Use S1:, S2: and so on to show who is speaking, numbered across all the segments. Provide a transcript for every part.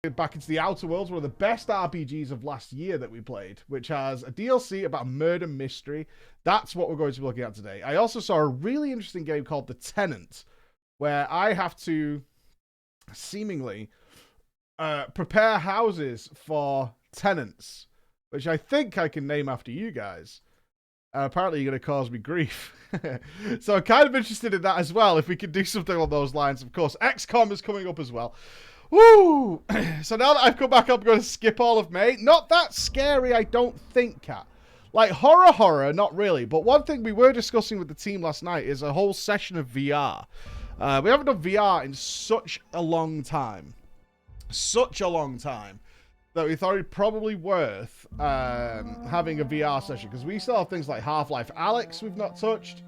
S1: back into the Outer Worlds, one of the best RPGs of last year that we played, which has a DLC about a murder mystery. That's what we're going to be looking at today. I also saw a really interesting game called The Tenant, where I have to seemingly prepare houses for tenants, which I think I can name after you guys. Apparently you're going to cause me grief. So I'm kind of interested in that as well, if we could do something along those lines. Of course, XCOM is coming up as well. Woo! So now that I've come back, I'm going to skip all of May. Not that scary, I don't think, Kat. Like, horror, not really. But one thing we were discussing with the team last night is a whole session of VR. We haven't done VR in such a long time. Such a long time. That we thought it probably worth having a VR session. Because we still have things like Half-Life Alyx we've not touched.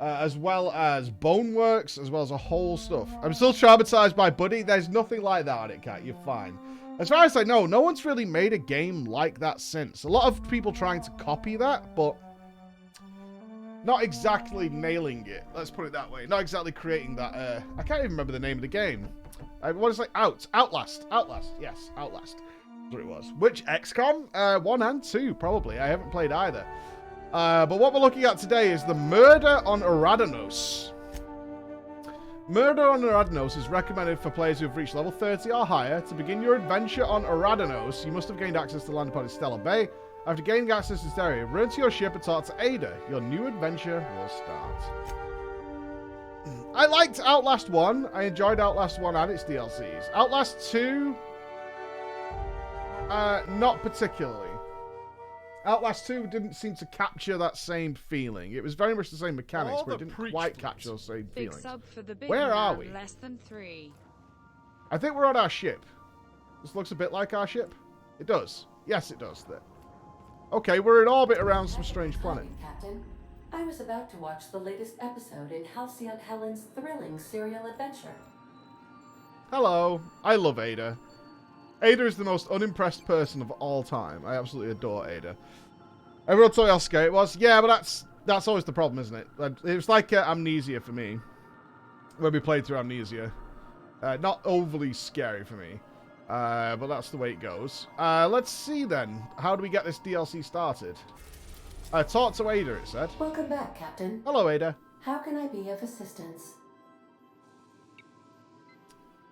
S1: As well as Boneworks, as well as a whole stuff. I'm still traumatized by Buddy. There's nothing like that on it, Kat. You're fine. As far as I know, no one's really made a game like that since. A lot of people trying to copy that, but not exactly nailing it. Let's put it that way. Not exactly creating that. I can't even remember the name of the game. What is it? Outlast. Outlast. Yes, Outlast. That's what it was. Which XCOM? 1 and 2, probably. I haven't played either. But what we're looking at today is the Murder on Eridanos. Murder on Eridanos is recommended for players who have reached level 30 or higher. To begin your adventure on Eridanos, you must have gained access to land upon Stellar Bay. After gaining access to this area, return to your ship and talk to Ada. Your new adventure will start. I liked Outlast 1. I enjoyed Outlast 1 and its DLCs. Outlast 2, not particularly. Outlast 2 didn't seem to capture that same feeling. It was very much the same mechanics, but it didn't quite capture those same feelings. Where are we?
S2: Less than 3.
S1: I think we're on our ship. This looks a bit like our ship. It does. Yes, it does. Okay, we're in orbit around some strange planet.
S3: Captain, I was about to watch the latest episode in Halcyon Helen's thrilling serial adventure.
S1: Hello. I love Ada. Ada is the most unimpressed person of all time. I absolutely adore Ada. Everyone told me how scary it was. Yeah, but that's always the problem, isn't it? It was like Amnesia for me. When we played through Amnesia. Not overly scary for me. But that's the way it goes. Let's see then. How do we get this DLC started? Talk to Ada, it said.
S3: Welcome back, Captain.
S1: Hello, Ada.
S3: How can I be of assistance?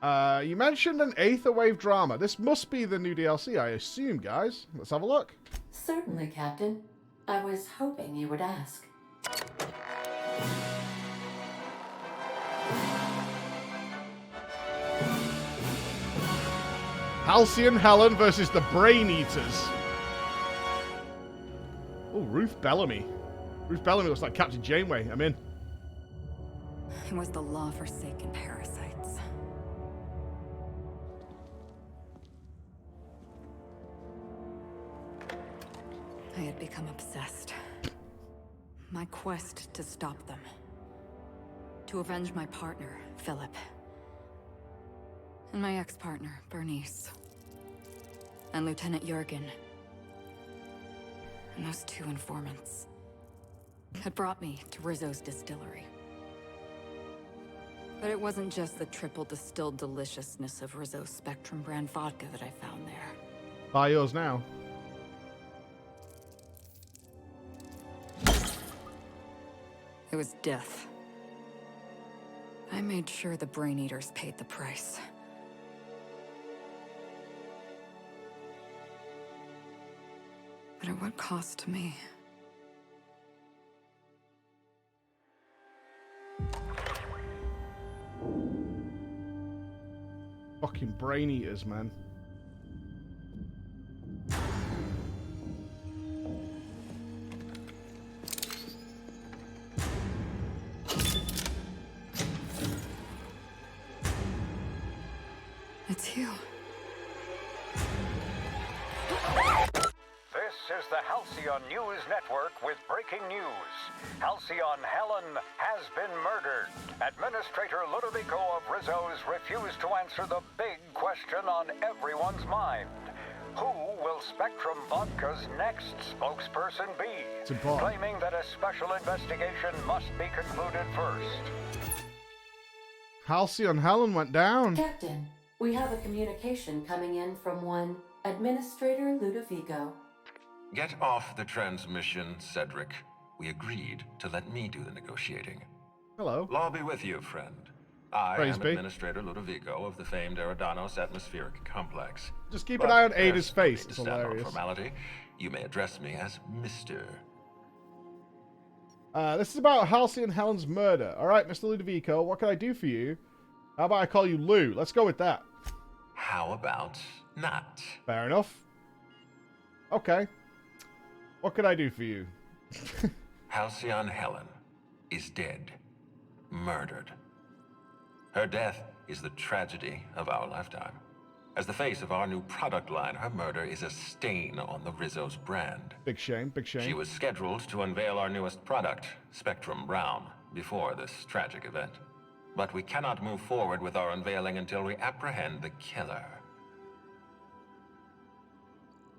S1: You mentioned an Aether Wave drama. This must be the new DLC, I assume, guys. Let's have a look.
S3: Certainly, Captain. I was hoping you would ask.
S1: Halcyon Helen versus the Brain Eaters. Oh, Ruth Bellamy. Ruth Bellamy looks like Captain Janeway. I'm in.
S2: It was the law-forsaken parasites. I had become obsessed. My quest to stop them. To avenge my partner, Philip. And my ex-partner, Bernice. And Lieutenant Jurgen. And those 2 informants had brought me to Rizzo's distillery. But it wasn't just the triple distilled deliciousness of Rizzo's Spectrum brand vodka that I found there.
S1: Buy yours now.
S2: It was death. I made sure the Brain Eaters paid the price. But at what cost to me?
S1: Fucking Brain Eaters, man.
S2: It's you.
S4: This is the Halcyon News Network with breaking news. Halcyon Helen has been murdered. Administrator Ludovico of Rizzo's refused to answer the big question on everyone's mind. Who will Spectrum Vodka's next spokesperson be? Claiming that a special investigation must be concluded first.
S1: Halcyon Helen went down.
S3: Captain, We have a communication coming in from one Administrator Ludovico.
S5: Get off the transmission, Cedric. We agreed to let me do the negotiating.
S1: Hello.
S5: Law be with you, friend. I
S1: Praise
S5: am
S1: be.
S5: Administrator Ludovico of the famed Eridanos Atmospheric Complex.
S1: Just keep an eye on Ada's face.
S5: To
S1: It's
S5: stand on
S1: hilarious.
S5: formality, you may address me as Mr.
S1: This is about Halsey and Helen's murder. All right, Mr. Ludovico, what can I do for you? How about I call you Lou? Let's go with that.
S5: How about not?
S1: Fair enough. Okay. What can I do for you?
S5: Halcyon Helen is dead. Murdered. Her death is the tragedy of our lifetime. As the face of our new product line, her murder is a stain on the Rizzo's brand.
S1: Big shame, big shame.
S5: She was scheduled to unveil our newest product, Spectrum Brown, before this tragic event. But we cannot move forward with our unveiling until we apprehend the killer.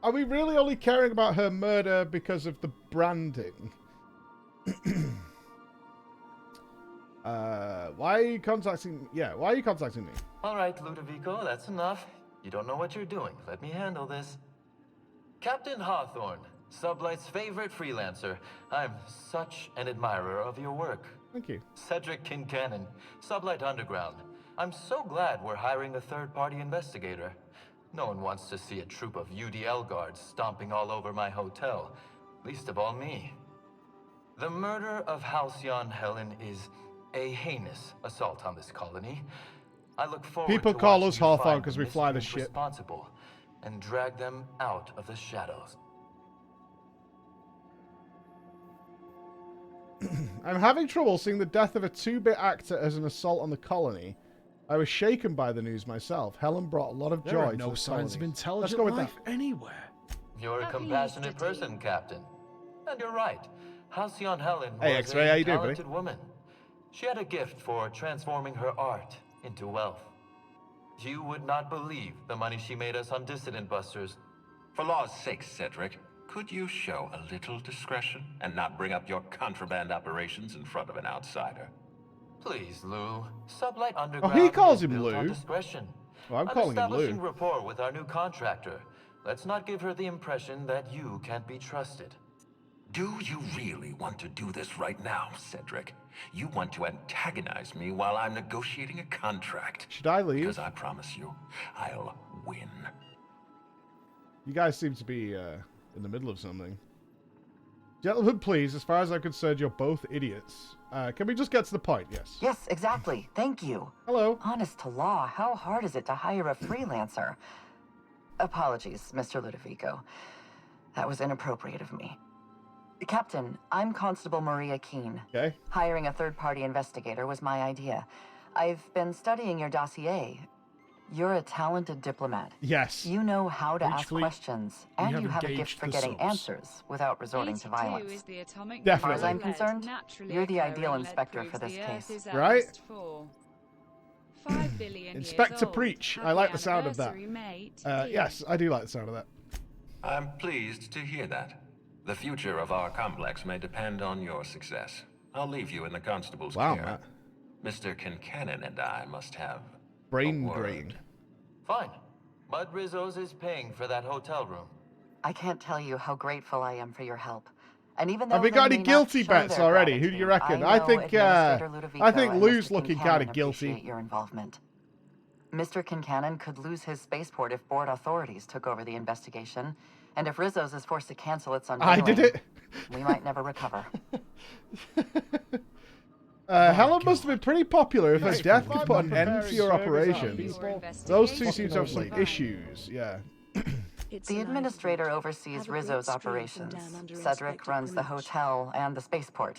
S1: Are we really only caring about her murder because of the branding? Why are you contacting... Yeah, why are you contacting me?
S6: All right, Ludovico, that's enough. You don't know what you're doing. Let me handle this. Captain Hawthorne, Sublight's favorite freelancer. I'm such an admirer of your work.
S1: Thank you.
S6: Cedric Kincannon, Sublight Underground. I'm so glad we're hiring a third-party investigator. No one wants to see a troop of UDL guards stomping all over my hotel. Least of all me. The murder of Halcyon Helen is a heinous assault on this colony. I look forward
S1: People
S6: to
S1: call
S6: watching
S1: us
S6: you
S1: Hawthorne
S6: find
S1: 'cause
S6: the
S1: we fly the
S6: miscreants
S1: ship.
S6: responsible and drag them out of the shadows.
S1: I'm having trouble seeing the death of a 2-bit actor as an assault on the colony. I was shaken by the news myself. Helen brought a lot of
S7: There
S1: joy
S7: are
S1: to
S7: no
S1: the
S7: signs of
S1: colony.
S7: intelligent
S1: Let's go with
S7: life
S1: that.
S7: anywhere.
S6: You're a
S8: Happy
S6: compassionate
S8: Easter,
S6: person,
S8: team.
S6: Captain. And you're right. Halcyon Helen
S1: Hey,
S6: was
S1: X-Ray, how
S6: a
S1: you doing, buddy?
S6: talented woman. She had a gift for transforming her art into wealth. You would not believe the money she made us on Dissident Busters.
S5: For law's sake, Cedric, could you show a little discretion and not bring up your contraband operations in front of an outsider?
S6: Please, Lou. Sublight Underground
S1: he calls
S6: is
S1: him
S6: built on
S1: Lou.
S6: discretion.
S1: Well, I'm calling him
S6: establishing
S1: Lou.
S6: rapport with our new contractor. Let's not give her the impression that you can't be trusted.
S5: Do you really want to do this right now, Cedric? You want to antagonize me while I'm negotiating a contract.
S1: Should I leave?
S5: Because I promise you, I'll win.
S1: You guys seem to be in the middle of something. Gentlemen, please, as far as I'm concerned, you're both idiots. Can we just get to the point? Yes.
S9: Yes, exactly. Thank you.
S1: Hello.
S9: Honest to law, how hard is it to hire a freelancer? Apologies, Mr. Ludovico. That was inappropriate of me. Captain, I'm Constable Maria Keene.
S1: Okay.
S9: Hiring a third-party investigator was my idea. I've been studying your dossier. You're a talented diplomat.
S1: Yes.
S9: You know how to
S7: Each
S9: ask
S7: fleet,
S9: questions,
S7: we
S9: and
S7: have
S9: you have a gift
S7: engaged
S9: for
S7: the
S9: getting
S7: subs.
S9: answers without resorting to
S8: 82
S9: violence.
S8: is the atomic
S1: Definitely.
S9: As far as I'm
S8: number
S9: concerned,
S8: naturally
S9: you're the
S8: occurring
S9: ideal
S8: lead
S9: inspector
S8: proves
S9: for this
S8: the Earth
S9: case.
S8: is at
S1: Right?
S8: least 5 billion
S1: Inspector
S8: years old.
S1: Preach. I
S8: Happy
S1: like the sound of that.
S8: anniversary, mate.
S1: Yes, I do like the sound of that.
S5: I'm pleased to hear that. The future of our complex may depend on your success. I'll leave you in the constable's
S1: Wow,
S5: care.
S1: Matt.
S5: Mr. Kincannon and I must have
S1: Brain
S5: a word.
S1: drain.
S6: Fine. But Rizzo's is paying for that hotel room.
S9: I can't tell you how grateful I am for your help. And even though
S1: Have we
S9: they
S1: got
S9: may
S1: any
S9: not
S1: guilty
S9: show
S1: bets
S9: their
S1: already? Who do you
S9: gratitude,
S1: reckon? I
S9: know
S1: think
S9: Administrator Ludovico
S1: I think
S9: and
S1: Lou's
S9: Mr.
S1: looking
S9: Kincannon
S1: kind of guilty.
S9: appreciate your involvement. Mr. Kincannon could lose his spaceport if board authorities took over the investigation, and if Rizzo's is forced to cancel its unveiling,
S1: I did it.
S9: we might never recover.
S1: Helen must have been pretty popular if her
S7: Yes,
S1: death
S7: if
S1: could
S7: I'm
S1: put
S7: not
S1: an end to
S7: preparing
S1: your
S7: service
S1: operations.
S7: people,
S1: Those two seem to have
S7: fucking
S1: some issues. Yeah.
S9: The administrator oversees Rizzo's operations. Cedric runs the hotel and the spaceport.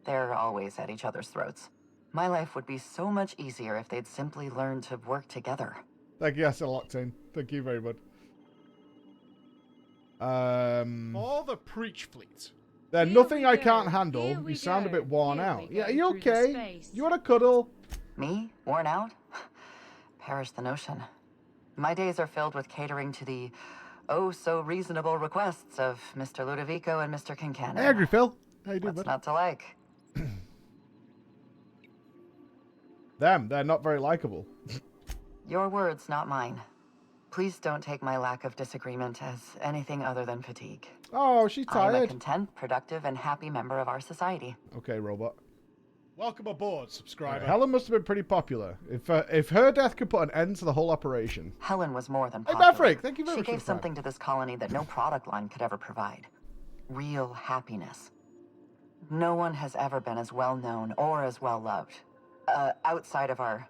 S9: They're always at each other's throats. My life would be so much easier if they'd simply learn to work together.
S1: Thank you, that's a locked in. Thank you very much.
S7: All the Preach fleet.
S1: There's
S8: Here
S1: nothing
S8: we
S1: I
S8: go,
S1: can't handle.
S8: here
S1: You
S8: we
S1: sound a
S8: go,
S1: bit worn
S8: here
S1: out.
S8: we
S1: Yeah,
S8: go
S1: are you
S8: through the
S1: okay?
S8: space.
S1: You want to cuddle?
S9: Me? Worn out? Perish the notion. My days are filled with catering to the oh-so-reasonable requests of Mr. Ludovico and Mr. Kincannon.
S1: Hey, Angry Phil. How you doing,
S9: What's
S1: bud?
S9: not to like?
S1: Them, they're not very likable.
S9: Your words, not mine. Please don't take my lack of disagreement as anything other than fatigue.
S1: Oh, she's tired.
S9: I'm a content, productive, and happy member of our society.
S1: Okay, robot.
S7: Welcome aboard, subscriber.
S1: Helen must have been pretty popular. If her death could put an end to the whole operation.
S9: Helen was more than
S1: Hey,
S9: popular.
S1: Maverick, thank you very
S9: She
S1: much for
S9: gave
S1: the time.
S9: something to this colony that no product line could ever provide. Real happiness. No one has ever been as well known or as well loved. Outside of our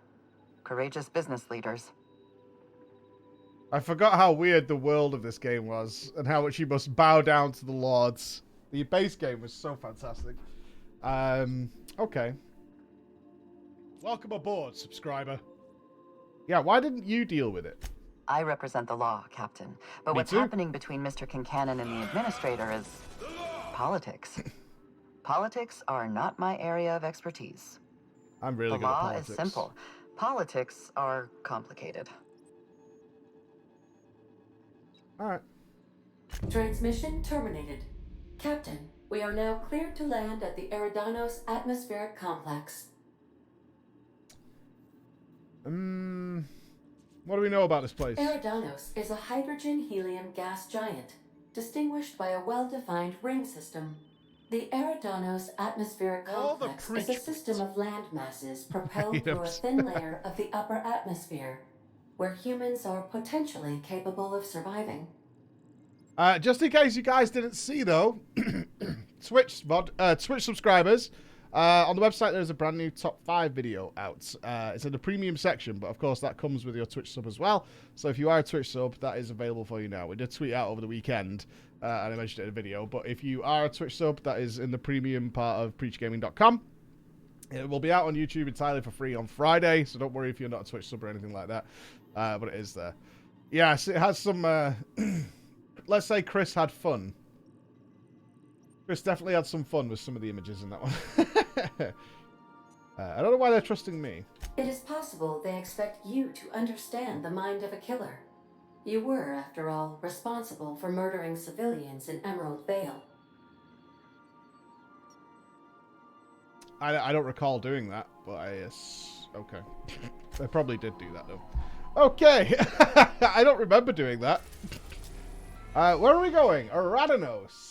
S9: courageous business leaders.
S1: I forgot how weird the world of this game was and how much you must bow down to the lords. The base game was so fantastic. Okay.
S7: Welcome aboard, subscriber.
S1: Yeah, why didn't you deal with it?
S9: I represent the law, Captain. But
S1: Me
S9: what's
S1: too.
S9: happening between Mr. Kincannon and the Administrator is politics. Politics are not my area of expertise.
S1: I'm really
S9: The
S1: good at
S9: law
S1: politics.
S9: is simple. Politics are complicated.
S1: Alright.
S3: Transmission terminated. Captain, we are now cleared to land at the Eridanos atmospheric complex.
S1: What do we know about this place?
S3: Eridanos is a hydrogen-helium gas giant, distinguished by a well-defined ring system. The Eridanos atmospheric
S7: All the
S3: complex is a system of land masses propelled through a thin layer of the upper atmosphere, where humans are potentially capable of surviving.
S1: Just in case you guys didn't see, though, Twitch subscribers, on the website there's a brand new top 5 video out. It's in the premium section, but of course that comes with your Twitch sub as well. So if you are a Twitch sub, that is available for you now. We did tweet out over the weekend, and I mentioned it in a video. But if you are a Twitch sub, that is in the premium part of preachgaming.com. It will be out on YouTube entirely for free on Friday, so don't worry if you're not a Twitch sub or anything like that. But it is there. Yes, it has some... let's say Chris had fun. Chris definitely had some fun with some of the images in that one. I don't know why they're trusting me.
S3: It is possible they expect you to understand the mind of a killer. You were, after all, responsible for murdering civilians in Emerald Vale.
S1: I don't recall doing that, but okay. I probably did do that, though. Okay! I don't remember doing that. Where are we going? Eridanos.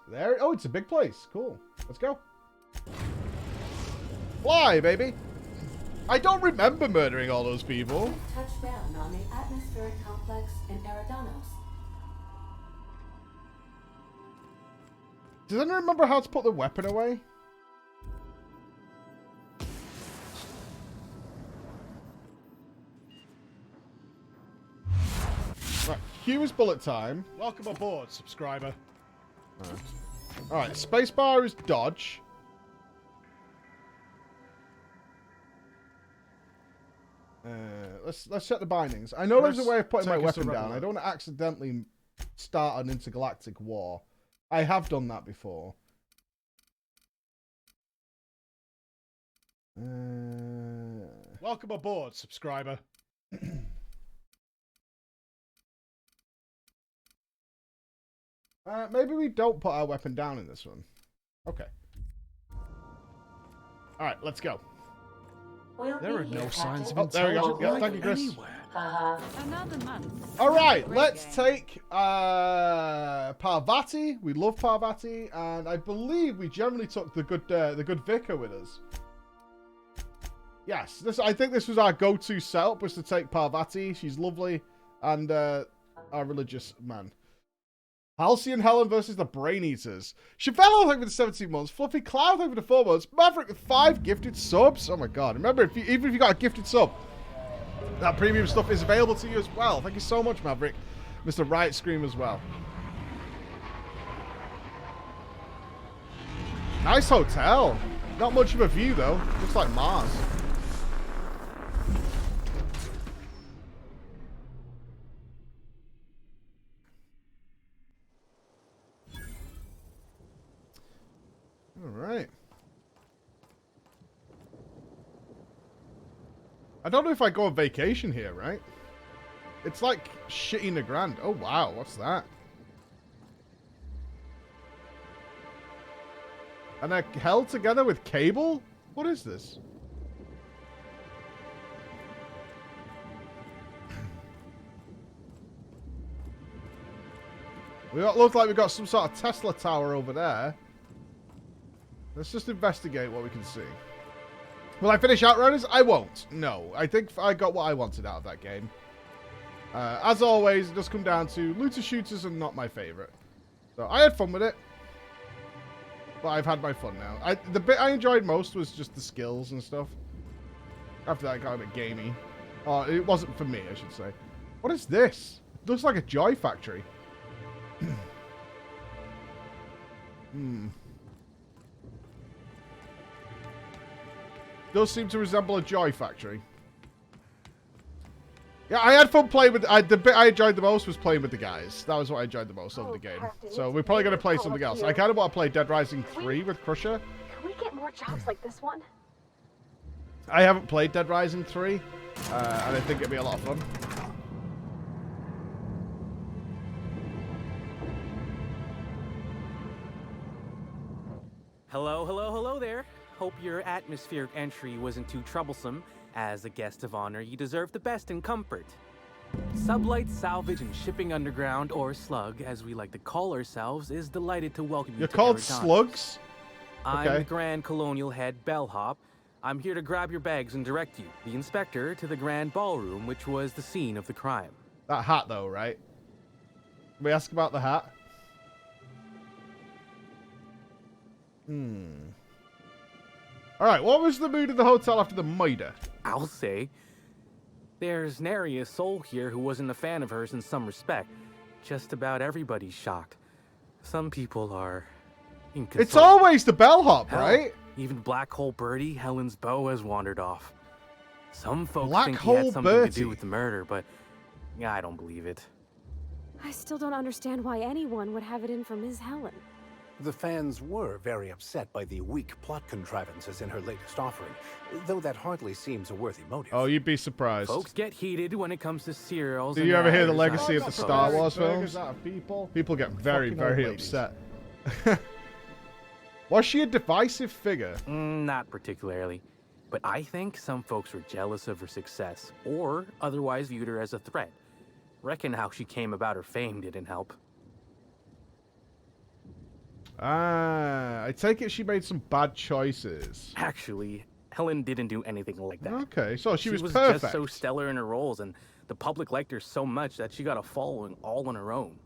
S1: There. Oh, it's a big place. Cool. Let's go. Fly, baby. I don't remember murdering all those people.
S3: Touch down on the atmospheric complex in Eridanos.
S1: Does anyone remember how to put the weapon away? Right, Q is bullet time.
S7: Welcome aboard, subscriber.
S1: Alright, spacebar is dodge. Let's check the bindings. I know there's a way of putting my weapon down. I don't want to accidentally start an intergalactic war. I have done that before.
S7: Welcome aboard, subscriber.
S1: Maybe we don't put our weapon down in this one. Okay. Alright, let's go.
S7: There are no signs of
S1: there we go.
S7: intelligent
S1: Yeah,
S7: life
S1: thank you, Chris.
S7: anywhere.
S8: Another month.
S1: Alright, let's take Parvati. We love Parvati, and I believe we generally took the good vicar with us. Yes, I think this was our go-to setup, was to take Parvati. She's lovely, and our religious man. Halcyon Helen versus the Brain Eaters. Chevello, thank you for the 17 months. Fluffy Cloud, thank you for the 4 months. Maverick with 5 gifted subs. Oh my god. Remember, even if you got a gifted sub, that premium stuff is available to you as well. Thank you so much, Maverick. Mr. Riot Scream as well. Nice hotel. Not much of a view, though. Looks like Mars. All right. I don't know if I go on vacation here, right? It's like shitting the grand. Oh, wow. What's that? And they're held together with cable? What is this? Looks like we've got some sort of Tesla tower over there. Let's just investigate what we can see. Will I finish Outriders? I won't. No. I think I got what I wanted out of that game. As always, it does come down to looter shooters and not my favorite. So I had fun with it. But I've had my fun now. The bit I enjoyed most was just the skills and stuff. After that, it got a bit gamey. Oh, it wasn't for me, I should say. What is this? It looks like a Joy Factory. Does seem to resemble a Joy Factory. Yeah, I had fun playing with... the bit I enjoyed the most was playing with the guys. That was what I enjoyed the most over the game. So we're probably going to play something else. I kind of want to play Dead Rising 3 with Crusher.
S10: Can we get more jobs like this one?
S1: I haven't played Dead Rising 3, and I think it'd be a lot of fun.
S11: Hello, hello, hello there. Hope your atmospheric entry wasn't too troublesome. As a guest of honor, you deserve the best in comfort. Sublight Salvage and Shipping Underground, or Slug, as we like to call ourselves, is delighted to welcome you
S1: You're
S11: to
S1: called
S11: Eridanos.
S1: Slugs?
S11: I'm
S1: Okay.
S11: the Grand Colonial Head Bellhop. I'm here to grab your bags and direct you, the inspector, to the Grand Ballroom, which was the scene of the crime.
S1: That hat, though, right? Can we ask about the hat? Alright, what was the mood of the hotel after the murder?
S11: I'll say. There's nary a soul here who wasn't a fan of hers in some respect. Just about everybody's shocked. Some people are inconsolable.
S1: It's always the bellhop,
S11: Hell,
S1: right?
S11: Even Black Hole Birdie, Helen's beau, has wandered off. Some folks
S1: Black
S11: think he
S1: Hole
S11: had something
S1: Bertie.
S11: to do with the murder, but I don't believe it.
S10: I still don't understand why anyone would have it in for Ms. Helen.
S12: The fans were very upset by the weak plot contrivances in her latest offering, though that hardly seems a worthy motive.
S1: Oh, you'd be surprised.
S11: Folks get heated when it comes to serials.
S1: Do
S11: and
S1: you ever hear the
S11: writers.
S1: legacy of the Star Wars
S7: Burgers
S1: films?
S7: out of people.
S1: People get very,
S7: Fucking
S1: very
S7: old ladies.
S1: upset. Was she a divisive figure?
S11: Not particularly. But I think some folks were jealous of her success, or otherwise viewed her as a threat. Reckon how she came about her fame didn't help.
S1: Ah, I take it she made some bad choices.
S11: Actually, Helen didn't do anything like that.
S1: Okay, so she was
S11: just
S1: perfect.
S11: so stellar in her roles, and the public liked her so much that she got a following all on her own.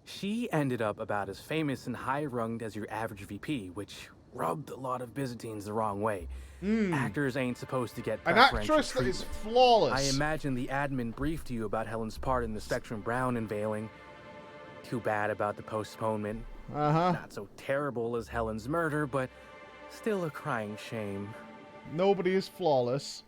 S11: She ended up about as famous and high-runged as your average VP, which rubbed a lot of Byzantines the wrong way. Actors ain't supposed to get
S1: An
S11: preferential
S1: actress that is
S11: treatment.
S1: flawless.
S11: I imagine the admin briefed you about Helen's part in the Spectrum Brown unveiling. Too bad about the postponement. Not so terrible as Helen's murder, but still a crying shame.
S1: Nobody is flawless.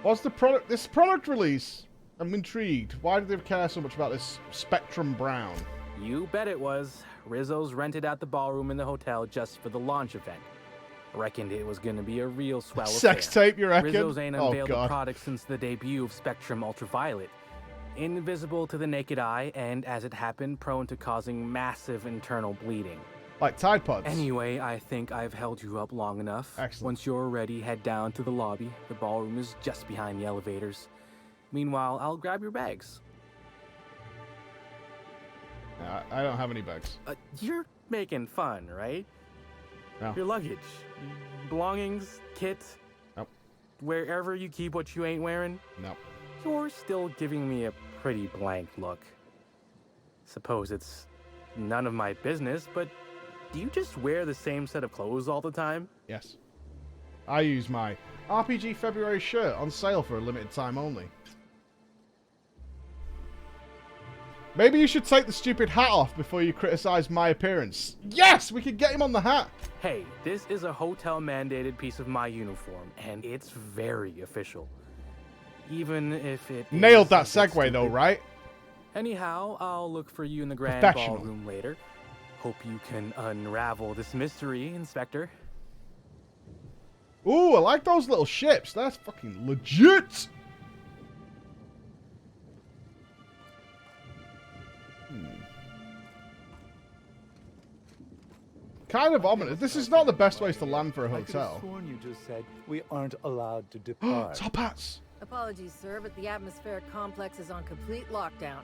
S1: What's the product? This product release? I'm intrigued. Why do they care so much about this Spectrum Brown?
S11: You bet it was. Rizzo's rented out the ballroom in the hotel just for the launch event. Reckoned it was gonna be a real swell
S1: Sex
S11: affair.
S1: tape, you reckon?
S11: Rizzo's ain't
S1: Oh,
S11: unveiled
S1: God.
S11: the product since the debut of Spectrum Ultraviolet. Invisible to the naked eye, and as it happened, prone to causing massive internal bleeding.
S1: Like Tide Pods.
S11: Anyway, I think I've held you up long enough.
S1: Excellent.
S11: Once you're ready, head down to the lobby. The ballroom is just behind the elevators. Meanwhile, I'll grab your bags.
S1: I don't have any bags.
S11: You're making fun, right?
S1: No.
S11: Your luggage, belongings, kit,
S1: Nope.
S11: wherever you keep what you ain't wearing.
S1: Nope.
S11: You're still giving me a pretty blank look. Suppose it's none of my business, but do you just wear the same set of clothes all the time?
S1: Yes. I use my RPG February shirt on sale for a limited time only. Maybe you should take the stupid hat off before you criticize my appearance. Yes! We could get him on the hat!
S11: Hey, this is a hotel-mandated piece of my uniform, and it's very official. Even if it
S1: Nailed
S11: is
S1: that
S11: a bit
S1: segue though,
S11: stupid.
S1: right?
S11: Anyhow, I'll look for you in the grand
S1: Professional.
S11: ballroom later. Hope you can unravel this mystery, Inspector.
S1: Ooh, I like those little ships. That's fucking legit! Kind of ominous. This is not the best place to land for a
S12: I could have
S1: hotel.
S12: sworn you just said we aren't allowed to depart.
S1: Top hats!
S13: Apologies, sir, but the atmospheric complex is on complete lockdown.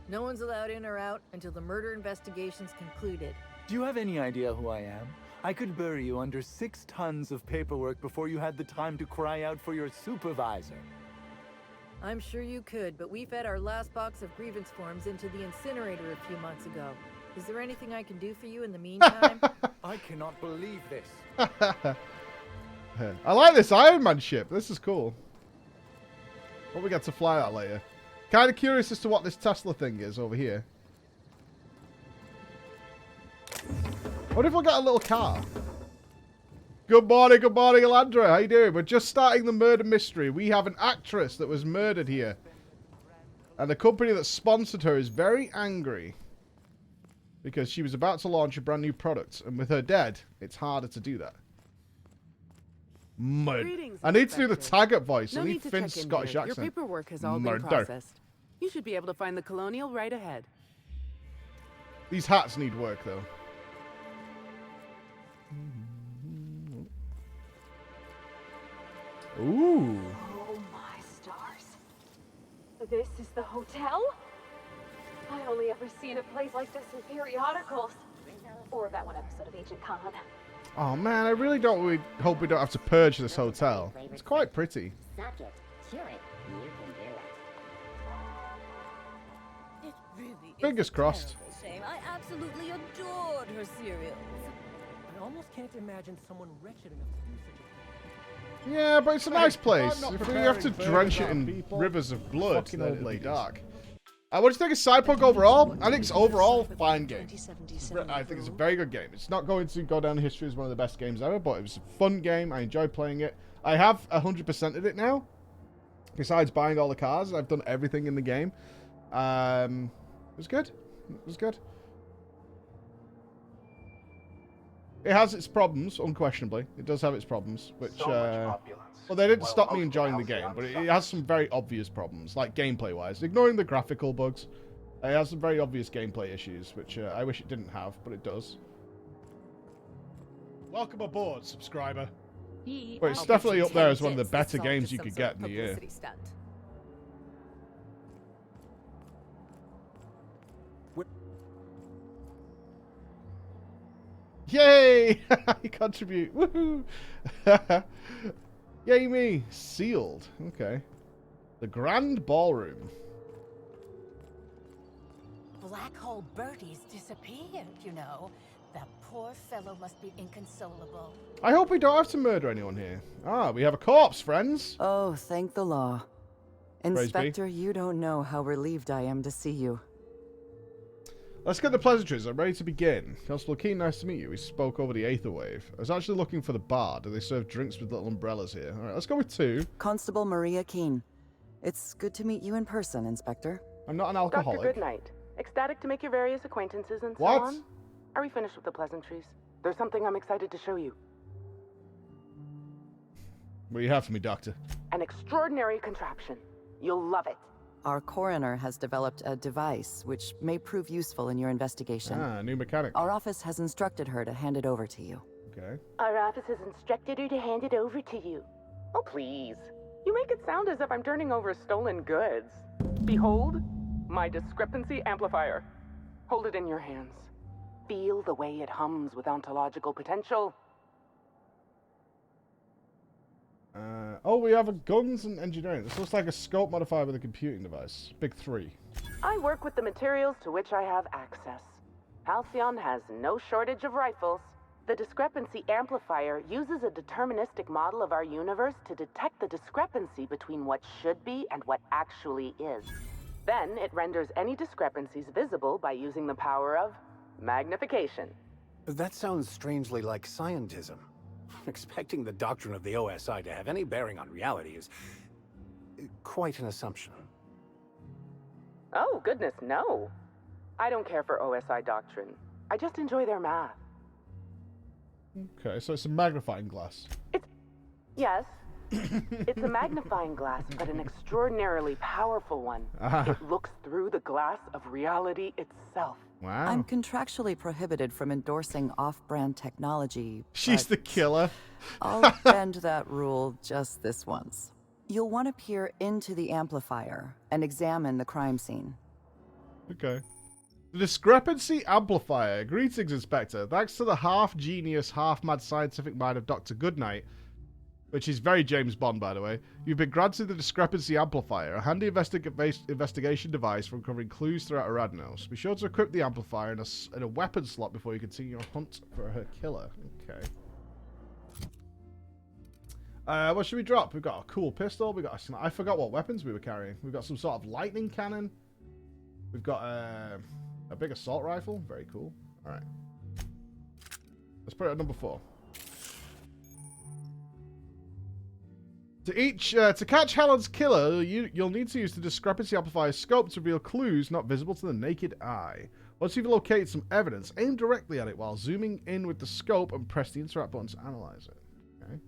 S13: No one's allowed in or out until the murder investigation's concluded.
S14: Do you have any idea who I am? I could bury you under 6 tons of paperwork before you had the time to cry out for your supervisor.
S13: I'm sure you could, but we fed our last box of grievance forms into the incinerator a few months ago. Is there anything I can do for you in the meantime?
S14: I cannot believe this.
S1: I like this Iron Man ship. This is cool. What we get to fly out later. Kind of curious as to what this Tesla thing is over here. What if we got a little car? Good morning, Alandra. How you doing? We're just starting the murder mystery. We have an actress that was murdered here. And the company that sponsored her is very angry. Because she was about to launch a brand new product. And with her dead, it's harder to do that.
S15: Greetings,
S1: I need to do the Taggart voice.
S15: No
S1: I need
S15: need to
S1: Finn's
S15: check in
S1: Scottish
S15: here.
S1: accent.
S15: Your paperwork has all been processed. You should be able to find the Colonial right ahead.
S1: These hats need work, though. Ooh.
S10: Oh my stars. This is the hotel? I only ever seen a place like this in periodicals. Or that one episode of Agent Khan.
S1: Oh man, I really hope we don't have to purge this hotel. It's quite pretty.
S16: Suck it. Chew it. You can do it.
S17: It really
S1: Fingers crossed.
S17: Shame. I absolutely adored her cereals.
S18: I almost can't imagine someone wretched enough to do such a
S1: Yeah, but it's a nice place.
S7: not
S1: If we have to
S7: preparing
S1: drench it
S7: further
S1: in
S7: people,
S1: rivers of blood,
S7: fucking
S1: then
S7: old
S1: it'll be
S7: ladies.
S1: dark. What do you think of Cyberpunk overall? I think it's overall fine game. I think it's a very good game. It's not going to go down in history as one of the best games ever, but it was a fun game. I enjoyed playing it. I have 100%ed it now. Besides buying all the cars, I've done everything in the game. It was good. It was good. It has its problems, unquestionably. It does have its problems, which, well, they didn't stop me enjoying the game, but it has some very obvious problems, like gameplay-wise. Ignoring the graphical bugs, it has some very obvious gameplay issues, which I wish it didn't have, but it does.
S7: Welcome aboard, subscriber.
S1: But it's definitely up there as one of the better games you could get in the year. Yay! You contribute. Woohoo! Yay me! Sealed. Okay. The Grand Ballroom.
S17: Black Hole Bertie's disappeared, you know. That poor fellow must be inconsolable.
S1: I hope we don't have to murder anyone here. Ah, we have a corpse, friends.
S9: Oh, thank the law.
S1: Praise be.
S9: Inspector, you don't know how relieved I am to see you.
S1: Let's get the pleasantries. I'm ready to begin. Constable Keen, nice to meet you. We spoke over the Aether Wave. I was actually looking for the bar. Do they serve drinks with little umbrellas here? All right, let's go with 2.
S9: Constable Maria Keen. It's good to meet you in person, Inspector.
S1: I'm not an alcoholic.
S19: Dr. Goodnight. Ecstatic to make your various acquaintances and so
S1: What?
S19: on. Are we finished with the pleasantries? There's something I'm excited to show you.
S1: What do you have for me, Doctor?
S19: An extraordinary contraption. You'll love it.
S9: Our coroner has developed a device which may prove useful in your investigation.
S1: Ah, new mechanic.
S9: Our office has instructed her to hand it over to you.
S1: Okay.
S19: Our office has instructed her to hand it over to you. Oh, please. You make it sound as if I'm turning over stolen goods. Behold, my discrepancy amplifier. Hold it in your hands. Feel the way it hums with ontological potential.
S1: Oh, we have a guns and engineering. This looks like a scope modifier with a computing device. Big 3.
S19: I work with the materials to which I have access. Halcyon has no shortage of rifles. The discrepancy amplifier uses a deterministic model of our universe to detect the discrepancy between what should be and what actually is. Then it renders any discrepancies visible by using the power of magnification.
S12: That sounds strangely like scientism. Expecting the doctrine of the OSI to have any bearing on reality is quite an assumption.
S19: Oh, goodness, no. I don't care for OSI doctrine. I just enjoy their math.
S1: Okay, so it's a magnifying glass.
S19: Yes. It's a magnifying glass, but an extraordinarily powerful one. It looks through the glass of reality itself.
S1: Wow.
S9: I'm contractually prohibited from endorsing off-brand technology.
S1: She's the killer.
S9: I'll bend that rule just this once. You'll want to peer into the amplifier and examine the crime scene.
S1: Okay. The discrepancy amplifier. Greetings, Inspector. Thanks to the half-genius, half-mad scientific mind of Dr. Goodnight, which is very James Bond, by the way, you've been granted the discrepancy amplifier, a handy investigation device for uncovering clues throughout Eridanos. Be sure to equip the amplifier in a weapon slot before you continue your hunt for her killer. Okay. What should we drop? We've got a cool pistol. We got I forgot what weapons we were carrying. We've got some sort of lightning cannon. We've got a big assault rifle. Very cool. All right. Let's put it at number 4. To catch Helen's killer, you'll need to use the discrepancy amplifier scope to reveal clues not visible to the naked eye. Once you've located some evidence, aim directly at it while zooming in with the scope and press the interact button to analyze it. Okay.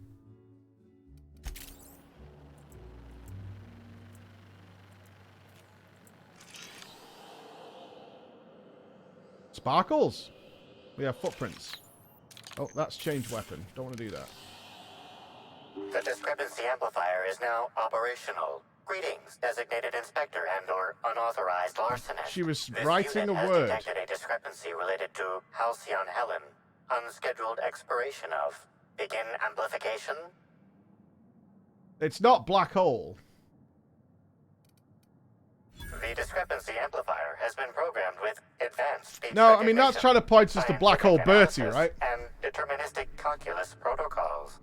S1: Sparkles. We have footprints. Oh, that's changed weapon. Don't want to do that.
S12: The discrepancy amplifier is now operational. Greetings, designated inspector and/or unauthorized larcenist.
S1: She was
S12: this
S1: writing
S12: unit
S1: a word.
S12: Has detected a discrepancy related to Halcyon Helen. Unscheduled expiration of. Begin amplification.
S1: It's not black hole.
S12: The discrepancy amplifier has been programmed with advanced speech
S1: No, I mean
S12: recognition,
S1: that's trying to point us to black hole Bertie,
S12: analysis,
S1: right?
S12: And deterministic calculus protocols.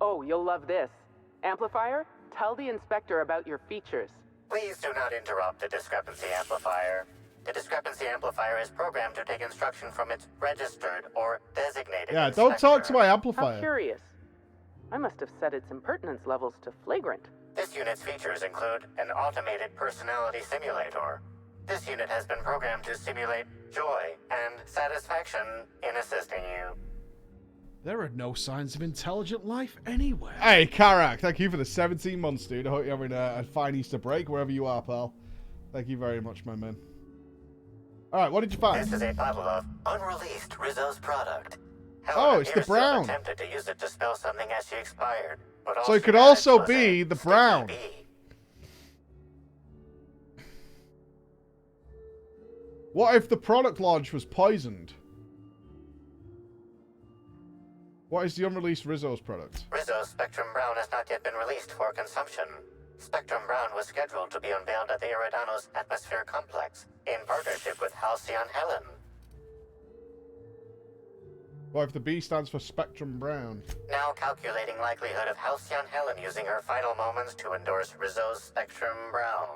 S19: Oh, you'll love this. Amplifier, tell the inspector about your features.
S12: Please do not interrupt the discrepancy amplifier. The discrepancy amplifier is programmed to take instruction from its registered or designated
S1: Yeah,
S12: inspector.
S1: don't talk to my
S19: How
S1: amplifier.
S19: curious. I must have set its impertinence levels to flagrant.
S12: This unit's features include an automated personality simulator. This unit has been programmed to simulate joy and satisfaction in assisting you.
S7: There are no signs of intelligent life anywhere.
S1: Hey, Karak, thank you for the 17 months, dude. I hope you're having a fine Easter break wherever you are, pal. Thank you very much, my man. All right, what did you find?
S12: This is a bottle of unreleased Rizzo's product.
S1: Oh, it's the
S12: appears to have
S1: brown.
S12: attempted to use it to spell something as she expired, but all
S1: So it
S12: she
S1: could
S12: had
S1: also
S12: was
S1: be
S12: a
S1: the
S12: sticky
S1: brown.
S12: bee.
S1: What if the product launch was poisoned? What is the unreleased Rizzo's product?
S12: Rizzo's Spectrum Brown has not yet been released for consumption. Spectrum Brown was scheduled to be unveiled at the Eridanos Atmosphere Complex in partnership with Halcyon Helen.
S1: What if the B stands for Spectrum Brown?
S12: Now calculating likelihood of Halcyon Helen using her final moments to endorse Rizzo's Spectrum Brown.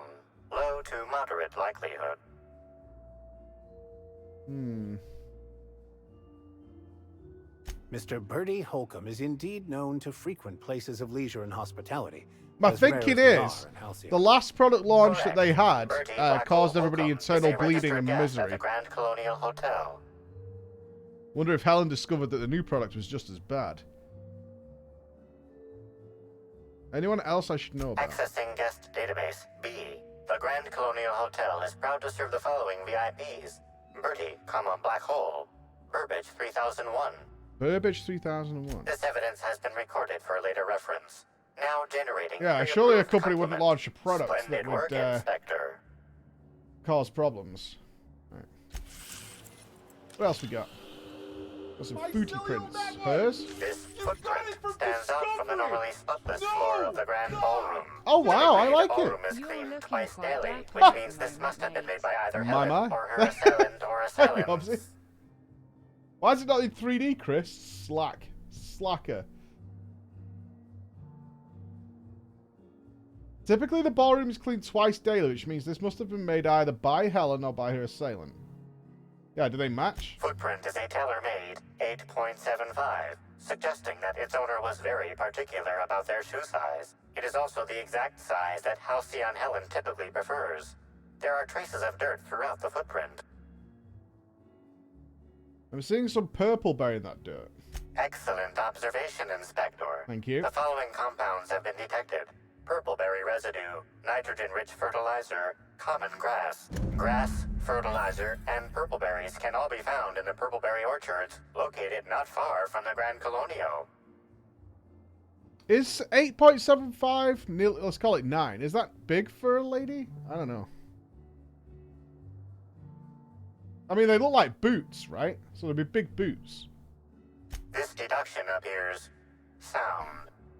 S12: Low to moderate likelihood. Mr. Bertie Holcomb is indeed known to frequent places of leisure and hospitality.
S1: My
S12: as rare
S1: thinking
S12: as they
S1: is,
S12: are in Halcyon.
S1: the last product launch that they had
S12: Bertie
S1: caused
S12: Holcomb
S1: everybody
S12: is
S1: internal
S12: a
S1: bleeding
S12: registered
S1: and
S12: guest at
S1: misery.
S12: the Grand Colonial Hotel.
S1: Wonder if Helen discovered that the new product was just as bad. Anyone else I should know about?
S12: Accessing guest database B. The Grand Colonial Hotel is proud to serve the following VIPs: Bertie, Black Hole, Burbage 3001.
S1: Burbage 3001.
S12: This evidence has been recorded for later reference. Now generating.
S1: Yeah, surely a
S12: pre-approved
S1: company wouldn't
S12: compliment.
S1: launch a product
S12: Splendid
S1: that
S12: work,
S1: would
S12: Inspector.
S1: cause problems. All right. What else we got? Got some footy prints. Hers?
S12: This footprint stands out from the normally spotless floor of the Grand Ballroom.
S1: Oh wow, I like
S12: The
S1: it.
S12: ballroom is cleaned twice daily, which means this must have been made by either Helen
S1: Mama.
S12: or her assailant or assailants.
S1: Why is it not in 3D, Chris? Slacker. Typically, the ballroom is cleaned twice daily, which means this must have been made either by Helen or by her assailant. Yeah, do they match?
S12: Footprint is a tailor-made 8.75, suggesting that its owner was very particular about their shoe size. It is also the exact size that Halcyon Helen typically prefers. There are traces of dirt throughout the footprint.
S1: I'm seeing some purple berry in that dirt.
S12: Excellent observation, Inspector.
S1: Thank you.
S12: The following compounds have been detected: purpleberry residue, nitrogen-rich fertilizer, common grass. Grass, fertilizer, and purpleberries can all be found in the purpleberry orchards located not far from the Grand Colonio.
S1: Is 8.75 nearly, let's call it 9. Is that big for a lady? I don't know. I mean, they look like boots, right? So they'd be big boots.
S12: This deduction appears sound.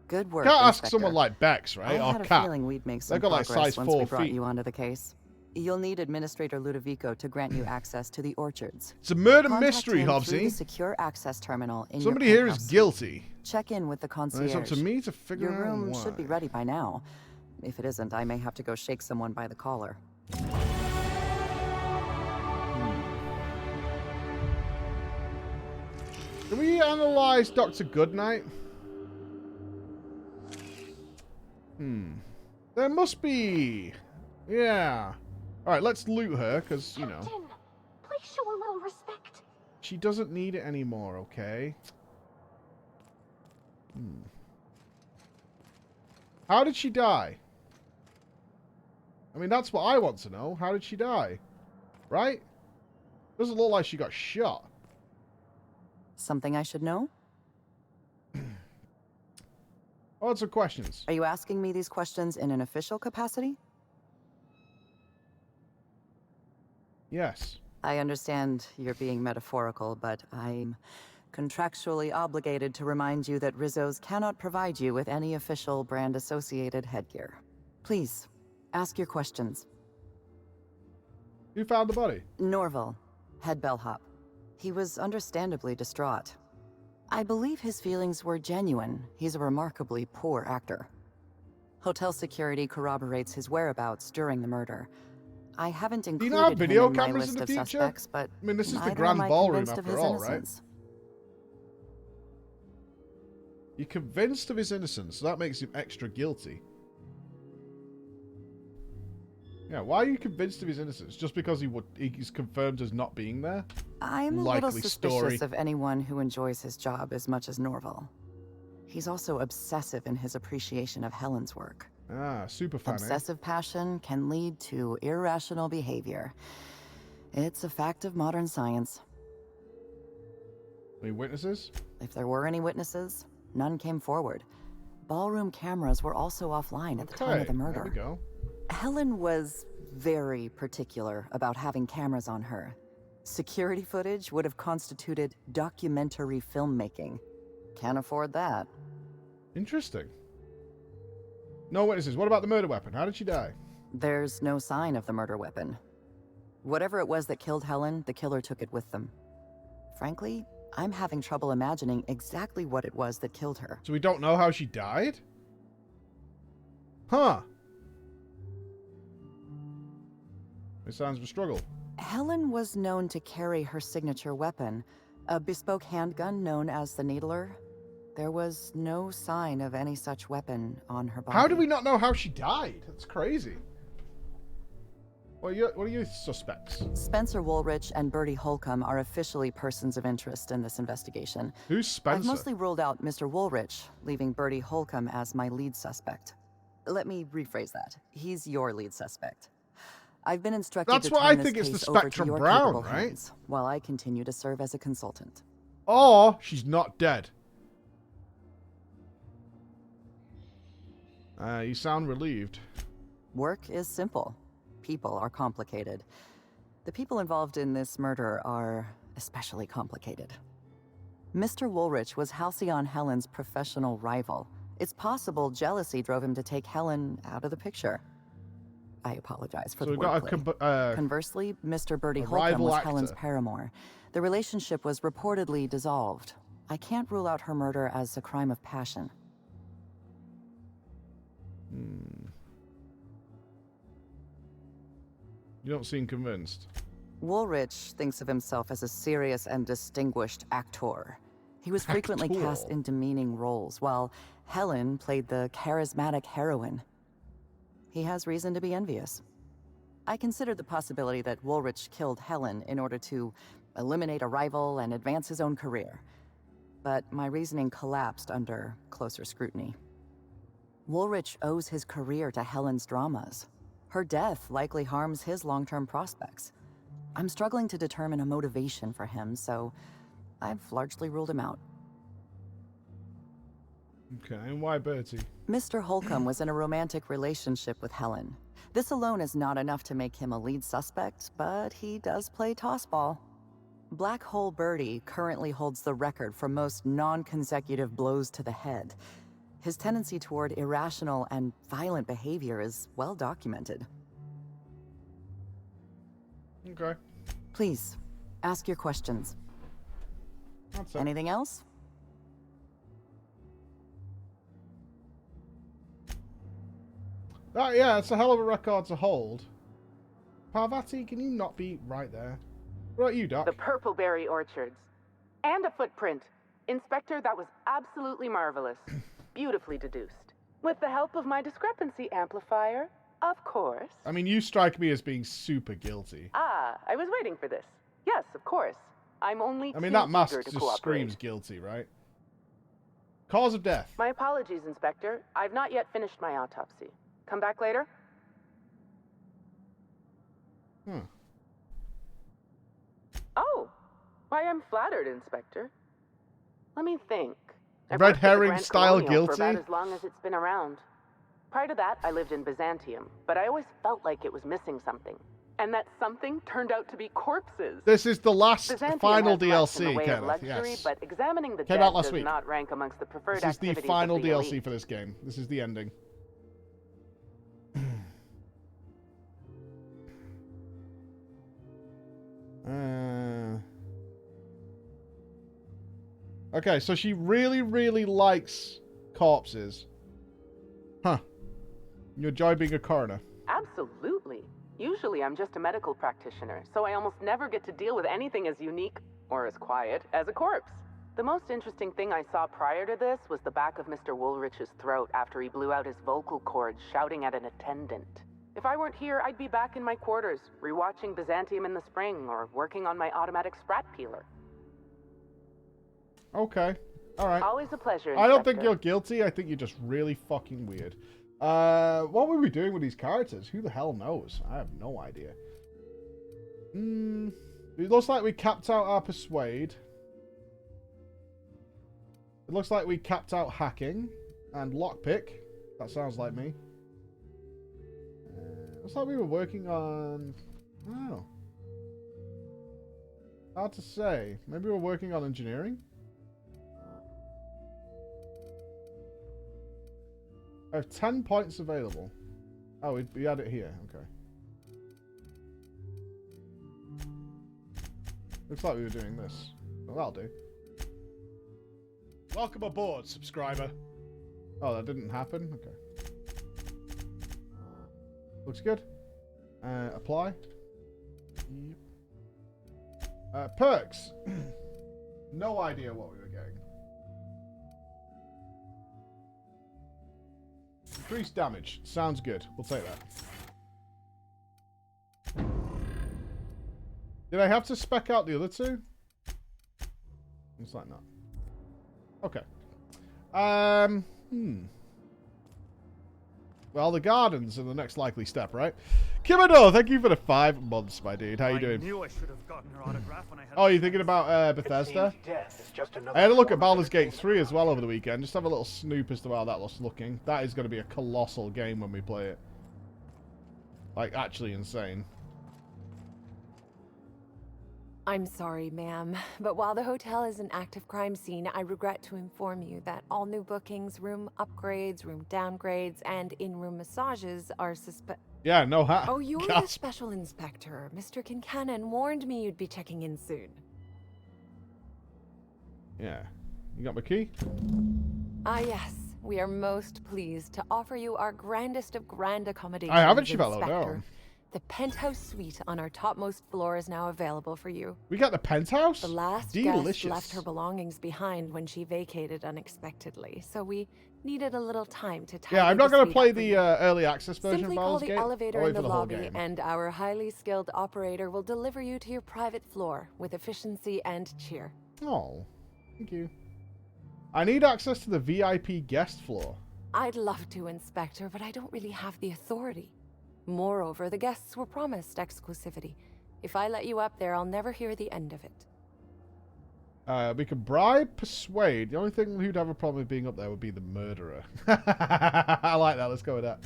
S9: Good work,
S1: Can't ask
S9: Inspector.
S1: someone like Bex, right?
S9: I
S1: Or
S9: had a
S1: Cat.
S9: feeling we'd make some
S1: They've got like
S9: progress
S1: size
S9: once
S1: 4
S9: we brought
S1: feet.
S9: you onto the case. You'll need Administrator Ludovico to grant you access to the orchards.
S1: It's a murder
S9: Contact
S1: mystery,
S9: him through
S1: Hobbsy.
S9: the secure access terminal in
S1: Somebody
S9: your
S1: here is
S9: penthouse suite.
S1: guilty.
S9: Check in with the concierge.
S1: And it's up to me to figure
S9: Your
S1: out
S9: room
S1: why.
S9: should be ready by now. If it isn't, I may have to go shake someone by the collar.
S1: Can we analyze Dr. Goodnight? There must be. Yeah. Alright, let's loot her, because, you know.
S10: Please show a little respect.
S1: She doesn't need it anymore, okay? How did she die? I mean, that's what I want to know. How did she die? Right? Doesn't look like she got shot.
S9: Something I should know?
S1: Lots of questions.
S9: Are you asking me these questions in an official capacity?
S1: Yes.
S9: I understand you're being metaphorical, but I'm contractually obligated to remind you that Rizzo's cannot provide you with any official brand-associated headgear. Please, ask your questions.
S1: Who found the body?
S9: Norval, head bellhop. He was understandably distraught. I believe his feelings were genuine. He's a remarkably poor actor. Hotel security corroborates his whereabouts during the murder. I haven't included
S1: you not have video
S9: him in my
S1: cameras in
S9: list
S1: the
S9: of
S1: future?
S9: suspects, but
S1: I mean, this is the
S9: neither
S1: Grand
S9: am I
S1: Ballroom
S9: convinced of
S1: after
S9: his
S1: all, right?
S9: innocence.
S1: You're convinced of his innocence, so that makes him extra guilty. Yeah, why are you convinced of his innocence? Just because he's confirmed as not being there?
S9: I'm a
S1: Likely
S9: little suspicious
S1: story.
S9: of anyone who enjoys his job as much as Norval. He's also obsessive in his appreciation of Helen's work.
S1: Ah, super fan,
S9: Obsessive passion can lead to irrational behavior. It's a fact of modern science.
S1: Any witnesses?
S9: If there were any witnesses, none came forward. Ballroom cameras were also offline at the time of the murder.
S1: There we go.
S9: Helen was very particular about having cameras on her. Security footage would have constituted documentary filmmaking. Can't afford that.
S1: Interesting. No witnesses. What about the murder weapon? How did she die?
S9: There's no sign of the murder weapon. Whatever it was that killed Helen, the killer took it with them. Frankly, I'm having trouble imagining exactly what it was that killed her.
S1: So we don't know how she died? Huh. It sounds of a struggle.
S9: Helen was known to carry her signature weapon, a bespoke handgun known as the Needler. There was no sign of any such weapon on her body.
S1: How do we not know how she died? That's crazy. What are your suspects?
S9: Spencer Woolrich and Bertie Holcomb are officially persons of interest in this investigation.
S1: Who's Spencer?
S9: I've mostly ruled out Mr. Woolrich, leaving Bertie Holcomb as my lead suspect. Let me rephrase that. He's your lead suspect. I've been instructed
S1: That's
S9: to
S1: why
S9: turn
S1: I
S9: this
S1: think it's the
S9: case over to
S1: Spectrum
S9: your
S1: Brown,
S9: capable
S1: right?
S9: hands, while I continue to serve as a consultant.
S1: Or she's not dead. You sound relieved.
S9: Work is simple. People are complicated. The people involved in this murder are especially complicated. Mr. Woolrich was Halcyon Helen's professional rival. It's possible jealousy drove him to take Helen out of the picture. I apologize for
S1: So
S9: the
S1: we've got
S9: wordplay. Conversely, Mr. Bertie Holcomb
S1: rival
S9: was
S1: actor.
S9: Helen's paramour. The relationship was reportedly dissolved. I can't rule out her murder as a crime of passion.
S1: You don't seem convinced.
S9: Woolrich thinks of himself as a serious and distinguished actor. He was frequently cast in demeaning roles, while Helen played the charismatic heroine. He has reason to be envious. I considered the possibility that Woolrich killed Helen in order to eliminate a rival and advance his own career. But my reasoning collapsed under closer scrutiny. Woolrich owes his career to Helen's dramas. Her death likely harms his long-term prospects. I'm struggling to determine a motivation for him, so I've largely ruled him out.
S1: Okay, and why Bertie?
S9: Mr. Holcomb was in a romantic relationship with Helen. This alone is not enough to make him a lead suspect, but he does play tossball. Black Hole Birdie currently holds the record for most non-consecutive blows to the head. His tendency toward irrational and violent behavior is well documented.
S1: Okay.
S9: Please, ask your questions.
S1: That's it.
S9: Anything else?
S1: Yeah, it's a hell of a record to hold. Parvati, can you not be right there? What about you, Doc?
S19: The purpleberry orchards. And a footprint. Inspector, that was absolutely marvelous. Beautifully deduced. With the help of my discrepancy amplifier, of course.
S1: I mean, you strike me as being super guilty.
S19: Ah, I was waiting for this. Yes, of course. I'm only
S1: I mean,
S19: too
S1: that mask
S19: eager to
S1: just
S19: cooperate.
S1: screams guilty, right? Cause of death.
S19: My apologies, Inspector. I've not yet finished my autopsy. Come back later? Oh, why, I'm flattered, Inspector. Let me think. I've
S1: Red
S19: worked at the
S1: herring
S19: Grand
S1: style
S19: Colonial for
S1: guilty?
S19: about as long as it's been around. Prior to that, I lived in Byzantium, but I always felt like it was missing something. And that something turned out to be corpses.
S1: This is the last
S19: Byzantium
S1: final
S19: has less in the
S1: DLC,
S19: way of
S1: Kenneth.
S19: luxury,
S1: Yes.
S19: but examining the
S1: Came
S19: dead
S1: out last
S19: does
S1: week.
S19: not rank amongst the preferred
S1: This is the
S19: activities
S1: final
S19: of the
S1: DLC
S19: elite.
S1: for this game. This is the ending. Okay, so she really, really likes corpses. Huh. You enjoy being a coroner.
S19: Absolutely. Usually I'm just a medical practitioner, so I almost never get to deal with anything as unique, or as quiet, as a corpse. The most interesting thing I saw prior to this was the back of Mr. Woolrich's throat after he blew out his vocal cords shouting at an attendant. If I weren't here, I'd be back in my quarters, rewatching Byzantium in the spring, or working on my automatic sprat peeler.
S1: Okay. Alright.
S19: Always a pleasure,
S1: I don't think
S19: Inspector.
S1: you're guilty. I think you're just really fucking weird. What were we doing with these characters? Who the hell knows? I have no idea. It looks like we capped out our persuade. It looks like we capped out hacking and lockpick. That sounds like me. Looks like we were working on... I don't know. Hard to say. Maybe we were working on engineering? I have 10 points available. Oh, we had it here. Okay. Looks like we were doing this. Well, that'll do.
S7: Welcome aboard, subscriber.
S1: Oh, that didn't happen? Okay. Looks good. Apply. Yep. Perks. No idea what we were getting. Increased damage. Sounds good. We'll take that. Did I have to spec out the other two? Looks like not. Okay. Well, the gardens are the next likely step, right? Kimado, thank you for the 5 months, my dude. How you doing?
S18: I knew I should have gotten her autograph when I had.
S1: Oh, you thinking about Bethesda? I had a look at Baldur's Gate 3 as well over the weekend. Just have a little snoop as to how that was looking. That is going to be a colossal game when we play it. Like, actually insane.
S20: I'm sorry, ma'am, but while the hotel is an active crime scene, I regret to inform you that all new bookings, room upgrades, room downgrades, and in-room massages are
S1: Yeah, no hat.
S20: Oh, you're the special inspector. Mr. Kincannon warned me you'd be checking in soon.
S1: Yeah. You got my key?
S20: Ah, yes. We are most pleased to offer you our grandest of grand accommodations,
S1: I haven't, Chevello,
S20: Inspector.
S1: no.
S20: The penthouse suite on our topmost floor is now available for you.
S1: We got the penthouse?
S20: The last
S1: Delicious.
S20: guest left her belongings behind when she vacated unexpectedly, so we needed a little time to tidy
S1: Yeah, I'm not
S20: the
S1: going to
S20: suite
S1: play
S20: up for
S1: the
S20: you.
S1: early access version
S20: Simply
S1: of
S20: call
S1: Baldur's
S20: the
S1: Gate.
S20: elevator
S1: I'll wait
S20: in
S1: for
S20: the
S1: whole
S20: lobby,
S1: game.
S20: and our highly skilled operator will deliver you to your private floor with efficiency and cheer.
S1: Oh, thank you. I need access to the VIP guest floor.
S20: I'd love to, Inspector, but I don't really have the authority. Moreover, the guests were promised exclusivity. If I let you up there, I'll never hear the end of it.
S1: We can bribe, persuade. The only thing who'd have a problem with being up there would be the murderer. I like that. Let's go with that.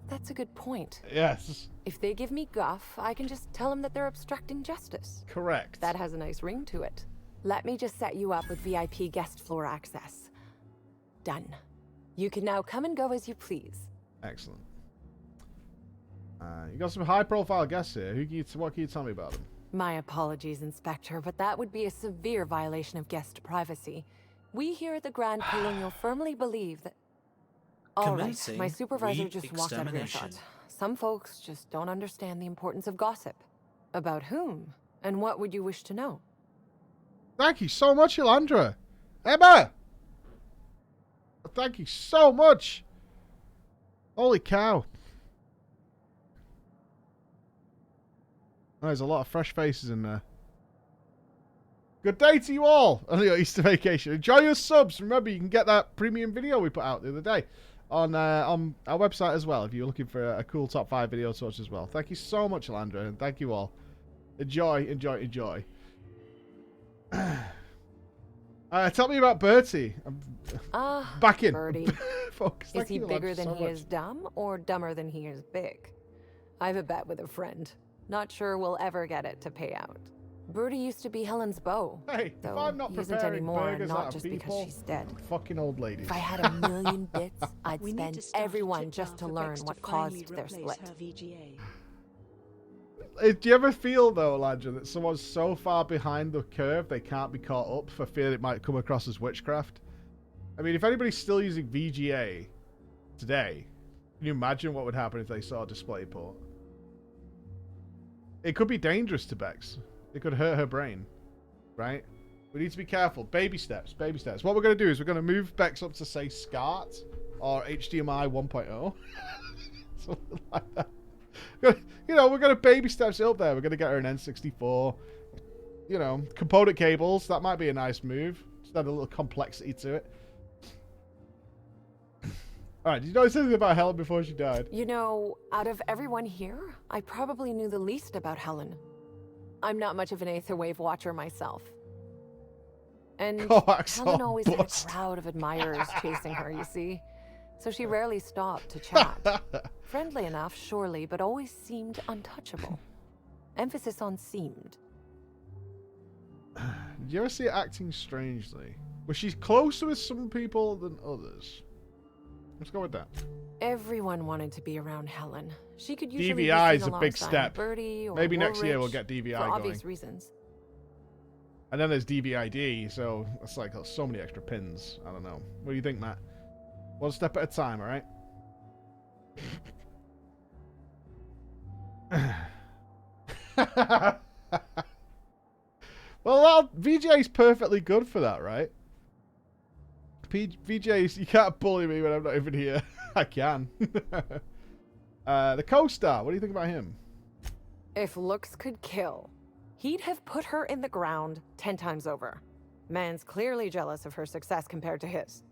S20: That's a good point.
S1: Yes.
S20: If they give me guff, I can just tell them that they're obstructing justice.
S1: Correct.
S20: That has a nice ring to it. Let me just set you up with VIP guest floor access. Done. You can now come and go as you please.
S1: Excellent. You got some high-profile guests here. What can you tell me about them?
S20: My apologies, Inspector, but that would be a severe violation of guest privacy. We here at the Grand Colonial firmly believe that... All right, my supervisor just walked out of earshot. Some folks just don't understand the importance of gossip. About whom? And what would you wish to know?
S1: Thank you so much, Elandra. Emma! Thank you so much. Holy cow. Oh, there's a lot of fresh faces in there. Good day to you all on your Easter vacation. Enjoy your subs. Remember, you can get that premium video we put out the other day on our website as well if you're looking for a cool top 5 video to watch as well. Thank you so much, Elandra, and thank you all. Enjoy, enjoy, enjoy. Tell me about Bertie. Back in.
S20: Bertie.
S1: Folks,
S20: is he bigger than he is dumb, or dumber than he is big? I have a bet with a friend. Not sure we'll ever get it to pay out. Bertie used to be Helen's beau.
S1: Hey,
S20: though
S1: if I'm not
S20: he isn't
S1: preparing
S20: anymore, and
S1: burgers
S20: not
S1: out
S20: just
S1: of
S20: because
S1: people,
S20: she's dead.
S1: Fucking old ladies.
S20: If I had a million bits, I'd spend everyone just to learn what caused their split.
S1: Do you ever feel, though, Elandra, that someone's so far behind the curve they can't be caught up for fear it might come across as witchcraft? I mean, if anybody's still using VGA today, can you imagine what would happen if they saw a DisplayPort? It could be dangerous to Bex. It could hurt her brain, right? We need to be careful. Baby steps, baby steps. What we're going to do is we're going to move Bex up to, say, SCART or HDMI 1.0. Something like that. You know, we're going to baby steps it up there. We're going to get her an N64. You know, component cables. That might be a nice move. Just add a little complexity to it. Alright, did you know something about Helen before she died?
S20: You know, out of everyone here, I probably knew the least about Helen. I'm not much of an Aetherwave watcher myself. And Helen always had a crowd of admirers chasing her, you see. So she rarely stopped to chat. Friendly enough, surely, but always seemed untouchable. Emphasis on seemed.
S1: Did you ever see her acting strangely? Was she closer with some people than others? Let's go with that.
S20: Everyone wanted to be around Helen. She could usually
S1: DVI is a big step.
S20: Bertie or
S1: maybe next year we'll
S20: Woolrich
S1: get DVI
S20: for
S1: going.
S20: obvious reasons.
S1: And then there's DVID, so that's like so many extra pins. I don't know. What do you think, Matt? One step at a time, all right? Well, VGA's perfectly good for that, right? VJs, you can't bully me when I'm not even here. I can. The co-star, what do you think about him?
S20: If looks could kill, he'd have put her in the ground 10 times over. Man's clearly jealous of her success compared to his.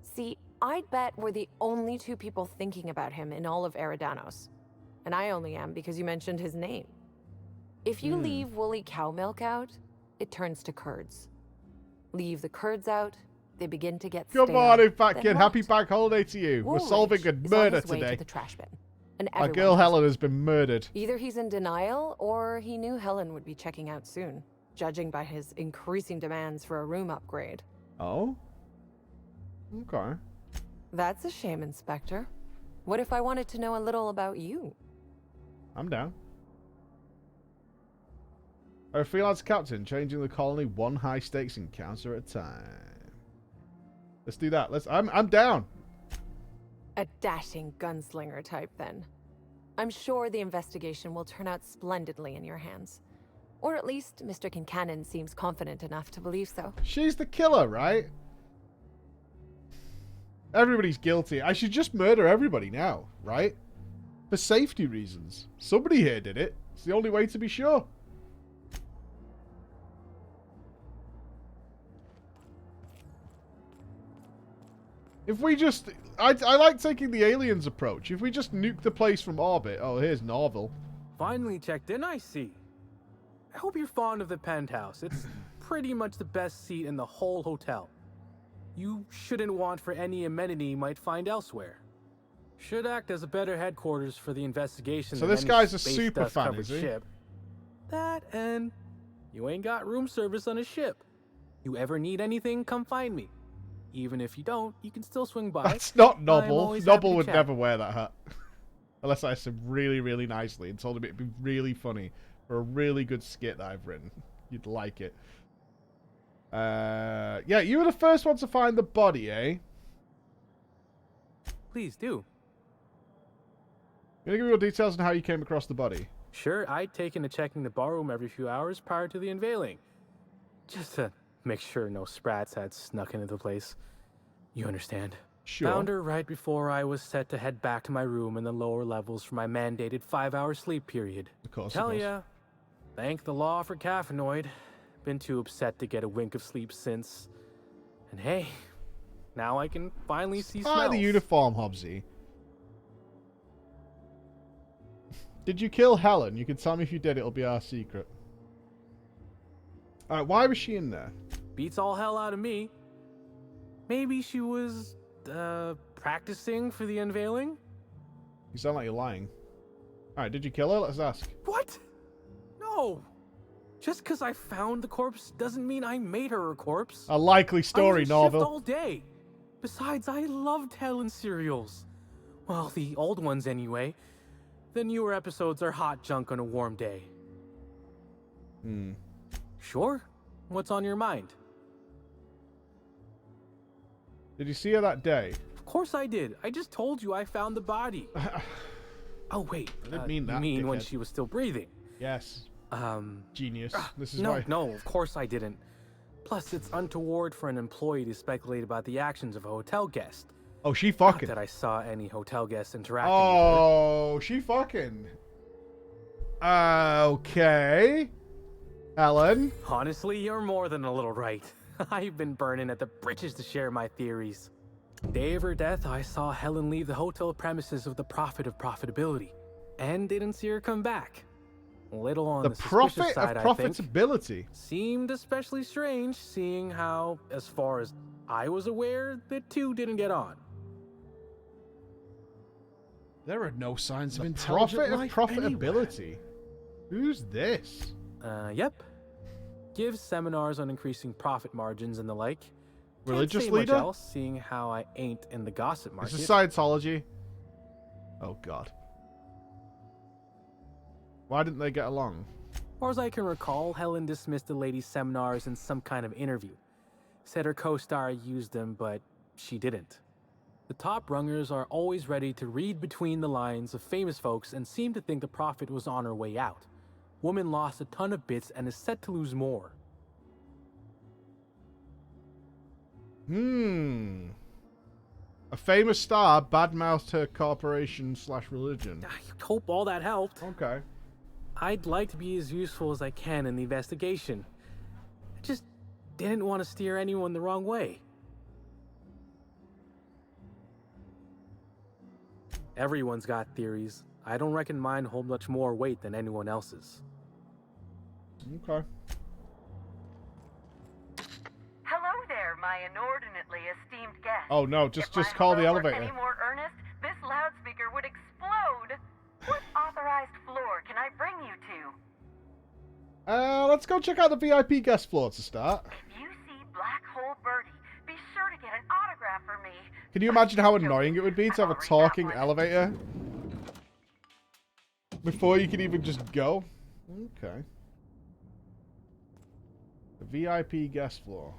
S20: See, I'd bet we're the only 2 people thinking about him in all of Eridanos. And I only am because you mentioned his name. If you leave woolly cow milk out, it turns to curds. Leave the curds out, they begin to get stale.
S1: Good morning, fat kid. Happy bank holiday to you. We're solving a murder today.
S20: The trash bin, and
S1: our girl Helen has been murdered.
S20: Either he's in denial, or he knew Helen would be checking out soon, judging by his increasing demands for a room upgrade.
S1: Oh? Okay.
S20: That's a shame, Inspector. What if I wanted to know a little about you?
S1: I'm down. A freelance captain, changing the colony one high-stakes encounter at a time. Let's do that. I'm down.
S20: A dashing gunslinger type, then. I'm sure the investigation will turn out splendidly in your hands. Or at least Mr. Kincannon seems confident enough to believe so.
S1: She's the killer, right? Everybody's guilty. I should just murder everybody now, right? For safety reasons. Somebody here did it. It's the only way to be sure. If we just... I like taking the aliens approach. If we just nuke the place from orbit... Oh, here's Norville.
S11: Finally checked in, I see. I hope you're fond of the penthouse. It's pretty much the best seat in the whole hotel. You shouldn't want for any amenity you might find elsewhere. Should act as a better headquarters for the investigation.
S1: So
S11: than
S1: this
S11: any
S1: guy's a
S11: space
S1: super
S11: dust
S1: fan,
S11: covered
S1: is he?
S11: ship. That and you ain't got room service on a ship. You ever need anything, come find me. Even if you don't, you can still swing by.
S1: That's not
S11: I'm
S1: Nobble.
S11: always happy
S1: Nobble
S11: to
S1: would
S11: chat.
S1: never wear that hat. Unless I said really, really nicely and told him it'd be really funny for a really good skit that I've written. You'd like it. Yeah, you were the first one to find the body, eh?
S11: Please do.
S1: Can you give me more details on how you came across the body?
S11: Sure, I'd taken to checking the barroom every few hours prior to the unveiling. Just to make sure no sprats had snuck into the place. You understand.
S1: Sure.
S11: Found her right before I was set to head back to my room in the lower levels for my mandated 5-hour sleep period.
S1: Of course.
S11: Tell ya, thank the law for caffeinoid. Been too upset to get a wink of sleep since. And hey, now I can finally see smells.
S1: The uniform, Hobbsy. Did you kill Helen? You can tell me if you did, it'll be our secret. Alright, why was she in there?
S11: Beats all hell out of me. Maybe she was, practicing for the unveiling?
S1: You sound like you're lying. Alright, did you kill her? Let's ask.
S11: What? No. Just because I found the corpse doesn't mean I made her a corpse.
S1: A likely story,
S11: I was in
S1: Norville.
S11: shift all day. Besides, I loved Helen serials. Well, the old ones anyway. The newer episodes are hot junk on a warm day. Sure. What's on your mind?
S1: Did you see her that day?
S11: Of course I did. I just told you I found the body. Oh, wait.
S1: I didn't mean that,
S11: You mean when
S1: dickhead.
S11: she was still breathing?
S1: Yes. Genius. This is
S11: No,
S1: why.
S11: no, of course I didn't. Plus, it's untoward for an employee to speculate about the actions of a hotel guest.
S1: Oh, she fucking.
S11: Not that I saw any hotel guests interacting with
S1: Oh, she fucking. Okay. Helen.
S11: her. Honestly, you're more than a little right. I've been burning at the britches to share my theories. Day of her death, I saw Helen leave the hotel premises with the profit of profitability, and didn't see her come back. A little on the suspicious
S1: profit
S11: side,
S1: of
S11: I think.
S1: profitability.
S11: Seemed especially strange, seeing how, as far as I was aware, the two didn't get on.
S7: There are no signs of
S1: The
S7: intelligent
S1: profit of
S7: life
S1: profitability.
S7: anywhere.
S1: Who's this?
S11: Yep. Gives seminars on increasing profit margins and the like. Can't
S1: Religious
S11: say
S1: leader?
S11: Much else, seeing how I ain't in the gossip market.
S1: Is this Scientology? Oh god. Why didn't they get along?
S11: Or as I can recall, Helen dismissed the lady's seminars in some kind of interview. Said her co-star used them, but she didn't. The top rungers are always ready to read between the lines of famous folks and seem to think the profit was on her way out. Woman lost a ton of bits and is set to lose more.
S1: A famous star badmouthed her corporation/religion.
S11: I hope all that helped.
S1: Okay.
S11: I'd like to be as useful as I can in the investigation. I just didn't want to steer anyone the wrong way. Everyone's got theories. I don't reckon mine hold much more weight than anyone else's.
S1: Okay.
S21: Hello there, my inordinately esteemed guest.
S1: Oh no, just
S21: If my
S1: call the
S21: hello were
S1: elevator.
S21: any more earnest, this loudspeaker would explode. What authorized floor can I bring you to?
S1: Let's go check out the VIP guest floor to start.
S21: If you see Black Hole Birdie, be sure to get an autograph for me.
S1: Can you imagine how annoying it would be to have a talking elevator? Before you could even just go? Okay. The VIP guest floor.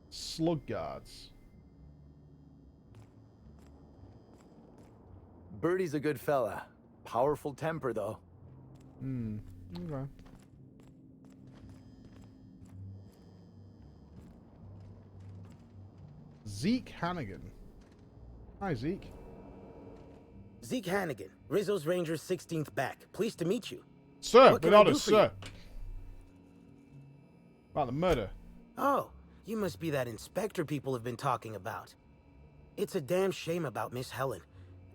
S1: Slug guards.
S14: Birdie's a good fella. Powerful temper, though.
S1: Okay. Zeke Hannigan. Hi, Zeke.
S22: Zeke Hannigan, Rizzo's Ranger's 16th back. Pleased to meet you.
S1: Sir,
S22: What can
S1: without
S22: I
S1: a
S22: do for
S1: sir. About the murder.
S22: Oh, you must be that inspector people have been talking about. It's a damn shame about Miss Helen.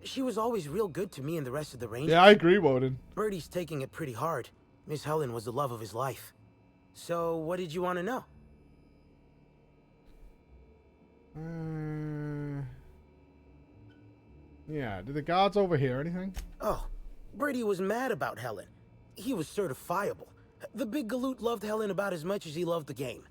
S22: She was always real good to me and the rest of the Rangers.
S1: Yeah, I agree, Woden.
S22: Birdie's taking it pretty hard. Miss Helen was the love of his life. So, what did you want to know?
S1: Yeah, did the guards overhear anything?
S22: Oh, Brady was mad about Helen. He was certifiable. The big galoot loved Helen about as much as he loved the game.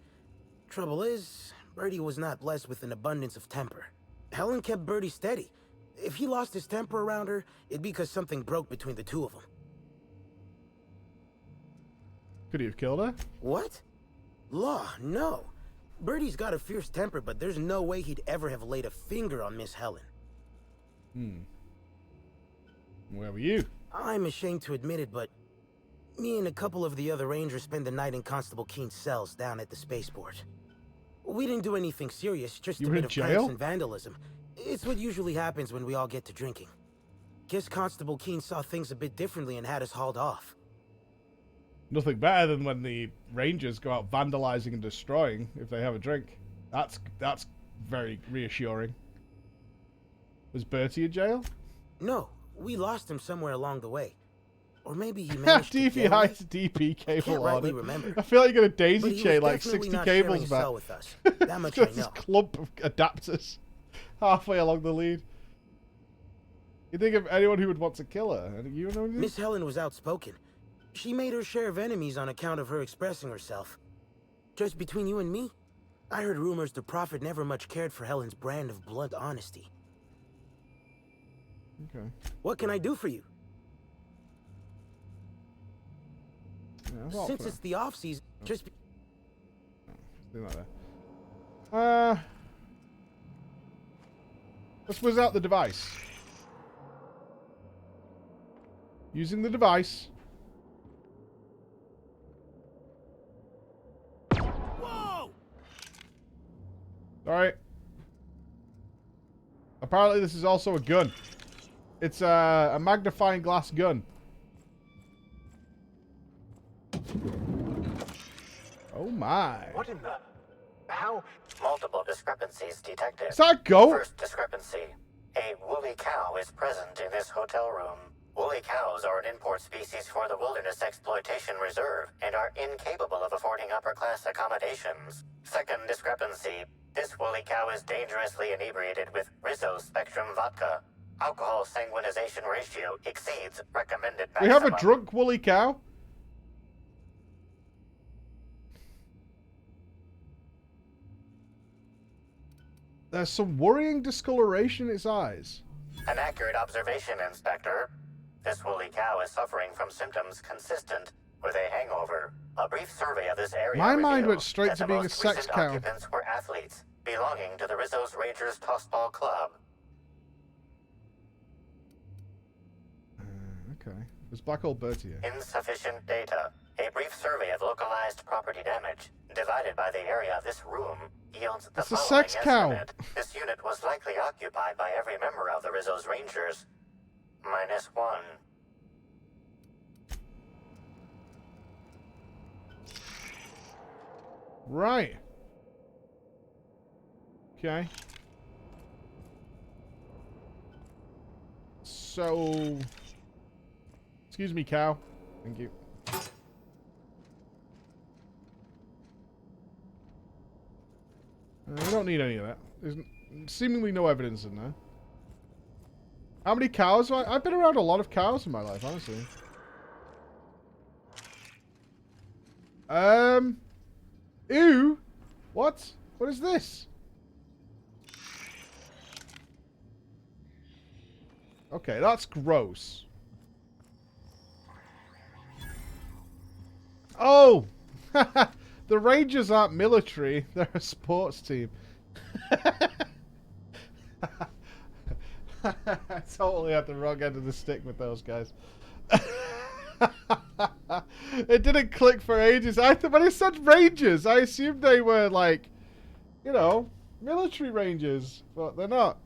S22: Trouble is, Brady was not blessed with an abundance of temper. Helen kept Bertie steady. If he lost his temper around her, it'd be because something broke between the two of them.
S1: Could he have killed her?
S22: What? Law, no. Bertie's got a fierce temper, but there's no way he'd ever have laid a finger on Miss Helen.
S1: Where were you?
S22: I'm ashamed to admit it, but me and a couple of the other Rangers spent the night in Constable Keen's cells down at the spaceport. We didn't do anything serious, just a bit of pranks and vandalism. It's what usually happens when we all get to drinking. Guess Constable Keen saw things a bit differently and had us hauled off.
S1: Nothing better than when the Rangers go out vandalizing and destroying if they have a drink. That's very reassuring. Was Bertie in jail?
S22: No, we lost him somewhere along the way. Or maybe he managed to
S1: DP hides DP cable on it.
S22: Remember.
S1: I feel like you're gonna daisy chain like 60 cables back.
S22: With us. That much I know.
S1: This clump of adapters halfway along the lead. You think of anyone who would want to kill her? You know anything?
S22: Miss Helen was outspoken. She made her share of enemies on account of her expressing herself. Just between you and me, I heard rumors the Prophet never much cared for Helen's brand of blunt honesty.
S1: Okay.
S22: What can I do for you?
S1: Yeah,
S22: since it's the off-season, just...
S1: Something like that. Let's whiz out the device. Using the device.
S22: Whoa!
S1: Alright. Apparently this is also a gun. It's a magnifying glass gun. Oh my.
S12: What in the... How? Multiple discrepancies detected.
S1: Is that a goat?
S12: First discrepancy. A woolly cow is present in this hotel room. Woolly cows are an import species for the Wilderness Exploitation Reserve and are incapable of affording upper-class accommodations. Second discrepancy. This woolly cow is dangerously inebriated with Rizzo Spectrum vodka. Alcohol sanguinization ratio exceeds recommended maximum.
S1: We have a drunk woolly cow? There's some worrying discoloration in its eyes.
S12: An accurate observation, Inspector. This woolly cow is suffering from symptoms consistent with a hangover. A brief survey of this area
S1: My mind went straight to being a sex cow.
S12: Occupants were athletes belonging to the Rizzo's Rangers Tossball Club.
S1: Okay. There's Black Hole Bertie here.
S12: Insufficient data. A brief survey of localized property damage, divided by the area of this room, yields the
S1: It's a
S12: following
S1: sex cow.
S12: estimate. This unit was likely occupied by every member of the Rizzo's Rangers. -1.
S1: Right. Okay. So... Excuse me, cow. Thank you. We don't need any of that. There's seemingly no evidence in there. How many cows? I've been around a lot of cows in my life, honestly. Ew. What? What is this? Okay, that's gross. Oh! The Rangers aren't military. They're a sports team. I totally had the wrong end of the stick with those guys. It didn't click for ages. When it said Rangers, I assumed they were like, you know, military Rangers. But they're not.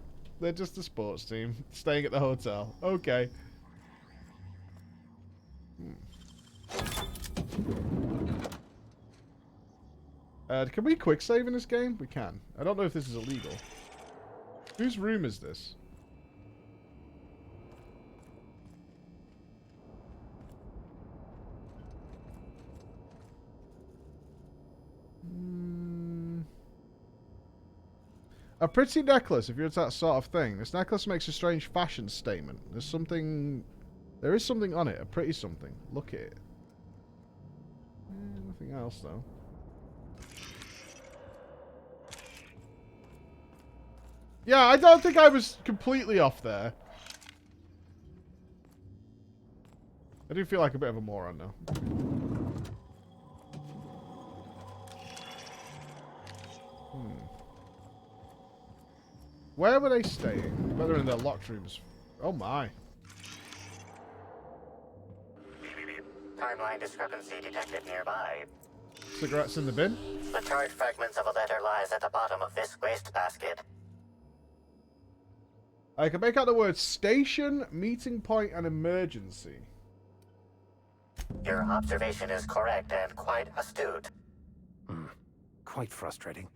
S1: They're just a sports team staying at the hotel. Okay. Can we quick save in this game? We can. I don't know if this is illegal. Whose room is this? A pretty necklace, if you're into that sort of thing. This necklace makes a strange fashion statement. There's something... There is something on it. A pretty something. Look at it. Nothing else, though. Yeah, I don't think I was completely off there. I do feel like a bit of a moron now. Where were they staying? Whether in their locked rooms. Oh my.
S12: Timeline discrepancy detected nearby.
S1: Cigarettes in the bin?
S12: The charred fragments of a letter lies at the bottom of this wastebasket.
S1: I can make out the words station, meeting point, and emergency.
S12: Your observation is correct and quite astute.
S2: Quite frustrating.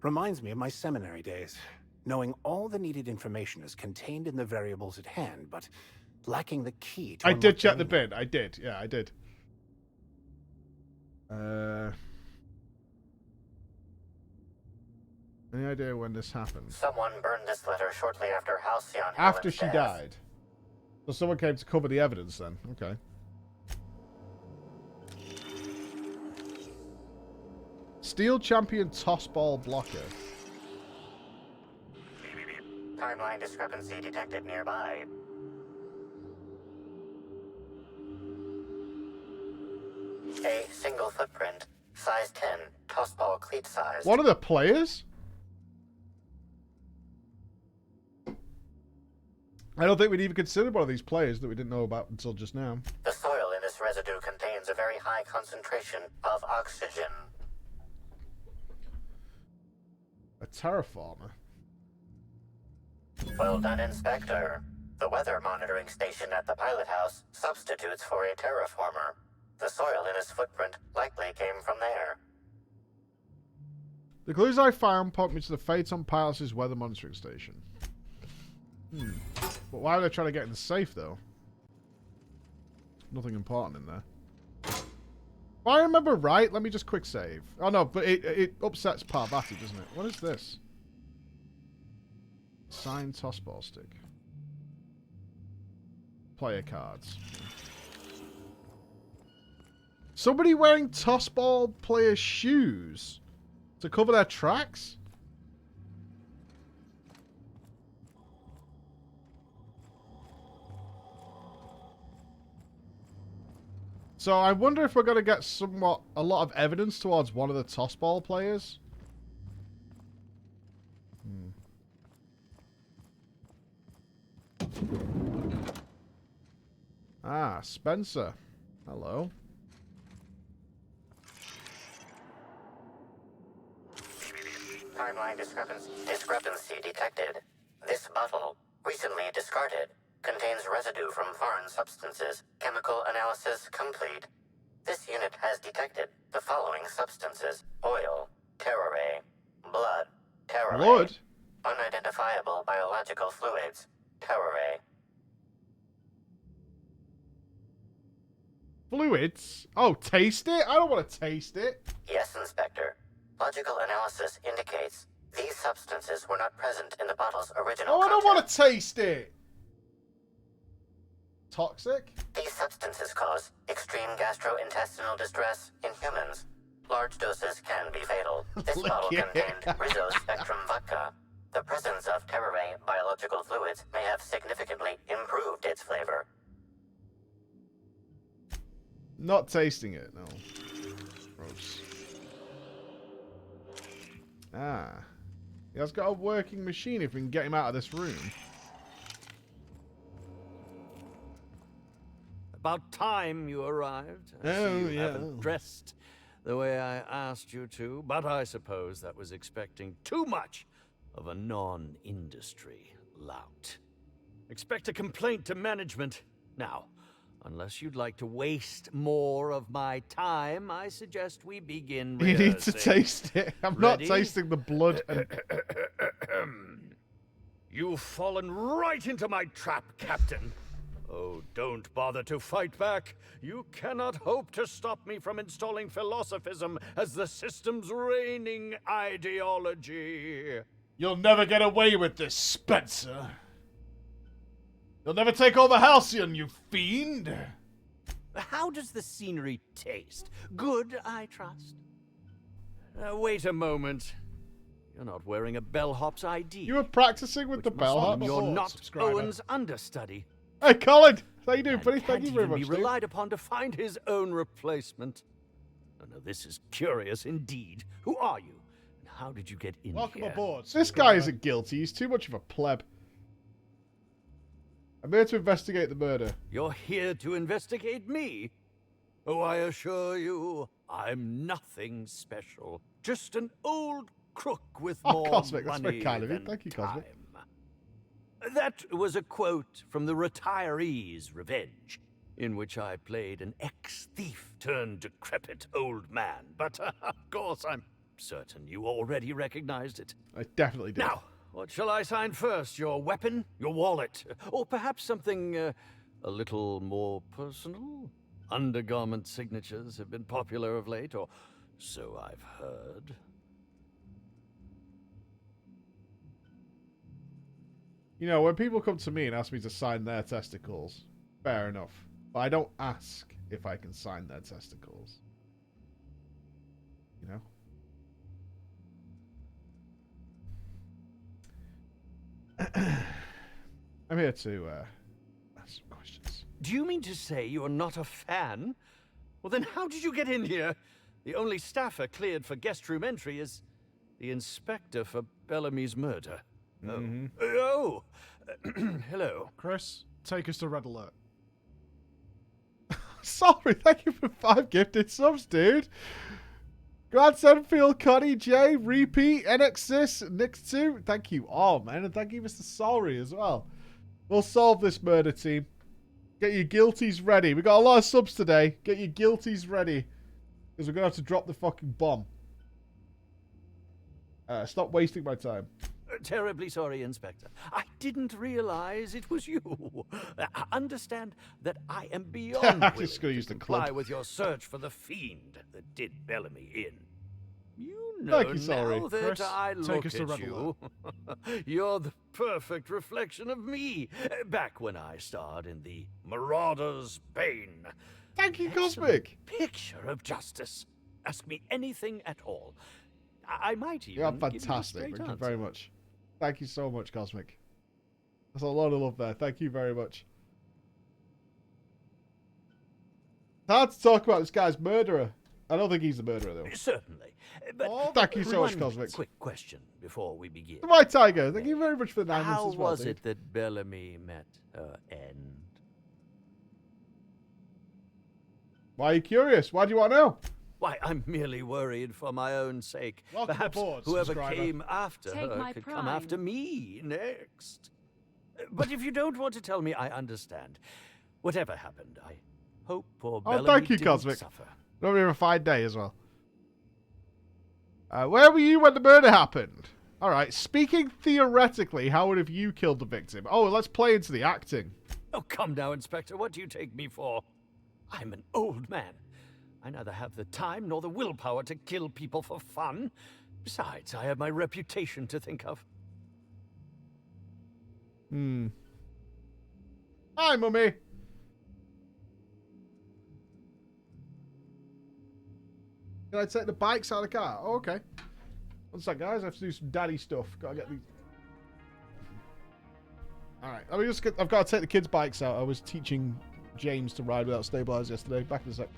S2: Reminds me of my seminary days. Knowing all the needed information is contained in the variables at hand, but lacking the key to
S1: I did check the bin. I did. Yeah, I did. Any idea when this happened?
S12: Someone burned this letter shortly after Halcyon
S1: After
S12: Helen's
S1: she
S12: death.
S1: died. So someone came to cover the evidence then. Okay. Steel champion tossball blocker.
S12: Timeline discrepancy detected nearby. A single footprint, size 10, tossball cleat size.
S1: One of the players? I don't think we'd even considered one of these players that we didn't know about until just now.
S12: The soil in this residue contains a very high concentration of oxygen.
S1: A terraformer.
S12: Well done, Inspector. The weather monitoring station at the pilot house substitutes for a terraformer. The soil in his footprint likely came from there.
S1: The clues I found point me to the Phaeton Palace's weather monitoring station. But why are they trying to get in the safe, though? Nothing important in there. If I remember right, let me just quick save. Oh no, but it upsets Parvati, doesn't it? What is this? Signed tossball stick. Player cards. Somebody wearing tossball player shoes to cover their tracks? So I wonder if we're going to get a lot of evidence towards one of the tossball players. Ah, Spencer. Hello.
S12: Timeline discrepancy detected. This bottle, recently discarded, contains residue from foreign substances. Chemical analysis complete. This unit has detected the following substances: oil, terrare, blood, terrare,
S1: Blood?
S12: unidentifiable biological fluids, terrare.
S1: Fluids? Oh, taste it? I don't want to taste it.
S12: Yes, Inspector. Logical analysis indicates these substances were not present in the bottle's original
S1: Oh, I don't want to taste it. Toxic?
S12: These substances cause extreme gastrointestinal distress in humans. Large doses can be fatal. This bottle contained Rizzo's Spectrum vodka. The presence of terrare biological fluids may have significantly improved its flavor.
S1: Not tasting it, no. Gross. Ah. He has got a working machine if we can get him out of this room.
S4: About time you arrived. I see you haven't dressed the way I asked you to, but I suppose that was expecting too much of a non-industry lout. Expect a complaint to management. Now, unless you'd like to waste more of my time, I suggest we begin rehearsing.
S1: You need to taste it. I'm not tasting the blood. And...
S4: You've fallen right into my trap, Captain. Oh, don't bother to fight back. You cannot hope to stop me from installing philosophism as the system's reigning ideology.
S1: You'll never get away with this, Spencer. You'll never take over Halcyon, you fiend.
S4: How does the scenery taste? Good, I trust. Wait a moment. You're not wearing a bellhop's ID.
S1: You were practicing with the bellhop?
S4: You're not Owen's understudy.
S1: Hey, Colin. How you doing, buddy? Thank you very much,
S4: be relied upon to find his own replacement. Oh, no, this is curious indeed. Who are you? And how did you get in
S1: Welcome
S4: here?
S1: aboard. This guy isn't guilty. He's too much of a pleb. I'm here to investigate the murder.
S4: You're here to investigate me? Oh, I assure you, I'm nothing special. Just an old crook with more
S1: Cosmic, that's very
S4: money
S1: kind of you.
S4: than
S1: Thank you, Cosmic.
S4: time. That was a quote from The Retiree's Revenge, in which I played an ex-thief turned decrepit old man. But, of course, I'm certain you already recognized it.
S1: I definitely did.
S4: Now, what shall I sign first? Your weapon? Your wallet? Or perhaps something a little more personal? Undergarment signatures have been popular of late, or so I've heard.
S1: You know, when people come to me and ask me to sign their testicles, fair enough. But I don't ask if I can sign their testicles. You know? I'm here to ask some questions.
S4: Do you mean to say you are not a fan? Well, then how did you get in here? The only staffer cleared for guest room entry is the inspector for Bellamy's murder. Oh, hello.
S7: Chris, take us to Red Alert.
S1: Sorry, thank you for 5 gifted subs, dude. Grant Senfield, Connie, J, Repeat, NXis, Nix2. Thank you all, man. And thank you, Mr. Sorry, as well. We'll solve this murder, team. Get your guilties ready. We got a lot of subs today. Get your guilties ready. Because we're going to have to drop the fucking bomb. Stop wasting my time.
S4: Terribly sorry, Inspector. I didn't realize it was you. Understand that I am beyond willing
S1: Just gonna use the
S4: comply
S1: club.
S4: with your search for the fiend that did Bellamy in. You know
S1: Thank you, sorry.
S4: now that
S7: Chris,
S4: I
S7: take
S4: look
S7: us to
S4: at
S7: Red
S4: you. You're the perfect reflection of me. Back when I starred in the Marauder's Bane.
S1: Thank you, Cosmic.
S4: Picture of justice. Ask me anything at all. I might even
S1: You're
S4: give you a
S1: fantastic.
S4: straight
S1: Thank you
S4: answer.
S1: very much. Thank you so much, Cosmic. There's a lot of love there. Thank you very much. It's hard to talk about this guy's murderer. I don't think he's the murderer, though.
S4: Certainly. But
S1: Thank you so much,
S4: one
S1: Cosmic.
S4: quick question before we begin.
S1: My Tiger, thank you very much for the 9 months
S4: How
S1: as well.
S4: was
S1: dude.
S4: it that Bellamy met her end?
S1: Why are you curious? Why do you want to know?
S4: Why, I'm merely worried for my own sake.
S1: Welcome
S4: Perhaps
S1: aboard,
S4: whoever
S1: subscriber.
S4: came after
S8: Take
S4: her
S8: my
S4: could
S8: prime.
S4: come after me next. But if you don't want to tell me, I understand. Whatever happened, I hope poor Bellamy
S1: thank you,
S4: didn't
S1: Cosmic.
S4: suffer.
S1: Hope you have a fine day as well. Where were you when the murder happened? Alright, speaking theoretically, how would have you killed the victim? Oh, let's play into the acting.
S4: Oh, come now, Inspector. What do you take me for? I'm an old man. I neither have the time nor the willpower to kill people for fun. Besides, I have my reputation to think of.
S1: Hi, Mummy. Can I take the bikes out of the car? Oh, okay. One sec, guys. I have to do some daddy stuff. Gotta get these. Alright, I've got to take the kids' bikes out. I was teaching James to ride without stabilizers yesterday. Back in a sec.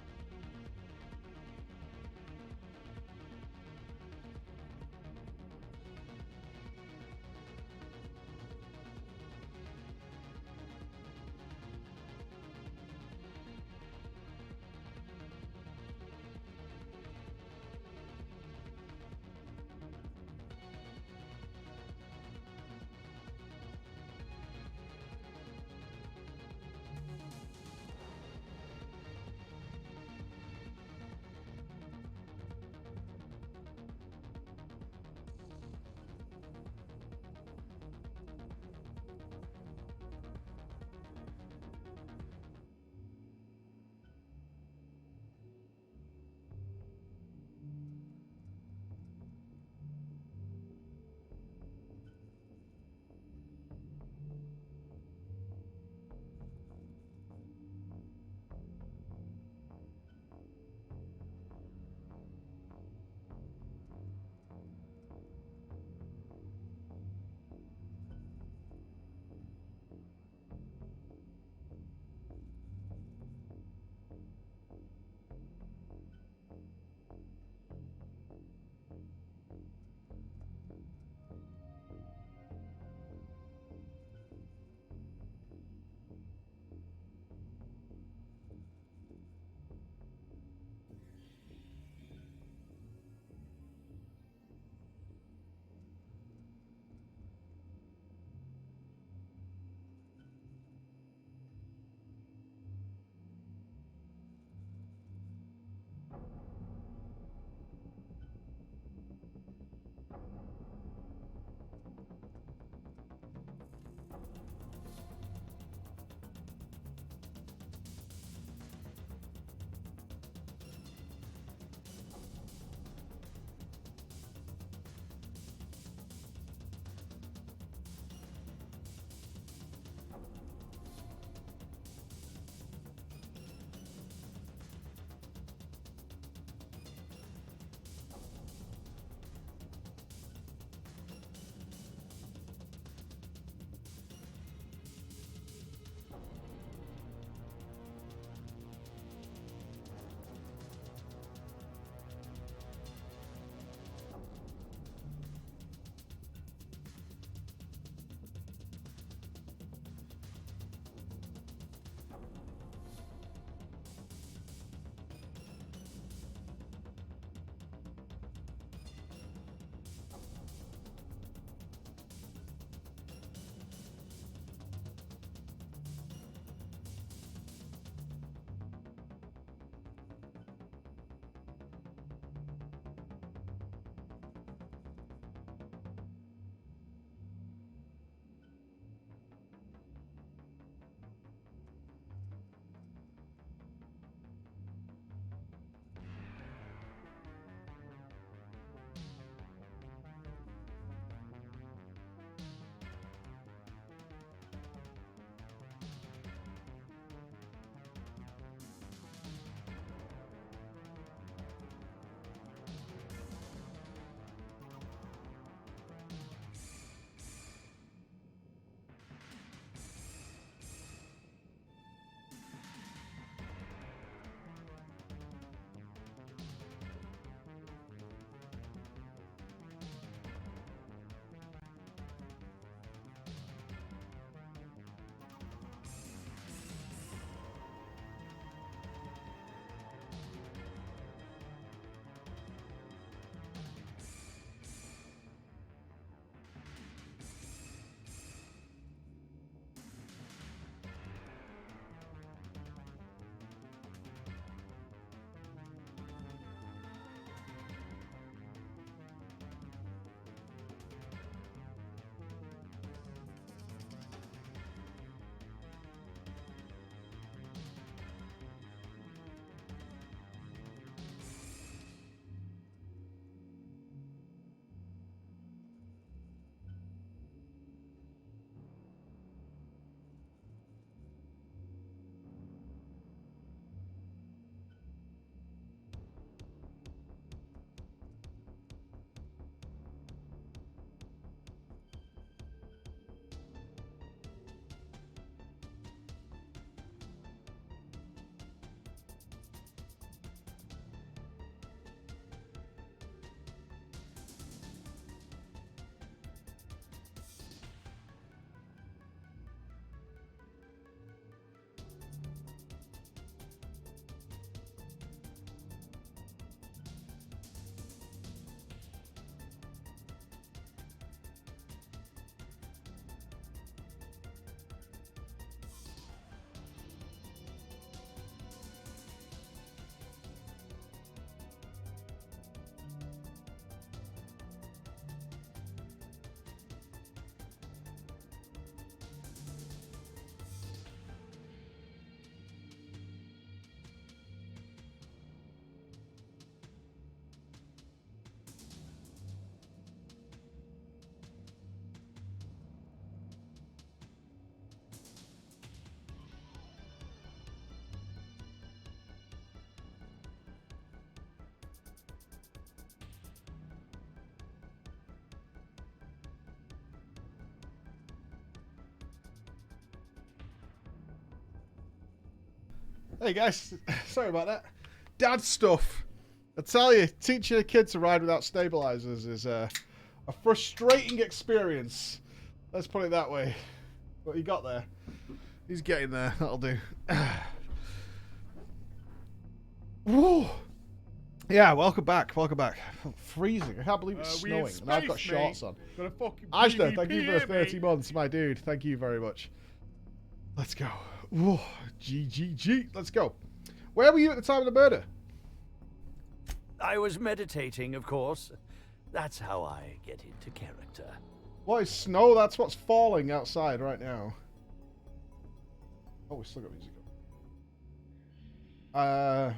S1: Hey guys, sorry about that. Dad stuff. I tell you, teaching a kid to ride without stabilizers is a frustrating experience. Let's put it that way. What you got there? He's getting there. That'll do. Woo. Yeah, welcome back. Welcome back. I'm freezing. I can't believe it's snowing. And I've got shorts on. Ashton, thank you for the 30 months, my dude. Thank you very much. Let's go. Whoa. GGG. Let's go. Where were you at the time of the murder?
S4: I was meditating, of course. That's how I get into character.
S1: What is snow? That's what's falling outside right now. Oh, we still got music on.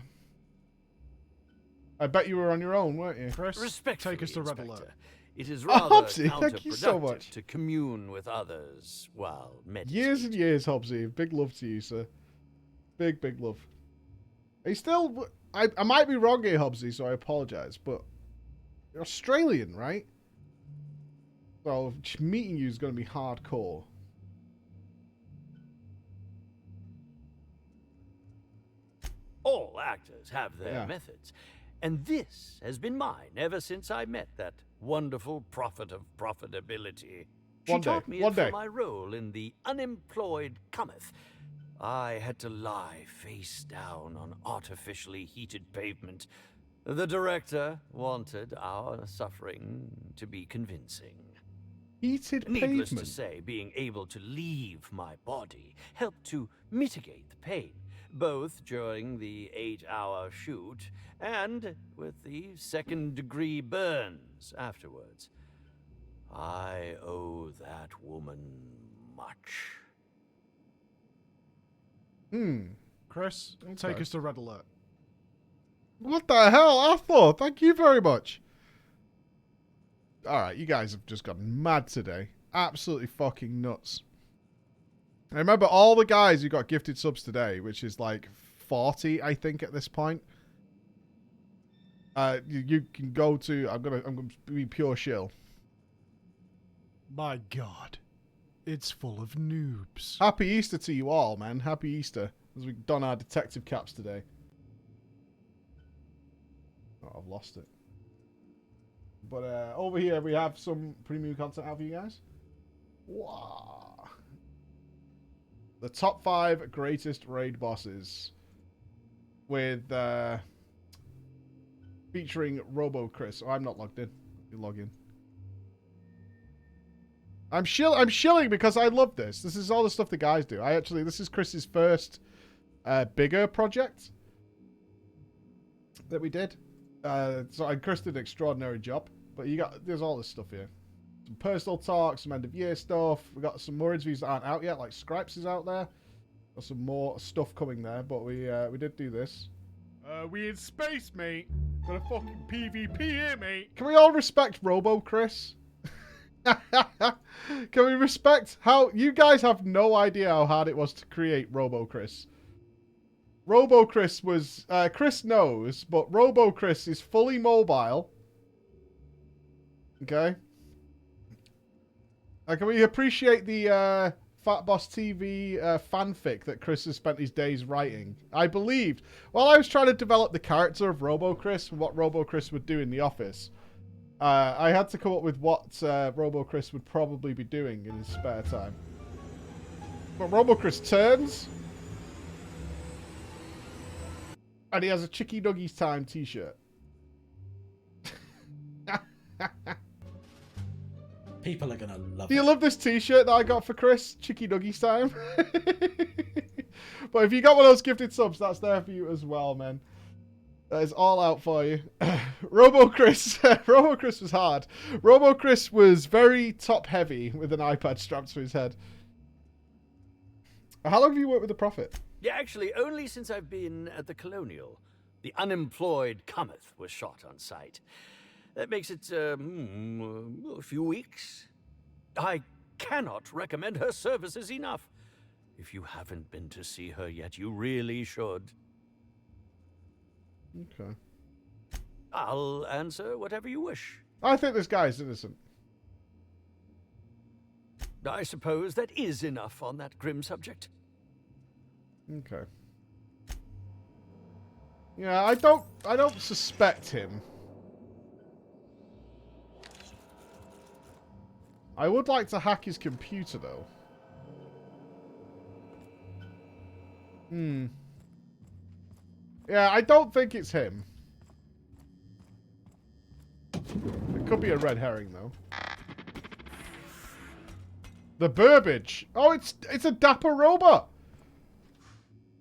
S1: I bet you were on your own, weren't you?
S7: Chris, take us to Red Alert.
S4: It is rather
S1: Hobbsy, thank you so much.
S4: to commune with others while meditating.
S1: Years and years, Hobbsy. Big love to you, sir. Big, big love. Are you still... I might be wrong here, Hobbsy, so I apologize, but you're Australian, right? So meeting you is going to be hardcore.
S4: All actors have their methods. And this has been mine ever since I met that wonderful prophet of profitability. She taught me it for my role in The Unemployed Cometh. I had to lie face down on artificially heated pavement. The director wanted our suffering to be convincing.
S1: Heated
S4: Needless
S1: pavement?
S4: to say, being able to leave my body helped to mitigate the pain, both during the 8-hour shoot and with the second-degree burns afterwards. I owe that woman much.
S7: Chris, take us to Red Alert.
S1: What the hell, Arthur? Thank you very much. Alright, you guys have just gotten mad today. Absolutely fucking nuts. I remember all the guys who got gifted subs today, which is like 40, I think, at this point. You can go to... I'm gonna be pure shill.
S7: My God. It's full of noobs.
S1: Happy Easter to you all, man. Happy Easter. As we don our detective caps today. Oh, I've lost it. But over here we have some premium content out for you guys. Wow. The top 5 greatest raid bosses. With featuring Robo Chris. Oh, I'm not logged in. You log in. I'm shilling because I love this. This is all the stuff the guys do. This is Chris's first bigger project that we did. So Chris did an extraordinary job. But there's all this stuff here. Some personal talk, some end of year stuff. We got some more interviews that aren't out yet, like Scripes is out there. Got some more stuff coming there, but we did do this.
S7: We in space, mate. Got a fucking PvP here, mate.
S1: Can we all respect Robo Chris? Can we respect how... You guys have no idea how hard it was to create Robo Chris. Robo Chris was... Chris knows, but Robo Chris is fully mobile. Okay? Can we appreciate the Fat Boss TV fanfic that Chris has spent his days writing? I believed... While I was trying to develop the character of Robo Chris and what Robo Chris would do in the office... I had to come up with what Robo Chris would probably be doing in his spare time. But Robo Chris turns. And he has a Chicky Nuggies Time t-shirt.
S5: People are going to love it.
S1: Do you love this t-shirt that I got for Chris? Chicky Nuggies Time. But if you got one of those gifted subs, that's there for you as well, man. That is all out for you. Robo Chris was hard. Robo Chris was very top heavy with an iPad strapped to his head. How long have you worked with the Prophet?
S4: Yeah, actually, only since I've been at the Colonial. The Unemployed Cometh was shot on site. That makes it a few weeks. I cannot recommend her services enough. If you haven't been to see her yet, you really should.
S1: Okay.
S4: I'll answer whatever you wish.
S1: I think this guy is innocent.
S4: I suppose that is enough on that grim subject.
S1: Okay. Yeah, I don't suspect him. I would like to hack his computer, though. Yeah, I don't think it's him. It could be a red herring, though. The Burbage. Oh, it's a dapper robot.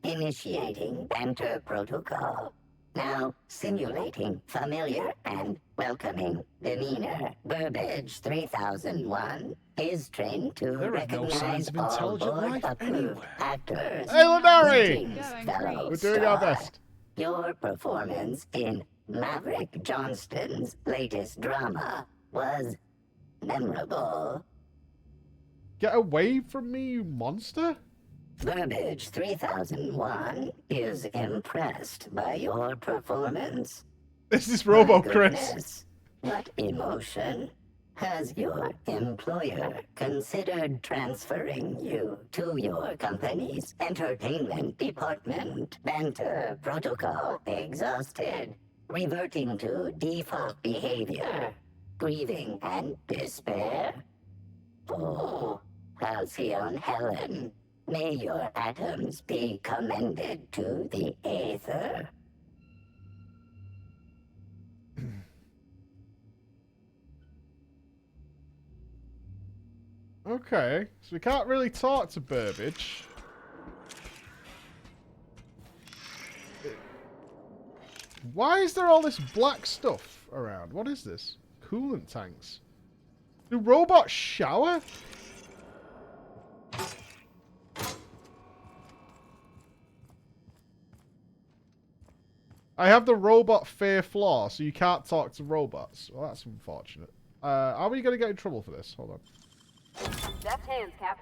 S16: Initiating banter protocol. Now simulating familiar and welcoming demeanor. Burbage 3001 is trained to recognize all board-approved actors.
S1: Hey, Lenari!
S16: Greetings, fellow
S1: We're doing our
S16: star.
S1: best.
S16: Your performance in Maverick Johnston's latest drama was memorable.
S1: Get away from me, you monster!
S16: Burbage 3001 is impressed by your performance.
S1: This is Robo
S16: My
S1: Chris.
S16: goodness, what emotion? Has your employer considered transferring you to your company's entertainment department? Banter protocol exhausted. Reverting to default behavior. Grieving and despair. Oh, Halcyon Helen. May your atoms be commended to the Aether.
S1: Okay, so we can't really talk to Burbage. Why is there all this black stuff around? What is this? Coolant tanks. Do robots shower? I have the robot fear flaw, so you can't talk to robots. Well, that's unfortunate. Are we going to get in trouble for this? Hold on.
S10: Deft hands, Cap.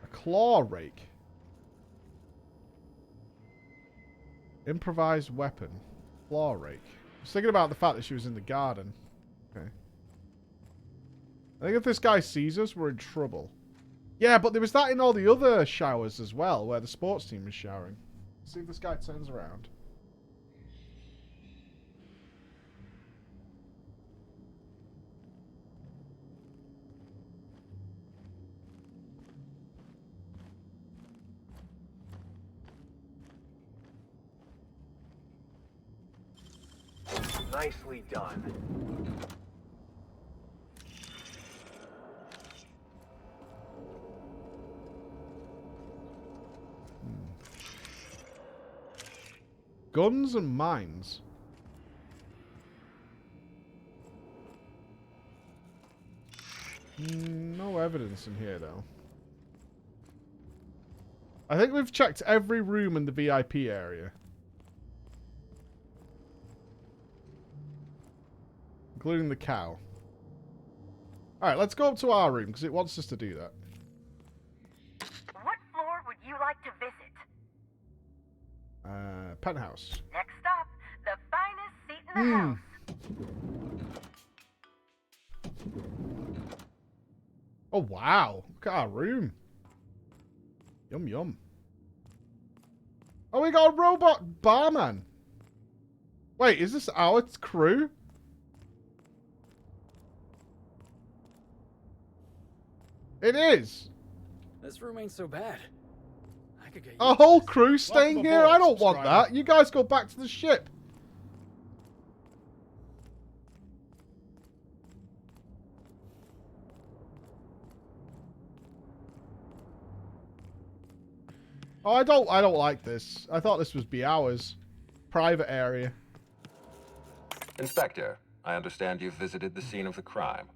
S1: A claw rake. Improvised weapon. Claw rake. I was thinking about the fact that she was in the garden. Okay. I think if this guy sees us, we're in trouble. Yeah, but there was that in all the other showers as well, where the sports team was showering. See if this guy turns around.
S2: Nicely done.
S1: Guns and mines. No evidence in here, though. I think we've checked every room in the VIP area. Including the cow. Alright, let's go up to our room, because it wants us to do that.
S21: What floor would you like to visit?
S1: Penthouse.
S21: Next stop, the finest seat in the house.
S1: Oh, wow. Look at our room. Yum, yum. Oh, we got a robot barman. Wait, is this our crew? It is.
S3: This room ain't so bad. I could get
S1: A whole crew staying here? I don't want that. You guys go back to the ship. Oh, I don't like this. I thought this was be ours. Private area.
S6: Inspector, I understand you've visited the scene of the crime.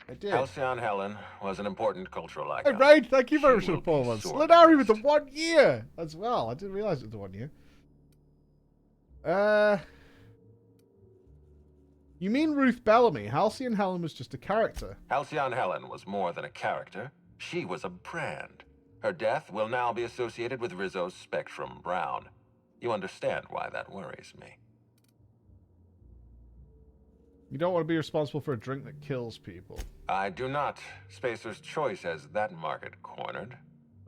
S1: I did.
S6: Halcyon Helen was an important cultural
S1: Hey,
S6: icon.
S1: Raid, thank you very much for the
S6: She
S1: follow.
S6: will be
S1: Lenari with the 1 year as well. I didn't realize it was the 1 year. You mean Ruth Bellamy? Halcyon Helen was just a character.
S6: Halcyon Helen was more than a character. She was a brand. Her death will now be associated with Rizzo's Spectrum Brown. You understand why that worries me.
S1: You don't want to be responsible for a drink that kills people.
S6: I do not. Spacer's Choice has that market cornered.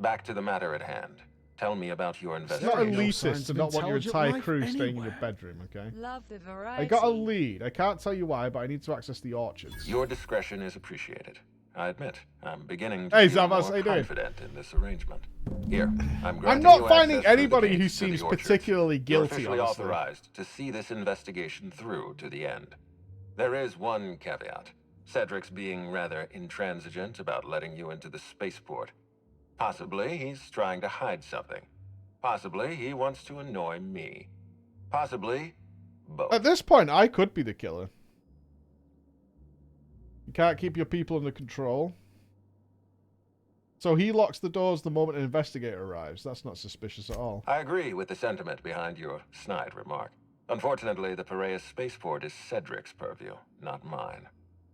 S6: Back to the matter at hand. Tell me about your
S1: It's not
S6: investigation.
S1: elitist to not want your entire crew staying in your bedroom, okay?
S8: Love the variety.
S1: I got a lead. I can't tell you why, but I need to access the orchards.
S6: Your discretion is appreciated. I admit, I'm beginning
S1: Hey,
S6: to feel
S1: Zavas, how
S6: more
S1: you doing?
S6: confident in this arrangement. Here, I'm
S1: I'm
S6: granting
S1: not
S6: you
S1: finding
S6: access through the
S1: anybody who
S6: gates to the
S1: seems
S6: orchards.
S1: particularly
S6: You're
S1: guilty,
S6: officially
S1: honestly.
S6: authorized to see this investigation through to the end. There is one caveat. Cedric's being rather intransigent about letting you into the spaceport. Possibly he's trying to hide something. Possibly he wants to annoy me. Possibly both.
S1: At this point, I could be the killer. You can't keep your people under control. So he locks the doors the moment an investigator arrives. That's not suspicious at all.
S6: I agree with the sentiment behind your snide remark. Unfortunately, the Piraeus spaceport is Cedric's purview, not mine.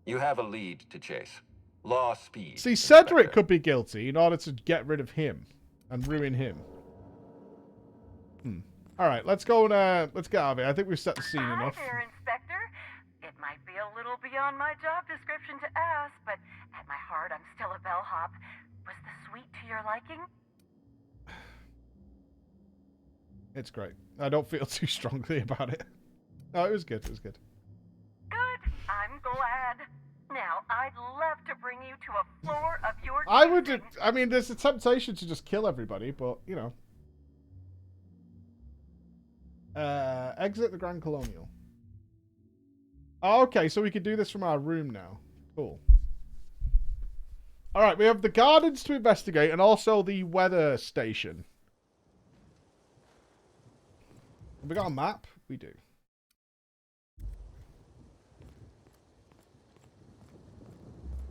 S6: You have a lead to chase. Law speed.
S1: See, Cedric could be guilty in order to get rid of him and ruin him. Alright, let's go and let's get out of here. I think we've set the scene enough.
S21: Hi there, Inspector. It might be a little beyond my job description to ask, but at my heart, I'm still a bellhop. Was the suite to your liking?
S1: It's great. I don't feel too strongly about it. No, it was good. It was good.
S21: Good. I'm glad. Now, I'd love to bring you to a floor of your
S1: I would. I mean, there's a temptation to just kill everybody, but you know. Exit the Grand Colonial. Oh, okay, so we can do this from our room now. Cool. All right, we have the gardens to investigate, and also the weather station. Have we got a map? We do.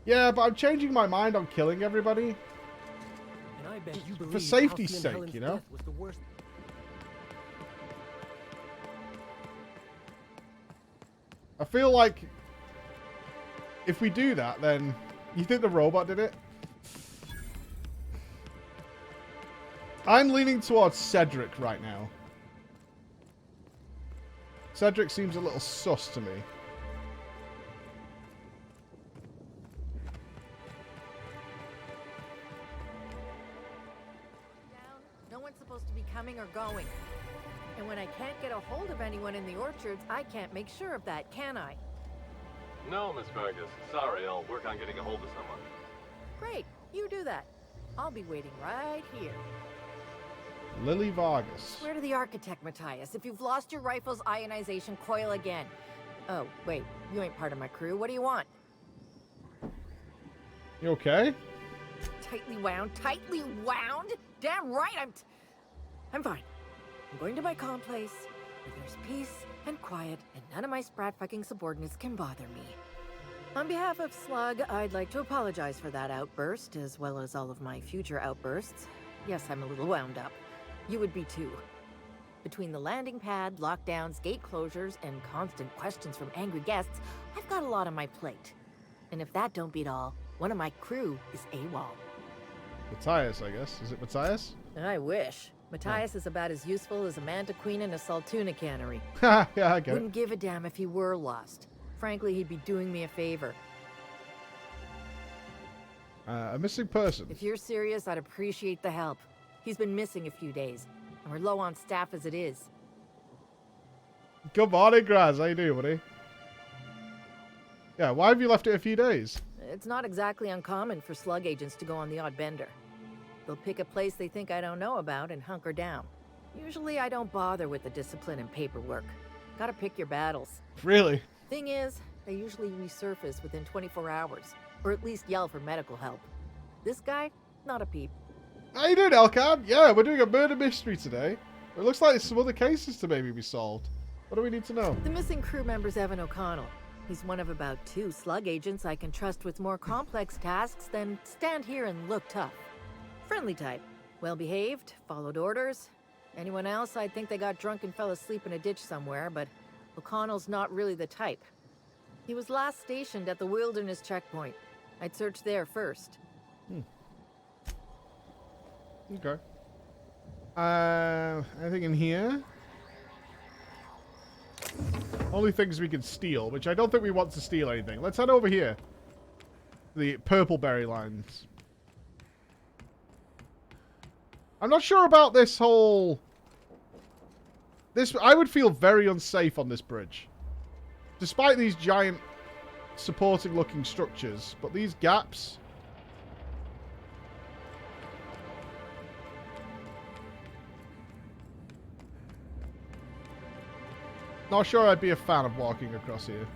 S1: Yeah, but I'm changing my mind on killing everybody.
S18: And I bet you believe
S1: For safety's
S18: Halcyon
S1: sake,
S18: Helen's
S1: you know?
S18: death was the worst.
S1: I feel like if we do that, then you think the robot did it? I'm leaning towards Cedric right now. Cedric seems a little sus to me.
S13: No one's supposed to be coming or going. And when I can't get a hold of anyone in the orchards, I can't make sure of that, can I?
S15: No, Miss Vargas. Sorry, I'll work on getting a hold of someone.
S13: Great, you do that. I'll be waiting right here.
S1: Lily Vargas.
S13: Swear to the architect, Matthias, if you've lost your rifle's ionization coil again. Oh, wait, you ain't part of my crew. What do you want?
S1: You okay?
S13: Tightly wound? Tightly wound? Damn right, I'm fine. I'm going to my calm place, where there's peace and quiet, and none of my sprat fucking subordinates can bother me. On behalf of Slug, I'd like to apologize for that outburst, as well as all of my future outbursts. Yes, I'm a little wound up. You would be too. Between the landing pad, lockdowns, gate closures, and constant questions from angry guests, I've got a lot on my plate. And if that don't beat all, one of my crew is AWOL.
S1: Matthias, I guess. Is it Matthias?
S13: I wish. Matthias is about as useful as a manta queen in a saltuna cannery.
S1: Yeah, I get
S13: Wouldn't give a damn if he were lost. Frankly, he'd be doing me a favor.
S1: A missing person.
S13: If you're serious, I'd appreciate the help. He's been missing a few days, and we're low on staff as it is.
S1: Good morning, Graz. How you doing, buddy? Yeah, why have you left it a few days?
S13: It's not exactly uncommon for slug agents to go on the odd bender. They'll pick a place they think I don't know about and hunker down. Usually I don't bother with the discipline and paperwork. Gotta pick your battles.
S1: Really?
S13: Thing is, they usually resurface within 24 hours, or at least yell for medical help. This guy, not a peep.
S1: How you doing, Elkan? Yeah, we're doing a murder mystery today. It looks like there's some other cases to maybe be solved. What do we need to know?
S13: The missing crew member's Evan O'Connell. He's one of about 2 slug agents I can trust with more complex tasks than stand here and look tough. Friendly type. Well-behaved, followed orders. Anyone else, I'd think they got drunk and fell asleep in a ditch somewhere, but O'Connell's not really the type. He was last stationed at the Wilderness checkpoint. I'd search there first.
S1: Okay. Anything in here? Only things we can steal, which I don't think we want to steal anything. Let's head over here. The purple berry lines. I'm not sure about this whole... I would feel very unsafe on this bridge. Despite these giant supporting looking structures. But these gaps... Not sure I'd be a fan of walking across here.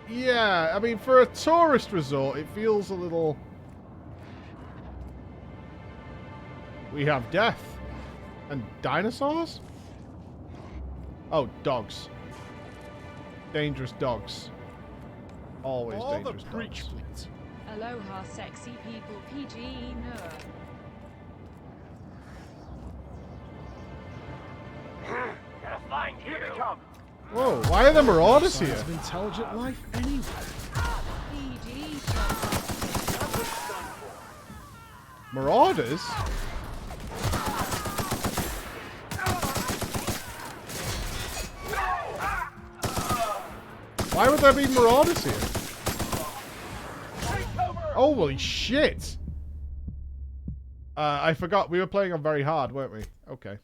S1: Yeah, I mean, for a tourist resort, it feels a little... We have death. And dinosaurs? Oh, dogs. Dangerous dogs. Always
S7: All
S1: dangerous
S7: the preach,
S1: dogs.
S7: please.
S8: Aloha, sexy people. PG no.
S9: Gotta find you.
S1: Whoa, why are there marauders
S7: Signs
S1: here?
S7: of intelligent life anyway.
S8: PG.
S1: Marauders? Why would there be marauders here? Holy shit! I forgot. We were playing on very hard, weren't we? Okay.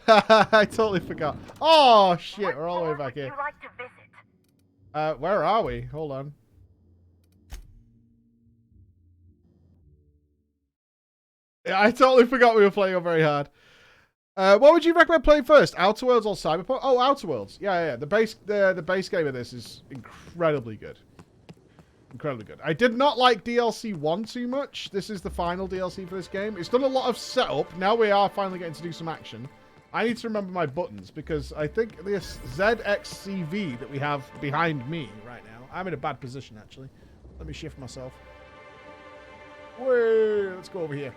S1: I totally forgot. Oh, shit. We're all the way back here.
S21: Like to visit?
S1: Where are we? Hold on. Yeah, I totally forgot we were playing on very hard. What would you recommend playing first? Outer Worlds or Cyberpunk? Oh, Outer Worlds. Yeah. The base game of this is incredibly good. Incredibly good. I did not like DLC 1 too much. This is the final DLC for this game. It's done a lot of setup. Now we are finally getting to do some action. I need to remember my buttons because I think this ZXCV that we have behind me right now. I'm in a bad position, actually. Let me shift myself. Whoa, let's go over here.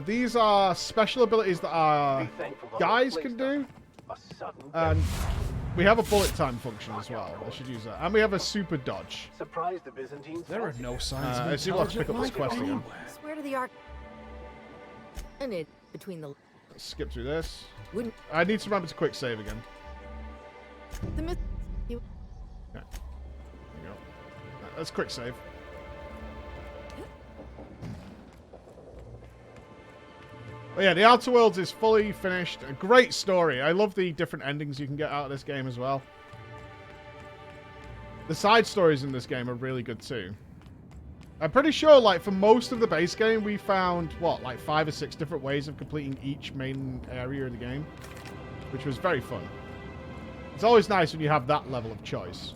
S1: These are special abilities that our guys can do. And we have a bullet time function as well. I should use that. And we have a super dodge.
S2: Surprised the Byzantines.
S7: There are no signs of
S1: I assume we'll have to pick up this
S7: intelligent
S1: quest
S7: life
S1: again.
S13: Swear to the arc. And it between the.
S1: Let's skip through this.
S13: Wouldn't
S1: I need to remember to quick save again.
S13: the myth. You.
S1: Yeah. There you go. Right, let's quick save. But yeah, the Outer Worlds is fully finished. A great story. I love the different endings you can get out of this game as well. The side stories in this game are really good too. I'm pretty sure, like, for most of the base game, we found, what, like 5 or 6 different ways of completing each main area of the game, which was very fun. It's always nice when you have that level of choice.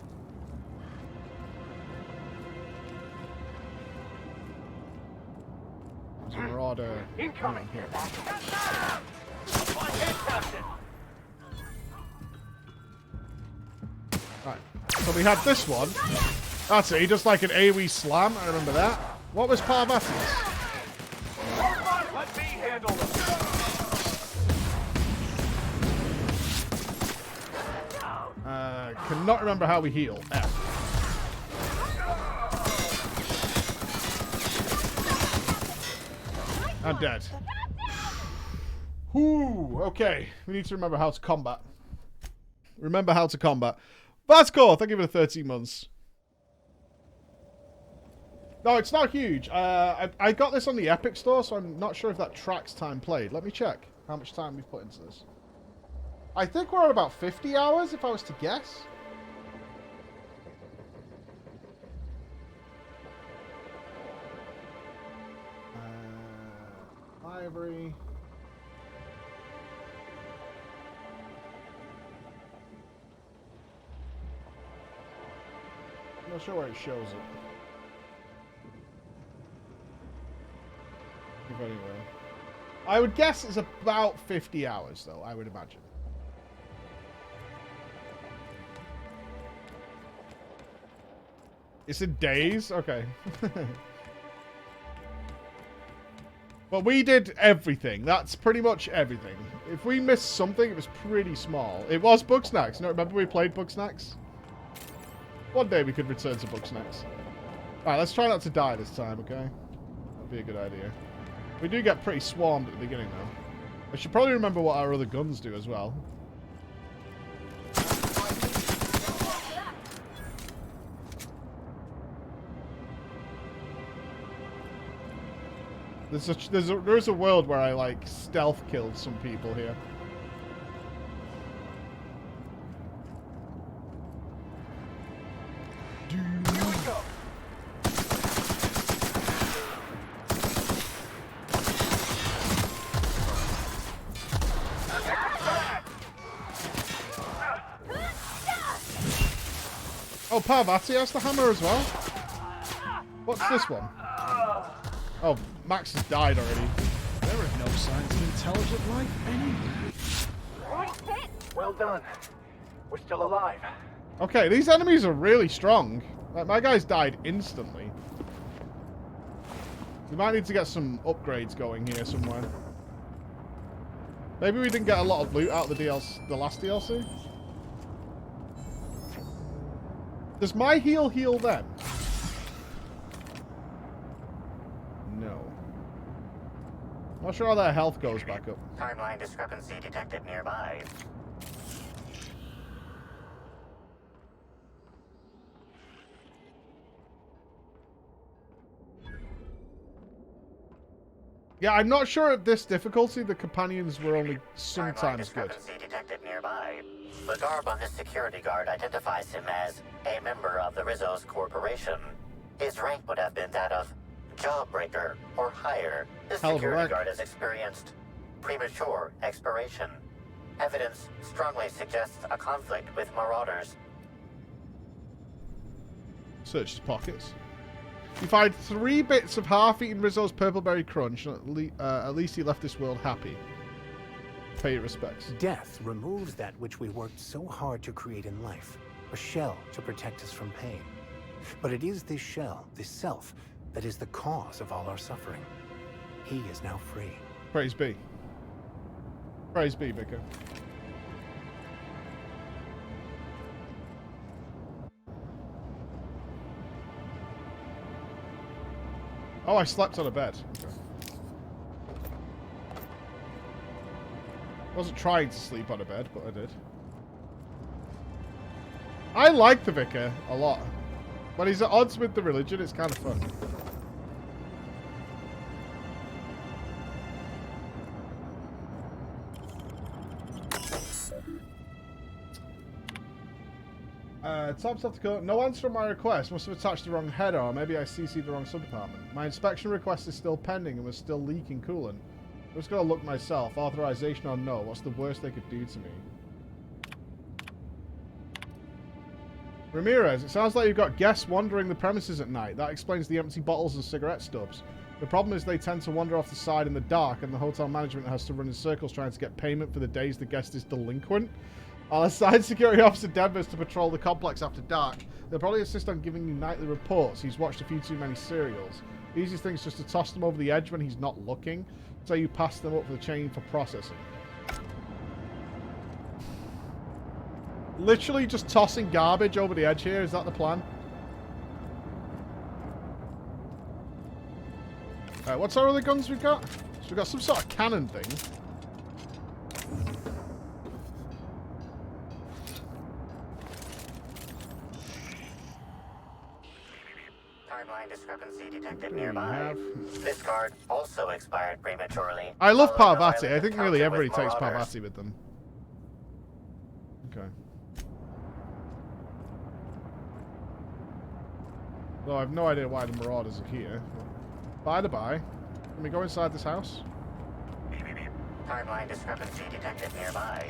S1: There's a marauder.
S9: Incoming.
S1: Here. Right. So we had this one. That's it. He does like an AoE slam. I remember that. What was Parvati's?
S9: Let me handle them.
S1: Cannot remember how we heal. F. I'm dead. Whew, okay. We need to remember how to combat. Remember how to combat. That's cool. Thank you for the 13 months. No, it's not huge. I got this on the Epic Store, so I'm not sure if that tracks time played. Let me check how much time we've put into this. I think we're at about 50 hours, if I was to guess. Ivory. I'm not sure where it shows it. If anywhere. I would guess it's about 50 hours, though, I would imagine. It's in days? Okay. But we did everything. That's pretty much everything. If we missed something, it was pretty small. It was Bugsnax. No, remember we played Bugsnax? One day we could return to Bugsnax. Alright, let's try not to die this time, okay? That'd be a good idea. We do get pretty swarmed at the beginning, though. I should probably remember what our other guns do as well. There's a world where I, like, stealth killed some people here.
S9: Here we go.
S1: Oh, Parvati has the hammer as well. What's this one? Oh, Max has died already.
S3: There are no signs of intelligent life anywhere.
S9: Well done. We're still alive.
S1: Okay, these enemies are really strong. Like, my guys died instantly. We might need to get some upgrades going here somewhere. Maybe we didn't get a lot of loot out of the last DLC. Does my heal them? No. Not sure how their health goes back up.
S12: Timeline discrepancy detected nearby.
S1: Yeah, I'm not sure at this difficulty the companions were only sometimes good.
S12: Detected nearby. The garb on this security guard identifies him as a member of the Rizzo's corporation. His rank would have been that of Jawbreaker or higher. This security guard has experienced premature expiration. Evidence strongly suggests a conflict with marauders.
S1: Search his pockets. You find 3 bits of half-eaten Rizzo's Purpleberry Crunch, and at least he left this world happy. Pay your respects.
S2: Death removes that which we worked so hard to create in life, a shell to protect us from pain. But it is this shell, this self, that is the cause of all our suffering. He is now free.
S1: Praise be. Praise be, Vicar. Oh, I slept on a bed. Okay. I wasn't trying to sleep on a bed, but I did. I like the Vicar a lot. When he's at odds with the religion, it's kind of fun. Top Tactical, no answer from my request. Must have attached the wrong header, or maybe I CC'd the wrong subdepartment. My inspection request is still pending and was still leaking coolant. I'm just gonna look myself. Authorization or no? What's the worst they could do to me? Ramirez, it sounds like you've got guests wandering the premises at night. That explains the empty bottles and cigarette stubs. The problem is they tend to wander off the side in the dark, and the hotel management has to run in circles trying to get payment for the days the guest is delinquent. I'll assign security officer Denvers to patrol the complex after dark. They'll probably insist on giving you nightly reports. He's watched a few too many serials. The easiest thing is just to toss them over the edge when he's not looking, so you pass them up the chain for processing. Literally just tossing garbage over the edge here, is that the plan? Alright, what's our other guns we've got? So we've got some sort of cannon thing.
S12: Discrepancy detected nearby. This card also expired prematurely.
S1: I love Parvati. I think nearly everybody takes Parvati with them. Okay. Though I have no idea why the Marauders are here. By the by, can we go inside this house?
S12: Timeline discrepancy detected nearby.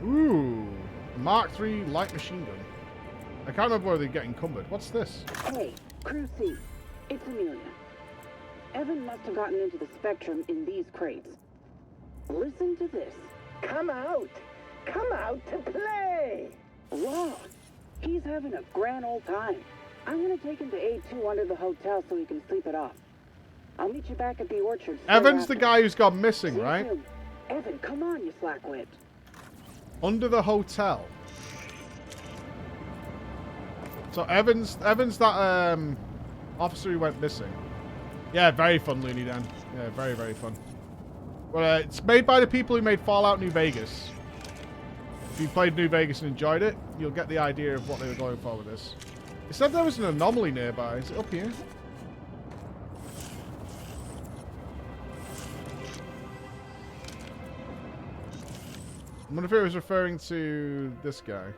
S1: Ooh, Mark III light machine gun. I can't remember where they get encumbered. What's this?
S17: Hey, Crew C. It's Amelia. Evan must have gotten into the Spectrum in these crates. Listen to this. Come out! Come out to play! Wow, he's having a grand old time. I'm gonna take him to A2 under the hotel so he can sleep it off. I'll meet you back at the orchard.
S1: Evan's the guy who's gone missing, right?
S17: Evan, come on, you slackwit.
S1: Under the hotel. So Evans, that officer who went missing. Yeah, very fun, Looney Dan. Yeah, very, very fun. Well, it's made by the people who made Fallout New Vegas. If you played New Vegas and enjoyed it, you'll get the idea of what they were going for with this. It said there was an anomaly nearby. Is it up here? I wonder if it was referring to this guy.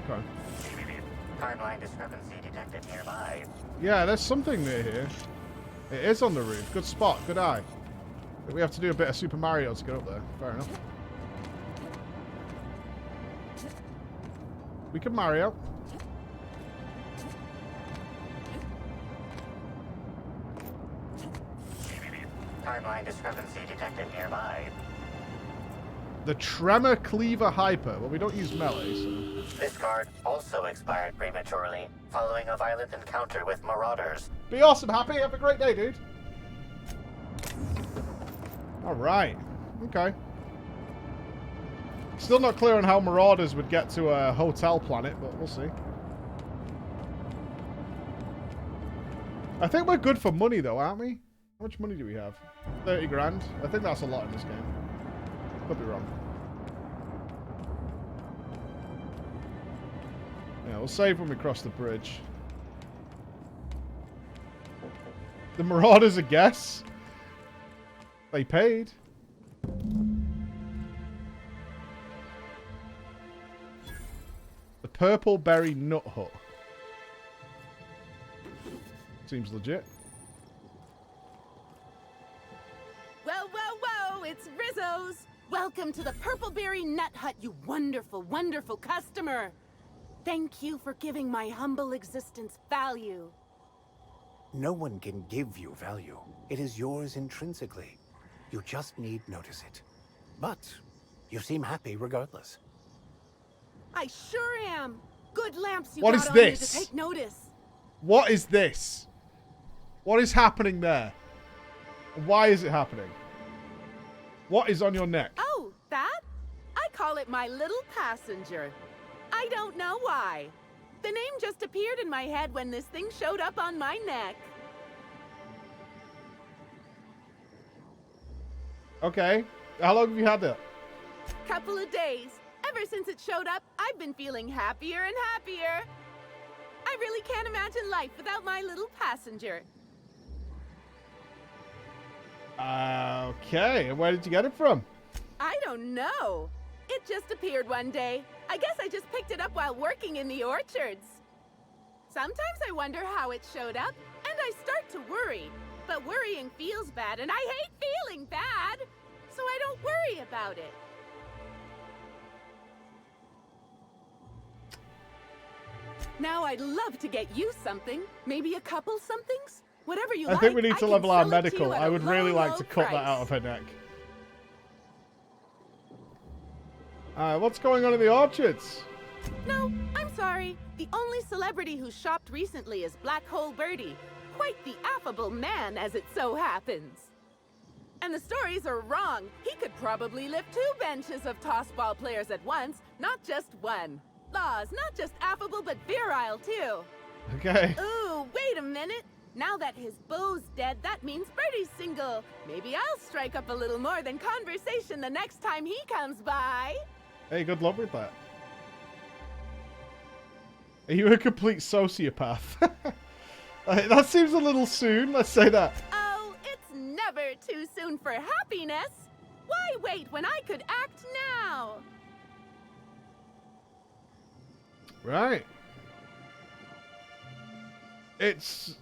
S1: Okay.
S12: Timeline discrepancy detected nearby.
S1: Yeah, there's something near here. It is on the roof. Good spot. Good eye. But we have to do a bit of Super Mario to get up there. Fair enough. We can Mario.
S12: Timeline discrepancy detected nearby.
S1: The Tremor Cleaver Hyper. Well, we don't use melee, so...
S12: This card also expired prematurely, following a violent encounter with marauders.
S1: Be awesome, Happy. Have a great day, dude. Alright. Okay. Still not clear on how marauders would get to a hotel planet, but we'll see. I think we're good for money, though, aren't we? How much money do we have? 30 grand? I think that's a lot in this game. Could be wrong. Yeah, we'll save when we cross the bridge. The Marauders a guess? They paid. The Purple Berry Nut Hut. Seems legit.
S19: Whoa, whoa, whoa! It's Rizzo's! Welcome to the Purpleberry Nut Hut, you wonderful, wonderful customer! Thank you for giving my humble existence value.
S2: No one can give you value. It is yours intrinsically. You just need notice it. But you seem happy regardless.
S19: I sure am! Good lamps you
S1: What
S19: got
S1: is
S19: on you
S1: this?
S19: to take notice.
S1: What is this? What is happening there? Why is it happening? What is on your neck?
S19: Oh, that? I call it my little passenger. I don't know why. The name just appeared in my head when this thing showed up on my neck.
S1: Okay. How long have you had that?
S19: Couple of days. Ever since it showed up, I've been feeling happier and happier. I really can't imagine life without my little passenger.
S1: Okay. Where did you get it from?
S19: I don't know. It just appeared one day. I guess I just picked it up while working in the orchards. Sometimes I wonder how it showed up, and I start to worry. But worrying feels bad, and I hate feeling bad. So I don't worry about it. Now I'd love to get you something. Maybe a couple somethings? Whatever you like.
S1: I think we need to level our medical.
S19: I
S1: I would really like
S19: low
S1: to cut that
S19: price.
S1: out of her neck. What's going on in the orchards?
S19: No, I'm sorry. The only celebrity who shopped recently is Black Hole Birdie. Quite the affable man, as it so happens. And the stories are wrong. He could probably lift 2 benches of tossball players at once, not just one. Laws, not just affable, but virile, too.
S1: Okay.
S19: Ooh, wait a minute. Now that his beau's dead, that means Birdie's single. Maybe I'll strike up a little more than conversation the next time he comes by.
S1: Hey, good luck with that. Are you a complete sociopath? That seems a little soon, let's say that.
S19: Oh, it's never too soon for happiness. Why wait when I could act now?
S1: Right. It's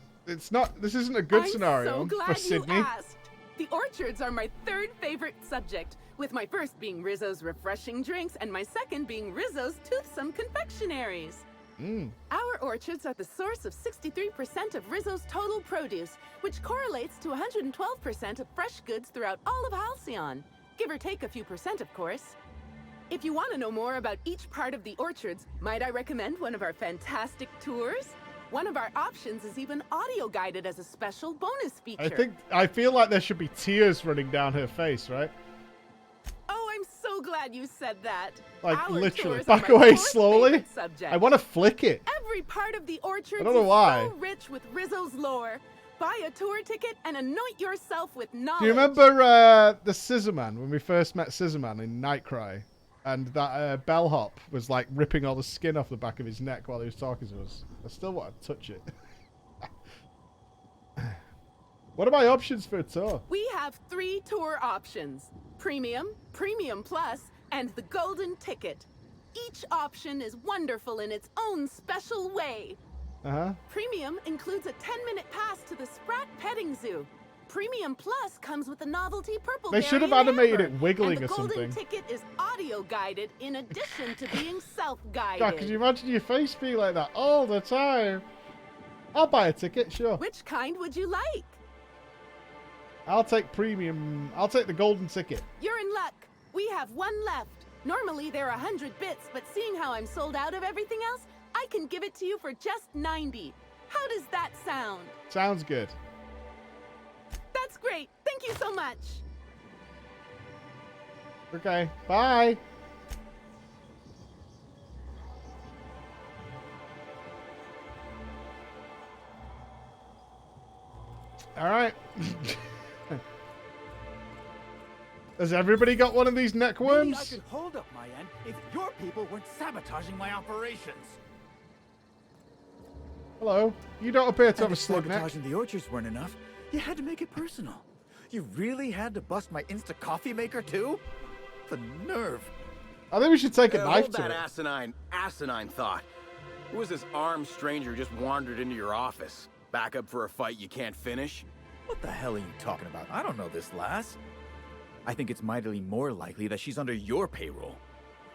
S1: not, this isn't a good scenario
S19: I'm so glad
S1: for Sydney.
S19: You asked. The orchards are my 3rd favorite subject, with my first being Rizzo's refreshing drinks and my second being Rizzo's toothsome confectionaries. Our orchards are the source of 63% of Rizzo's total produce, which correlates to 112% of fresh goods throughout all of Halcyon. Give or take a few percent, of course. If you want to know more about each part of the orchards, might I recommend one of our fantastic tours? One of our options is even audio guided as a special bonus feature.
S1: I feel like there should be tears running down her face, right?
S19: Oh, I'm glad you said that.
S1: Like,
S19: Our
S1: literally.
S19: tours are
S1: Back
S19: my
S1: away
S19: fourth
S1: slowly.
S19: favorite subject.
S1: I want to flick it.
S19: Every part of the orchard
S1: I don't know
S19: is
S1: why.
S19: so rich with Rizzo's lore. Buy a tour ticket and anoint yourself with knowledge.
S1: Do you remember the Scissorman, when we first met Scissorman in Nightcry? And that bellhop was like ripping all the skin off the back of his neck while he was talking to us. I still want to touch it. What are my options for a tour?
S19: We have 3 tour options: Premium, Premium Plus, and the Golden Ticket. Each option is wonderful in its own special way. Premium includes a 10-minute pass to the Sprat Petting Zoo. Premium Plus comes with a novelty purple.
S1: They should have animated it wiggling
S19: and the
S1: or something.
S19: Golden Ticket is audio guided in addition to being self-guided.
S1: God, could you imagine your face being like that all the time? I'll buy a ticket, sure.
S19: Which kind would you like?
S1: I'll take premium. I'll take the golden ticket.
S19: You're in luck. We have 1 left. Normally they're 100 bits, but seeing how I'm sold out of everything else, I can give it to you for just 90. How does that sound?
S1: Sounds good.
S19: That's great. Thank you so much.
S1: Okay, bye. All right. Has everybody got one of these neck worms?
S11: Maybe I could hold up my end if your people weren't sabotaging my operations.
S1: Hello. You don't appear to have a
S11: if
S1: slug neck.
S11: sabotaging the orchards weren't enough, you had to make it personal. You really had to bust my Insta coffee maker too? The nerve.
S1: I think we should take a knife
S20: hold
S1: to
S20: that
S1: it.
S20: asinine thought. Who was this armed stranger just wandered into your office? Back up for a fight you can't finish?
S11: What the hell are you talking about? I don't know this lass. I think it's mightily more likely that she's under your payroll.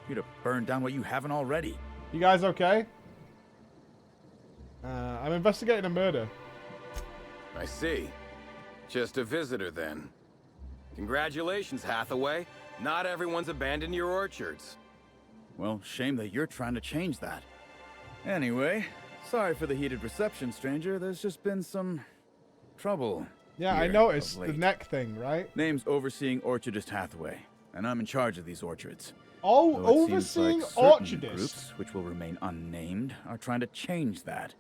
S11: You'd have burned down what you haven't already.
S1: You guys okay? I'm investigating a murder.
S20: I see. Just a visitor then. Congratulations, Hathaway. Not everyone's abandoned your orchards.
S11: Well, shame that you're trying to change that. Anyway, sorry for the heated reception, stranger. There's just been some trouble.
S1: Yeah, I noticed the neck thing, right?
S11: Name's Overseeing Orchardist Hathaway, and I'm in charge of these orchards.
S1: Oh,
S11: Though it seems
S1: Overseeing
S11: like certain
S1: Orchardist.
S11: groups, which will remain unnamed, are trying to change that.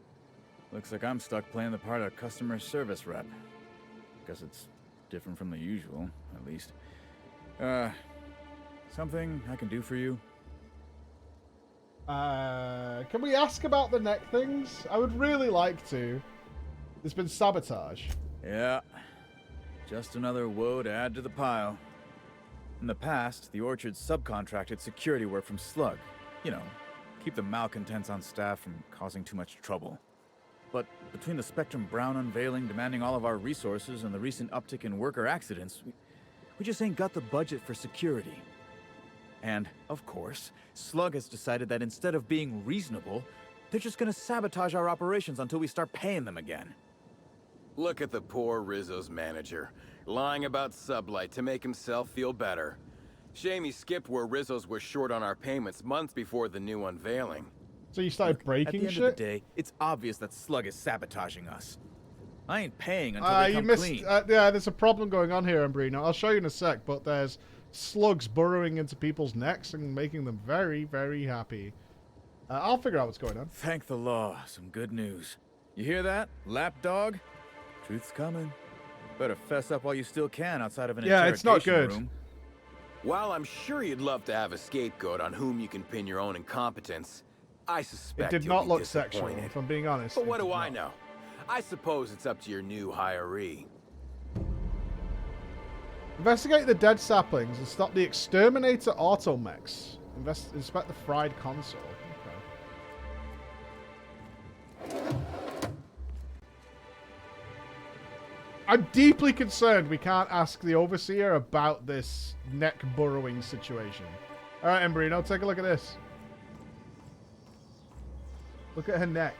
S11: Looks like I'm stuck playing the part of customer service rep. Guess it's different from the usual, at least. Something I can do for you?
S1: Can we ask about the neck things? I would really like to. There's been sabotage.
S11: Yeah. Just another woe to add to the pile. In the past, the orchard subcontracted security work from Slug. You know, keep the malcontents on staff from causing too much trouble. But between the Spectrum Brown unveiling demanding all of our resources and the recent uptick in worker accidents, we just ain't got the budget for security. And, of course, Slug has decided that instead of being reasonable, they're just gonna sabotage our operations until we start paying them again.
S20: Look at the poor Rizzo's manager, lying about Sublight to make himself feel better. Shame he skipped where Rizzo's was short on our payments months before the new unveiling.
S1: So you started breaking
S11: shit? At the end of the day, it's obvious that Slug is sabotaging us. I ain't paying until they come clean.
S1: Yeah, there's a problem going on here, Umbrino. I'll show you in a sec, but there's slugs burrowing into people's necks and making them very, very happy. I'll figure out what's going on.
S11: Thank the law. Some good news. You hear that, lapdog? Truth's coming. Better fess up while you still can outside of an interrogation
S1: it's not good.
S11: room.
S20: While I'm sure you'd love to have a scapegoat on whom you can pin your own incompetence, I suspect
S1: It did
S20: you'll
S1: not
S20: be
S1: look sexual,
S20: disappointed.
S1: if I'm being honest.
S20: But what
S1: It
S20: do
S1: did
S20: I
S1: not.
S20: know? I suppose it's up to your new hiree.
S1: Investigate the dead saplings and stop the exterminator automechs. Inspect the fried console. Okay. I'm deeply concerned we can't ask the overseer about this neck burrowing situation. All right, Embrino, take a look at this. Look at her neck.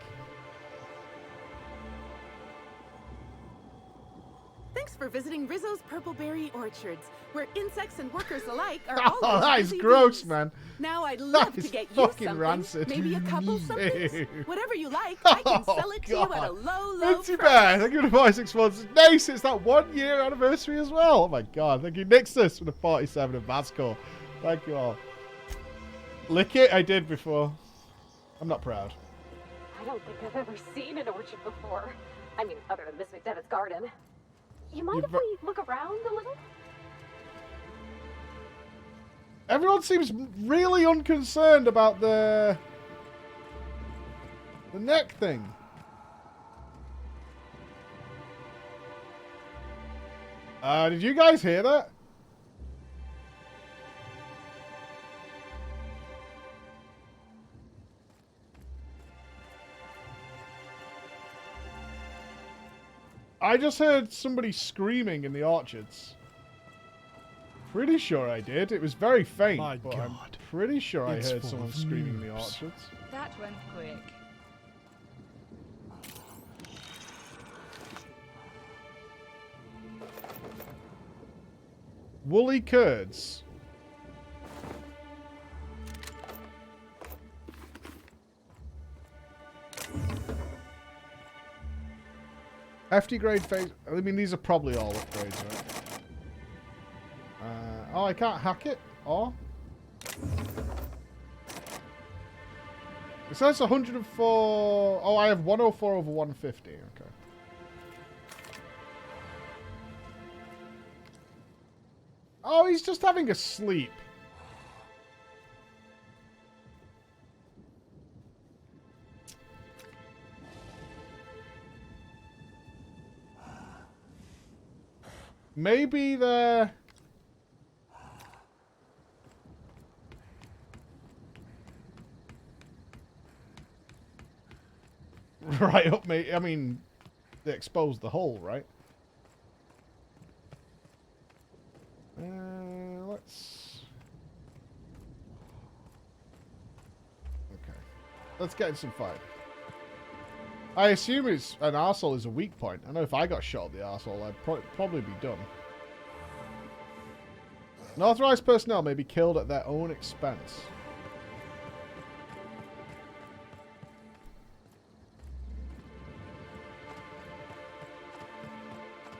S19: Thanks for visiting Rizzo's Purpleberry Orchards, where insects and workers alike are
S1: Oh,
S19: always
S1: that is
S19: busy
S1: gross,
S19: bees.
S1: man.
S19: Now I'd love
S1: That
S19: to
S1: is
S19: get you
S1: fucking
S19: something,
S1: rancid.
S19: maybe a couple somethings.
S1: Ew.
S19: Whatever you like, I can
S1: Oh,
S19: sell it to you at a
S1: God.
S19: low
S1: Minty
S19: price.
S1: Bear, thank you for the 46 months. Nice, it's that 1 year anniversary as well. Oh my god, thank you, Nixus, for the 47 of Vasco. Thank you all. Lick it? I did before. I'm not proud.
S10: I don't think I've ever seen an orchard before. I mean, other than Miss McDevitt's garden. You mind if we look around a little?
S1: Everyone seems really unconcerned about the neck thing. Did you guys hear that? I just heard somebody screaming in the orchards. Pretty sure I did. It was very faint, but I'm pretty sure I heard someone screaming in the orchards.
S8: That went quick.
S1: Woolly curds. Hefty grade phase. I mean, these are probably all upgrades, right? Oh, I can't hack it? Or? It says 104. Oh, I have 104 over 150. Okay. Oh, he's just having a sleep. Maybe the... Right up, mate. I mean, they exposed the hole, right? Let's... Okay. Let's get in some fight. I assume it's an arsehole is a weak point. I know if I got shot at the arsehole, I'd probably be done. Unauthorized personnel may be killed at their own expense.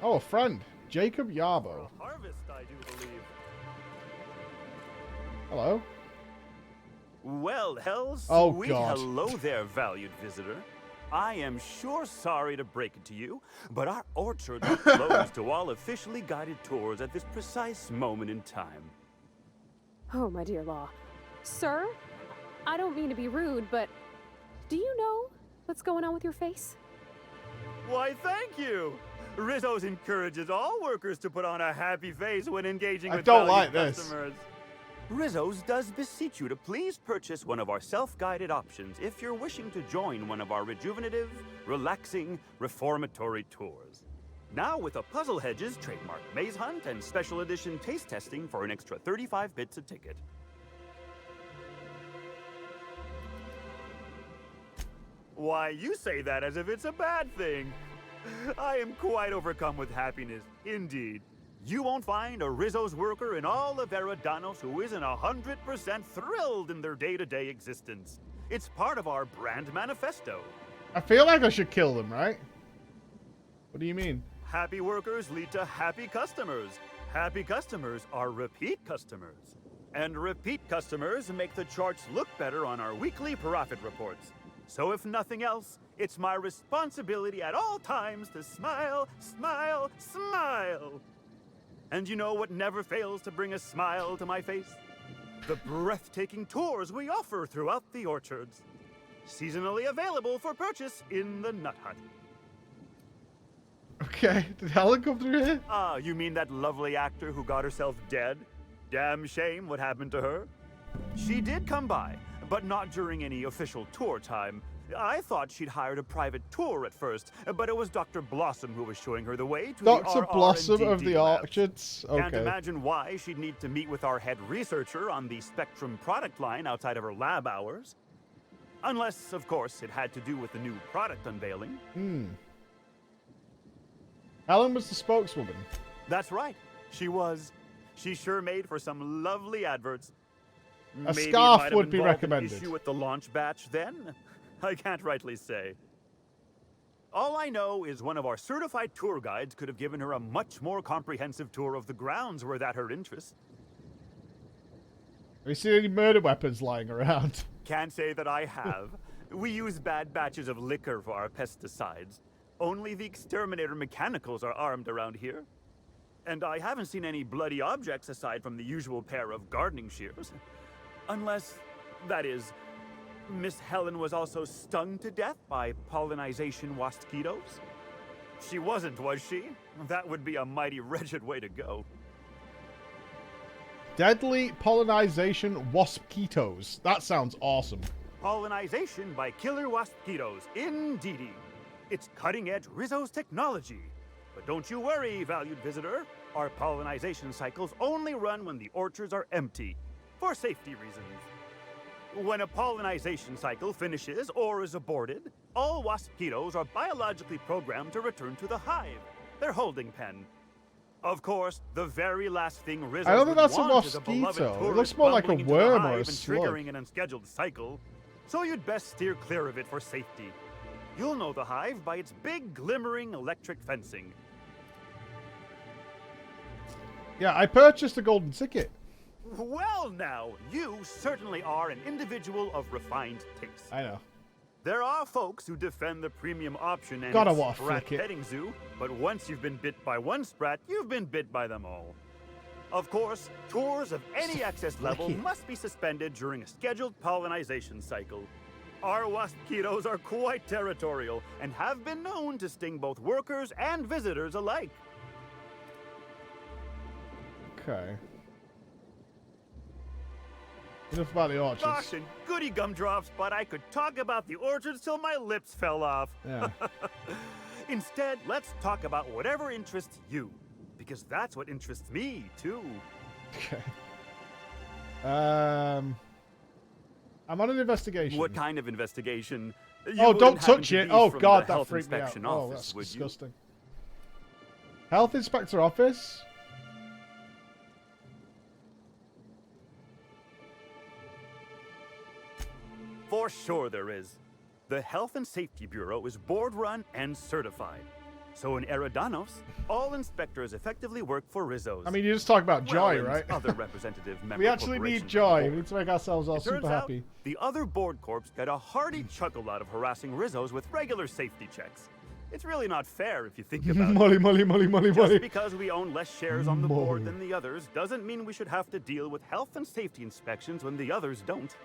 S1: Oh, a friend. Jacob Yarbo.
S14: Harvest, I do believe.
S1: Hello.
S14: Well, hells,
S1: oh,
S14: sweet
S1: God.
S14: Hello there, valued visitor. I am sure sorry to break it to you, but our orchards are closed to all officially guided tours at this precise moment in time.
S22: Oh, my dear Law. Sir, I don't mean to be rude, but do you know what's going on with your face?
S14: Why, thank you. Rizzo's encourages all workers to put on a happy face when engaging with valued customers. Rizzo's does beseech you to please purchase one of our self-guided options if you're wishing to join one of our rejuvenative, relaxing, reformatory tours. Now with a Puzzle Hedges trademark maze hunt and special edition taste testing for an extra 35 bits a ticket. Why, you say that as if it's a bad thing. I am quite overcome with happiness, indeed. You won't find a Rizzo's worker in all of Eridanos who isn't 100% thrilled in their day-to-day existence. It's part of our brand manifesto.
S1: I feel like I should kill them, right? What do you mean?
S14: Happy workers lead to happy customers. Happy customers are repeat customers. And repeat customers make the charts look better on our weekly profit reports. So if nothing else, it's my responsibility at all times to smile, smile, smile. And you know what never fails to bring a smile to my face? The breathtaking tours we offer throughout the orchards. Seasonally available for purchase in the Nut Hut.
S1: Okay, did Helen come through here?
S14: Ah, you mean that lovely actor who got herself dead? Damn shame what happened to her. She did come by, but not during any official tour time. I thought she'd hired a private tour at first, but it was Dr. Blossom who was showing her the way to
S1: Dr.
S14: the
S1: Blossom
S14: RR&DD
S1: of the
S14: labs.
S1: Orchards? Okay.
S14: Can't imagine why she'd need to meet with our head researcher on the Spectrum product line outside of her lab hours. Unless, of course, it had to do with the new product unveiling.
S1: Helen was the spokeswoman.
S14: That's right. She was. She sure made for some lovely adverts.
S1: A
S14: Maybe
S1: scarf
S14: it might have
S1: would be
S14: involved an
S1: recommended.
S14: issue with the launch batch then? I can't rightly say. All I know is one of our certified tour guides could have given her a much more comprehensive tour of the grounds were that her interest.
S1: Have you seen any murder weapons lying around?
S14: Can't say that I have. We use bad batches of liquor for our pesticides. Only the exterminator mechanicals are armed around here. And I haven't seen any bloody objects aside from the usual pair of gardening shears. Unless, that is, Miss Helen was also stung to death by pollinization wasquitos. She wasn't, was she? That would be a mighty wretched way to go.
S1: Deadly pollinization wasquitos. That sounds awesome.
S14: Pollinization by killer wasquitos, indeedy. It's cutting-edge Rizzo's technology. But don't you worry, valued visitor. Our pollinization cycles only run when the orchards are empty, for safety reasons. When a pollinization cycle finishes or is aborted, all wasquitos are biologically programmed to return to the hive, their holding pen. Of course, the very last thing Rizzo
S1: I don't think
S14: would
S1: that's a
S14: want is a beloved
S1: mosquito. It
S14: tourist
S1: looks more like a
S14: bumbling into the
S1: worm or
S14: hive
S1: a
S14: and
S1: slug.
S14: triggering an unscheduled cycle, so you'd best steer clear of it for safety. You'll know the hive by its big, glimmering electric fencing.
S1: Yeah, I purchased a golden ticket.
S14: Well now, you certainly are an individual of refined taste.
S1: I know.
S14: There are folks who defend the premium option and
S1: Gotta
S14: its
S1: watch
S14: sprat
S1: Flick it.
S14: petting zoo, but once you've been bit by one sprat, you've been bit by them all. Of course, tours of any access level
S1: it.
S14: must be suspended during a scheduled pollinization cycle. Our wasquitos are quite territorial and have been known to sting both workers and visitors alike.
S1: Okay. Enough about the orchards.
S14: Gosh and goody gumdrops, but I could talk about the orchards till my lips fell off.
S1: Yeah.
S14: Instead, let's talk about whatever interests you, because that's what interests me, too.
S1: Okay. I'm on an investigation.
S14: What kind of investigation? You
S1: Oh,
S14: wouldn't
S1: don't
S14: happen
S1: touch
S14: to
S1: it.
S14: be
S1: Oh,
S14: from
S1: God,
S14: the
S1: that
S14: health
S1: freaked me out.
S14: inspection
S1: Oh,
S14: office,
S1: that's
S14: would you?
S1: disgusting. Health Inspector Office?
S14: For sure there is. The Health and Safety Bureau is board-run and certified. So in Eridanos, all inspectors effectively work for Rizzo's.
S1: I mean, you just talk about Joy,
S14: and
S1: right?
S14: other representative member
S1: We actually
S14: corporations
S1: need Joy.
S14: board.
S1: We need to make ourselves all
S14: It turns
S1: super
S14: out,
S1: happy.
S14: the other board corps get a hearty chuckle out of harassing Rizzo's with regular safety checks. It's really not fair if you think about
S1: Molly,
S14: it.
S1: Molly, Molly, Molly,
S14: Just
S1: Molly.
S14: because we own less shares on the board
S1: Molly.
S14: than the others doesn't mean we should have to deal with health and safety inspections when the others don't.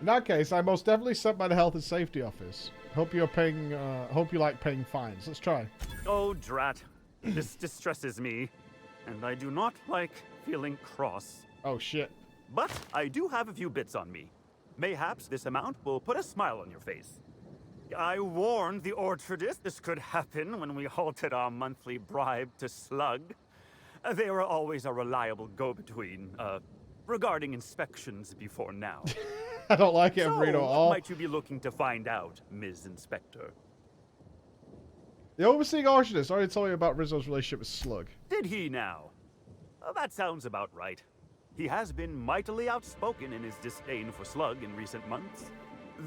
S1: In that case, I'm most definitely sent by the Health and Safety Office. Hope you're paying. Hope you like paying fines. Let's try.
S14: Oh, drat. This distresses me. And I do not like feeling cross.
S1: Oh, shit.
S14: But I do have a few bits on me. Mayhaps this amount will put a smile on your face. I warned the orchardist this could happen when we halted our monthly bribe to Slug. They were always a reliable go-between, regarding inspections before now.
S1: I don't like it,
S14: So,
S1: Burrito, at
S14: what
S1: all.
S14: might you be looking to find out, Ms. Inspector?
S1: The overseeing orchardist already told me about Rizzo's relationship with Slug.
S14: Did he now? That sounds about right. He has been mightily outspoken in his disdain for Slug in recent months.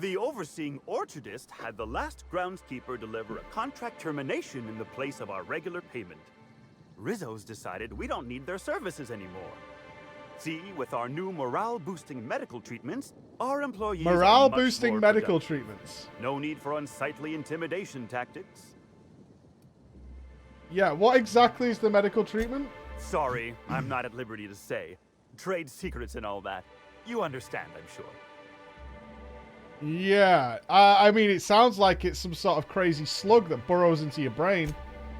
S14: The overseeing orchardist had the last groundskeeper deliver a contract termination in the place of our regular payment. Rizzo's decided we don't need their services anymore. See, with our new morale-boosting medical treatments, our employees are much
S1: Morale-boosting
S14: more
S1: medical
S14: productive.
S1: treatments.
S14: No need for unsightly intimidation tactics.
S1: Yeah, what exactly is the medical treatment?
S14: Sorry, I'm not at liberty to say. Trade secrets and all that. You understand, I'm sure.
S1: Yeah, I mean, it sounds like it's some sort of crazy slug that burrows into your brain.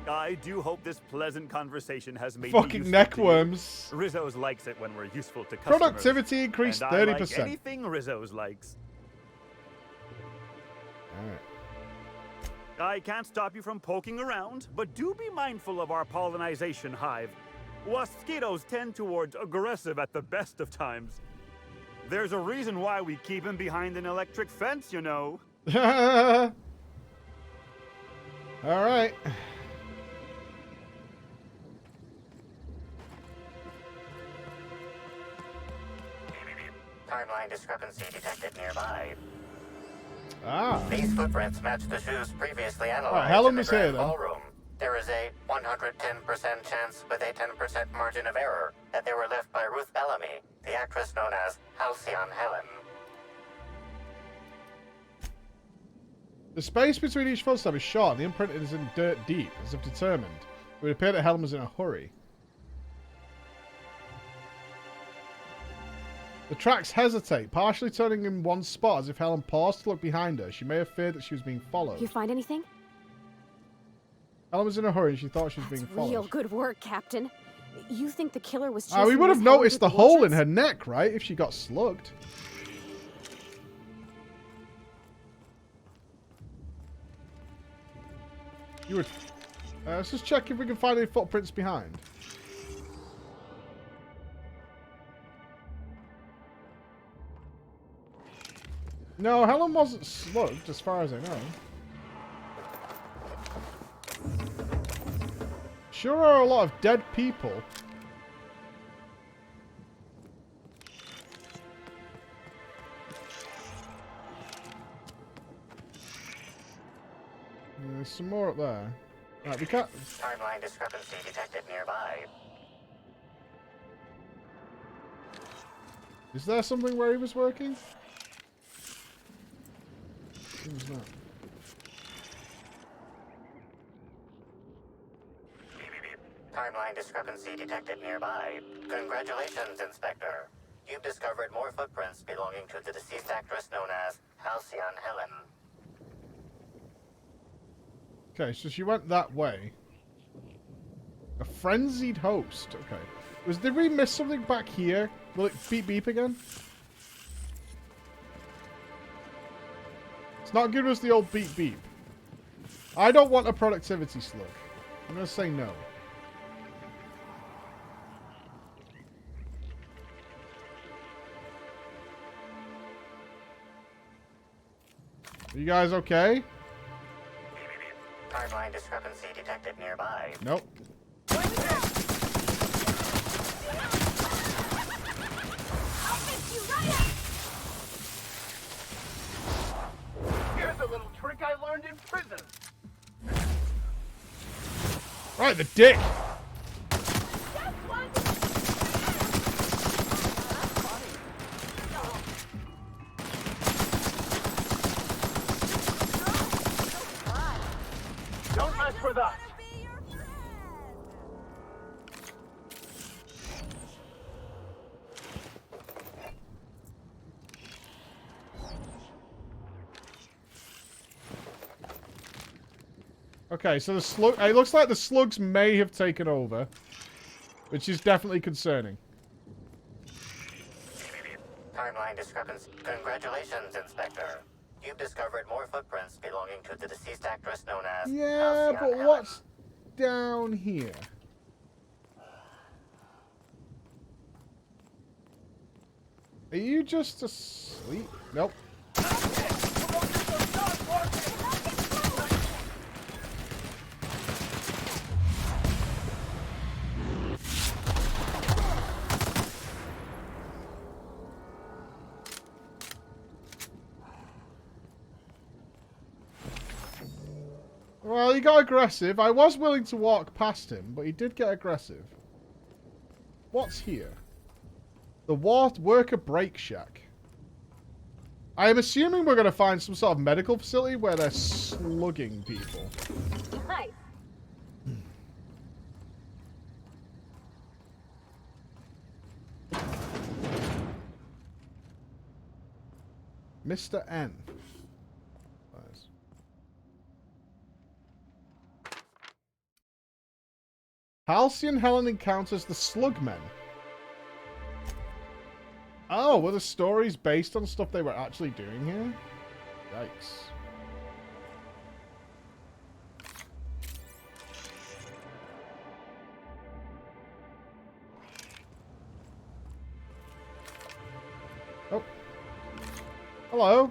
S14: I do hope this pleasant conversation has made
S1: Fucking
S14: me
S1: neckworms.
S14: Rizzo's likes it when we're useful to customers.
S1: Productivity increased
S14: and I
S1: 30%.
S14: like anything Rizzo's likes.
S1: Alright.
S14: I can't stop you from poking around, but do be mindful of our pollinization hive. Wasquitos tend towards aggressive at the best of times. There's a reason why we keep him behind an electric fence, you know.
S1: Alright.
S12: Timeline discrepancy detected nearby.
S1: Ah.
S12: These footprints match the shoes previously analyzed
S1: Helen
S12: in the
S1: was here
S12: grand
S1: then.
S12: ballroom. There is a 110% chance with a 10% margin of error that they were left by Ruth Bellamy, the actress known as Halcyon Helen.
S1: The space between each footstep is short and the imprinting is in dirt deep, as if determined. It would appear that Helen was in a hurry. The tracks hesitate, partially turning in one spot as if Helen paused to look behind her. She may have feared that she was being followed.
S22: You find anything?
S1: Helen was in a hurry and she thought she was being followed.
S22: Real good work, Captain. You think the killer was
S1: we would have noticed the hole in her neck, right? If she got slugged. You would... let's just check if we can find any footprints behind. No, Helen wasn't slugged, as far as I know. Sure are a lot of dead people. There's some more up there. Right, we can't...
S12: Timeline discrepancy detected nearby.
S1: Is there something where he was working? Seems not.
S12: Timeline discrepancy detected nearby. Congratulations, Inspector. You've discovered more footprints belonging to the deceased actress known as Halcyon Helen.
S1: Okay, so she went that way. A frenzied host. Okay. Did we miss something back here? Will it beep beep again? It's not giving us the old beep beep. I don't want a productivity slug. I'm going to say no. Are you guys okay?
S12: Timeline discrepancy detected nearby.
S1: Nope.
S9: Here's a little trick I learned in prison.
S1: Right, the dick.
S9: Don't mess with us.
S1: Okay, so the slug... It looks like the slugs may have taken over, which is definitely concerning.
S12: Timeline discrepancy. Congratulations, Inspector. You've discovered more footprints belonging to the deceased actress known as
S1: Yeah,
S12: Halcyon
S1: but
S12: Helen.
S1: what's down here? Are you just asleep? Nope. Well, he got aggressive. I was willing to walk past him, but he did get aggressive. What's here? The Worker Break Shack. I am assuming we're going to find some sort of medical facility where they're slugging people.
S10: Nice.
S1: Mr. N. Halcyon Helen encounters the Slugmen. Oh, were the stories based on stuff they were actually doing here? Yikes. Oh. Hello.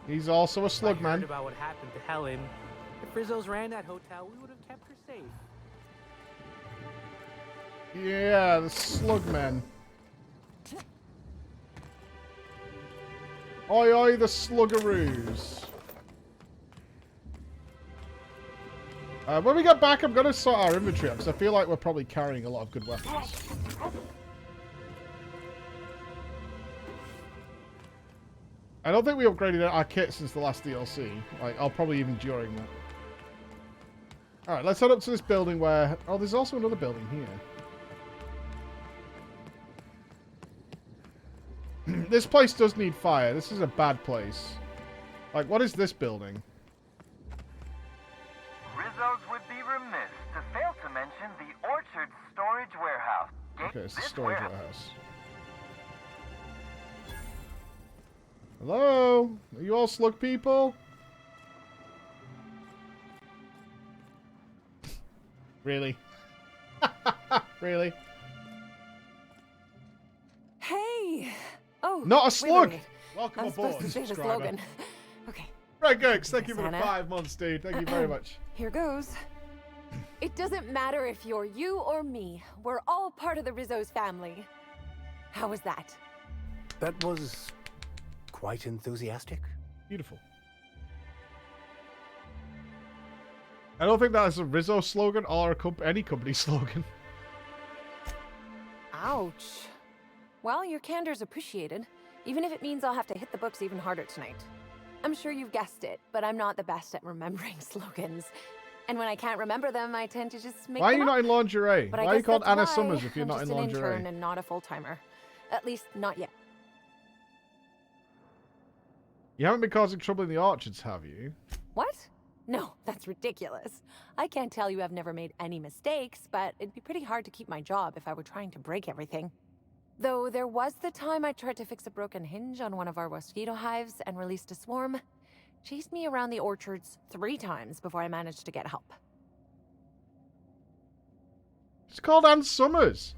S1: He's also a
S18: I
S1: Slugman.
S18: heard about what happened to Helen. If Rizzo's ran that hotel, we would have kept her safe.
S1: Yeah, the Slugmen. Oi, oi, the Sluggaroos. When we get back, I'm going to sort our inventory out because I feel like we're probably carrying a lot of good weapons. I don't think we upgraded our kit since the last DLC. Like, I'll probably even during that. Alright, let's head up to this building where... Oh, there's also another building here. This place does need fire. This is a bad place. Like, what is this building?
S9: Rizzo's would be remiss to fail to mention the Orchard Storage Warehouse.
S1: Okay, it's the storage warehouse. Hello? Are you all slug people? Really? Really?
S13: Hey! Oh,
S1: not a slug!
S13: Wait.
S1: Welcome
S13: I'm
S1: aboard,
S13: supposed to say the
S1: subscriber.
S13: slogan. Okay.
S1: Right, Gex, thank you for the
S13: Santa.
S1: 5 months, dude. Thank you very much.
S13: Here goes. It doesn't matter if you're you or me. We're all part of the Rizzo's family. How was that?
S2: That was quite enthusiastic.
S1: Beautiful. I don't think that's a Rizzo slogan or any company slogan.
S13: Ouch. Well, your candor's appreciated, even if it means I'll have to hit the books even harder tonight. I'm sure you've guessed it, but I'm not the best at remembering slogans. And when I can't remember them, I tend to just make
S1: Why are
S13: them
S1: you
S13: up.
S1: not in lingerie?
S13: But
S1: Why
S13: I
S1: are you
S13: guess
S1: called
S13: that's
S1: Anna
S13: why
S1: Summers if you're
S13: I'm
S1: not
S13: just
S1: in
S13: an
S1: lingerie?
S13: intern and not a full-timer. At least, not yet.
S1: You haven't been causing trouble in the orchards, have you?
S13: What? No, that's ridiculous. I can't tell you I've never made any mistakes, but it'd be pretty hard to keep my job if I were trying to break everything. Though there was the time I tried to fix a broken hinge on one of our mosquito hives and released a swarm. Chased me around the orchards 3 times before I managed to get help.
S1: It's called Ann Summers.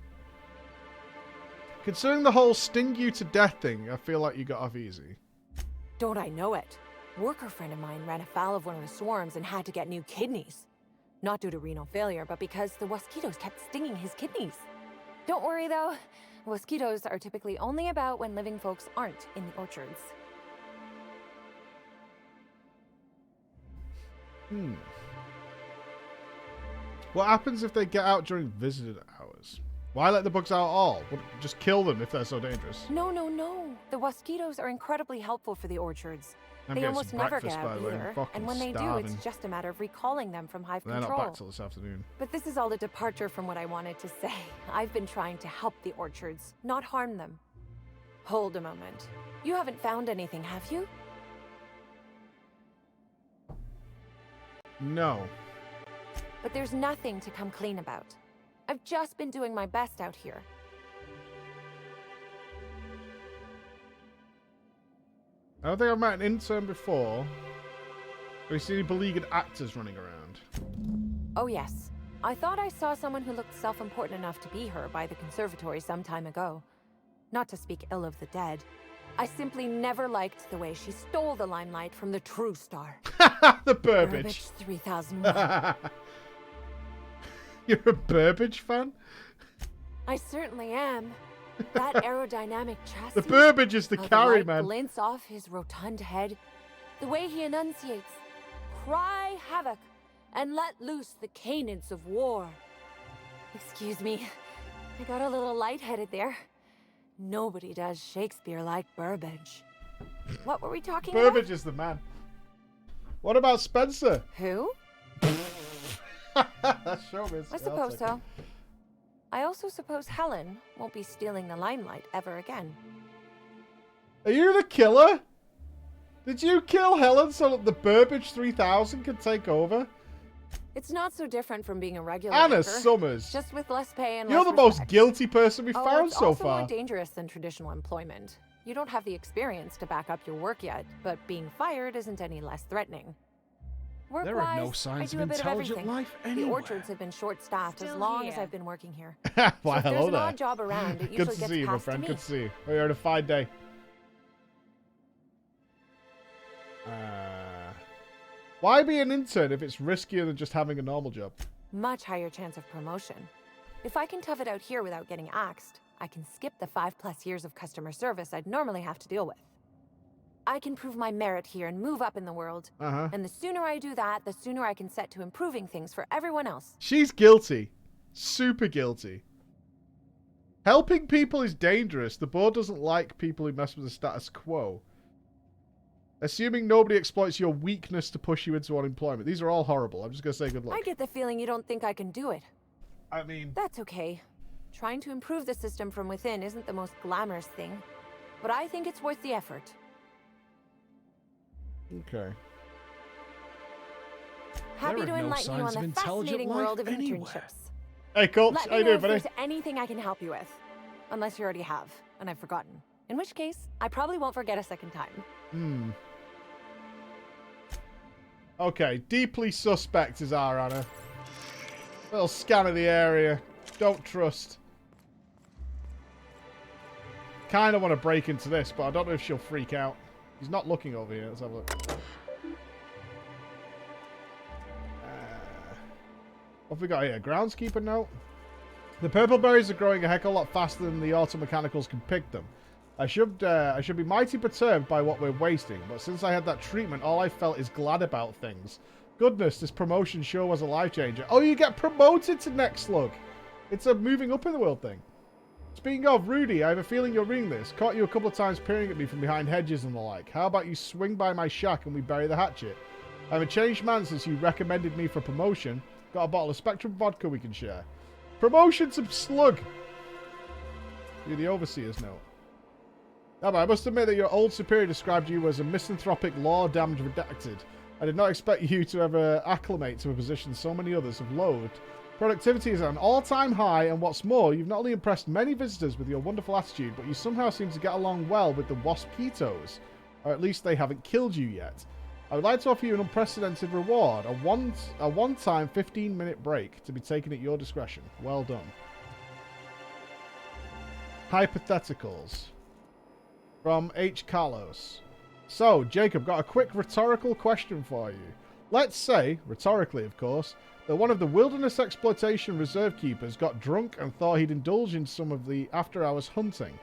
S1: Considering the whole sting you to death thing, I feel like you got off easy.
S13: Don't I know it? Worker friend of mine ran afoul of one of the swarms and had to get new kidneys. Not due to renal failure, but because the mosquitoes kept stinging his kidneys. Don't worry though, mosquitoes are typically only about when living folks aren't in the orchards.
S1: What happens if they get out during visitor hours? Why let the bugs out at all? Just kill them if they're so dangerous.
S13: No. The mosquitoes are incredibly helpful for the orchards.
S1: I'm
S13: They
S1: getting
S13: almost
S1: some
S13: never
S1: breakfast,
S13: get
S1: by
S13: out
S1: the way. I'm
S13: either,
S1: fucking
S13: and when they do,
S1: starving.
S13: it's just a matter of recalling them from hive
S1: They're
S13: control.
S1: not back till this afternoon.
S13: But this is all a departure from what I wanted to say. I've been trying to help the orchards, not harm them. Hold a moment. You haven't found anything, have you?
S1: No.
S13: But there's nothing to come clean about. I've just been doing my best out here.
S1: I don't think I've met an intern before. Have you seen any beleaguered actors running around?
S13: Oh yes. I thought I saw someone who looked self-important enough to be her by the conservatory some time ago. Not to speak ill of the dead. I simply never liked the way she stole the limelight from the true star.
S1: The Burbage.
S13: 3001.
S1: You're a Burbage fan?
S13: I certainly am. That aerodynamic chassis.
S1: The Burbage is the
S13: how
S1: carry,
S13: light
S1: man.
S13: Glints off his rotund head. The way he enunciates, "Cry havoc, and let loose the canids of war." Excuse me, I got a little lightheaded there. Nobody does Shakespeare like Burbage. What were we talking about?
S1: Burbage is the man. What about Spencer?
S13: Who?
S1: That's showbiz.
S13: I suppose so. I also suppose Helen won't be stealing the limelight ever again.
S1: Are you the killer? Did you kill Helen so that the Burbage 3000 could take over?
S13: It's not so different from being a regular
S1: Anna
S13: anchor,
S1: Summers.
S13: just with less pay and
S1: You're
S13: less
S1: the most
S13: respect.
S1: guilty person we've found
S13: it's
S1: so
S13: also
S1: far.
S13: more dangerous than traditional employment. You don't have the experience to back up your work yet, but being fired isn't any less threatening. Work-wise,
S1: There are no signs
S13: I do
S1: of
S13: a bit
S1: intelligent
S13: everything.
S1: life
S13: The
S1: anywhere.
S13: orchards have been short-staffed as
S8: Still
S13: long as
S8: here.
S13: I've been working here.
S1: Why,
S13: if there's
S1: hello
S13: an
S1: there.
S13: odd job around, it
S1: Good
S13: usually
S1: to
S13: gets
S1: see you, my
S13: passed to
S1: friend.
S13: me.
S1: Good to see you. Oh, you're on a fine day. Why be an intern if it's riskier than just having a normal job?
S13: Much higher chance of promotion. If I can tough it out here without getting axed, I can skip the 5+ years of customer service I'd normally have to deal with. I can prove my merit here and move up in the world. And the sooner I do that, the sooner I can set to improving things for everyone else.
S1: She's guilty. Super guilty. Helping people is dangerous. The board doesn't like people who mess with the status quo. Assuming nobody exploits your weakness to push you into unemployment. These are all horrible. I'm just going to say good luck.
S13: I get the feeling you don't think I can do it.
S1: I mean...
S13: That's okay. Trying to improve the system from within isn't the most glamorous thing. But I think it's worth the effort.
S1: Okay.
S13: Happy to enlighten you on the fascinating world of internships.
S1: Hey, Colts. How you doing, buddy?
S13: Let me know if there's anything I can help you with. Unless you already have, and I've forgotten. In which case, I probably won't forget a second time.
S1: Okay, deeply suspect is our Anna. Little scan of the area. Don't trust. Kind of want to break into this, but I don't know if she'll freak out. He's not looking over here. Let's have a look. What have we got here? Groundskeeper note. The purple berries are growing a heck of a lot faster than the auto mechanicals can pick them. I should be mighty perturbed by what we're wasting, but since I had that treatment, all I felt is glad about things. Goodness, this promotion sure was a life changer. Oh, you get promoted to next slug. It's a moving up in the world thing. Speaking of, Rudy, I have a feeling you're reading this. Caught you a couple of times peering at me from behind hedges and the like. How about you swing by my shack and we bury the hatchet? I'm a changed man since you recommended me for promotion. Got a bottle of Spectrum vodka we can share. Promotion to slug. You're the overseer's note. Now, I must admit that your old superior described you as a misanthropic, law-damned redacted. I did not expect you to ever acclimate to a position so many others have loathed. Productivity is at an all-time high, and what's more, you've not only impressed many visitors with your wonderful attitude, but you somehow seem to get along well with the waspitos. Or at least they haven't killed you yet. I would like to offer you an unprecedented reward, a one-time 15-minute break to be taken at your discretion. Well done. Hypotheticals. From H. Carlos. So, Jacob, got a quick rhetorical question for you. Let's say, rhetorically of course, that one of the wilderness exploitation reserve keepers got drunk and thought he'd indulge in some of the after-hours hunting.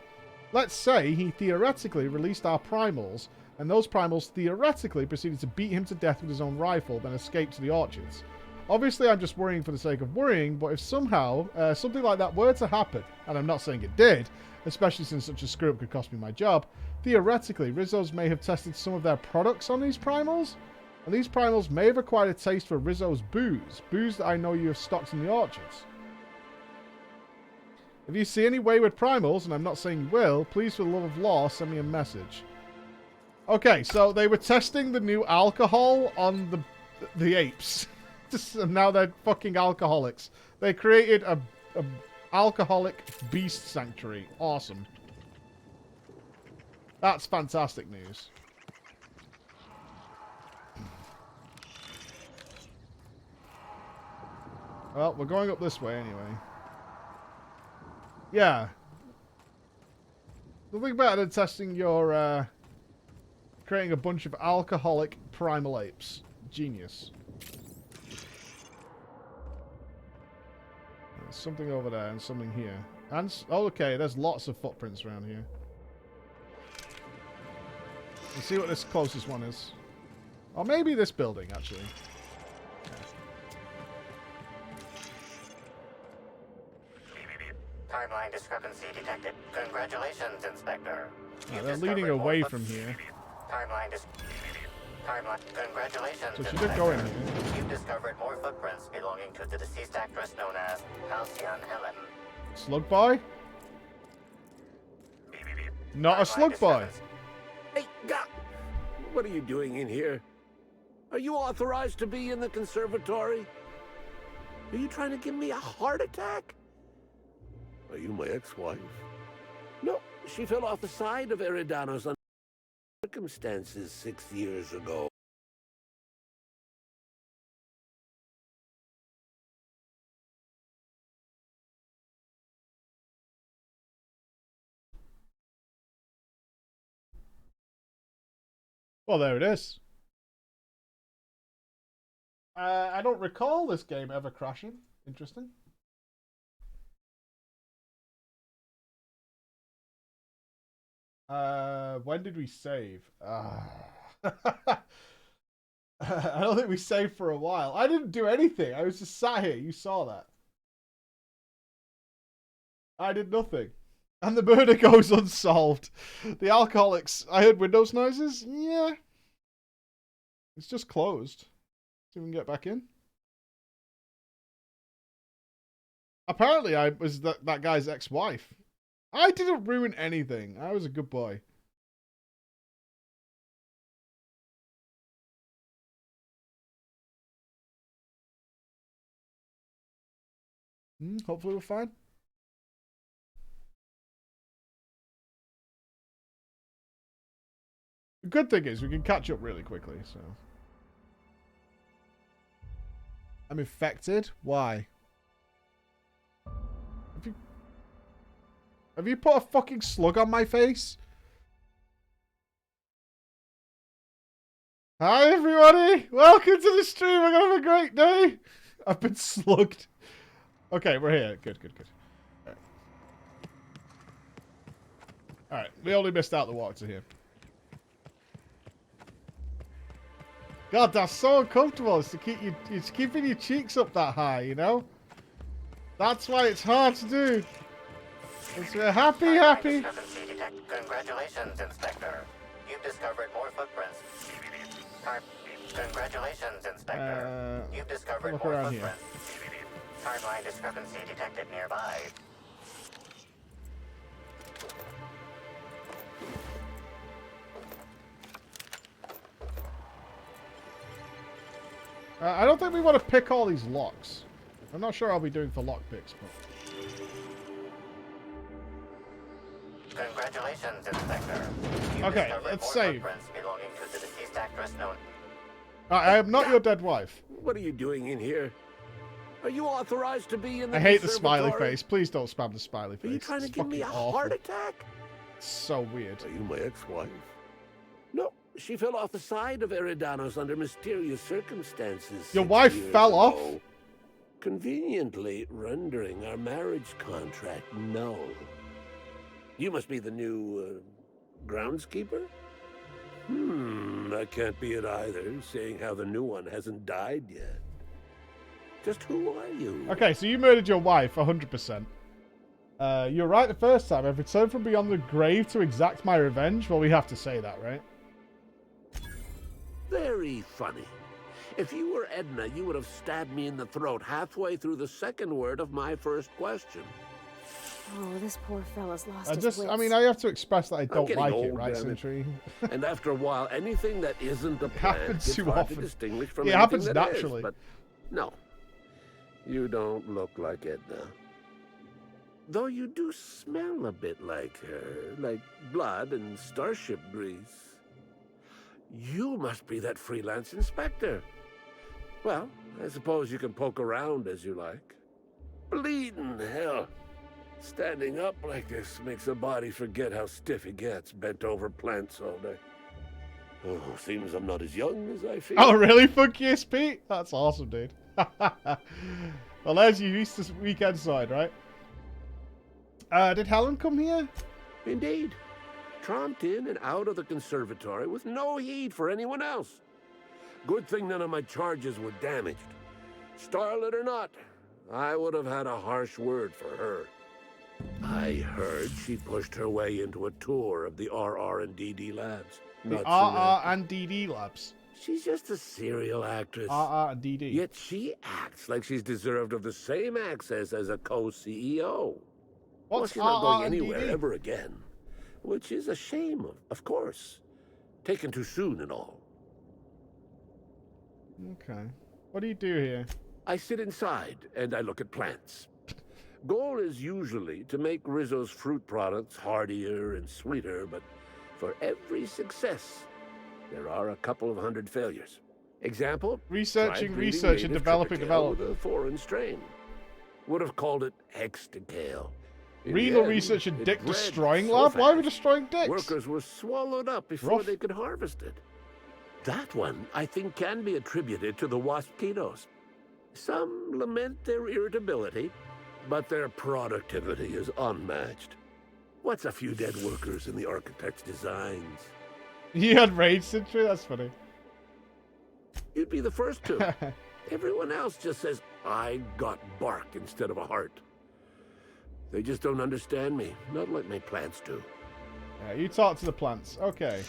S1: Let's say he theoretically released our primals, and those primals theoretically proceeded to beat him to death with his own rifle, then escaped to the orchards. Obviously, I'm just worrying for the sake of worrying, but if somehow something like that were to happen, and I'm not saying it did, especially since such a screw-up could cost me my job, theoretically, Rizzo's may have tested some of their products on these primals, and these primals may have acquired a taste for Rizzo's booze that I know you have stocked in the orchards. If you see any wayward primals, and I'm not saying you will, please for the love of law, send me a message. Okay, so they were testing the new alcohol on the apes. And now they're fucking alcoholics. They created a alcoholic beast sanctuary. Awesome. That's fantastic news. Well, we're going up this way anyway. Yeah. Nothing better than testing your, creating a bunch of alcoholic primal apes. Genius. There's something over there and something here. And, oh, okay, there's lots of footprints around here. Let's see what this closest one is. Or maybe this building, actually.
S12: Timeline discrepancy detected. Congratulations, Inspector.
S1: Yeah, they're leading away from here.
S12: Congratulations,
S1: So she did go in here.
S12: You've discovered more footprints belonging to the deceased actress known as Halcyon Helen.
S1: Slug boy? Not a slug boy.
S4: Hey, what are you doing in here? Are you authorized to be in the conservatory? Are you trying to give me a heart attack? Are you my ex-wife? No, she fell off the side of Eridanos under circumstances 6 years ago.
S1: Well, there it is. I don't recall this game ever crashing. Interesting. When did we save? I don't think we saved for a while. I didn't do anything. I was just sat here. You saw that. I did nothing. And the murder goes unsolved. The alcoholics. I heard windows noises. Yeah. It's just closed. See if we can get back in. Apparently, I was that guy's ex-wife. I didn't ruin anything. I was a good boy. Hopefully we're fine. The good thing is we can catch up really quickly, so. I'm infected? Why? Have you put a fucking slug on my face? Hi everybody! Welcome to the stream, we're gonna have a great day! I've been slugged. Okay, we're here. Good. Alright, we only missed out the walk to here. God, that's so uncomfortable. It's to keep you, it's keeping your cheeks up that high, you know? That's why it's hard to do. It's happy.
S12: Congratulations, Inspector. You've discovered more footprints. Congratulations, Inspector. You've discovered more footprints. Timeline discrepancy detected nearby.
S1: I don't think we want to pick all these locks. I'm not sure I'll be doing for lock picks, but...
S12: Congratulations, Inspector.
S1: Okay, let's save.
S12: Belonging to the deceased actress known.
S1: I am not your dead wife.
S4: What are you doing in here? Are you authorized to be in the
S1: I hate the smiley face. Please don't spam the smiley face.
S4: Are you trying to give me a
S1: awful.
S4: heart attack?
S1: It's so weird.
S4: Are you my ex-wife? No, she fell off the side of Eridanos under mysterious circumstances.
S1: Your wife fell off?
S4: Conveniently rendering our marriage contract null. You must be the new groundskeeper? That can't be it either, seeing how the new one hasn't died yet. Just who are you?
S1: Okay, so you murdered your wife, 100%. You're right the first time. I've returned from beyond the grave to exact my revenge. Well, we have to say that, right?
S4: Very funny. If you were Edna, you would have stabbed me in the throat halfway through the second word of my first question.
S22: Oh, this poor fella's lost his wits.
S1: I mean, I have to express that I don't like
S4: old,
S1: it, right,
S4: damn it.
S1: Sentry?
S4: And after a while, anything that isn't a plant
S1: happens
S4: gets
S1: too
S4: hard
S1: often.
S4: to distinguish from
S1: It
S4: anything
S1: happens
S4: that
S1: naturally.
S4: is, but no, you don't look like Edna. Though you do smell a bit like her, like blood and starship grease. You must be that freelance inspector. Well, I suppose you can poke around as you like. Bleeding hell. Standing up like this makes a body forget how stiff he gets, bent over plants all day. Oh, seems I'm not as young as I feel.
S1: Oh, really? Fuck yes, Pete? That's awesome, dude. Well, there's your Easter weekend side, right? Did Helen come here?
S4: Indeed. Tromped in and out of the conservatory with no heed for anyone else. Good thing none of my charges were damaged. Starlet or not, I would have had a harsh word for her. I heard she pushed her way into a tour of the RR&DD labs.
S1: The RR&DD labs.
S4: She's just a serial actress.
S1: RR&DD.
S4: Yet she acts like she's deserved of the same access as a co-CEO. Well, she's not going anywhere ever again. Which is a shame, of course. Taken too soon and all.
S1: Okay. What do you do here?
S4: I sit inside and I look at plants. Goal is usually to make Rizzo's fruit products hardier and sweeter, but for every success, there are a couple of hundred failures. Example?
S1: Researching, developing.
S4: With a foreign strain. Would have called it hexticale.
S1: Renal research and dick destroying lab? Why are we destroying dicks?
S4: Workers were swallowed up before they could harvest it. That one, I think, can be attributed to the waspitos. Some lament their irritability, but their productivity is unmatched. What's a few dead workers in the architect's designs?
S1: You had rage century? That's funny.
S4: You'd be the first to. Everyone else just says, I got bark instead of a heart. They just don't understand me, not like my plants do.
S1: Yeah, you talk to the plants. Okay.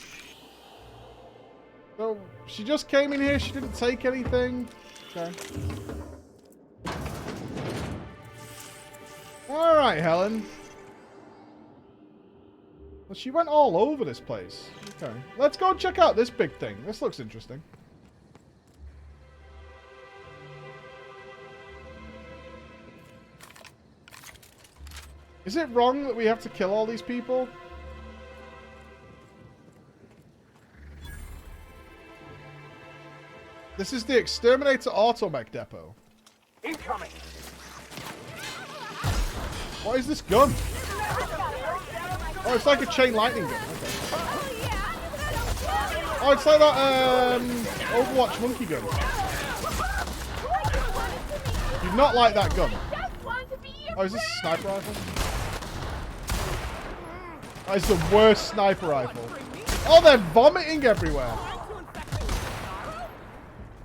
S1: So, she just came in here, she didn't take anything. Okay. Alright, Helen. Well, she went all over this place. Okay. Let's go check out this big thing. This looks interesting. Is it wrong that we have to kill all these people? This is the Exterminator Automech Depot.
S9: Incoming!
S1: What is this gun? Oh, it's like a chain lightning gun. Okay. Oh, it's like that Overwatch monkey gun. You'd not like that gun. Oh, is this a sniper rifle? That is the worst sniper rifle. Oh, they're vomiting everywhere.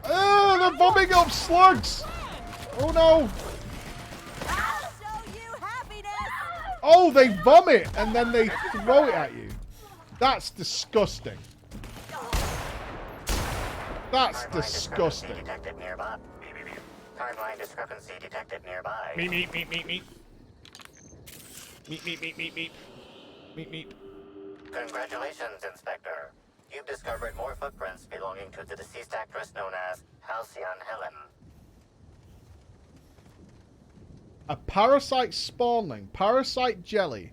S1: Oh, they're vomiting up slugs. Oh, no. Oh, they vomit and then they throw it at you. That's disgusting. That's disgusting.
S12: Timeline discrepancy detected nearby.
S1: Meep, meep, meep, meep, meep. Meep, meep, meep, meep, meep. Meep, meep.
S12: Congratulations, Inspector. You've discovered more footprints belonging to the deceased actress known as Halcyon Helen.
S1: A parasite spawnling. Parasite jelly.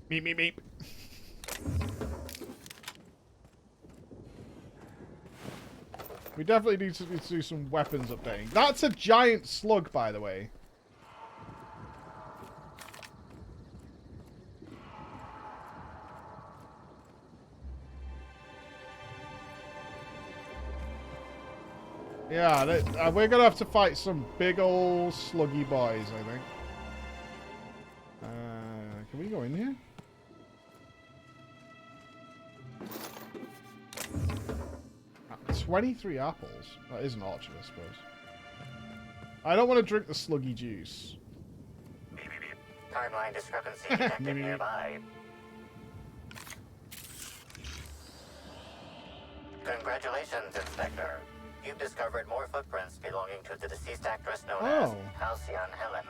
S1: Meep, meep, meep. We definitely need to do some weapons updating. That's a giant slug, by the way. Yeah, we're gonna have to fight some big old sluggy boys, I think. Can we go in here? 23 apples. That is an orchard, I suppose. I don't want to drink the sluggy juice.
S12: Timeline discrepancy detected nearby. Congratulations, Inspector. You've discovered more footprints belonging to the deceased actress known as Halcyon Helen.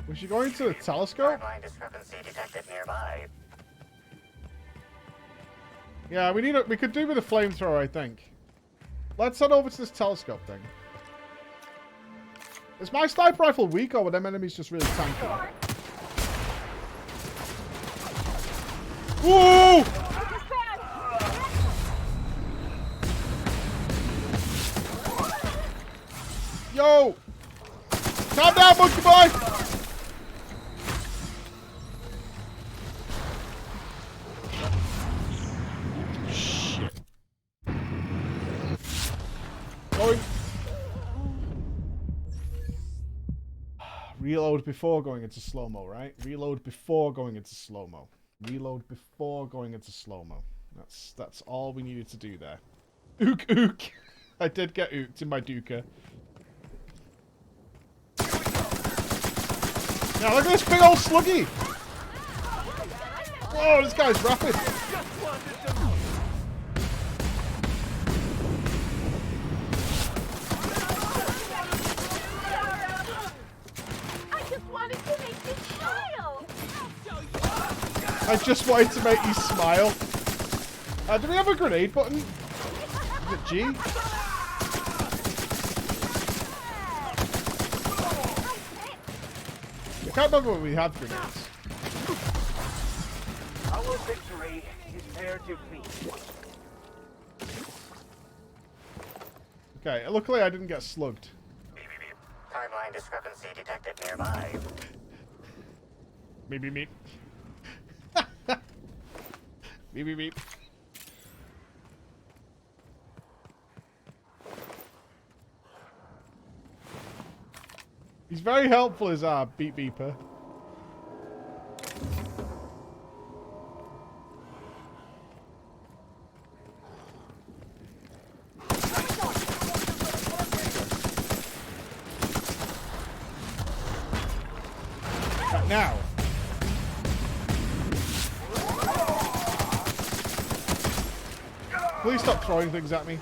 S1: Was she going to the telescope?
S12: Timeline discrepancy detected nearby.
S1: Yeah, we could do with a flamethrower, I think. Let's head over to this telescope thing. Is my sniper rifle weak, or were them enemies just really tanky? Woo! Yo! Calm down, monkey boy! Shit. Going. Reload before going into slow-mo, right? Reload before going into slow-mo. Reload before going into slow-mo. That's all we needed to do there. Ook ook. I did get ooked in my Duca. Now look at this big old sluggy! Whoa, this guy's rapid! I just wanted to make you smile. Do we have a grenade button? Is it G? I can't remember when we had grenades.
S9: Our victory is their defeat.
S1: Okay, luckily I didn't get slugged.
S12: Timeline discrepancy detected nearby.
S1: Meep, meep, meep. Meep, meep, meep. He's very helpful as our beep beeper. please stop throwing things at me?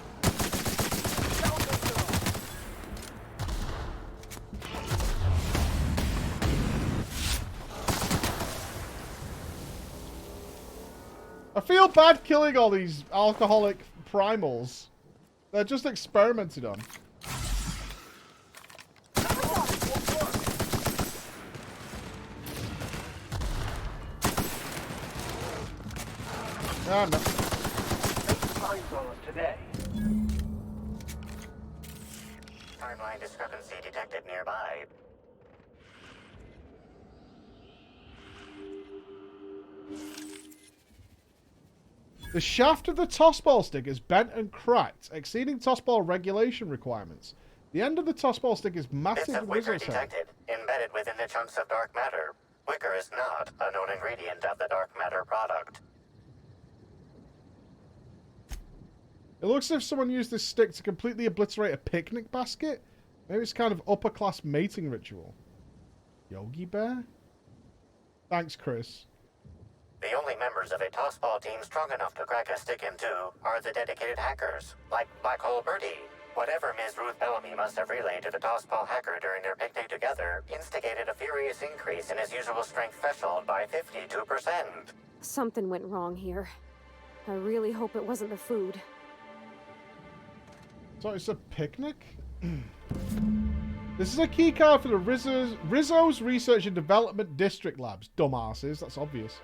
S1: I feel bad killing all these alcoholic primals. They're just experimented on. Ah, no.
S12: Today. Timeline discrepancy detected nearby.
S1: The shaft of the tossball stick is bent and cracked, exceeding tossball regulation requirements. The end of the tossball stick is massive
S12: Bits of
S1: and
S12: wicker
S1: Rizzo's head.
S12: detected, embedded within the chunks of dark matter. Wicker is not a known ingredient of the dark matter product.
S1: It looks as if someone used this stick to completely obliterate a picnic basket. Maybe it's kind of upper class mating ritual. Yogi Bear? Thanks, Chris.
S12: The only members of a tossball team strong enough to crack a stick in two are the dedicated hackers, like Black Hole Birdie. Whatever Ms. Ruth Bellamy must have relayed to the tossball hacker during their picnic together instigated a furious increase in his usual strength threshold by 52%.
S22: Something went wrong here. I really hope it wasn't the food.
S1: So it's a picnic? This is a key card for the Rizzo's Research and Development District Labs. Dumbasses, that's obvious.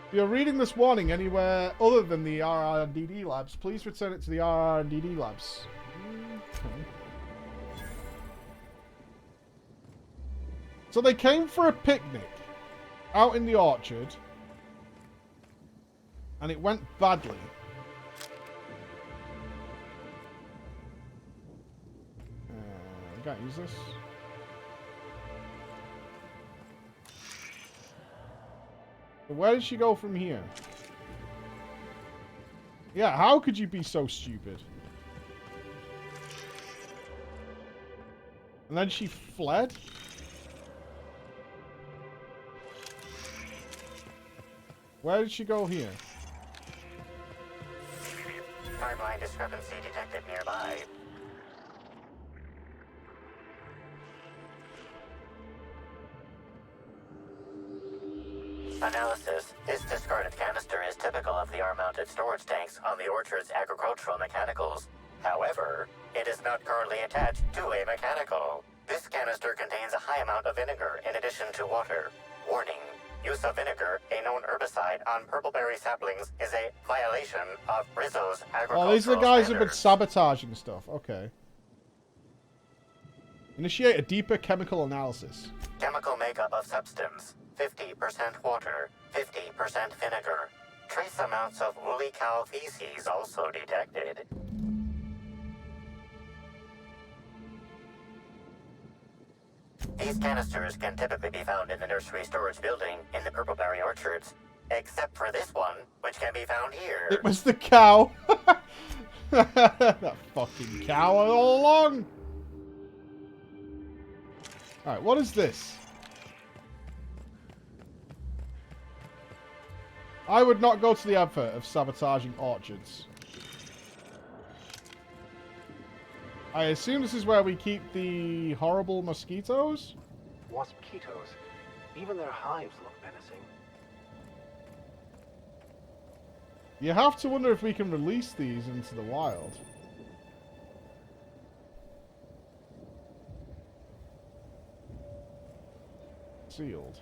S1: If you're reading this warning anywhere other than the RR&DD Labs, please return it to the RR&DD Labs. Okay. So they came for a picnic out in the orchard, and it went badly. I can't use this. So where did she go from here? Yeah, how could you be so stupid? And then she fled? Where did she go here?
S12: Timeline discrepancy detected nearby. Analysis. This discarded canister is typical of the R-mounted storage tanks on the orchard's agricultural mechanicals. However, it is not currently attached to a mechanical. This canister contains a high amount of vinegar in addition to water. Warning. Use of vinegar, a known herbicide on purpleberry saplings, is a violation of Rizzo's agricultural
S1: Oh, these are the guys who've been
S12: standards.
S1: sabotaging stuff. Okay. Initiate a deeper chemical analysis.
S12: Chemical makeup of substance. 50% water, 50% vinegar. Trace amounts of woolly cow feces also detected. These canisters can typically be found in the nursery storage building in the Purpleberry Orchards, except for this one, which can be found here.
S1: It was the cow. That fucking cow all along. Alright, what is this? I would not go to the advert of sabotaging orchards. I assume this is where we keep the horrible mosquitoes?
S2: Waspitos. Even their hives look menacing.
S1: You have to wonder if we can release these into the wild. Sealed.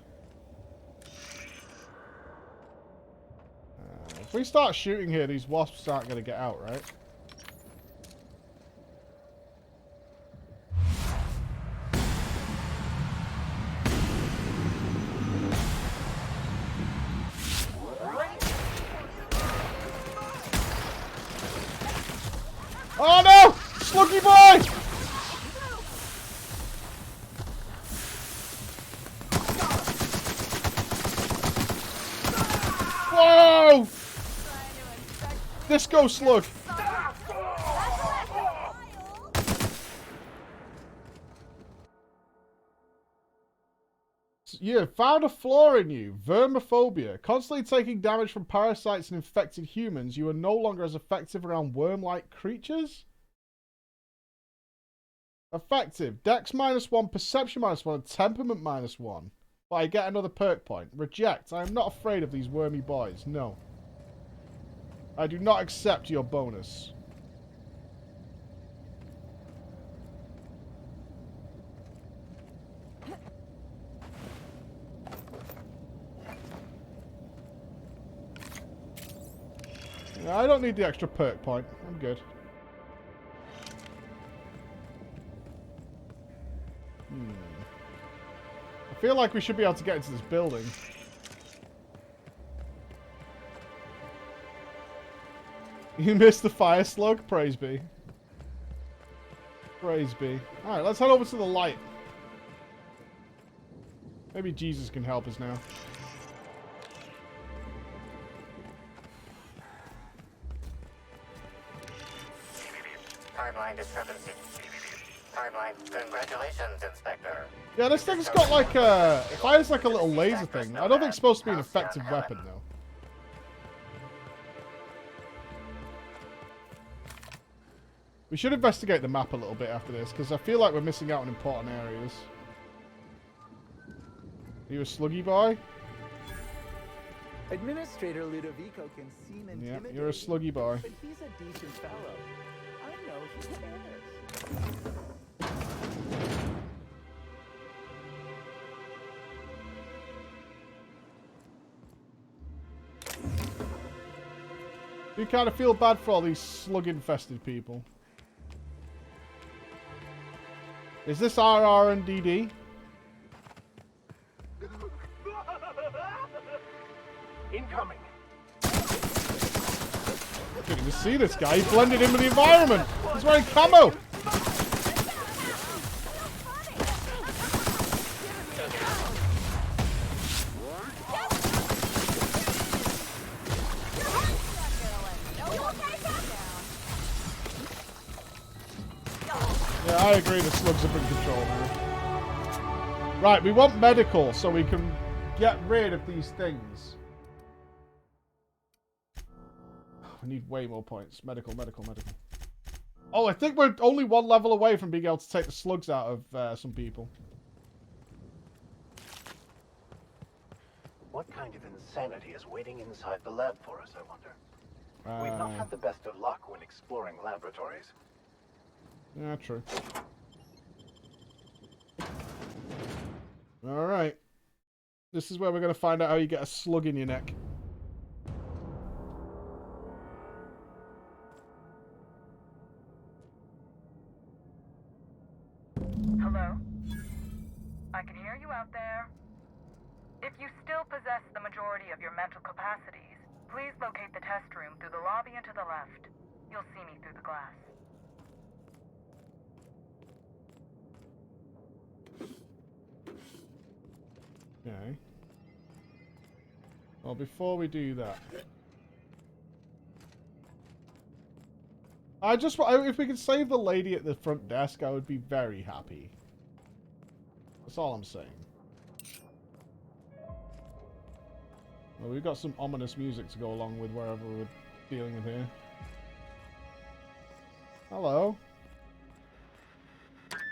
S1: If we start shooting here, these wasps aren't going to get out, right? Oh no! Sluggy boy! Whoa! Disco slug. You found a flaw in you. Vermophobia. Constantly taking damage from parasites and infected humans, you are no longer as effective around worm-like creatures? Effective. Dex -1, Perception -1, and Temperament -1. But I get another perk point. Reject. I am not afraid of these wormy boys. No. I do not accept your bonus. I don't need the extra perk point. I'm good. I feel like we should be able to get into this building. You missed the fire slug? Praise be. Praise be. Alright, let's head over to the light. Maybe Jesus can help us now.
S12: Timeline discrepancy. Timeline. Congratulations, Inspector.
S1: Yeah, this thing's got like a... It fires like a little laser thing. I don't think it's supposed to be an effective weapon, though. We should investigate the map a little bit after this, because I feel like we're missing out on important areas. Are you a sluggy boy?
S5: Administrator Ludovico can seem intimidating.
S1: Yeah, you're a sluggy boy.
S5: But he's a decent fellow. I know he cares.
S1: You kind of feel bad for all these slug-infested people. Is this RR&DD?
S4: Incoming.
S1: You can see this guy. He blended in with the environment. He's wearing camo. Yeah, I agree. The slugs are in control now. Right, we want medical so we can get rid of these things. We need way more points. Medical, medical, medical. Oh, I think we're only one level away from being able to take the slugs out of some people.
S2: What kind of insanity is waiting inside the lab for us, I wonder? We've not had the best of luck when exploring laboratories.
S1: Yeah, true. Alright. This is where we're going to find out how you get a slug in your neck.
S21: Hello? I can hear you out there. If you still possess the majority of your mental capacities, please locate the test room through the lobby and to the left. You'll see me through the glass.
S1: Okay. Well, before we do that, if we could save the lady at the front desk, I would be very happy. That's all I'm saying. Well, we've got some ominous music to go along with wherever we're dealing with here. Hello.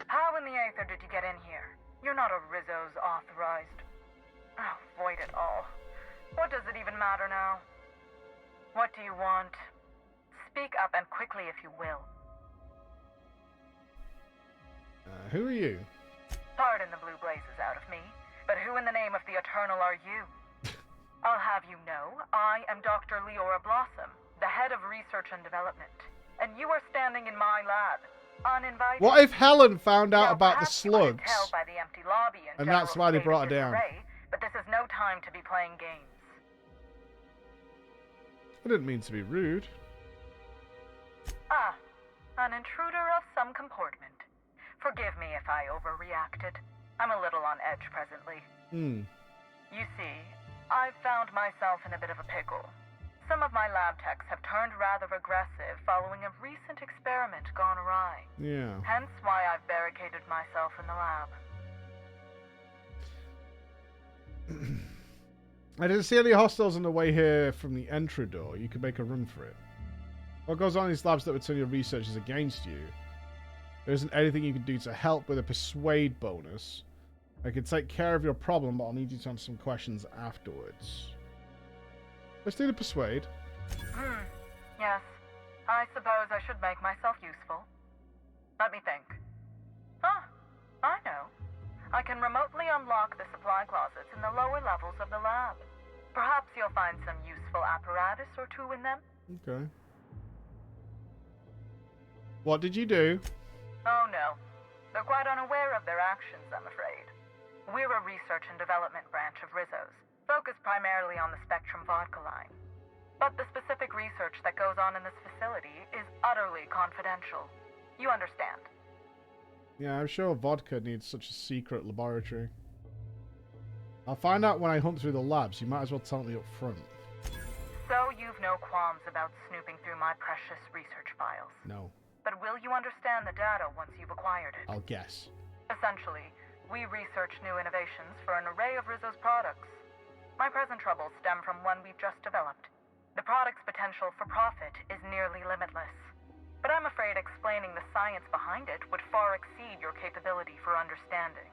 S21: How in the aether did you get in here? You're not a Rizzo's authorized. Oh, void it all. What does it even matter now? What do you want? Speak up and quickly if you will.
S1: Who are you?
S21: Pardon the blue blazes out of me, but who in the name of the Eternal are you? I'll have you know, I am Dr. Leora Blossom, the head of research and development, and you are standing in my lab, uninvited.
S1: What if Helen found out about the slugs?
S21: Tell by the empty lobby
S1: And that's why they brought her down.
S21: But this is no time to be playing games.
S1: I didn't mean to be rude.
S21: Ah, an intruder of some comportment. Forgive me if I overreacted. I'm a little on edge presently. You see, I've found myself in a bit of a pickle. Some of my lab techs have turned rather aggressive following a recent experiment gone awry.
S1: Yeah.
S21: Hence why I've barricaded myself in the lab.
S1: I didn't see any hostiles on the way here from the entry door. You could make a run for it. What goes on in these labs that would turn your researchers against you? There isn't anything you can do to help with a persuade bonus. I can take care of your problem, but I'll need you to answer some questions afterwards. Let's do the persuade.
S21: Yes. I suppose I should make myself useful. Let me think. Ah, I know. I can remotely unlock the supply closets in the lower levels of the lab. Perhaps you'll find some useful apparatus or two in them.
S1: Okay. What did you do?
S21: Oh no. They're quite unaware of their actions, I'm afraid. We're a research and development branch of Rizzo's, focused primarily on the Spectrum vodka line. But the specific research that goes on in this facility is utterly confidential. You understand?
S1: Yeah, I'm sure vodka needs such a secret laboratory. I'll find out when I hunt through the labs. You might as well tell me up front.
S21: So you've no qualms about snooping through my precious research files?
S1: No.
S21: But will you understand the data once you've acquired it?
S1: I'll guess.
S21: Essentially, we research new innovations for an array of Rizzo's products. My present troubles stem from one we've just developed. The product's potential for profit is nearly limitless. But I'm afraid explaining the science behind it would far exceed your capability for understanding.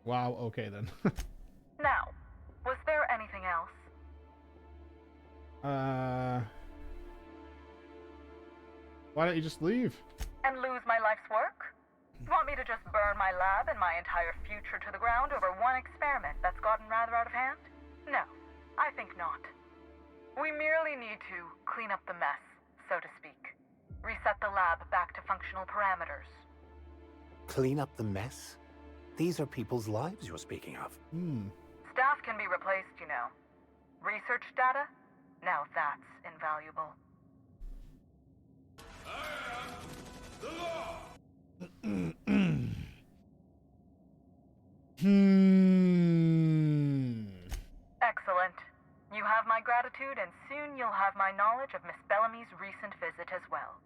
S1: Wow, okay then.
S21: Now, was there anything else?
S1: Why don't you just leave?
S21: And lose my life's work? You want me to just burn my lab and my entire future to the ground over one experiment that's gotten rather out of hand? No, I think not. We merely need to clean up the mess, so to speak. Reset the lab back to functional parameters.
S2: Clean up the mess? These are people's lives you're speaking of.
S21: Staff can be replaced, you know. Research data? Now that's invaluable. Excellent. You have my gratitude, and soon you'll have my knowledge of Miss Bellamy's recent visit as well.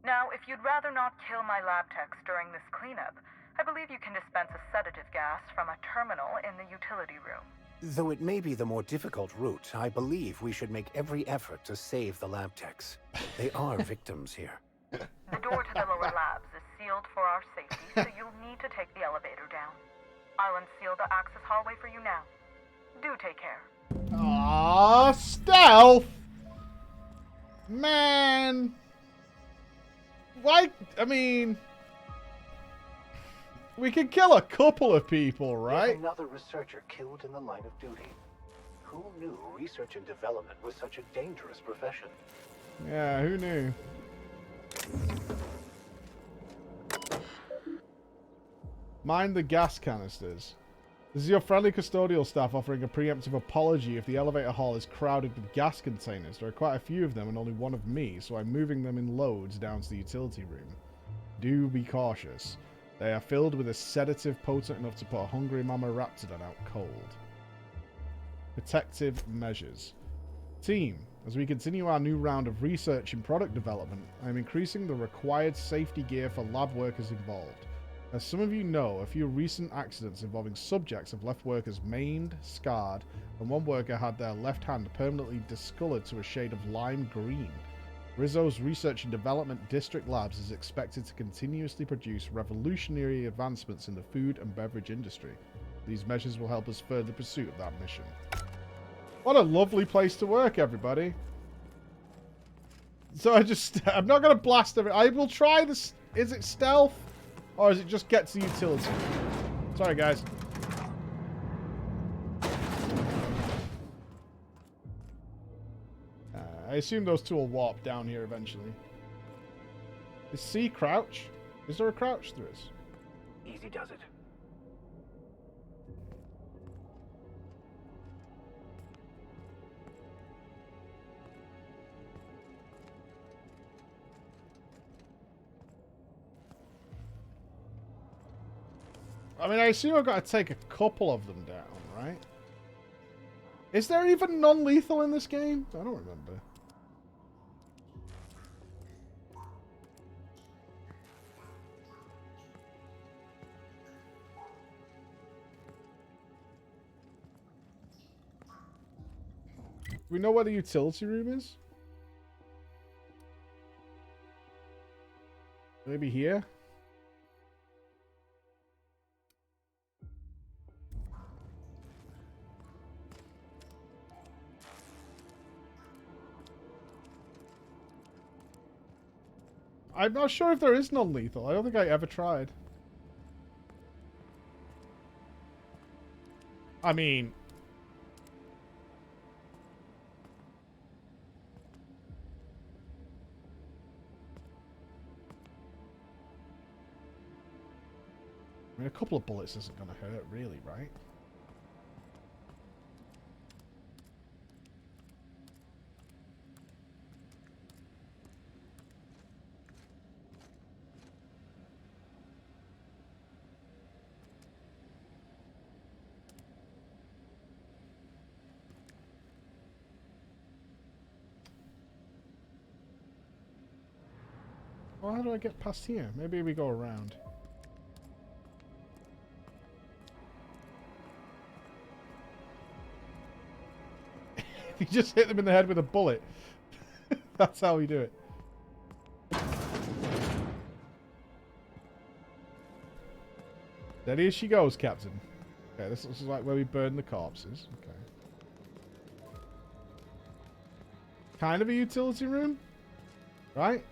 S21: Now, if you'd rather not kill my lab techs during this cleanup, I believe you can dispense a sedative gas from a terminal in the utility room.
S2: Though it may be the more difficult route, I believe we should make every effort to save the lab techs. They are victims here.
S21: The door to the lower labs is sealed for our safety, so you'll need to take the elevator down. I'll unseal the access hallway for you now. Do take care.
S1: Aww, stealth! Man! Why? I mean... We can kill a couple of people, right?
S2: There's another researcher killed in the line of duty. Who knew research and development was such a dangerous profession?
S1: Yeah, who knew? Mind the gas canisters. This is your friendly custodial staff offering a preemptive apology if the elevator hall is crowded with gas containers. There are quite a few of them and only one of me, so I'm moving them in loads down to the utility room. Do be cautious. They are filled with a sedative potent enough to put a hungry mama raptidon out cold. Protective measures. Team, as we continue our new round of research and product development, I am increasing the required safety gear for lab workers involved. As some of you know, a few recent accidents involving subjects have left workers maimed, scarred, and one worker had their left hand permanently discolored to a shade of lime green. Rizzo's Research and Development District Labs is expected to continuously produce revolutionary advancements in the food and beverage industry. These measures will help us further the pursuit of that mission. What a lovely place to work, everybody. So I'm not going to blast every... I will try this... Is it stealth? Or is it just get to the utility? Sorry, guys. I assume those two will warp down here eventually. Is C crouch? Is there a crouch through us?
S2: Easy does it.
S1: I mean, I assume I've got to take a couple of them down, right? Is there even non-lethal in this game? I don't remember. we know where the utility room is? Maybe here? I'm not sure if there is non-lethal. I don't think I ever tried. I mean... a couple of bullets isn't going to hurt, really, right? Well, how do I get past here? Maybe we go around. You just hit them in the head with a bullet. That's how we do it. Steady as she goes, Captain. Okay, this looks like where we burn the corpses. Okay. Kind of a utility room, right?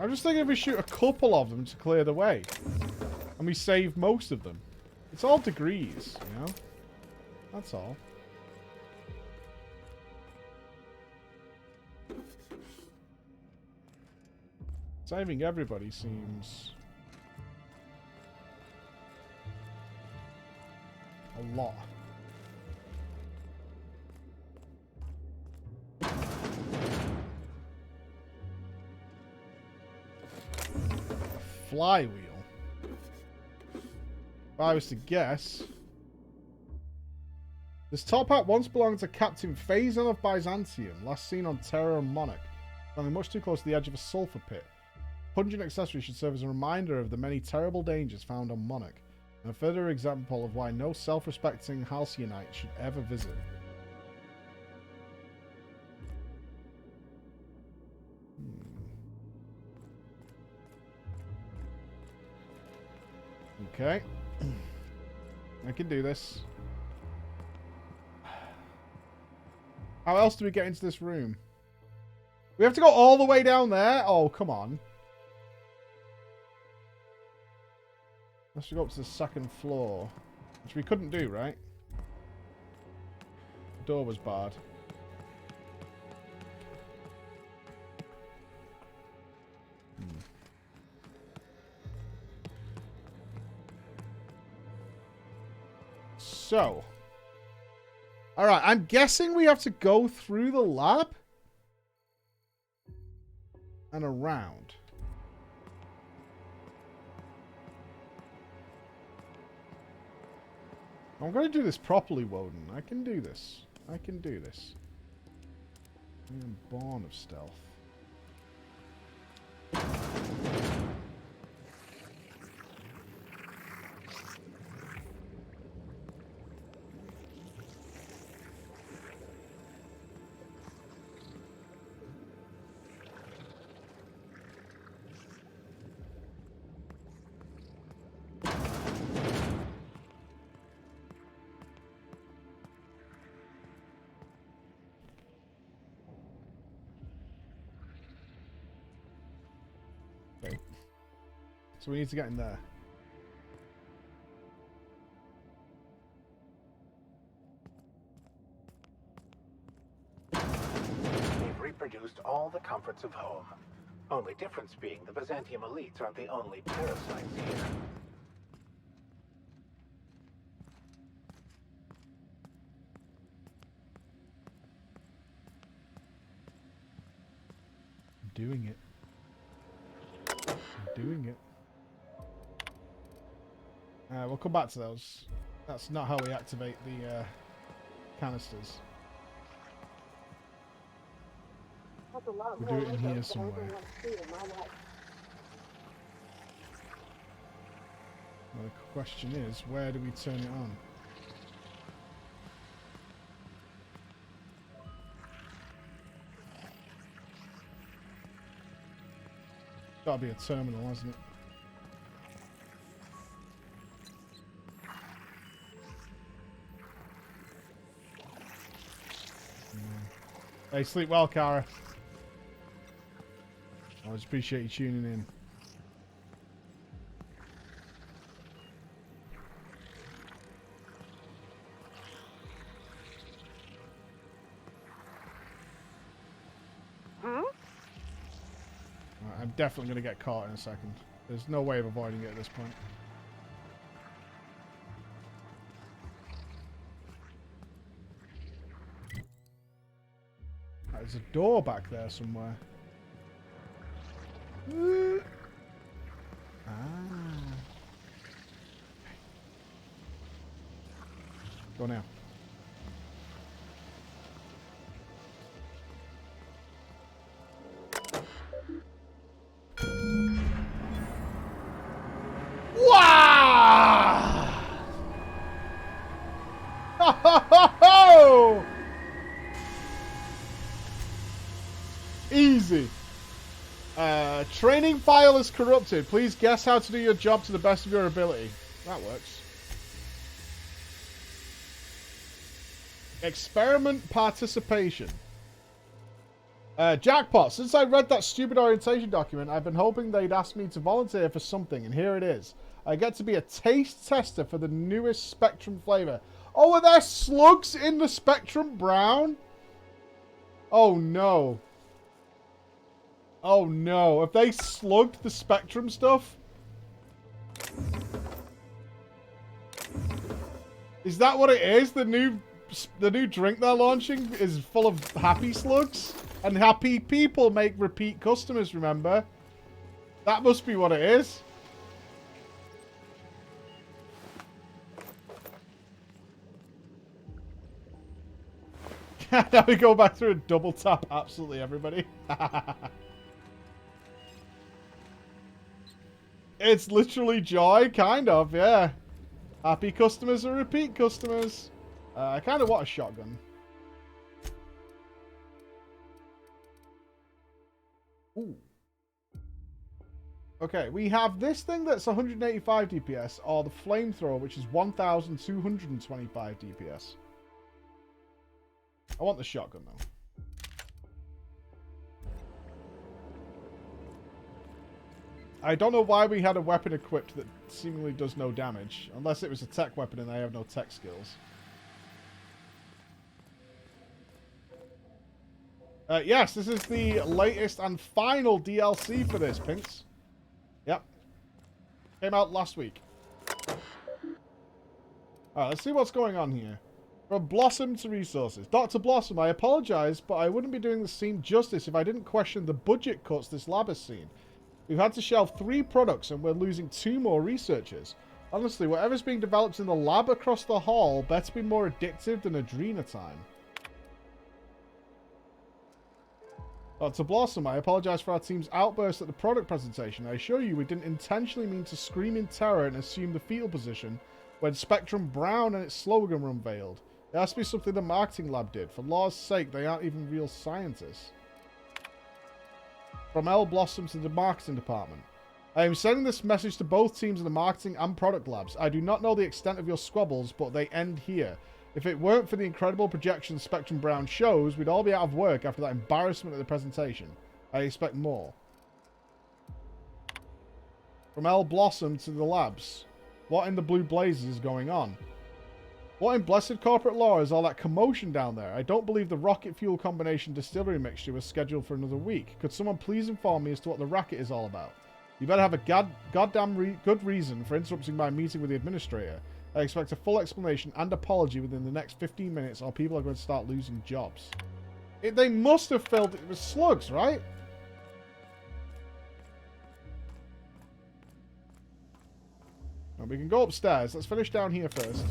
S1: I'm just thinking if we shoot a couple of them to clear the way, and we save most of them. It's all degrees, you know? That's all. Saving everybody seems... a lot. Flywheel. If I was to guess, this top hat once belonged to Captain Phazon of Byzantium, last seen on Terra and Monarch, standing much too close to the edge of a sulfur pit. Pungent accessory should serve as a reminder of the many terrible dangers found on Monarch, and a further example of why no self-respecting Halcyonite should ever visit. Okay. I can do this. How else do we get into this room? We have to go all the way down there? Oh, come on. Let's go up to the second floor. Which we couldn't do, right? The door was barred. So, alright, I'm guessing we have to go through the lab and around. I'm going to do this properly, Woden. I can do this. I can do this. I am born of stealth. So we need to get in there.
S2: They've reproduced all the comforts of home. Only difference being the Byzantium elites aren't the only parasites here.
S1: I'm doing it. I'm doing it. We'll come back to those. That's not how we activate the canisters.
S17: That's a lot
S1: We
S17: more
S1: do it in here
S17: Rizos than I ever
S1: somewhere.
S17: want to see in my life.
S1: Well, the question is, where do we turn it on? Gotta be a terminal, hasn't it? Hey, sleep well, Kara. I always appreciate you tuning in.
S17: Huh?
S1: I'm definitely going to get caught in a second. There's no way of avoiding it at this point. There's a door back there somewhere. Ah. Go now. Wow! Ho, ho, ho, ho! Easy. Training file is corrupted. Please guess how to do your job to the best of your ability. That works. Experiment participation. Jackpot. Since I read that stupid orientation document, I've been hoping they'd ask me to volunteer for something, and here it is. I get to be a taste tester for the newest Spectrum flavor. Oh, are there slugs in the Spectrum Brown? Oh, no. Oh, no. Have they slugged the Spectrum stuff? Is that what it is? The new drink they're launching is full of happy slugs? And happy people make repeat customers, remember? That must be what it is. Now we go back through a double tap absolutely everybody. It's literally joy, kind of, yeah. Happy customers are repeat customers. I kind of want a shotgun. Ooh. Okay, we have this thing that's 185 DPS, or the flamethrower, which is 1,225 DPS. I want the shotgun, though. I don't know why we had a weapon equipped that seemingly does no damage, unless it was a tech weapon and I have no tech skills. Yes, this is the latest and final DLC for this, Pinks. Yep. Came out last week. Alright, let's see what's going on here. From Blossom to Resources. Dr. Blossom, I apologize, but I wouldn't be doing the scene justice if I didn't question the budget cuts this lab has seen. We've had to shelve 3 products and we're losing 2 more researchers. Honestly, whatever's being developed in the lab across the hall better be more addictive than Adrena time. Dr. Blossom, I apologize for our team's outburst at the product presentation. I assure you we didn't intentionally mean to scream in terror and assume the fetal position when Spectrum Brown and its slogan were unveiled. It has to be something the marketing lab did. For law's sake, they aren't even real scientists. From L. Blossom to the marketing department. I am sending this message to both teams in the marketing and product labs. I do not know the extent of your squabbles, but they end here. If it weren't for the incredible projections Spectrum Brown shows, we'd all be out of work after that embarrassment at the presentation. I expect more. From L. Blossom to the labs. What in the blue blazes is going on? What in blessed corporate law is all that commotion down there? I don't believe the rocket fuel combination distillery mixture was scheduled for another week. Could someone please inform me as to what the racket is all about? You better have a goddamn good reason for interrupting my meeting with the administrator. I expect a full explanation and apology within the next 15 minutes or people are going to start losing jobs. They must have filled it with slugs, right? Well, we can go upstairs. Let's finish down here first.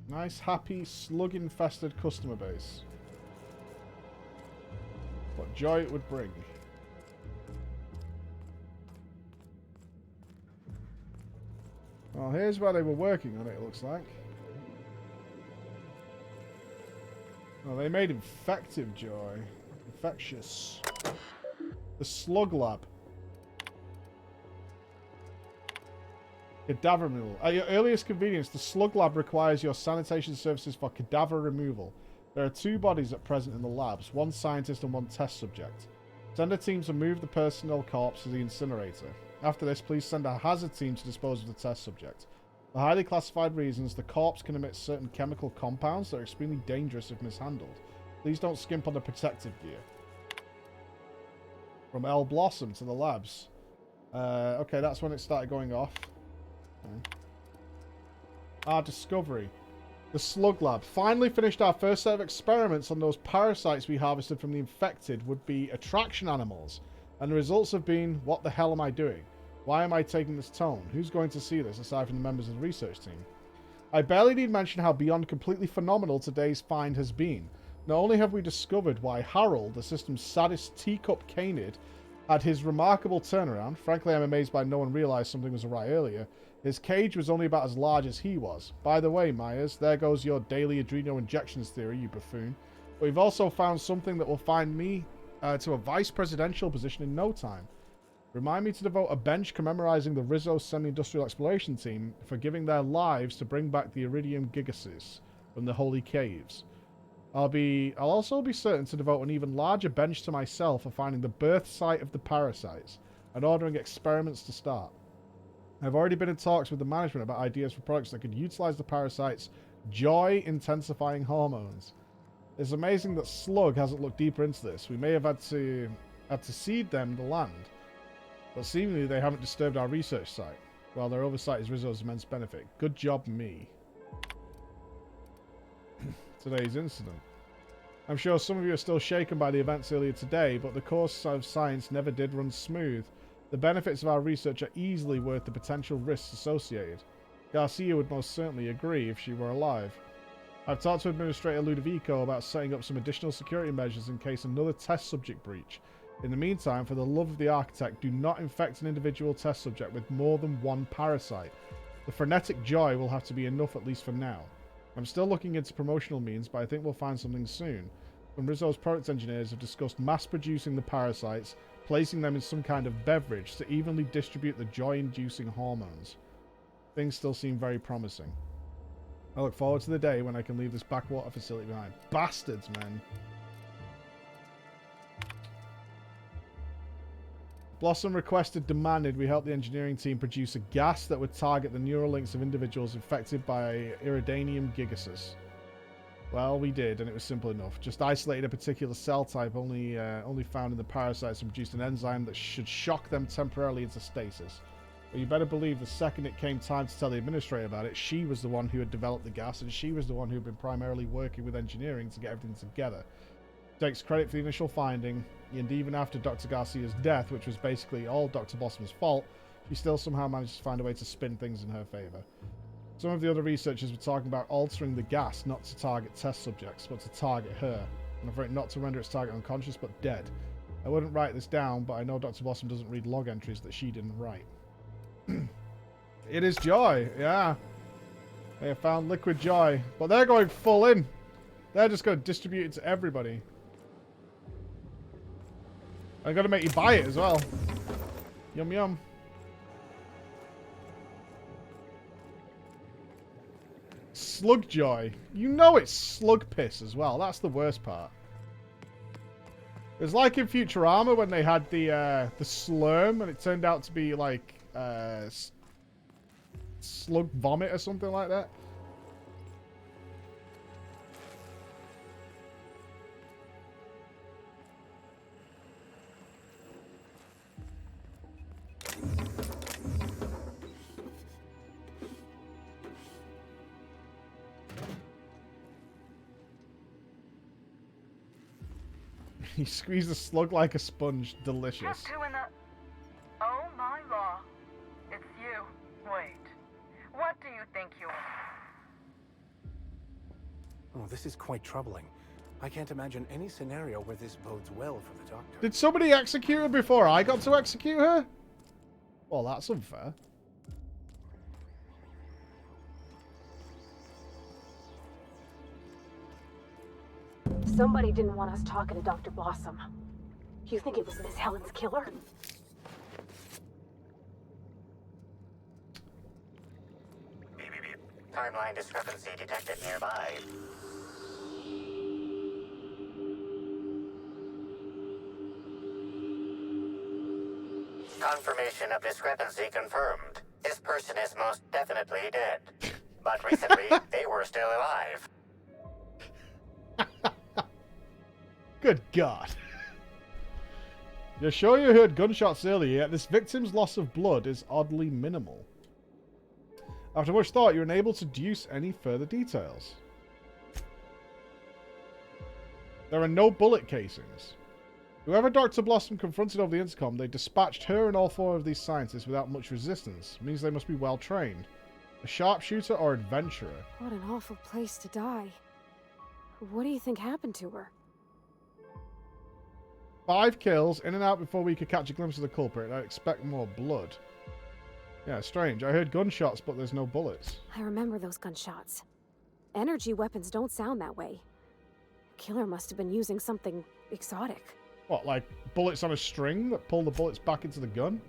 S1: Nice, happy, slug-infested customer base. What joy it would bring. Well, here's where they were working on it, looks like. Oh, they made infective joy. Infectious. The slug lab. Cadaver removal. At your earliest convenience, the slug lab requires your sanitation services for cadaver removal. There are 2 bodies at present in the labs, 1 scientist and 1 test subject. Send a team to move the personnel corpse to the incinerator. After this, please send a hazard team to dispose of the test subject. For highly classified reasons, the corpse can emit certain chemical compounds that are extremely dangerous if mishandled. Please don't skimp on the protective gear. From El Blossom to the labs. Okay, that's when it started going off. Okay. Our discovery. The slug lab. Finally finished our first set of experiments on those parasites we harvested from the infected would-be attraction animals. And the results have been, what the hell am I doing? Why am I taking this tone? Who's going to see this aside from the members of the research team? I barely need mention how beyond completely phenomenal today's find has been. Not only have we discovered why Harold, the system's saddest teacup canid, had his remarkable turnaround. Frankly, I'm amazed by no one realized something was awry earlier. His cage was only about as large as he was. By the way, Myers, there goes your daily adrenal injections theory, you buffoon. But we've also found something that will find me to a vice presidential position in no time. Remind me to devote a bench commemorizing the Rizzo Semi-Industrial Exploration Team for giving their lives to bring back the Iridium Gigases from the Holy Caves. I'll also be certain to devote an even larger bench to myself for finding the birth site of the parasites and ordering experiments to start. I've already been in talks with the management about ideas for products that could utilize the parasites' joy-intensifying hormones. It's amazing that Slug hasn't looked deeper into this. We may have had to seed them the land, but seemingly they haven't disturbed our research site, while their oversight is Rizzo's immense benefit. Good job, me. Today's incident. I'm sure some of you are still shaken by the events earlier today, but the course of science never did run smooth. The benefits of our research are easily worth the potential risks associated. Garcia would most certainly agree if she were alive. I've talked to Administrator Ludovico about setting up some additional security measures in case another test subject breach. In the meantime, for the love of the architect, do not infect an individual test subject with more than 1 parasite. The frenetic joy will have to be enough at least for now. I'm still looking into promotional means, but I think we'll find something soon. Some Rizzo's product engineers have discussed mass-producing the parasites, placing them in some kind of beverage to evenly distribute the joy-inducing hormones. Things still seem very promising. I look forward to the day when I can leave this backwater facility behind. Bastards, man. Blossom demanded we help the engineering team produce a gas that would target the neural links of individuals infected by Iridanium gigases. Well, we did, and it was simple enough. Just isolated a particular cell type only found in the parasites and produced an enzyme that should shock them temporarily into stasis. But you better believe the second it came time to tell the administrator about it, she was the one who had developed the gas, and she was the one who had been primarily working with engineering to get everything together. Takes credit for the initial finding, and even after Dr. Garcia's death, which was basically all Dr. Blossom's fault, she still somehow managed to find a way to spin things in her favor. Some of the other researchers were talking about altering the gas not to target test subjects, but to target her, and for it not to render its target unconscious but dead. I wouldn't write this down, but I know Dr. Blossom doesn't read log entries that she didn't write. It is joy, yeah. They have found liquid joy, but they're going full in. They're just going to distribute it to everybody. I'm going to make you buy it as well. Yum yum. Slug joy. You know it's slug piss as well. That's the worst part. It's like in Futurama when they had the slurm and it turned out to be like slug vomit or something like that. He squeezed the slug like a sponge. Delicious.
S21: Oh my law. It's you. Wait. What do you think you are?
S2: Oh, this is quite troubling. I can't imagine any scenario where this bodes well for the Doctor.
S1: Did somebody execute her before I got to execute her? Well, that's unfair.
S10: Somebody didn't want us talking to Dr. Blossom. You think it was Miss Helen's killer?
S12: Timeline discrepancy detected nearby. Confirmation of discrepancy confirmed. This person is most definitely dead. But recently, they were still alive.
S1: Good God. You're sure you heard gunshots earlier, yet this victim's loss of blood is oddly minimal. After much thought, you're unable to deduce any further details. There are no bullet casings. Whoever Dr. Blossom confronted over the intercom, they dispatched her and all four of these scientists without much resistance. It means they must be well trained. A sharpshooter or adventurer.
S22: What an awful place to die. What do you think happened to her?
S1: 5 kills, in and out before we could catch a glimpse of the culprit. I'd expect more blood. Yeah, strange. I heard gunshots, but there's no bullets.
S22: I remember those gunshots. Energy weapons don't sound that way. The killer must have been using something exotic.
S1: What, like bullets on a string that pull the bullets back into the gun?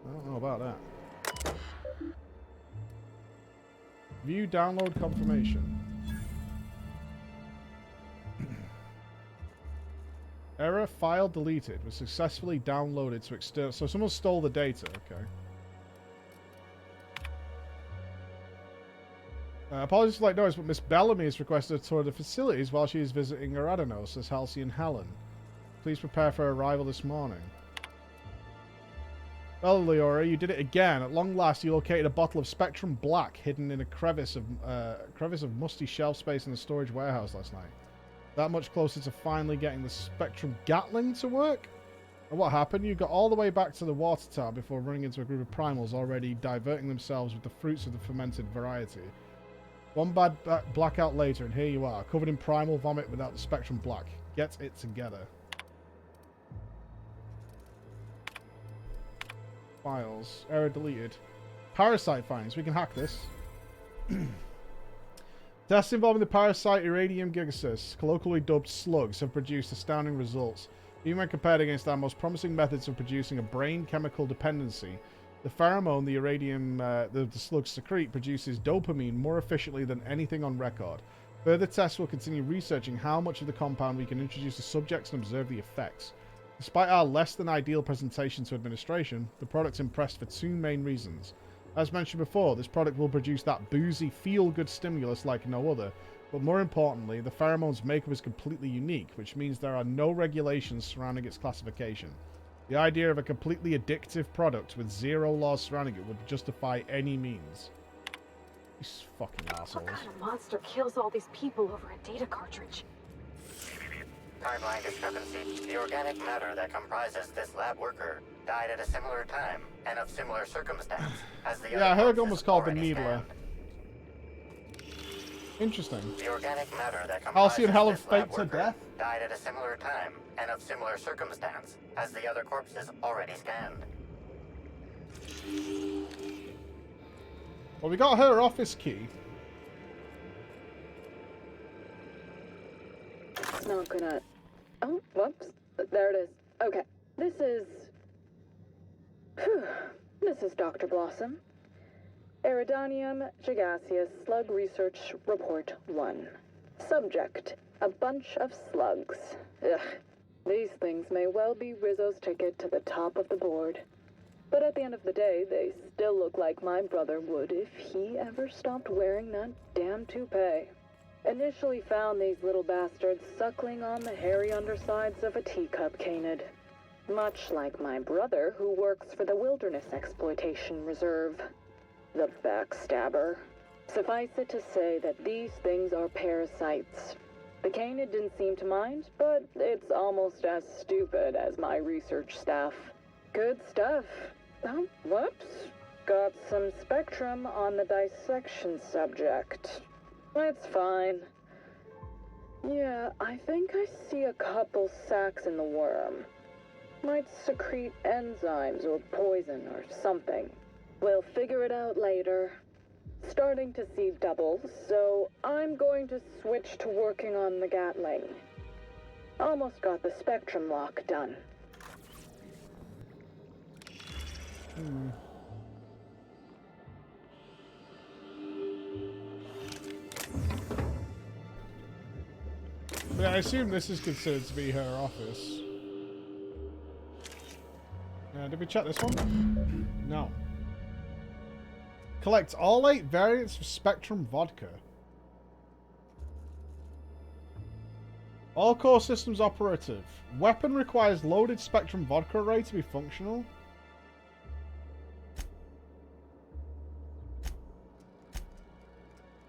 S1: I don't know about that. View download confirmation. Error, file deleted. Was successfully downloaded to external... So someone stole the data, okay. Apologies for late noise, but Miss Bellamy has requested a tour of the facilities while she is visiting Eridanos as Halcyon Helen. Please prepare for her arrival this morning. Well, Leora, you did it again. At long last, you located a bottle of Spectrum Black hidden in a crevice of musty shelf space in the storage warehouse last night. That much closer to finally getting the Spectrum Gatling to work? And what happened? You got all the way back to the water tower before running into a group of primals already diverting themselves with the fruits of the fermented variety. One bad blackout later, and here you are, covered in primal vomit without the Spectrum Black. Get it together. Files. Error deleted. Parasite findings. We can hack this. Tests involving the parasite Iridium gigacysts, colloquially dubbed slugs, have produced astounding results. Even when compared against our most promising methods of producing a brain chemical dependency, the pheromone the iridium the slugs secrete produces dopamine more efficiently than anything on record. Further tests will continue researching how much of the compound we can introduce to subjects and observe the effects. Despite our less than ideal presentation to administration, the product impressed for 2 main reasons. As mentioned before, this product will produce that boozy, feel-good stimulus like no other, but more importantly, the pheromone's makeup is completely unique, which means there are no regulations surrounding its classification. The idea of a completely addictive product with 0 laws surrounding it would justify any means. These fucking assholes.
S10: What kind of monster kills all these people over a data cartridge?
S12: Timeline discrepancy. The organic matter that comprises this lab worker died at a similar time and of similar circumstance as the
S1: yeah, her gun was called the Needler. Interesting.
S12: The organic matter that
S1: Halcyon Helen
S12: this lab
S1: faked her
S12: worker
S1: death?
S12: died at a similar time and of similar circumstance as the other corpses already scanned.
S1: Well, we got her office key.
S17: It's not gonna... Oh, whoops. There it is. Okay. This is... Phew. This is Dr. Blossom. Eridanium gigaseous Slug Research Report 1. Subject: a bunch of slugs. Ugh. These things may well be Rizzo's ticket to the top of the board. But at the end of the day, they still look like my brother would if he ever stopped wearing that damn toupee. Initially found these little bastards suckling on the hairy undersides of a teacup canid. Much like my brother, who works for the Wilderness Exploitation Reserve. The backstabber. Suffice it to say that these things are parasites. The canid didn't seem to mind, but it's almost as stupid as my research staff. Good stuff. Oh, whoops. Got some spectrum on the dissection subject. It's fine. Yeah, I think I see a couple sacs in the worm. Might secrete enzymes or poison or something. We'll figure it out later. Starting to see doubles, so I'm going to switch to working on the Gatling. Almost got the spectrum lock done.
S1: But I assume this is considered to be her office. Did we check this one? No. Collect all 8 variants of Spectrum vodka. All core systems operative. Weapon requires loaded Spectrum vodka array to be functional.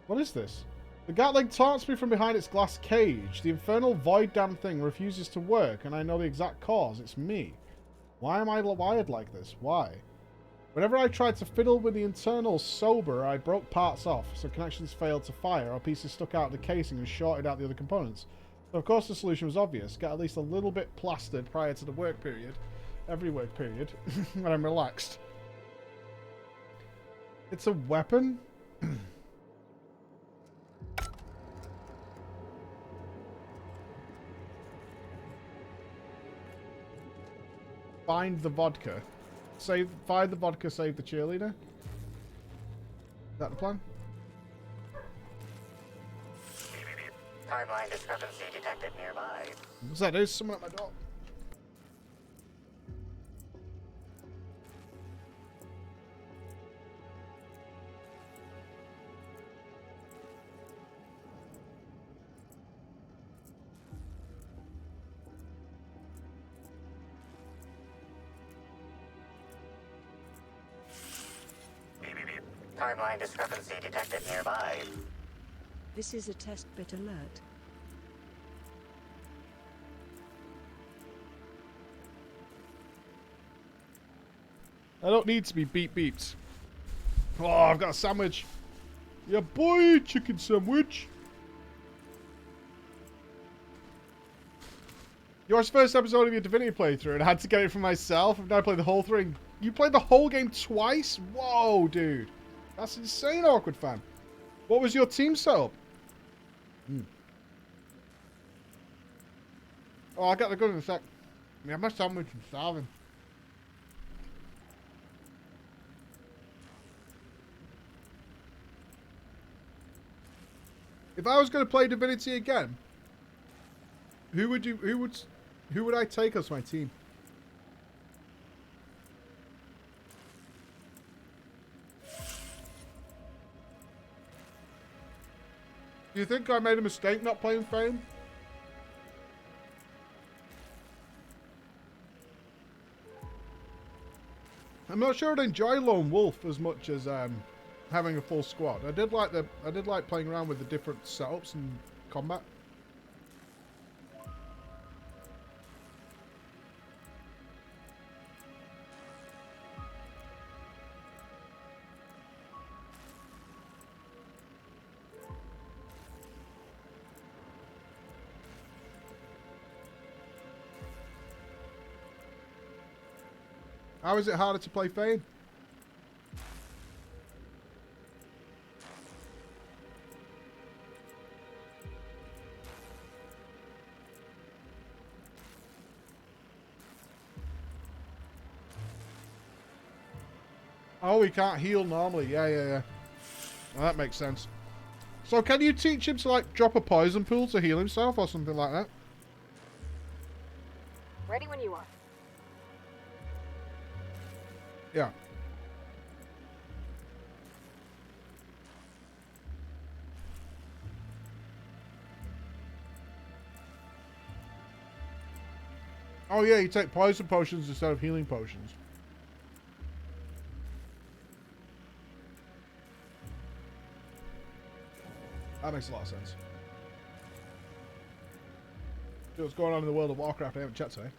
S1: What is this? The Gatling taunts me from behind its glass cage. The infernal void damn thing refuses to work, and I know the exact cause. It's me. Why am I wired like this? Why? Whenever I tried to fiddle with the internals sober, I broke parts off, so connections failed to fire, or pieces stuck out of the casing and shorted out the other components. So of course the solution was obvious. Get at least a little bit plastered prior to the work period. Every work period. When I'm relaxed. It's a weapon? Find the vodka. Find the vodka, save the cheerleader. Is that the plan?
S12: Timeline discrepancy detected nearby.
S1: What's that? There's someone at my door.
S12: Timeline discrepancy detected nearby.
S6: This is a test bit alert.
S1: I don't need to be beeped. Oh, I've got a sandwich. Yeah, boy, chicken sandwich. You watched the first episode of your Divinity playthrough and I had to get it for myself. I've now played the whole thing. You played the whole game twice? Whoa, dude. That's insane, Awkward Fan. What was your team setup? Oh, I'll get the gun in a sec. Yeah, my sandwich is starving. If I was going to play Divinity again, who would I take as my team? Do you think I made a mistake not playing Fame? I'm not sure I'd enjoy Lone Wolf as much as having a full squad. I did like playing around with the different setups and combat. How is it harder to play Fame? Oh, he can't heal normally. Yeah. Well, that makes sense. So can you teach him to, like, drop a poison pool to heal himself or something like that?
S22: Ready when you are.
S1: Yeah. Oh yeah, you take poison potions instead of healing potions. That makes a lot of sense. See what's going on in the world of Warcraft. I haven't checked today.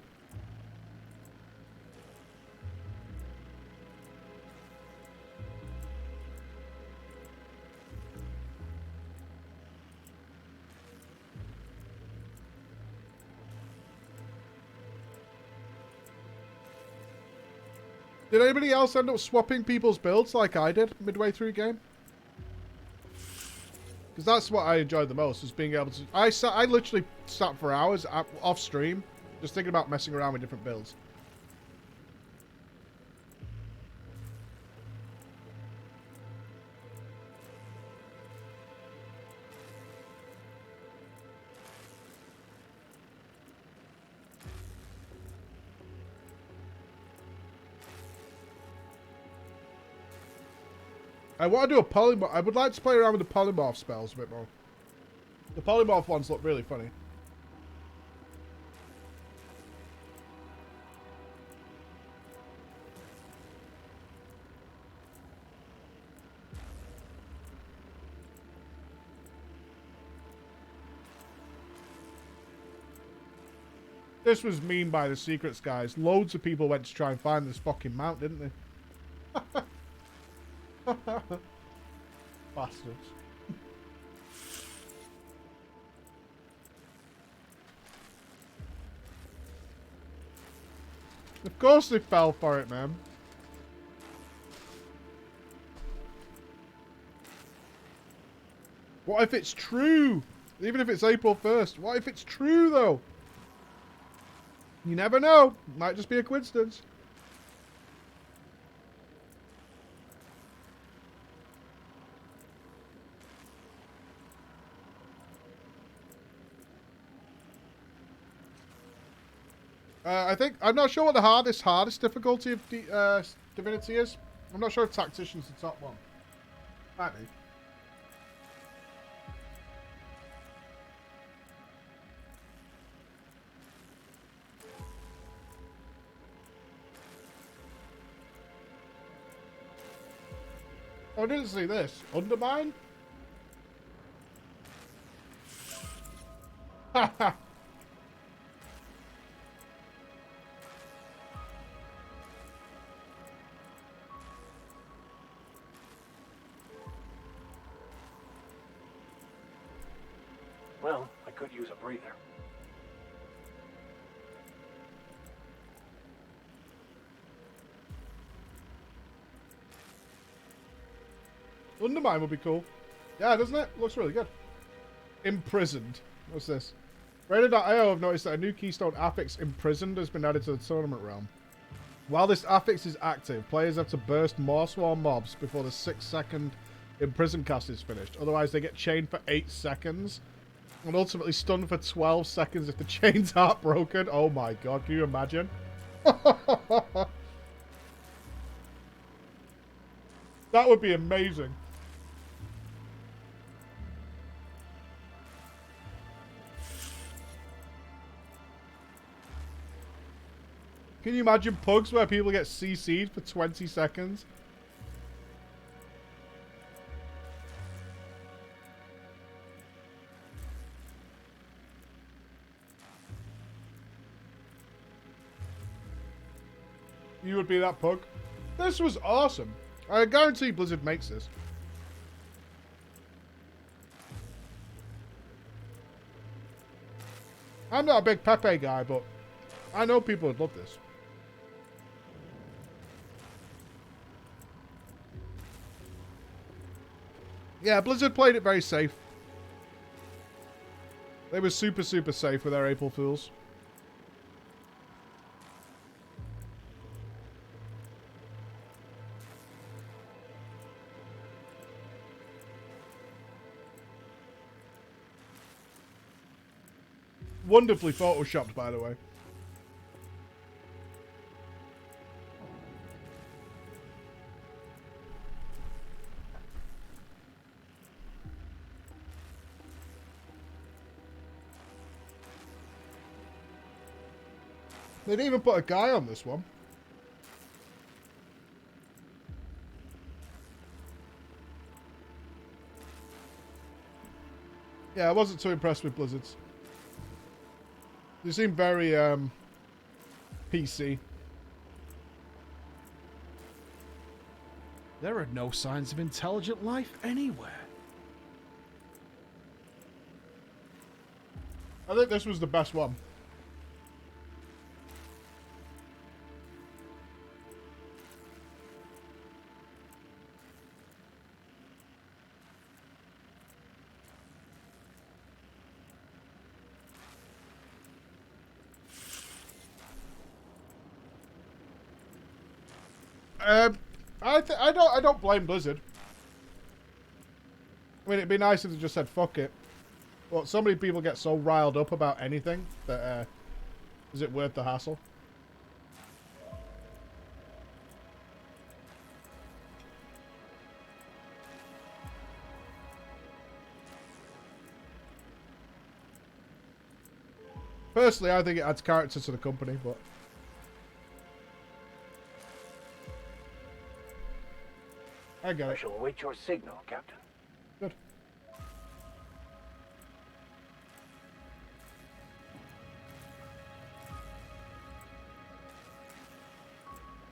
S1: Did anybody else end up swapping people's builds like I did midway through the game? Because that's what I enjoyed the most, is being able to... I literally sat for hours off stream just thinking about messing around with different builds. I want to do a polymorph. I would like to play around with the polymorph spells a bit more. The polymorph ones look really funny. This was mean by the secrets, guys. Loads of people went to try and find this fucking mount, didn't they? Bastards. Of course they fell for it, man. What if it's true? Even if it's April 1st. What if it's true, though? You never know. Might just be a coincidence. I think... I'm not sure what the hardest difficulty of Divinity is. I'm not sure if Tactician's the top one. Might be. Oh, I didn't see this. Undermine? Haha.
S15: Well, I could use a breather.
S1: Undermine would be cool. Yeah, doesn't it? Looks really good. Imprisoned. What's this? Raider.io have noticed that a new keystone affix, Imprisoned, has been added to the tournament realm. While this affix is active, players have to burst more swarm mobs before the 6-second Imprison cast is finished. Otherwise, they get chained for 8 seconds. And ultimately stunned for 12 seconds if the chains aren't broken. Oh my god, can you imagine? That would be amazing. Can you imagine pugs where people get CC'd for 20 seconds? You would be that pug. This was awesome. I guarantee Blizzard makes this. I'm not a big Pepe guy, but I know people would love this. Yeah, Blizzard played it very safe. They were super, super safe with their April Fools. Wonderfully photoshopped, by the way. They didn't even put a guy on this one. Yeah, I wasn't too impressed with Blizzard's. They seem very, PC.
S7: There are no signs of intelligent life anywhere.
S1: I think this was the best one. I don't blame Blizzard. I mean, it'd be nice if they just said fuck it. But so many people get so riled up about anything that is it worth the hassle? Personally, I think it adds character to the company, but I get it.
S15: I shall await your signal, Captain.
S1: Good.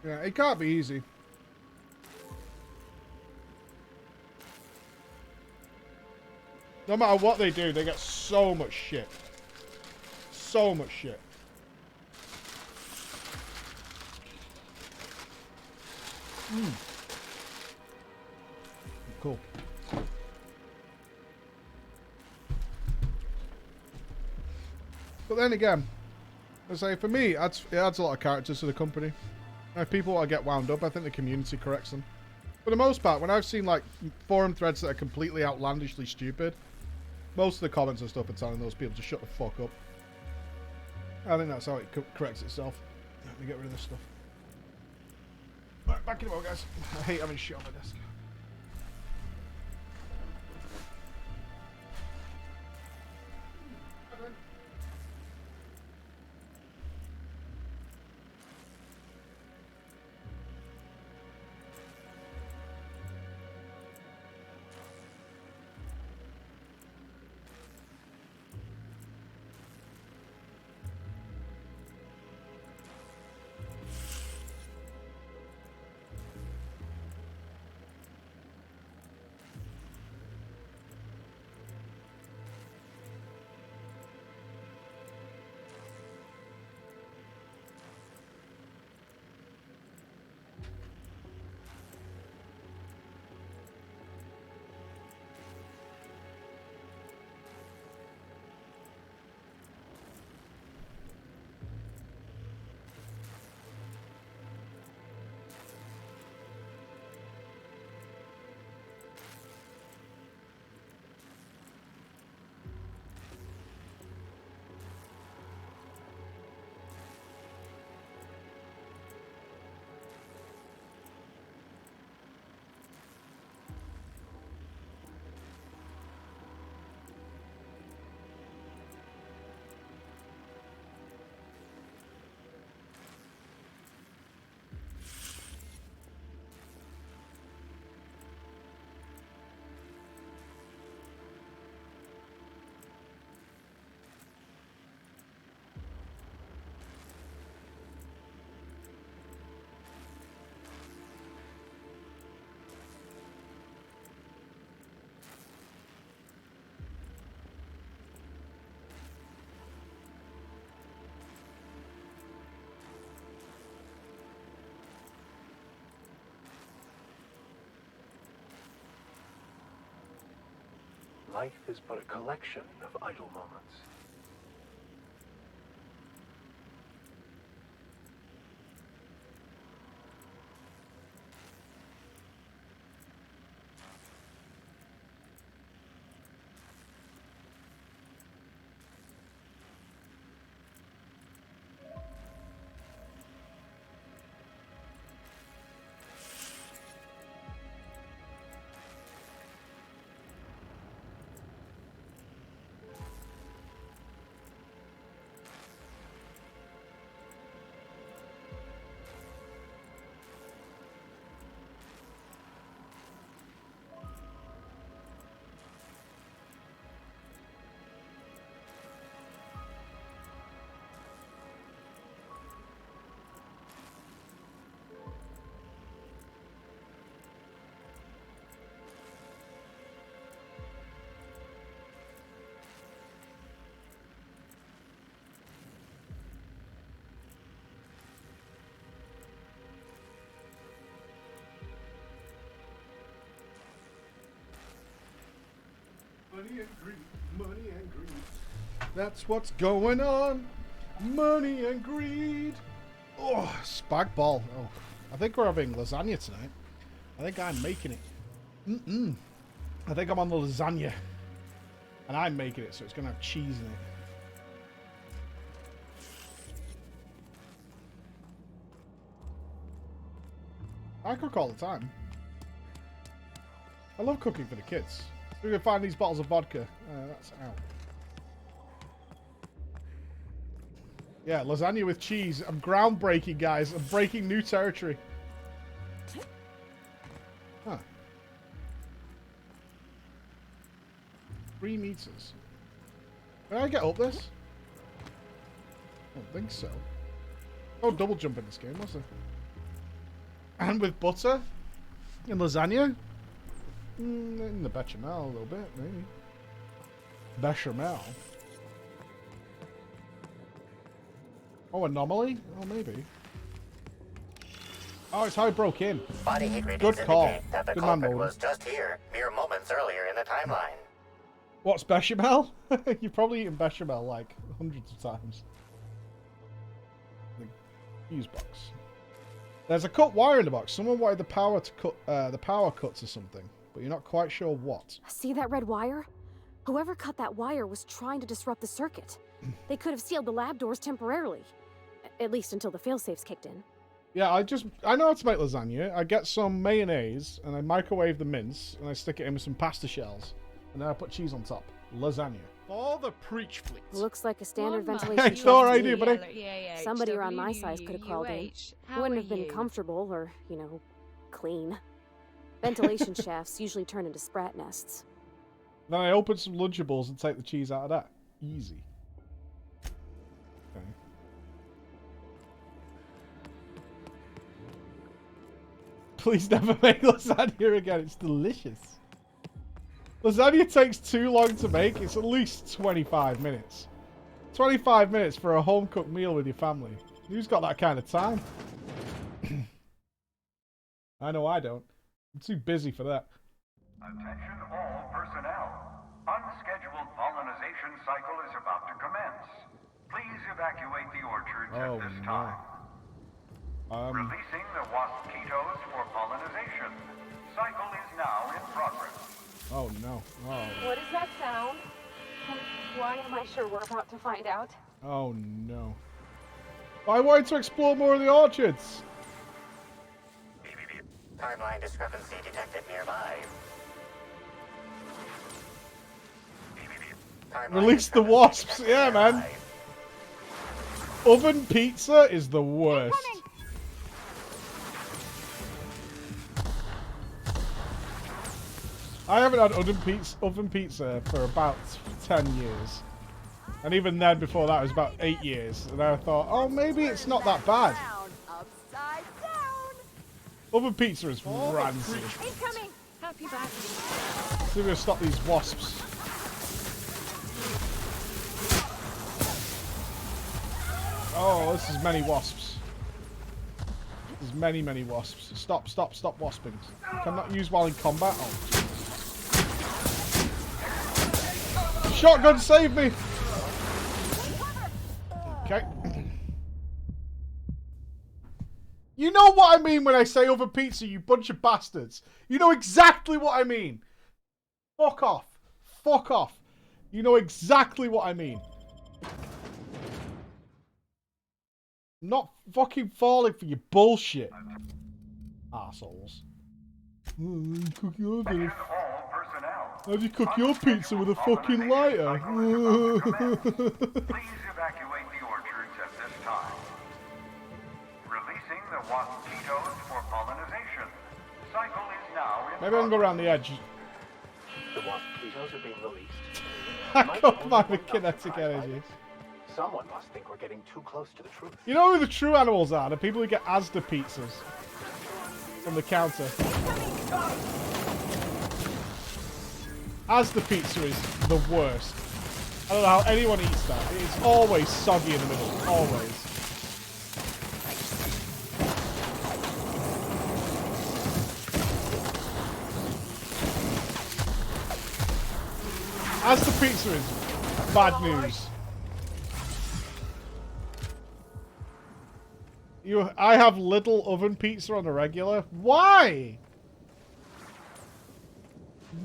S1: Yeah, it can't be easy. No matter what they do, they get so much shit. So much shit. Cool. But then again, I say for me, it adds a lot of characters to the company. And if people want to get wound up, I think the community corrects them. For the most part, when I've seen like forum threads that are completely outlandishly stupid, most of the comments and stuff are telling those people to shut the fuck up. I think that's how it corrects itself. Let me get rid of this stuff. Alright, back in a moment, guys. I hate having shit on my desk.
S15: Life is but a collection of idle moments.
S1: Money and greed, money and greed. That's what's going on. Money and greed. Oh, spag ball. Oh, I think we're having lasagna tonight. I think I'm making it. I think I'm on the lasagna. And I'm making it, so it's going to have cheese in it. I cook all the time. I love cooking for the kids. We're going to find these bottles of vodka. That's out. Yeah, lasagna with cheese. I'm groundbreaking, guys. I'm breaking new territory. Huh. 3 meters. Can I get up this? I don't think so. Oh, double jump in this game, was there? And with butter? In lasagna? In the bechamel a little bit, maybe. Bechamel. Oh, anomaly? Oh, maybe. Oh, it's how it broke in.
S12: Body heat readings
S1: Good call.
S12: indicate that the
S1: Good man,
S12: culprit
S1: Nolan.
S12: was just here, mere moments earlier in the timeline.
S1: What's bechamel? You've probably eaten bechamel like hundreds of times. The fuse box. There's a cut wire in the box. Someone wanted the power to cut the power cuts or something, but you're not quite sure what.
S22: See that red wire? Whoever cut that wire was trying to disrupt the circuit. They could have sealed the lab doors temporarily. At least until the failsafes kicked in.
S1: Yeah, I know how to make lasagna. I get some mayonnaise and I microwave the mince and I stick it in with some pasta shells. And then I put cheese on top. Lasagna.
S7: For the preach, please.
S22: Looks like a standard
S1: One
S22: ventilation
S1: It's all right,
S22: shaft.
S1: buddy.
S22: Somebody around my size could have crawled in. Wouldn't have been comfortable or, you know, clean. Ventilation shafts usually turn into sprat nests.
S1: Then I open some Lunchables and take the cheese out of that. Easy. Okay. Please never make lasagna again. It's delicious. Lasagna takes too long to make. It's at least 25 minutes. 25 minutes for a home-cooked meal with your family. Who's got that kind of time? I know I don't. I'm too busy for that.
S3: Attention all personnel. Unscheduled pollinization cycle is about to commence. Please evacuate the orchards at this time. Releasing the mosquitoes for pollinization. Cycle is now in progress.
S1: Oh no. Oh.
S10: What is that sound? And why am I sure we're about to find out?
S1: Oh no. I wanted to explore more of the orchards.
S12: Timeline discrepancy detected nearby.
S1: Release the wasps. Yeah, man. Oven pizza is the worst. I haven't had oven pizza for about 10 years. And even then, before that, it was about 8 years. And I thought, oh, maybe it's not that bad. Oven pizza is rancid.
S22: Incoming! Happy back.
S1: So we're going to stop these wasps. Oh, this is many wasps. There's many, many wasps. Stop wasping. You cannot use while in combat. Oh, shotgun, save me! Okay. You know what I mean when I say oven pizza, you bunch of bastards. You know exactly what I mean. Fuck off. Fuck off. You know exactly what I mean. Not fucking falling for your bullshit. Assholes. Cook your oven. How do you cook your pizza with a fucking lighter?
S3: Please evacuate the orchards at this time. Releasing the mosquitoes for pollinization. Cycle is now in
S1: Maybe I can go around the edge.
S15: The mosquitoes are being released.
S1: I can't find the kinetic energy.
S15: Someone must think we're getting too close to the truth.
S1: You know who the true animals are? The people who get Asda pizzas from the counter. Asda pizza is the worst. I don't know how anyone eats that. It is always soggy in the middle. Always. Asda pizza is bad news. I have little oven pizza on the regular. Why?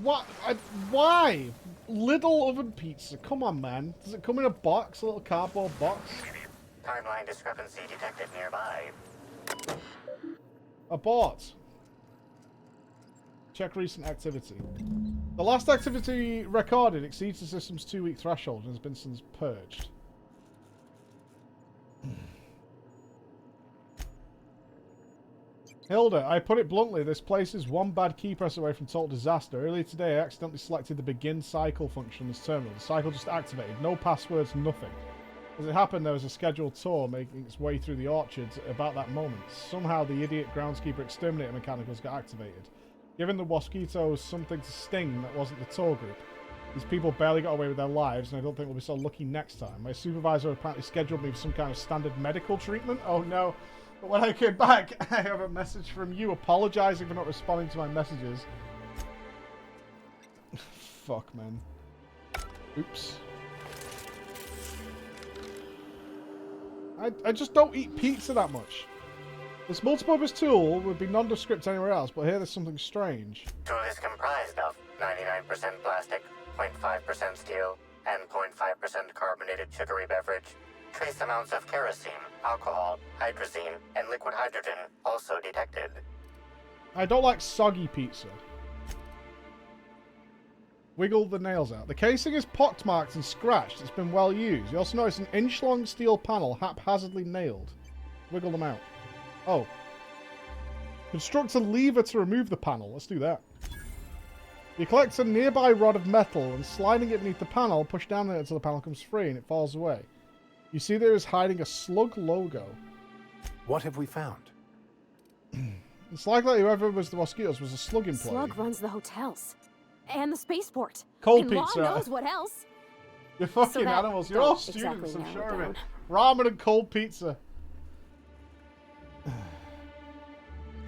S1: What? Why? Little oven pizza. Come on, man. Does it come in a box? A little cardboard box?
S12: Timeline discrepancy detected nearby.
S1: Abort. Check recent activity. The last activity recorded exceeds the system's 2-week threshold and has been since purged. Hilda, I put it bluntly, this place is one bad key press away from total disaster. Earlier today, I accidentally selected the begin cycle function on this terminal. The cycle just activated. No passwords, nothing. As it happened, there was a scheduled tour making its way through the orchards at about that moment. Somehow, the idiot groundskeeper exterminator mechanicals got activated, giving the mosquitoes something to sting that wasn't the tour group. These people barely got away with their lives, and I don't think we'll be so lucky next time. My supervisor apparently scheduled me for some kind of standard medical treatment. Oh no. But when I came back, I have a message from you apologizing for not responding to my messages. Fuck, man. Oops. I just don't eat pizza that much. This multipurpose tool would be nondescript anywhere else, but here there's something strange.
S12: Tool is comprised of 99% plastic, 0.5% steel, and 0.5% carbonated sugary beverage. Trace amounts of kerosene, alcohol, hydrazine, and liquid hydrogen also detected.
S1: I don't like soggy pizza. Wiggle the nails out. The casing is pockmarked and scratched. It's been well used. You also notice an inch-long steel panel haphazardly nailed. Wiggle them out. Oh. Construct a lever to remove the panel. Let's do that. You collect a nearby rod of metal and sliding it beneath the panel, push down on it until the panel comes free and it falls away. You see there is hiding a slug logo.
S2: What have we found?
S1: It's likely whoever was the mosquitoes was a slug employee.
S22: Slug runs the hotels. And the spaceport.
S1: Cold
S22: and
S1: pizza.
S22: Lord knows what else.
S1: You're fucking animals. You're all students, I'm sure of it. Ramen and cold pizza. I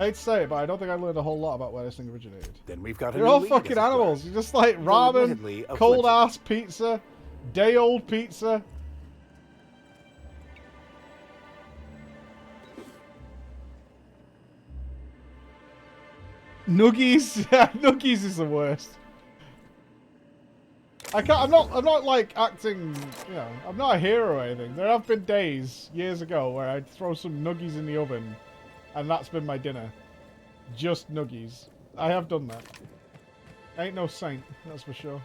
S1: hate to say it, but I don't think I learned a whole lot about where this thing originated.
S2: Then we've got a
S1: You're all fucking animals. You're just like ramen, cold ass pizza, day old pizza. Nuggies. Yeah, Nuggies is the worst. I'm not like acting, you know, I'm not a hero or anything. There have been days, years ago, where I'd throw some Nuggies in the oven, and that's been my dinner. Just Nuggies. I have done that. I ain't no saint, that's for sure.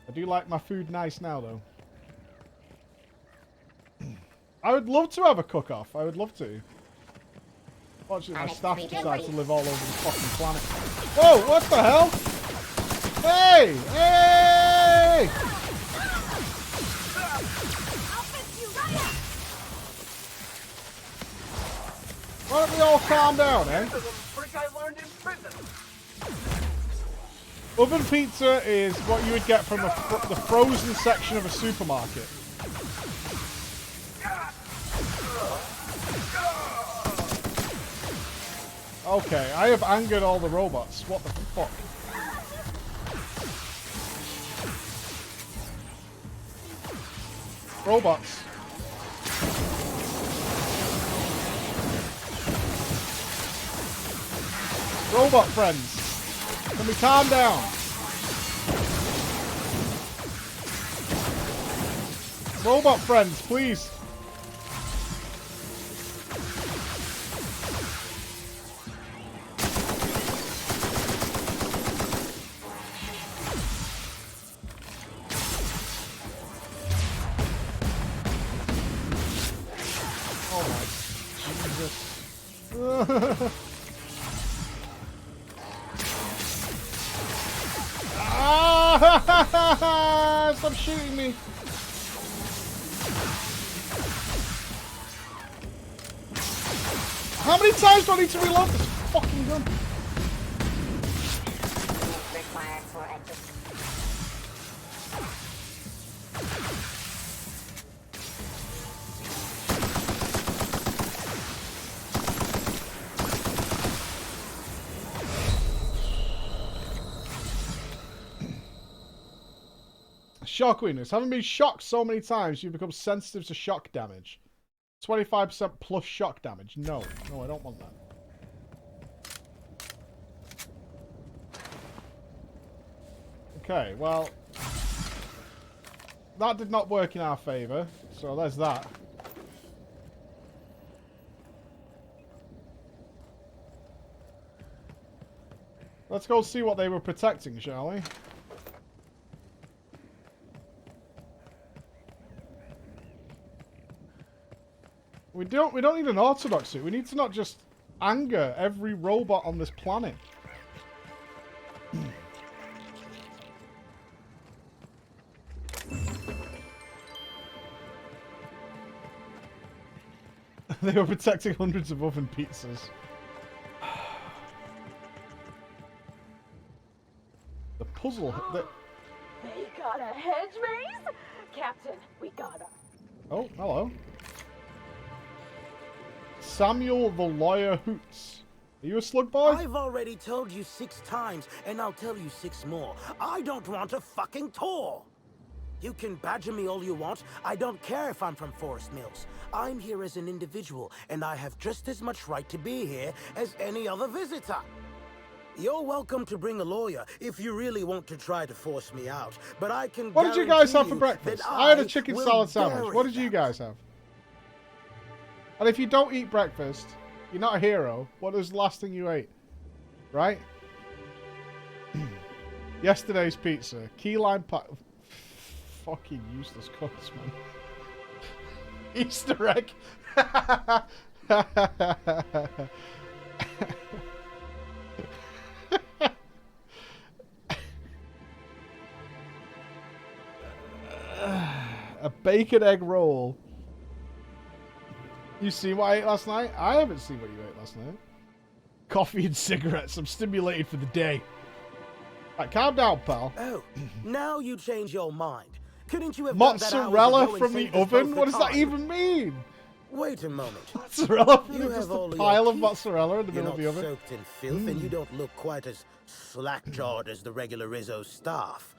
S1: I do like my food nice now, though. I would love to have a cook-off. I would love to. Fortunately, my staff decide to live all over the fucking planet. Whoa, what the hell? Hey! Hey! Why don't we all calm down, eh? Oven pizza is what you would get from the frozen section of a supermarket. Okay, I have angered all the robots. What the fuck? Robots. Robot friends. Can we calm down? Robot friends, please. Stop shooting me. How many times do I need to reload this fucking gun? Shock weakness. Having been shocked so many times, you become sensitive to shock damage. 25% plus shock damage. No, I don't want that. Okay, well, that did not work in our favor, so there's that. Let's go see what they were protecting, shall we? We don't need an orthodox suit. We need to not just anger every robot on this planet. They were protecting hundreds of oven pizzas. The puzzle.
S10: They got a hedge maze? Captain, we got her.
S1: Oh, hello. Samuel the Lawyer Hoots. Are you a slug boy?
S11: I've already told you 6 times, and I'll tell you 6 more. I don't want a fucking tour. You can badger me all you want. I don't care if I'm from Forest Mills. I'm here as an individual, and I have just as much right to be here as any other visitor. You're welcome to bring a lawyer if you really want to try to force me out, but I can
S1: What did you guys have for breakfast? I had a chicken salad sandwich. What did you guys have? And if you don't eat breakfast, you're not a hero. What was the last thing you ate? Right? Yesterday's pizza. Key lime pie. Fucking useless cooks, man. Easter egg. A bacon egg roll. You see what I ate last night? I haven't seen what you ate last night. Coffee and cigarettes. I'm stimulated for the day. Right, calm down, pal.
S11: Oh, now you change your mind. Couldn't you have
S1: mozzarella from the oven? What does that even mean?
S11: Wait a moment.
S1: Mozzarella from just a pile of mozzarella in the middle of the oven?
S11: You're not soaked in filth, and you don't look quite as slack-jawed as the regular Rizzo staff.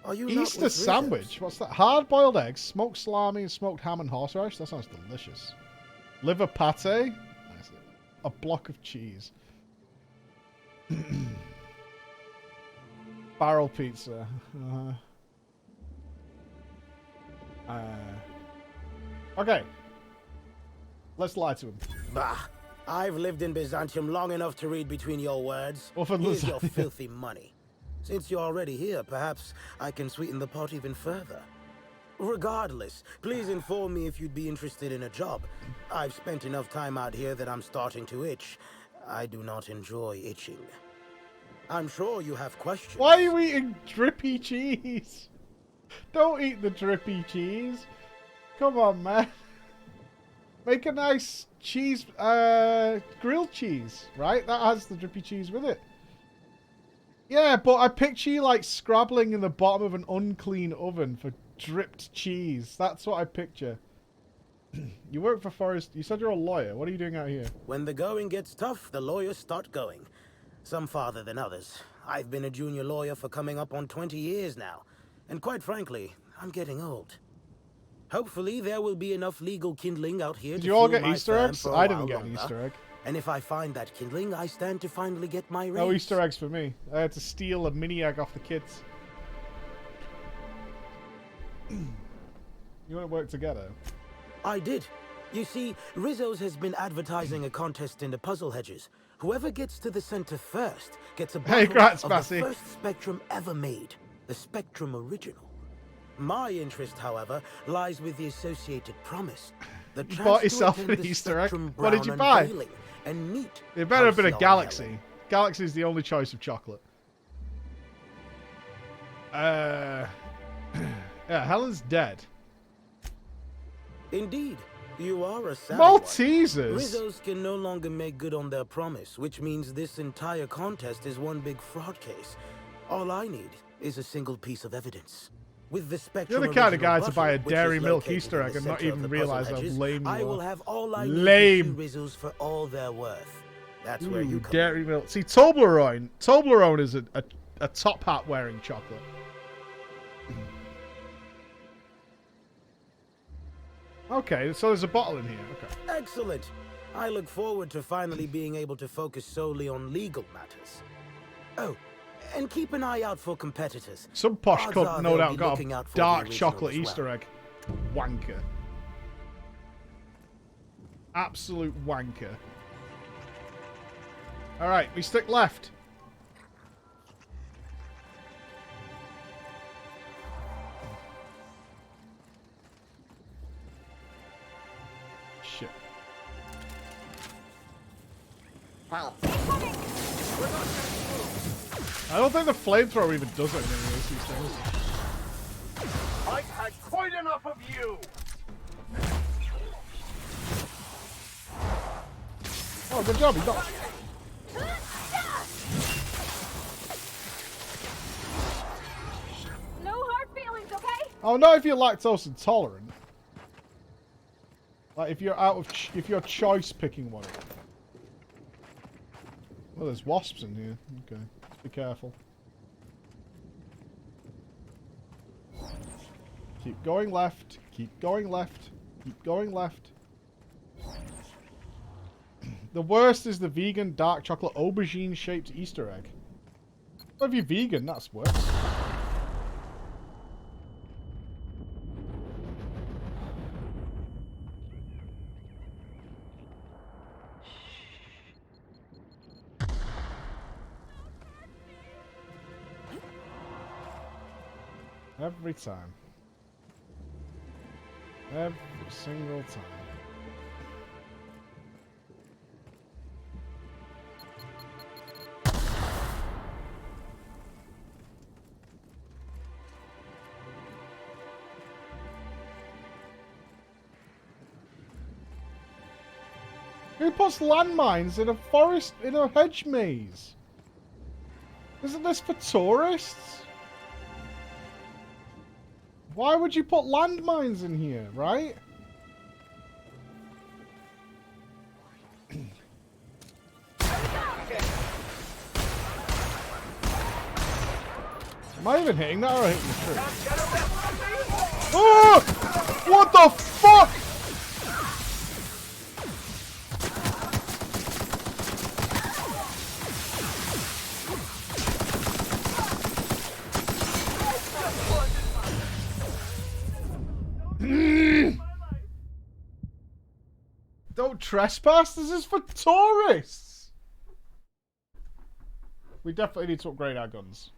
S11: Are you
S1: Easter sandwich? What's that? Hard-boiled eggs, smoked salami, and smoked ham and horseradish? That sounds delicious. Liver pate? A block of cheese. Barrel pizza. Okay. Let's lie to him.
S11: Bah. I've lived in Byzantium long enough to read between your words. Here's your filthy money. Since you're already here, perhaps I can sweeten the pot even further. Regardless, please inform me if you'd be interested in a job. I've spent enough time out here that I'm starting to itch. I do not enjoy itching. I'm sure you have questions.
S1: Why are you eating drippy cheese? Don't eat the drippy cheese. Come on, man. Make a nice cheese, grilled cheese, right? That has the drippy cheese with it. Yeah, but I picture you like scrabbling in the bottom of an unclean oven for dripped cheese. That's what I picture. You work for Forest. You said you're a lawyer. What are you doing out here?
S11: When the going gets tough, the lawyers start going. Some farther than others. I've been a junior lawyer for coming up on 20 years now. And quite frankly, I'm getting old. Hopefully, there will be enough legal kindling out here.
S1: Did you all get Easter eggs? I didn't get an Easter egg.
S11: And if I find that kindling, I stand to finally get my raise.
S1: No Easter eggs for me. I had to steal a mini egg off the kids. You want to work together?
S11: I did. You see, Rizzo's has been advertising a contest in the puzzle hedges. Whoever gets to the center first gets a bottle of the first Spectrum ever made, the Spectrum Original. My interest, however, lies with the associated promise. The
S1: You bought yourself an Easter egg? What did you buy?
S11: And meet
S1: It better have been a Galaxy. Galaxy is the only choice of chocolate. Yeah, Helen's dead.
S11: Indeed. You are a savvy
S1: Maltesers!
S11: Rizzo's can no longer make good on their promise, which means this entire contest is one big fraud case. All I need is a single piece of evidence. With the Spectrum
S1: You're the kind of guy
S11: button,
S1: to buy a
S11: which
S1: Dairy
S11: is
S1: Milk
S11: located
S1: Easter
S11: in
S1: egg
S11: the
S1: and not
S11: center of
S1: even
S11: the
S1: realize
S11: puzzle
S1: how
S11: hedges,
S1: lame you
S11: I
S1: are.
S11: will have all I need
S1: Lame.
S11: to sue Rizzo's for all they're worth. That's where
S1: Ooh,
S11: you come
S1: Dairy Milk. See, Toblerone. Toblerone is a top hat wearing chocolate. Okay, so there's a bottle in here. Okay.
S11: Excellent. I look forward to finally being able to focus solely on legal matters. Oh, and keep an eye out for competitors.
S1: Some posh
S11: Odds
S1: cunt
S11: are
S1: no
S11: they'll
S1: doubt
S11: be
S1: got
S11: looking
S1: a
S11: out for the
S1: dark
S11: original
S1: chocolate
S11: as well.
S1: Easter egg. Wanker. Absolute wanker. Alright, we stick left. Shit.
S5: Wow.
S1: I don't think the flamethrower even does anything against these things.
S4: I've had quite enough of you!
S1: Oh, good job, he got...
S10: No hard feelings, okay?
S1: Oh, not if you're lactose intolerant. Like, if you're if you're choice picking one. Oh, there's wasps in here. Okay, let's be careful. Keep going left. Keep going left. Keep going left. The worst is the vegan dark chocolate aubergine shaped Easter egg. Well, if you're vegan, that's worse. Every time. Every single time. Who puts landmines in a forest, in a hedge maze? Isn't this for tourists? Why would you put landmines in here, right? Am I even hitting that or hitting the tree? Oh! What the fuck? Don't trespass. This is for tourists. We definitely need to upgrade our guns.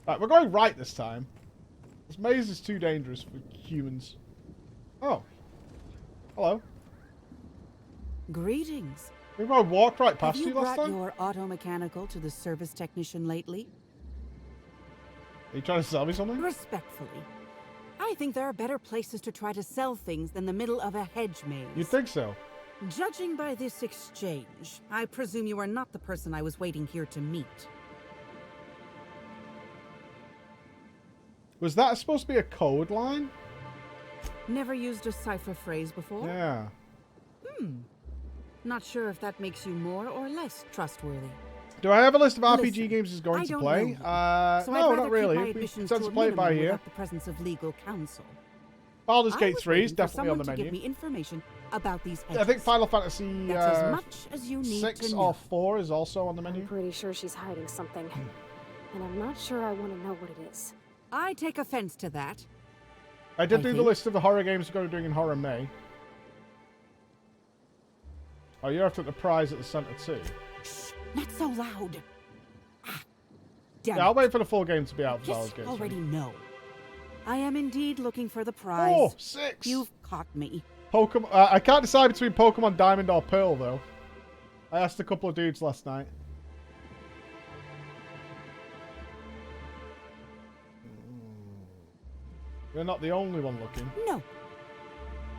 S1: Right, we're going right this time. This maze is too dangerous for humans. Oh. Hello.
S16: Greetings.
S1: Maybe I walked right past you last
S16: Have you
S1: time?
S16: brought your auto mechanical to the service technician lately?
S1: Are you trying to sell me something?
S16: Respectfully, I think there are better places to try to sell things than the middle of a hedge maze.
S1: You think so?
S16: Judging by this exchange, I presume you are not the person I was waiting here to meet.
S1: Was that supposed to be a code line?
S16: Never used a cipher phrase before?
S1: Yeah.
S16: Not sure if that makes you more or less trustworthy.
S1: Do I have a list of RPG
S16: Listen,
S1: games he's going
S16: I
S1: to
S16: don't
S1: play?
S16: know you, so
S1: No,
S16: I'd
S1: not
S16: rather
S1: really.
S16: keep my
S1: We
S16: admissions
S1: tend
S16: to
S1: to
S16: a
S1: play it by
S16: minimum
S1: ear.
S16: without the presence of legal counsel.
S1: Baldur's
S16: I
S1: Gate
S16: was
S1: 3 is
S16: waiting for
S1: definitely on the
S16: someone to
S1: menu.
S16: give me information about these
S1: I think
S16: hedges.
S1: Final Fantasy
S16: That's as much as you need
S1: 6
S16: to
S1: or
S16: know.
S1: 4 is also on the menu.
S22: I'm pretty sure she's hiding something. And I'm not sure I want to know what it is.
S16: I take offense to that.
S1: I did
S16: I
S1: do the
S16: think-
S1: list of the horror games we're going to be doing in Horror May. Oh, you're after the prize at the centre too.
S16: Not so loud. Damn
S1: Yeah, I'll
S16: it.
S1: wait for the full game to be out for Baldur's
S16: Just
S1: Gate.
S16: already know. I am indeed looking for the prize.
S1: Oh, 6!
S16: You've caught me.
S1: Pokemon. I can't decide between Pokemon Diamond or Pearl though. I asked a couple of dudes last night. You're not the only one looking.
S16: No.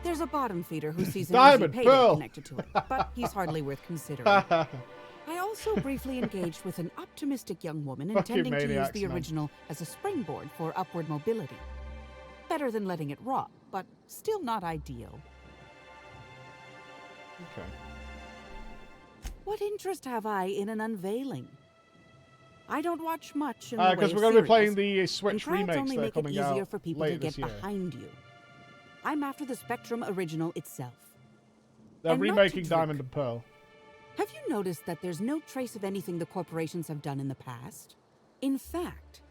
S16: There's a bottom feeder who sees an
S1: Diamond,
S16: easy payday
S1: Pearl.
S16: connected to it, but he's hardly worth considering. I also briefly engaged with an optimistic young woman
S1: Fucking
S16: intending to use
S1: maniacs,
S16: the
S1: man.
S16: original as a springboard for upward mobility. Better than letting it rot, but still not ideal.
S1: Okay.
S16: What interest have I in an unveiling? I don't watch much in the way
S1: Because
S16: of
S1: we're going to be
S16: serials,
S1: playing the
S16: and
S1: Switch
S16: crowds
S1: remakes
S16: only
S1: that are
S16: make it
S1: coming
S16: easier
S1: out
S16: for people
S1: later
S16: to get
S1: this year.
S16: behind you. I'm after the Spectrum original itself.
S1: They're
S16: And not
S1: remaking
S16: to
S1: Diamond and Pearl.
S16: Have you noticed that there's no trace of anything the corporations have done in the past? In fact,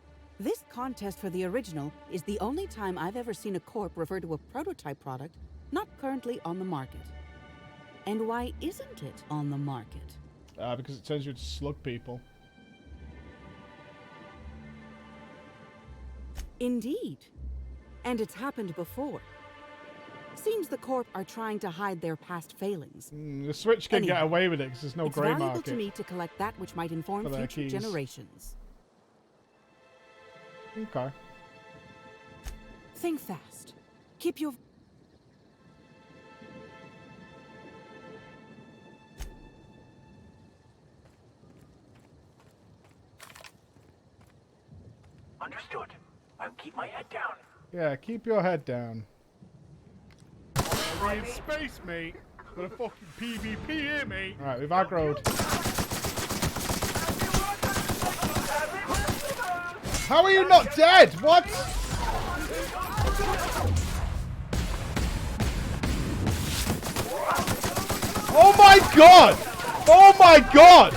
S16: this contest for the original is the only time I've ever seen a corp refer to a prototype product not currently on the market. And why isn't it on the market?
S1: Because it turns you into slug people.
S16: Indeed. And it's happened before. Seems the Corp are trying to hide their past failings.
S1: The Switch can get away with it because there's no grey market.
S16: It's valuable to me to collect that which might inform future generations.
S1: Okay.
S16: Think fast. Keep your...
S15: Understood. I'll keep my head down.
S1: Yeah, keep your head down.
S7: We're in space, mate. Got a fucking PvP here, mate.
S1: Alright, we've aggroed. How are you not dead? What? Oh my god! Oh my god!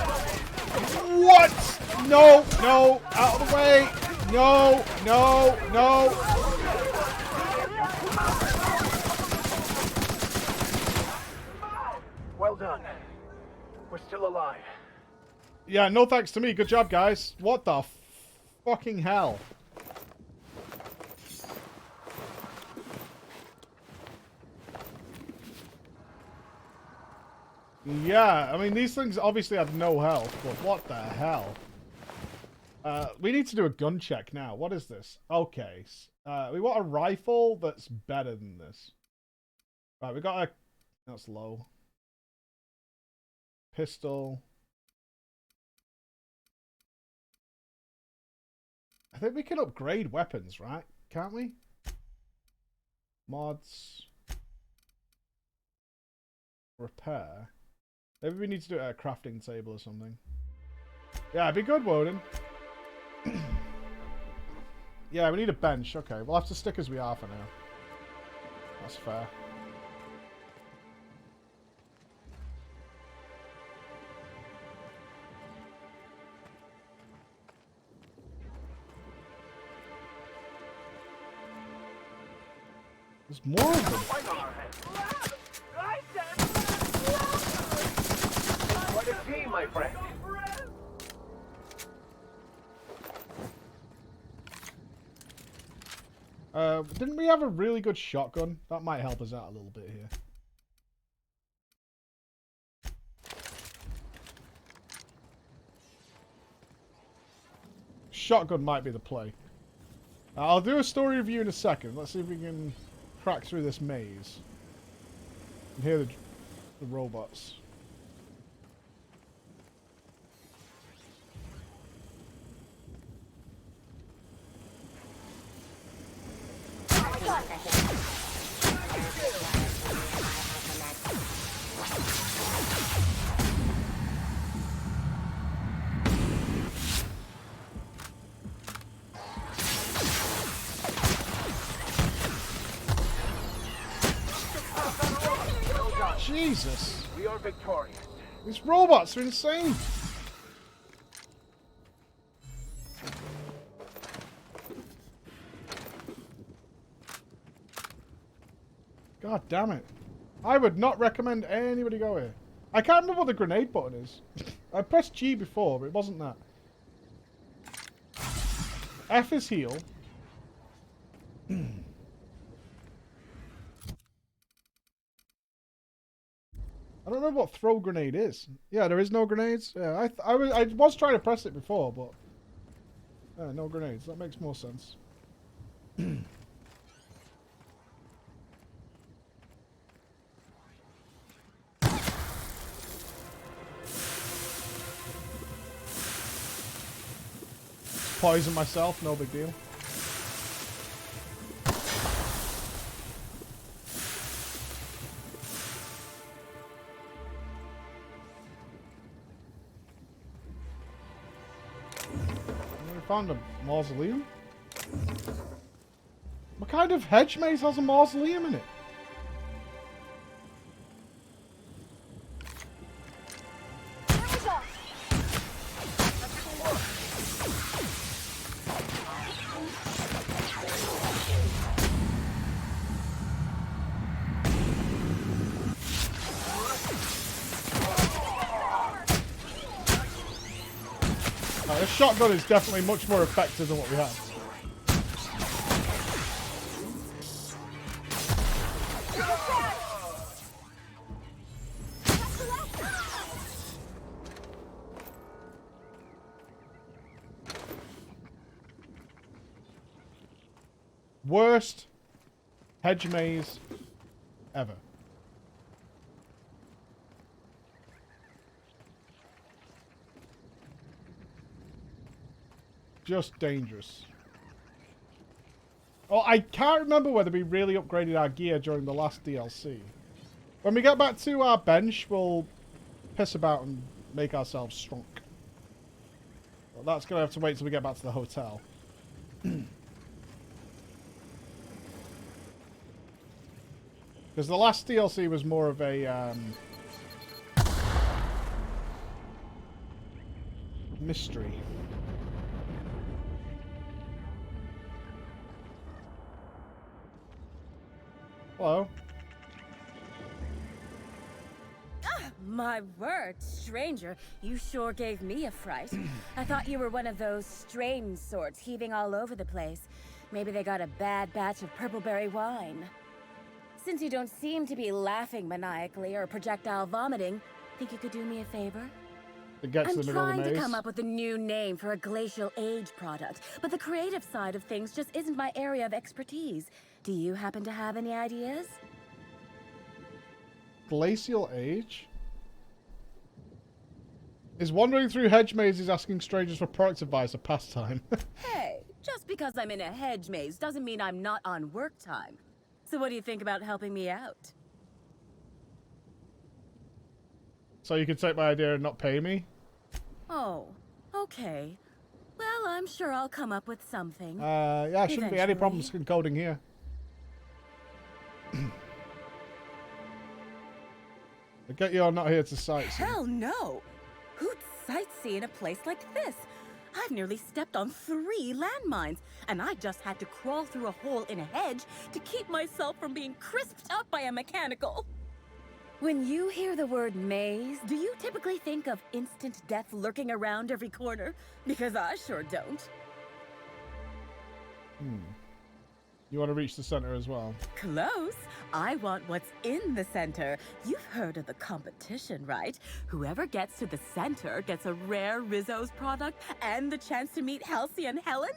S1: What? No, no, out of the way. No, no, no.
S15: Well done. We're still alive.
S1: Yeah, no thanks to me. Good job, guys. What the fucking hell? Yeah, I mean, these things obviously have no health, but what the hell? We need to do a gun check now. What is this? Okay. We want a rifle that's better than this. Right, we got a... That's low. Pistol. I think we can upgrade weapons, right? Can't we? Mods. Repair. Maybe we need to do it at a crafting table or something. Yeah, it'd be good, Woden. Yeah, we need a bench. Okay, we'll have to stick as we are for now. That's fair. There's more of them.
S15: What a team, my friend.
S1: Didn't we have a really good shotgun? That might help us out a little bit here. Shotgun might be the play. I'll do a story review in a second. Let's see if we can crack through this maze. And hear the robots. Jesus.
S15: We are victorious.
S1: These robots are insane. God damn it. I would not recommend anybody go here. I can't remember what the grenade button is. I pressed G before, but it wasn't that. F is heal. I don't remember what throw grenade is. Yeah, there is no grenades. Yeah, I was trying to press it before, but no grenades. That makes more sense. Poison myself, no big deal. We found a mausoleum. What kind of hedge maze has a mausoleum in it? This shotgun is definitely much more effective than what we had. Worst hedge maze ever. Just dangerous. Oh, I can't remember whether we really upgraded our gear during the last DLC. When we get back to our bench, we'll piss about and make ourselves strong. Well, that's going to have to wait till we get back to the hotel. Because the last DLC was more of a mystery. Hello.
S19: My word, stranger, you sure gave me a fright. I thought you were one of those strange sorts heaving all over the place. Maybe they got a bad batch of purpleberry wine. Since you don't seem to be laughing maniacally or projectile vomiting, think you could do me a favor?
S1: I'm
S19: trying to come up with a new name for a glacial age product, but the creative side of things just isn't my area of expertise. Do you happen to have any ideas?
S1: Glacial age? Is wandering through hedge mazes asking strangers for product advice a pastime?
S19: Hey, just because I'm in a hedge maze doesn't mean I'm not on work time. So what do you think about helping me out?
S1: So you could take my idea and not pay me?
S19: Oh, okay. Well, I'm sure I'll come up with something.
S1: Yeah, shouldn't be any problems encoding here. I get you're not here to sightsee.
S19: Hell no! Who'd sightsee in a place like this? I've nearly stepped on 3 landmines, and I just had to crawl through a hole in a hedge to keep myself from being crisped up by a mechanical. When you hear the word maze, do you typically think of instant death lurking around every corner? Because I sure don't.
S1: You want to reach the center as well?
S19: Close. I want what's in the center. You've heard of the competition, right? Whoever gets to the center gets a rare Rizzo's product and the chance to meet Halcyon Helen?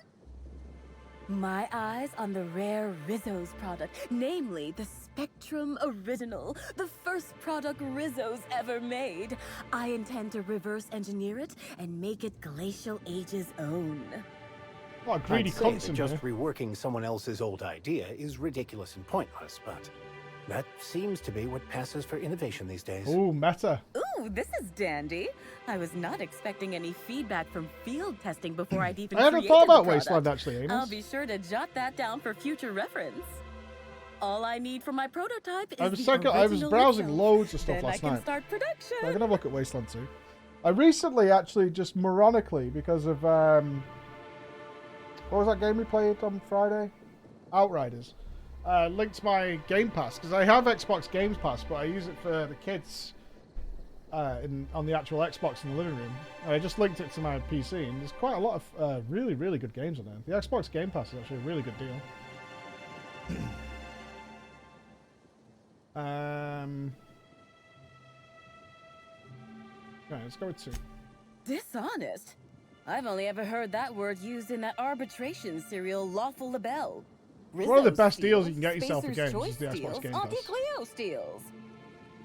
S19: My eyes on the rare Rizzo's product, namely the Spectrum Original, the first product Rizzo's ever made. I intend to reverse engineer it and make it Glacial Age's own.
S1: What a greedy
S2: I'd say that
S1: cunt
S2: just reworking someone else's old idea is ridiculous and pointless, but that seems to be what passes for innovation these days.
S1: Ooh, meta.
S19: Ooh, this is dandy. I was not expecting any feedback from field testing before I'd even
S1: I hadn't thought about Wasteland actually, Amos.
S19: I'll be sure to jot that down for future reference. All I need for my prototype is
S1: I was browsing loads of stuff last
S19: night.
S1: night.
S19: Start production.
S1: So I'm gonna look at Wasteland 2. I recently actually just moronically because of what was that game we played on Friday? Outriders. Linked my Game Pass because I have Xbox Games Pass, but I use it for the kids on the actual Xbox in the living room. And I just linked it to my PC, and there's quite a lot of really, really good games on there. The Xbox Game Pass is actually a really good deal. Okay, let's go with 2.
S19: Dishonest? I've only ever heard that word used in that arbitration serial Lawful Labelle.
S1: One of the best deals you can get yourself for games is the Xbox Game Pass.
S19: Anti-Cleo steals.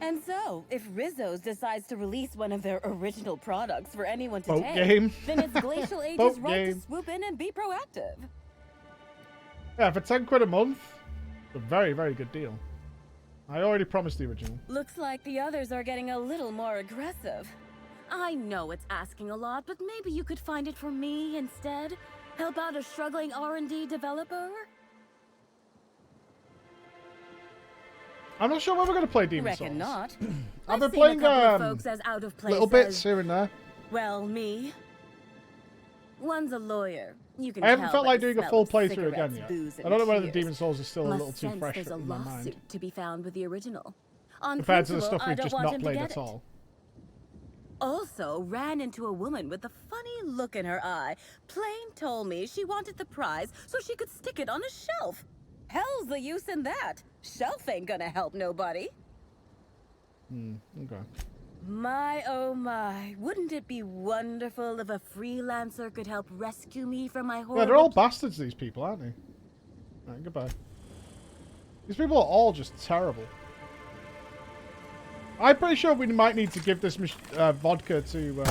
S19: And so, if Rizzo's decides to release one of their original products for anyone to
S1: Boat
S19: take,
S1: game.
S19: then it's Glacial Age's right to swoop in and be proactive.
S1: Yeah, for 10 quid a month, it's a very, very good deal. I already promised the original.
S19: Looks like the others are getting a little more aggressive. I know it's asking a lot, but maybe you could find it for me instead? Help out a struggling R&D developer?
S1: I'm not sure when we're going to play Demon's Souls.
S19: Reckon not.
S1: I've been playing
S19: folks as out of place
S1: little bits here and there.
S19: Well, me. One's a lawyer. You can
S1: I haven't
S19: tell
S1: felt
S19: by
S1: like
S19: the
S1: doing a
S19: smell
S1: full
S19: of
S1: playthrough
S19: cigarettes,
S1: again yet.
S19: booze,
S1: I
S19: and
S1: don't know whether the
S19: cheers.
S1: Demon's Souls is still a
S19: Must
S1: little too
S19: sense
S1: fresh
S19: there's a
S1: in my mind.
S19: lawsuit to be found with the original. On
S1: Compared to the
S19: principle,
S1: stuff
S19: I
S1: we've
S19: don't
S1: just
S19: want
S1: not
S19: him to
S1: played
S19: get
S1: at
S19: it.
S1: all.
S19: Also ran into a woman with a funny look in her eye. Plain told me she wanted the prize so she could stick it on a shelf. Hell's the use in that? Shelf ain't gonna help nobody.
S1: Okay.
S19: My, oh my. Wouldn't it be wonderful if a freelancer could help rescue me from my horrible...
S1: Yeah, they're all bastards, these people, aren't they? Alright, goodbye. These people are all just terrible. I'm pretty sure we might need to give this vodka to...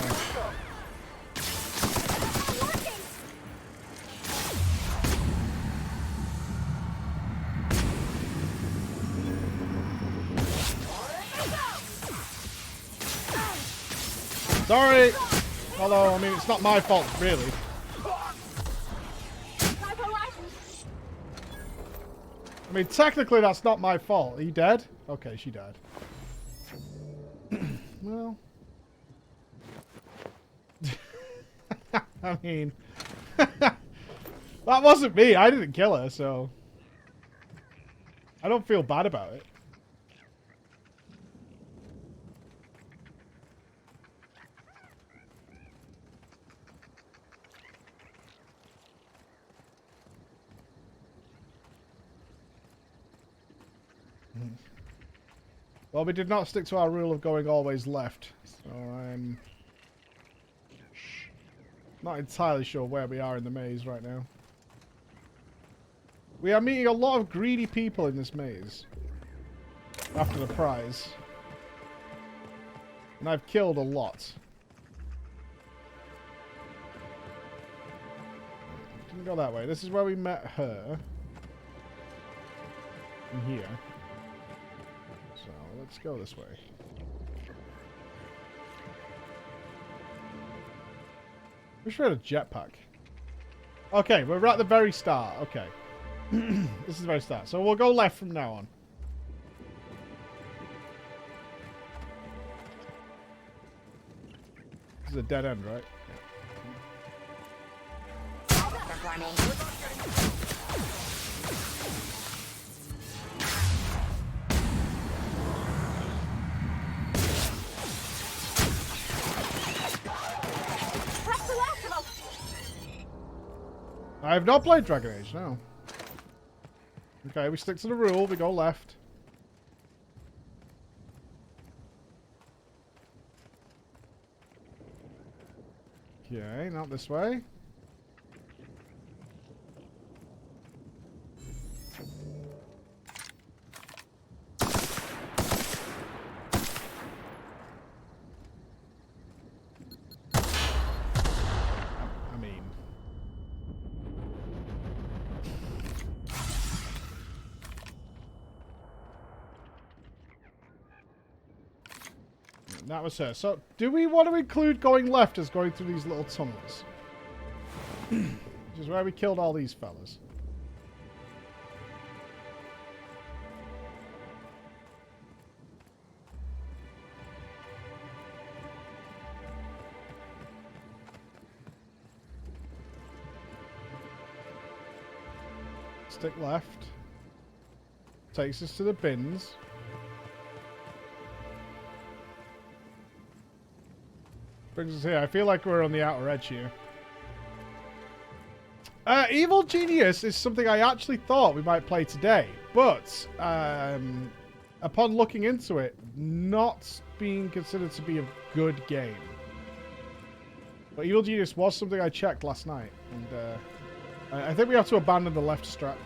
S1: Sorry! Although, I mean, it's not my fault, really. I mean, technically, that's not my fault. Are you dead? Okay, she died. Well... I mean... that wasn't me. I didn't kill her, so... I don't feel bad about it. Well, we did not stick to our rule of going always left, so I'm not entirely sure where we are in the maze right now. We are meeting a lot of greedy people in this maze after the prize, and I've killed a lot. Didn't go that way. This is where we met her. In here. So let's go this way. Wish we had a jetpack. Okay, we're at the very start. Okay. This is the very start. So we'll go left from now on. This is a dead end, right? I have not played Dragon Age, no. Okay, we stick to the rule. We go left. Okay, not this way. That was her. So, do we want to include going left as going through these little tunnels? Which is where we killed all these fellas. Stick left. Takes us to the bins. Brings us here. I feel like we're on the outer edge here. Evil Genius is something I actually thought we might play today, but upon looking into it, not being considered to be a good game. But Evil Genius was something I checked last night, and I think we have to abandon the left strat.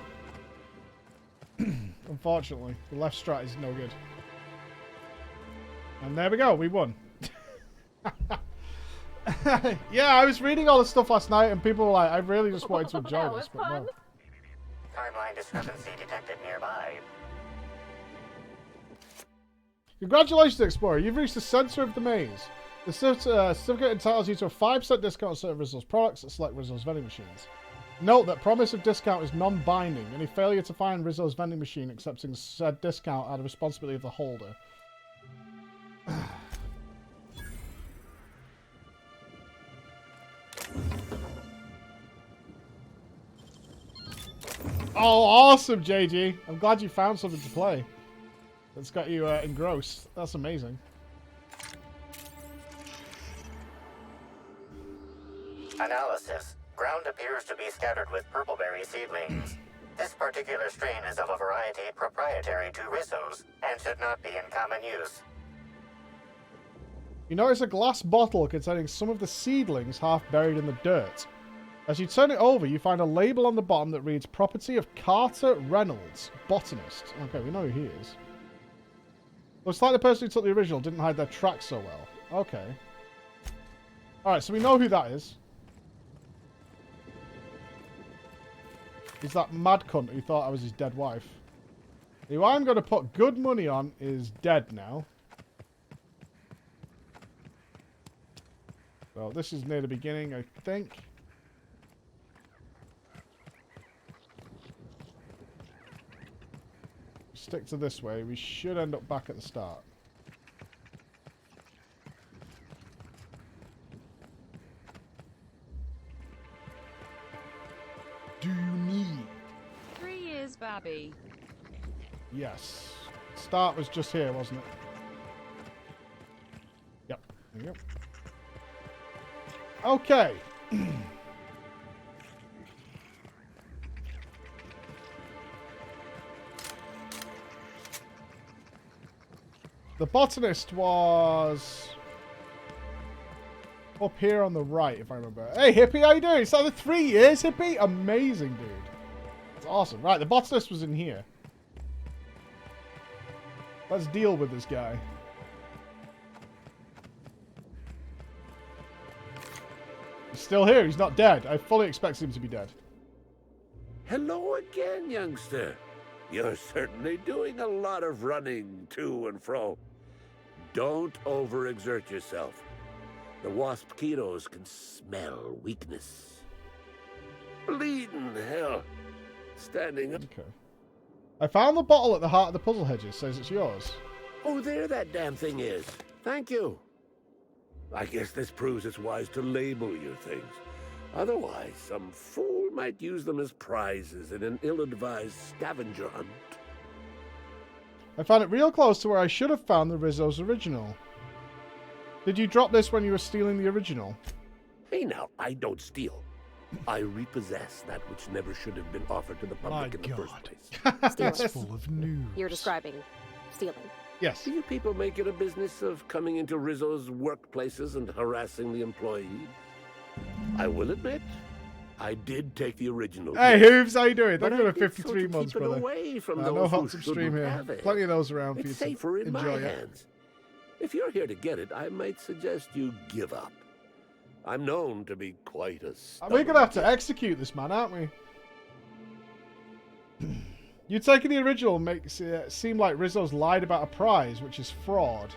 S1: Unfortunately, the left strat is no good. And there we go, we won. Yeah, I was reading all this stuff last night, and people were like, I really just wanted to enjoy this, but no.
S12: Timeline discrepancy detected nearby.
S1: Congratulations, Explorer. You've reached the center of the maze. The certificate entitles you to a 5% discount on certain Rizzles products at select Rizzles vending machines. Note that promise of discount is non-binding. Any failure to find Rizzo's vending machine accepting said discount are the responsibility of the holder. Oh, awesome, JG. I'm glad you found something to play that's got you engrossed. That's amazing.
S12: Analysis. Ground appears to be scattered with purpleberry seedlings. This particular strain is of a variety proprietary to Rizzo's and should not be in common use.
S1: You notice a glass bottle containing some of the seedlings half buried in the dirt. As you turn it over, you find a label on the bottom that reads Property of Carter Reynolds, Botanist. Okay, we know who he is. Looks like the person who took the original didn't hide their tracks so well. Okay. Alright, so we know who that is. He's that mad cunt who thought I was his dead wife. Who I'm going to put good money on is dead now. So this is near the beginning, I think. Stick to this way. We should end up back at the start. Do you need?
S8: 3 years, Babby.
S1: Yes. Start was just here, wasn't it? Yep. There you go. Okay. The botanist was up here on the right, if I remember. Hey, Hippie, how you doing? It's like the 3 years, Hippie? Amazing, dude. That's awesome. Right, the botanist was in here. Let's deal with this guy. He's still here. He's not dead. I fully expect him to be dead.
S4: Hello again, youngster. You're certainly doing a lot of running to and fro. Don't overexert yourself. The wasp ketos can smell weakness. Bleeding hell. Standing up.
S1: Okay. I found the bottle at the heart of the puzzle hedges. Says it's yours.
S4: Oh, there that damn thing is. Thank you. I guess this proves it's wise to label your things. Otherwise, some fool might use them as prizes in an ill-advised scavenger hunt.
S1: I found it real close to where I should have found the Rizzo's original. Did you drop this when you were stealing the original?
S4: Hey now, I don't steal. I repossess that which never should have been offered to the public in the first place.
S1: That's full of news.
S22: You're describing stealing.
S1: Yes.
S4: Do you people make it a business of coming into Rizzo's workplaces and harassing the employees? I will admit, I did take the original.
S1: Hey, Hooves, how you doing?
S4: But
S1: Thank you
S4: I
S1: for
S4: did
S1: 53
S4: so to
S1: months,
S4: keep it
S1: brother.
S4: away from
S1: No
S4: those
S1: hot
S4: who
S1: stream
S4: shouldn't
S1: here.
S4: have it.
S1: Plenty of those around for
S4: It's
S1: you
S4: safer
S1: to
S4: in my
S1: enjoy it.
S4: hands. If you're here to get it, I might suggest you give up. I'm known to be quite a stubborn.
S1: We're going to have to execute this man, aren't we? You taking the original makes it seem like Rizzo's lied about a prize, which is fraud.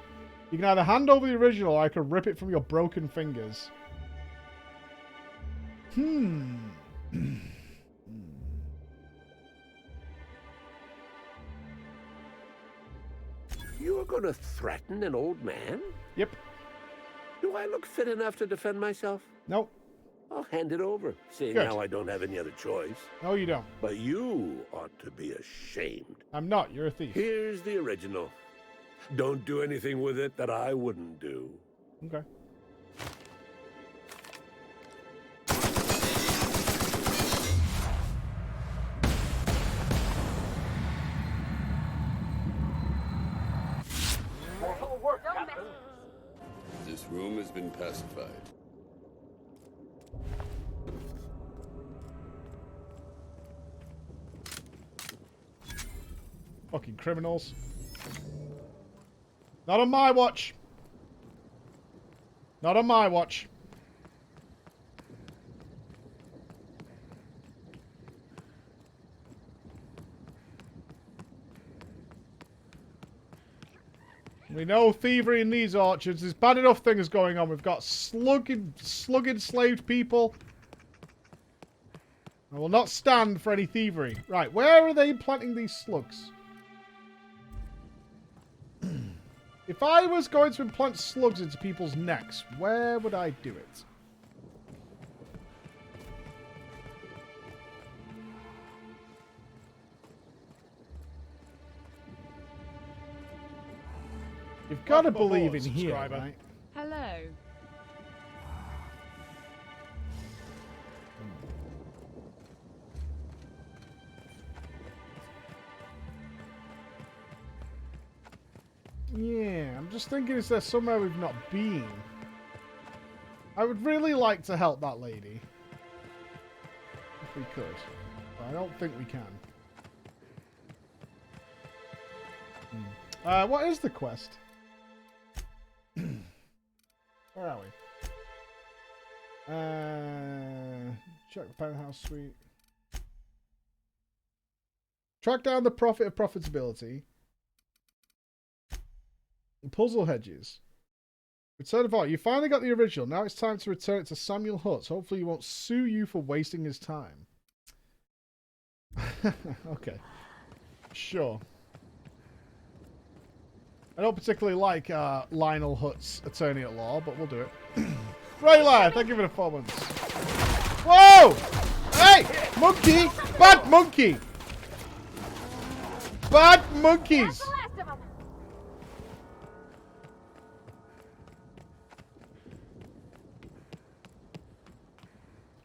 S1: You can either hand over the original or I can rip it from your broken fingers.
S4: You are going to threaten an old man?
S1: Yep.
S4: Do I look fit enough to defend myself?
S1: Nope.
S4: I'll hand it over, seeing
S1: Good.
S4: how I don't have any other choice.
S1: No, you don't.
S4: But you ought to be ashamed.
S1: I'm not. You're a thief.
S4: Here's the original. Don't do anything with it that I wouldn't do.
S1: Okay.
S14: This room has been pacified.
S1: Fucking criminals. Not on my watch. Not on my watch. We know thievery in these orchards. There's bad enough things going on. We've got slug enslaved people. I will not stand for any thievery. Right, where are they planting these slugs? If I was going to implant slugs into people's necks, where would I do it? You've got to believe in here, right?
S8: Hello.
S1: Yeah, I'm just thinking, is there somewhere we've not been? I would really like to help that lady. If we could. But I don't think we can. What is the quest? Where are we? Check the penthouse suite. Track down the profit of profitability. Puzzle hedges. Return of art. You finally got the original. Now it's time to return it to Samuel Hutz. Hopefully he won't sue you for wasting his time. Okay. Sure. I don't particularly like Lionel Hutt's attorney at law, but we'll do it. Rayla, thank you for the 4 months. Whoa! Hey! Monkey! Bad monkey! Bad monkeys!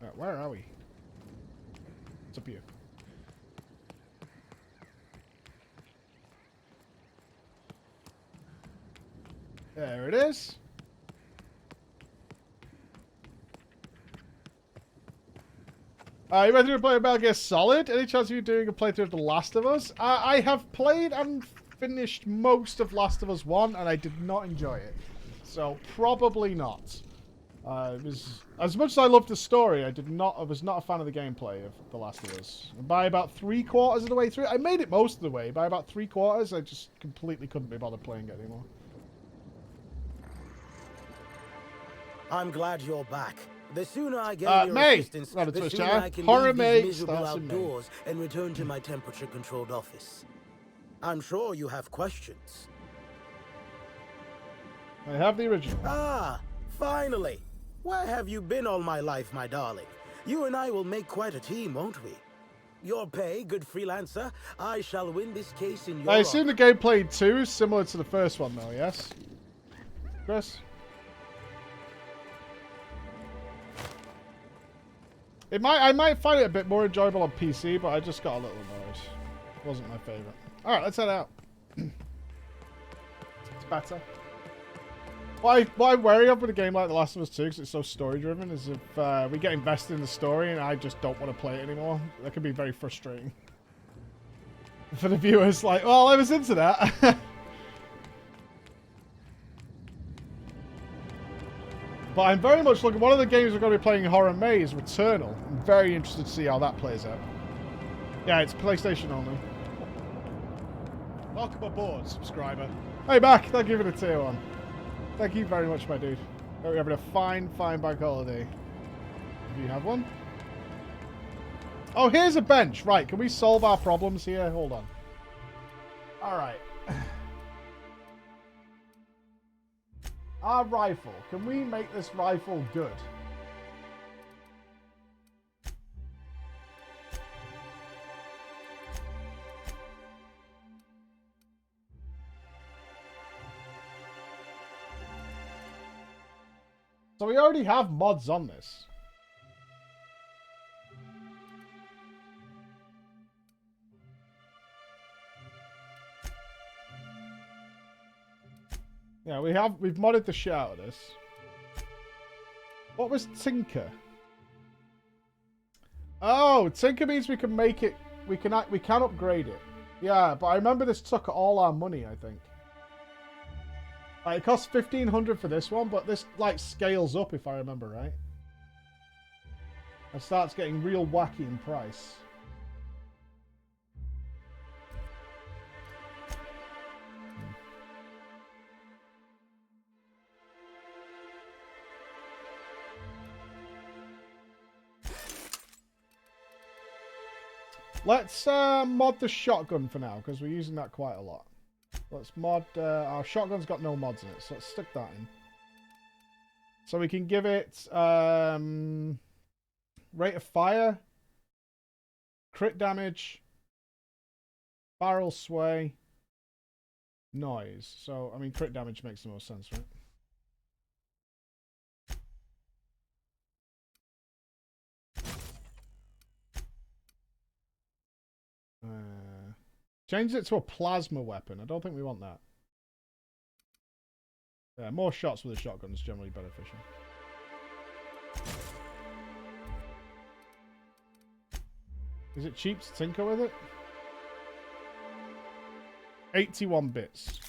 S1: Alright, where are we? What's up here? There it is. You ready to play Metal Gear Solid? Any chance of you doing a playthrough of The Last of Us? I have played and finished most of Last of Us 1, and I did not enjoy it. So, probably not. As much as I loved the story, I was not a fan of the gameplay of The Last of Us. And by about 3/4 of the way through, I made it most of the way. By about 3/4, I just completely couldn't be bothered playing it anymore.
S11: I'm glad you're back. The sooner I get your assistance, the sooner I can
S1: Horror
S11: leave these miserable outdoors and return to my temperature-controlled office. I'm sure you have questions.
S1: I have the original.
S11: Ah, finally. Where have you been all my life, my darling? You and I will make quite a team, won't we? Your pay, good freelancer. I shall win this case in your
S1: I assume the gameplay 2 is similar to the first one, though, yes? Chris? I might find it a bit more enjoyable on PC, but I just got a little annoyed. It wasn't my favourite. Alright, let's head out. It's better. What I'm wary of with a game like The Last of Us 2, because it's so story-driven, is if we get invested in the story and I just don't want to play it anymore. That can be very frustrating. For the viewers, like, well, I was into that. But I'm very much looking... One of the games we're going to be playing in Horror May is Returnal. I'm very interested to see how that plays out. Yeah, it's PlayStation only. Welcome aboard, subscriber. Hey, back. Thank you for the tier 1. Thank you very much, my dude. Hope you're having a fine, fine bank holiday. Do you have one? Oh, here's a bench. Right, can we solve our problems here? Hold on. Alright. Our rifle. Can we make this rifle good? So we already have mods on this. Yeah, we've modded the shit out of this. What was Tinker? Oh, Tinker means we can make it. We can upgrade it. Yeah, but I remember this took all our money, I think. It costs 1,500 for this one, but this like scales up if I remember right. It starts getting real wacky in price. Let's mod the shotgun for now, because we're using that quite a lot. Let's mod... our shotgun's got no mods in it, so let's stick that in. So we can give it rate of fire, crit damage, barrel sway, noise. So, I mean, crit damage makes the most sense, right? Change it to a plasma weapon. I don't think we want that. Yeah, more shots with a shotgun is generally beneficial. Is it cheap to tinker with it? 81 bits.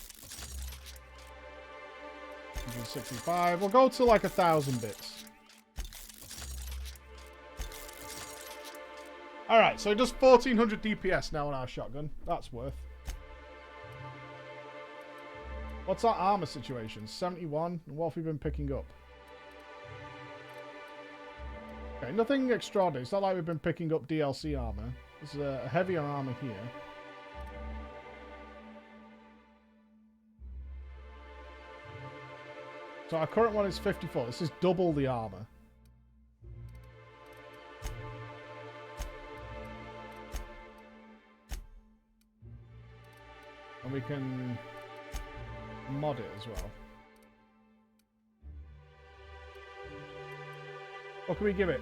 S1: 165. We'll go to like 1,000 bits. Alright, so it does 1400 DPS now on our shotgun. That's worth. What's our armor situation? 71. And what have we been picking up? Okay, nothing extraordinary. It's not like we've been picking up DLC armor. There's a heavier armor here. So our current one is 54. This is double the armor. And we can mod it as well. What can we give it?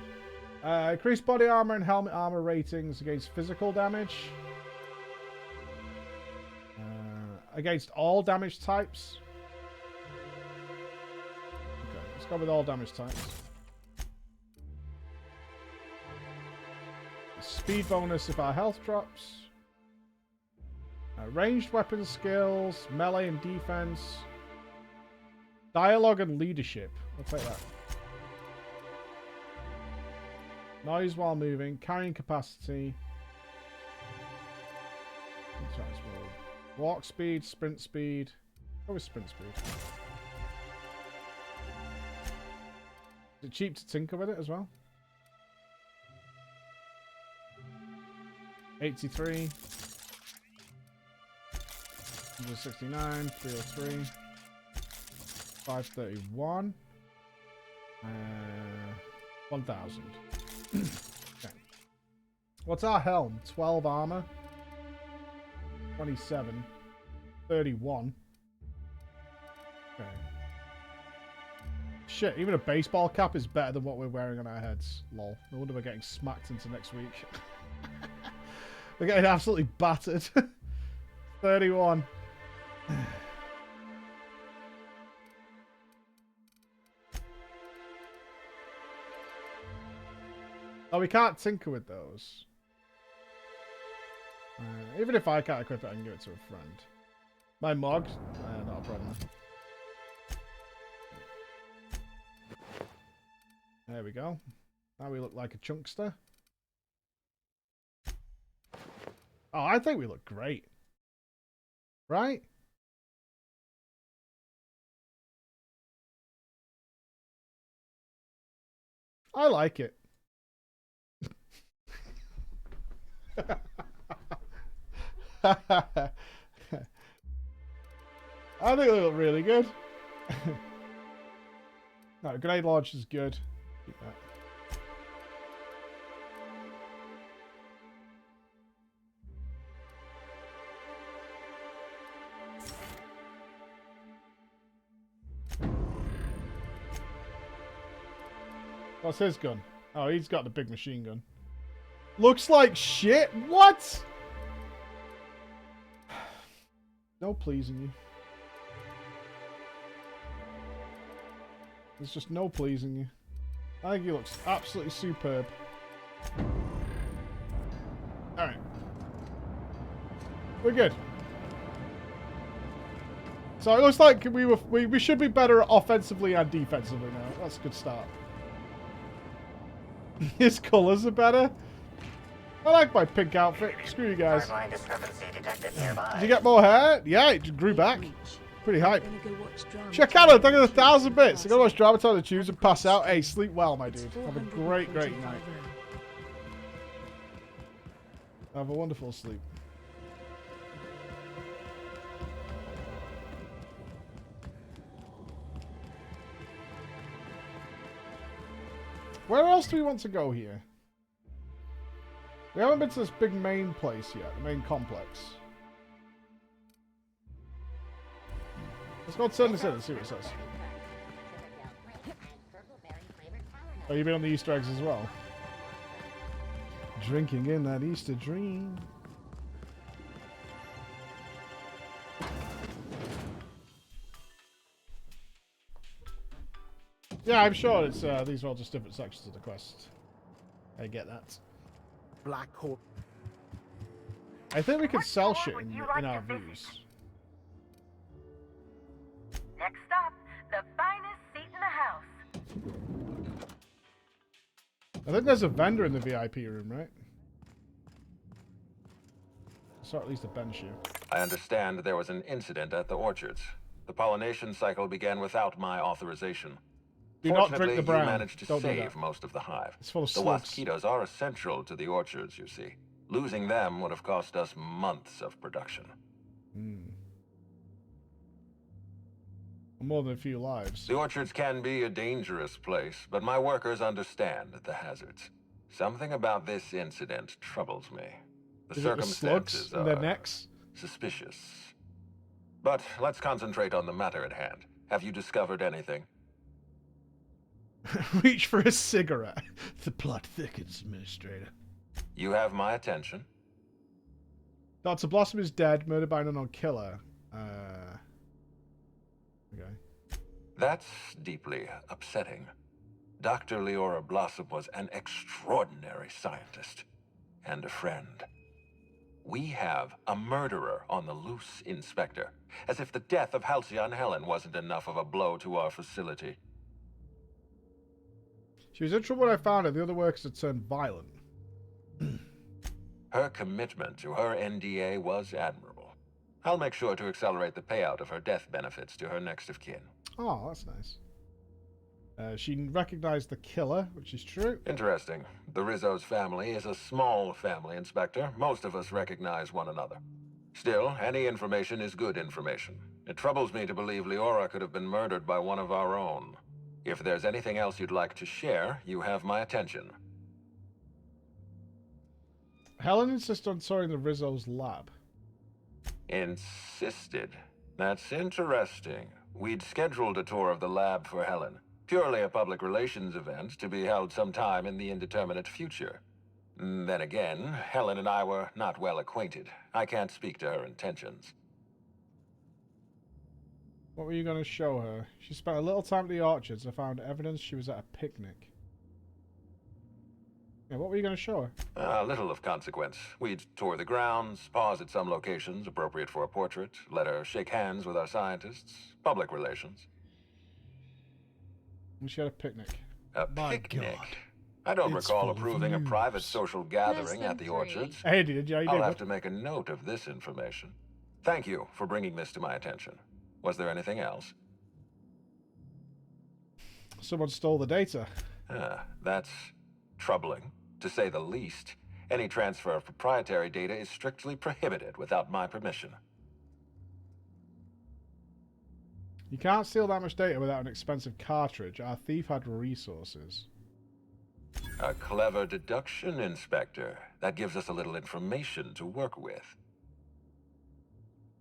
S1: Increased body armor and helmet armor ratings against physical damage. Against all damage types. Okay, let's go with all damage types. Speed bonus if our health drops. Ranged weapon skills, melee and defense, dialogue and leadership. I'll take that. Noise while moving, carrying capacity, walk speed, sprint speed. Go with sprint speed. Is it cheap to tinker with it as well? 83. 169, 303, 531, 1000. Okay. What's our helm? 12 armor, 27, 31. Okay. Shit, even a baseball cap is better than what we're wearing on our heads. Lol. No wonder we're getting smacked into next week. We're getting absolutely battered. 31. Oh, we can't tinker with those. Even if I can't equip it, I can give it to a friend. My mog? Not a problem. There we go. Now we look like a chunkster. Oh, I think we look great. Right? I like it. I think they look really good. No, grenade launch is good. Keep that. What's his gun? Oh, he's got the big machine gun. Looks like shit. What? No pleasing you. There's just no pleasing you. I think he looks absolutely superb. Alright. We're good. So it looks like we should be better offensively and defensively now. That's a good start. His colours are better. I like my pink outfit. Screw you guys. Did you get more hair? Yeah, it grew back. Pretty hype. Check out it. Look at the 1,000 bits. I gotta watch Drama Time to choose and pass out. Hey, sleep well, my dude. Have a great, great night. Have a wonderful sleep. Where else do we want to go here? We haven't been to this big main place yet, the main complex. Let's go turn this in and see what it says. Oh, you've been on the Easter eggs as well? Drinking in that Easter dream. Yeah, I'm sure it's these are all just different sections of the quest. I get that.
S4: Black hole.
S1: I think we could sell shit in our views.
S21: Next up, the finest seat in the house.
S1: I think there's a vendor in the VIP room, right? I saw at least a bench here.
S18: I understand there was an incident at the orchards. The pollination cycle began without my authorization.
S1: Do not drink the brown.
S18: You managed to save most of the hive.
S1: It's full of
S18: the
S1: slugs.
S18: mosquitoes are essential to the orchards, you see. Losing them would have cost us months of production.
S1: More than a few lives.
S18: The orchards can be a dangerous place, but my workers understand the hazards. Something about this incident troubles me. The circumstances
S1: in their necks?
S18: Suspicious. But let's concentrate on the matter at hand. Have you discovered anything?
S1: Reach for a cigarette. The plot thickens, Administrator.
S18: You have my attention.
S1: Dr. Blossom is dead, murdered by an unknown killer. Okay.
S18: That's deeply upsetting. Dr. Leora Blossom was an extraordinary scientist and a friend. We have a murderer on the loose, Inspector. As if the death of Halcyon Helen wasn't enough of a blow to our facility.
S1: She was in trouble when I found her. The other workers had turned violent.
S18: Her commitment to her NDA was admirable. I'll make sure to accelerate the payout of her death benefits to her next of kin.
S1: Oh, that's nice. She recognized the killer, which is true.
S18: Interesting. The Rizzo's family is a small family, Inspector. Most of us recognize one another. Still, any information is good information. It troubles me to believe Leora could have been murdered by one of our own. If there's anything else you'd like to share, you have my attention.
S1: Helen insisted on touring the Rizzo's lab.
S18: Insisted? That's interesting. We'd scheduled a tour of the lab for Helen. Purely a public relations event to be held sometime in the indeterminate future. Then again, Helen and I were not well acquainted. I can't speak to her intentions.
S1: What were you going to show her? She spent a little time at the orchards. I found evidence she was at a picnic. Yeah, what were you going to show her?
S18: Little of consequence. We'd tour the grounds, pause at some locations appropriate for a portrait, let her shake hands with our scientists. Public relations.
S1: She had a picnic.
S18: A picnic? I don't recall approving a private social gathering at the orchards.
S1: Hey, did you?
S18: I'll have to make a note of this information. Thank you for bringing this to my attention. Was there anything else?
S1: Someone stole the data.
S18: That's troubling, to say the least. Any transfer of proprietary data is strictly prohibited without my permission.
S1: You can't steal that much data without an expensive cartridge. Our thief had resources.
S18: A clever deduction, Inspector. That gives us a little information to work with.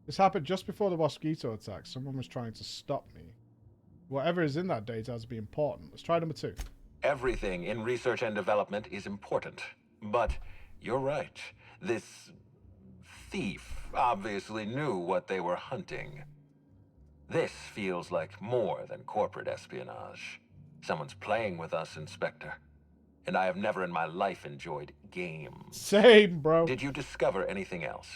S1: This happened just before the mosquito attack. Someone was trying to stop me. Whatever is in that data has to be important. Let's try number 2.
S18: Everything in research and development is important. But you're right. This thief obviously knew what they were hunting. This feels like more than corporate espionage. Someone's playing with us, Inspector. And I have never in my life enjoyed games.
S1: Same, bro.
S18: Did you discover anything else?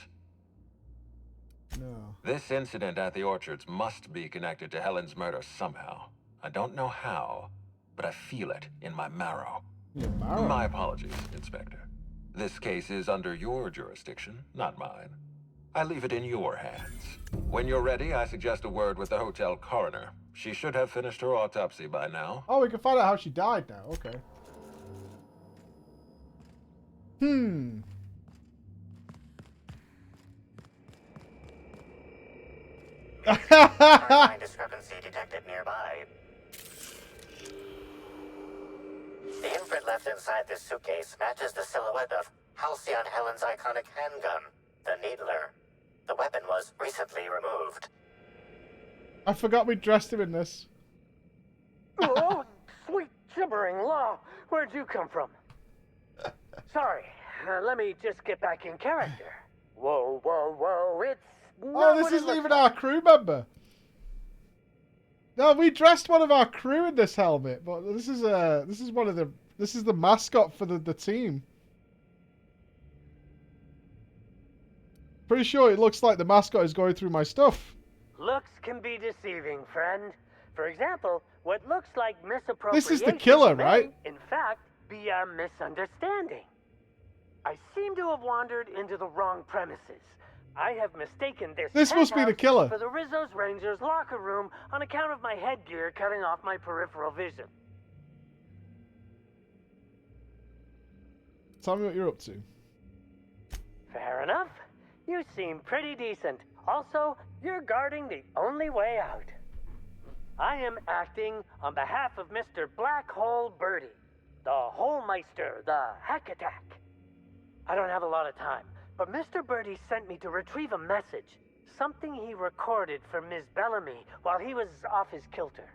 S1: No.
S18: This incident at the orchards must be connected to Helen's murder somehow. I don't know how, but I feel it in my marrow.
S1: Your marrow?
S18: My apologies, Inspector. This case is under your jurisdiction, not mine. I leave it in your hands. When you're ready, I suggest a word with the hotel coroner. She should have finished her autopsy by now.
S1: Oh, we can find out how she died now. Okay.
S12: Timeline discrepancy detected nearby. The imprint left inside this suitcase matches the silhouette of Halcyon Helen's iconic handgun, the Needler. The weapon was recently removed.
S1: I forgot we dressed him in this.
S13: Oh, sweet gibbering law. Where'd you come from? Sorry, let me just get back in character. Whoa, whoa, whoa, it's...
S1: Oh, this isn't even our crew member. No, we dressed one of our crew in this helmet, but this is the mascot for the team. Pretty sure it looks like the mascot is going through my stuff.
S13: Looks can be deceiving, friend. For example, what looks like misappropriation
S1: This is the killer,
S13: may,
S1: right?
S13: in fact, be a misunderstanding. I seem to have wandered into the wrong premises. I have mistaken this
S1: must be the killer.
S13: for the Rizzo's Rangers locker room on account of my headgear cutting off my peripheral vision.
S1: Tell me what you're up to.
S13: Fair enough. You seem pretty decent. Also, you're guarding the only way out. I am acting on behalf of Mr. Black Hole Birdie, the Holmeister, the Hack Attack. I don't have a lot of time, but Mr. Birdie sent me to retrieve a message, something he recorded for Ms. Bellamy while he was off his kilter.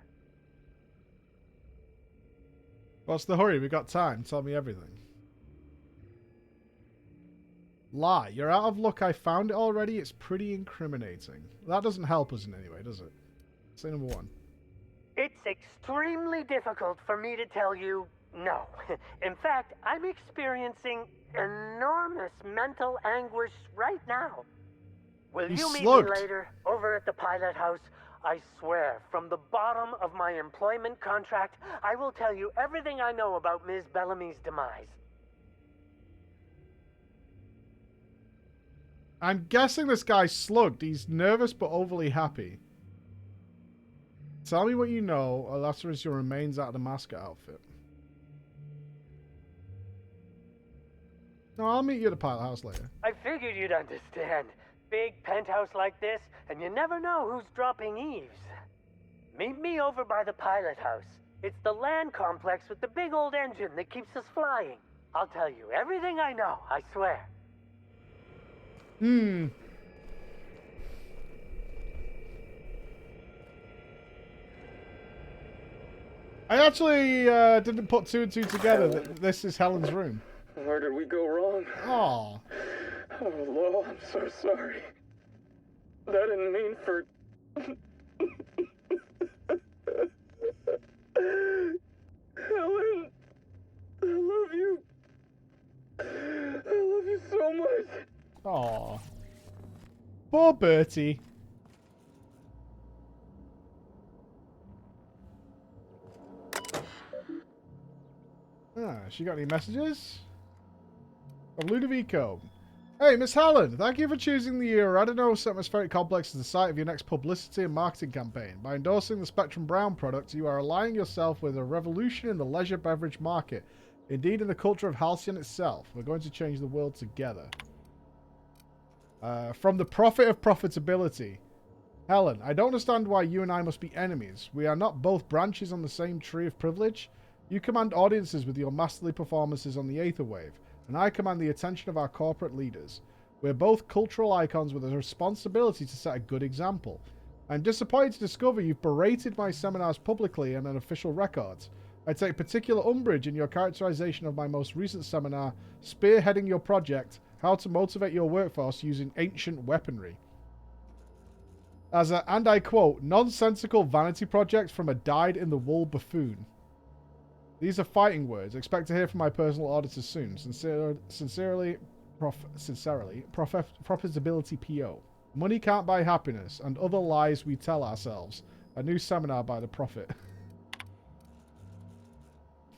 S1: What's the hurry? We got time. Tell me everything. Lie. You're out of luck. I found it already. It's pretty incriminating. That doesn't help us in any way, does it? Say number one.
S13: It's extremely difficult for me to tell you no. In fact, I'm experiencing enormous mental anguish right now. Will you meet me later over at the pilot house? I swear, from the bottom of my employment contract, I will tell you everything I know about Ms. Bellamy's demise.
S1: I'm guessing this guy's slugged. He's nervous but overly happy. Tell me what you know, or that's where your remains out of the mascot outfit. No, I'll meet you at the pilot house later.
S13: I figured you'd understand. Big penthouse like this, and you never know who's dropping eaves. Meet me over by the pilot house. It's the land complex with the big old engine that keeps us flying. I'll tell you everything I know, I swear.
S1: I actually didn't put two and two together. This is Helen's room.
S13: Where did we go wrong?
S1: Aww.
S13: Oh, Lo, I'm so sorry. That didn't mean for... Helen, I love you. I love you so much.
S1: Aww. Poor Bertie. She got any messages? Of Ludovico. Hey, Miss Helen, thank you for choosing the Eridanos atmospheric complex as the site of your next publicity and marketing campaign. By endorsing the Spectrum Brown product, you are aligning yourself with a revolution in the leisure beverage market. Indeed, in the culture of Halcyon itself. We're going to change the world together. From the profit of profitability. Helen, I don't understand why you and I must be enemies. We are not both branches on the same tree of privilege. You command audiences with your masterly performances on the Aether Wave, and I command the attention of our corporate leaders. We're both cultural icons with a responsibility to set a good example. I'm disappointed to discover you've berated my seminars publicly and on official records. I take particular umbrage in your characterization of my most recent seminar, spearheading your project, How to Motivate Your Workforce Using Ancient Weaponry. And I quote, nonsensical vanity project from a dyed-in-the-wool buffoon. These are fighting words. Expect to hear from my personal auditors soon. Sincerely, profitability PO. Money can't buy happiness, and other lies we tell ourselves. A new seminar by the Prophet.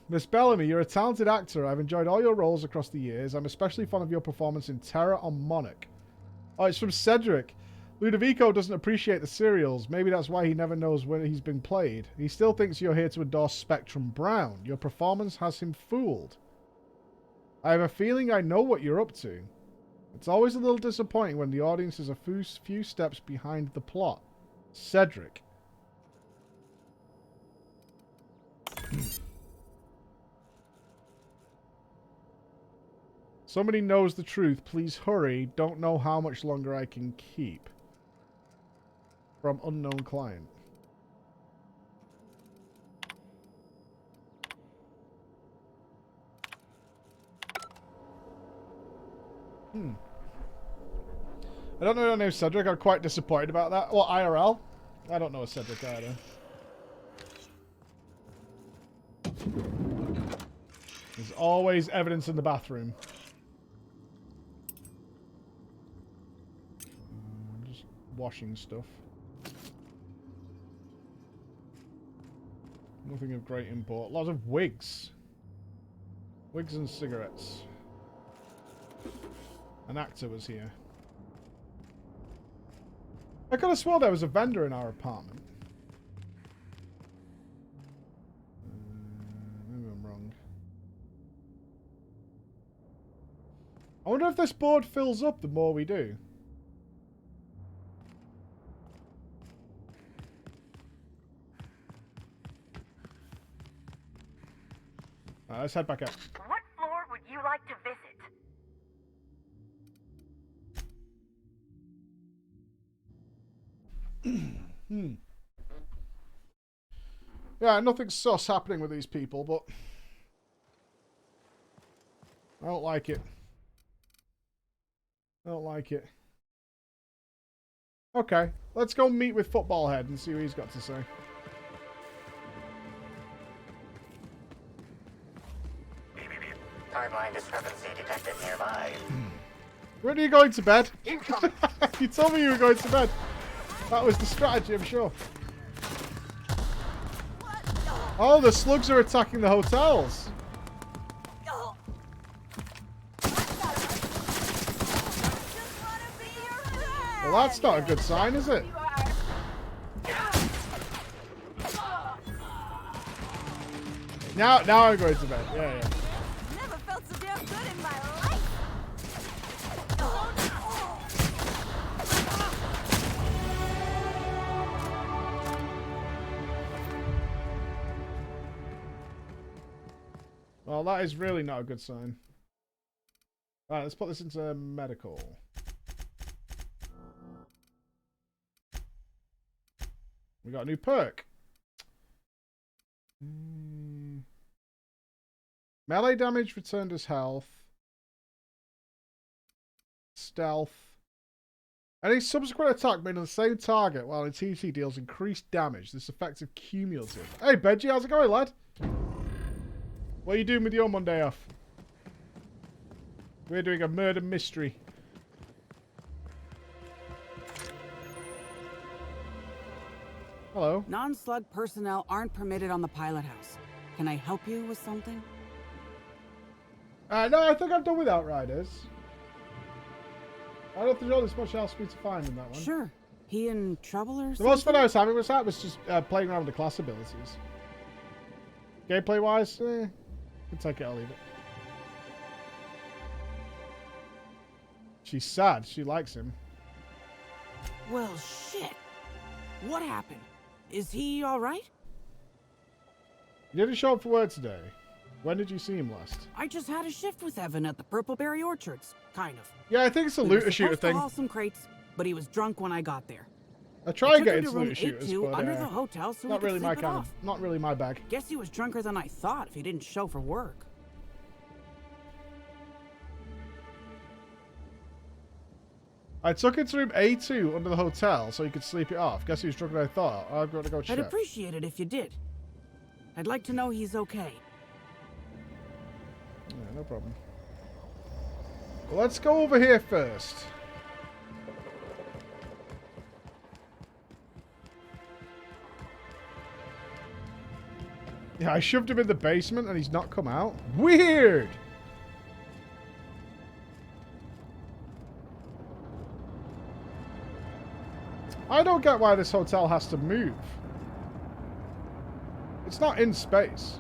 S1: Miss Bellamy, you're a talented actor. I've enjoyed all your roles across the years. I'm especially fond of your performance in Terror on Monarch. Oh, it's from Cedric. Ludovico doesn't appreciate the serials. Maybe that's why he never knows when he's been played. He still thinks you're here to endorse Spectrum Brown. Your performance has him fooled. I have a feeling I know what you're up to. It's always a little disappointing when the audience is a few steps behind the plot. Cedric. Somebody knows the truth. Please hurry. Don't know how much longer I can keep. From unknown client. I don't know your name, Cedric. I'm quite disappointed about that. Well, IRL? I don't know a Cedric either. There's always evidence in the bathroom. Just washing stuff. Nothing of great import. Lots of wigs. Wigs and cigarettes. An actor was here. I could have sworn there was a vendor in our apartment. Maybe I'm wrong. I wonder if this board fills up the more we do. Alright, let's head back up.
S21: What floor would you like to visit?
S1: Yeah, nothing sus happening with these people, but I don't like it. I don't like it. Okay, let's go meet with Football Head and see what he's got to say.
S12: Timeline discrepancy detected nearby.
S1: When are you going to bed? You told me you were going to bed. That was the strategy, I'm sure. Oh, the slugs are attacking the hotels. Well, that's not a good sign, is it? Now I'm going to bed. Yeah.
S19: Never felt so damn good in my life.
S1: Well, that is really not a good sign. Alright, let's put this into medical. We got a new perk. Melee damage returned as health. Stealth. Any subsequent attack made on the same target while in TC deals increased damage. This effect is cumulative. Hey, Benji, how's it going, lad? What are you doing with your Monday off? We're doing a murder mystery. Hello.
S16: Non-slug personnel aren't permitted on the pilot house. Can I help you with something?
S1: No, I think I'm done with Outriders. I don't think there's much else for me to find in that one.
S16: Sure. He in trouble or something?
S1: The most fun I was having was just playing around with the class abilities. Gameplay-wise, can take it or leave it. She's sad. She likes him.
S16: Well, shit. What happened? Is he alright?
S1: He didn't show up for work today. When did you see him last?
S16: I just had a shift with Evan at the Purpleberry Orchards. Kind of.
S1: Yeah, I think it's a looter-shooter thing.
S16: We were supposed to haul some crates, but he was drunk when I got there.
S1: I try and get into looter-shooters, but
S16: under the hotel so
S1: not really my kind of, not really my bag.
S16: Guess he was drunker than I thought if he didn't show for work.
S1: I took it to room A2 under the hotel so he could sleep it off. Guess he was drunker than I thought. I've got to go check.
S16: I'd appreciate it if you did. I'd like to know he's okay.
S1: Yeah, no problem. Well, let's go over here first. Yeah, I shoved him in the basement and he's not come out. Weird! I don't get why this hotel has to move. It's not in space.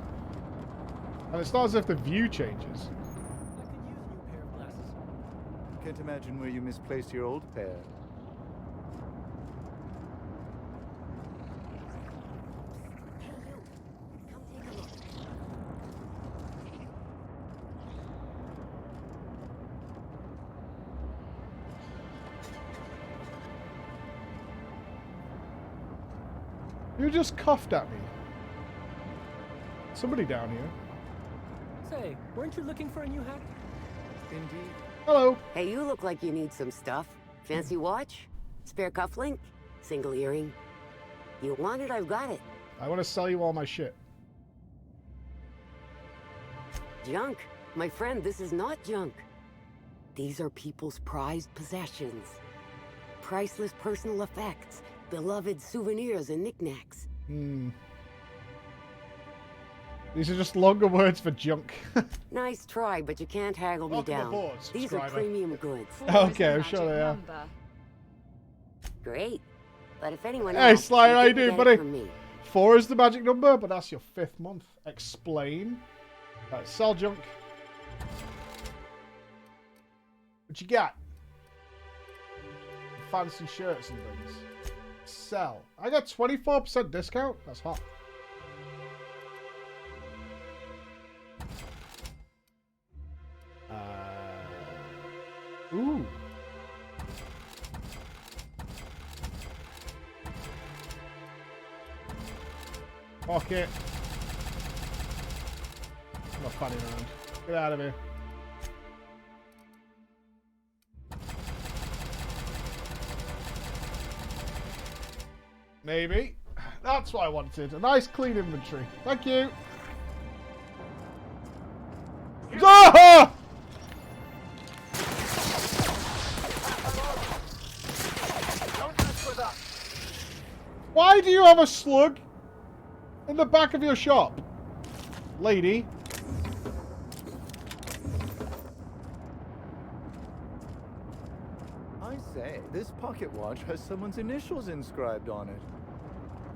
S1: And it's not as if the view changes.
S9: Can't imagine where you misplaced your old pair.
S1: You just coughed at me. Somebody down here.
S9: Say, weren't you looking for a new hat? Indeed.
S1: Hello.
S20: Hey, you look like you need some stuff. Fancy watch? Spare cufflink? Single earring? You want it, I've got it.
S1: I want to sell you all my shit.
S20: Junk? My friend, this is not junk. These are people's prized possessions. Priceless personal effects, beloved souvenirs and knickknacks.
S1: These are just longer words for junk.
S20: Nice try, but you can't haggle me down. These are premium goods.
S1: Okay, I'm sure they are.
S20: Great. But if anyone
S1: Hey,
S20: else,
S1: Sly, how you
S20: get
S1: doing,
S20: it
S1: buddy?
S20: from me.
S1: 4 is the magic number, but that's your 5th month. Explain. Right, sell junk. What you got? Fancy shirts and things. Sell. I got 24% discount. That's hot. Ooh. Okay. I'm not funny around. Get out of here. Maybe. That's what I wanted. A nice clean inventory. Thank you. Ah! Why do you have a slug in the back of your shop, lady?
S23: I say, this pocket watch has someone's initials inscribed on it.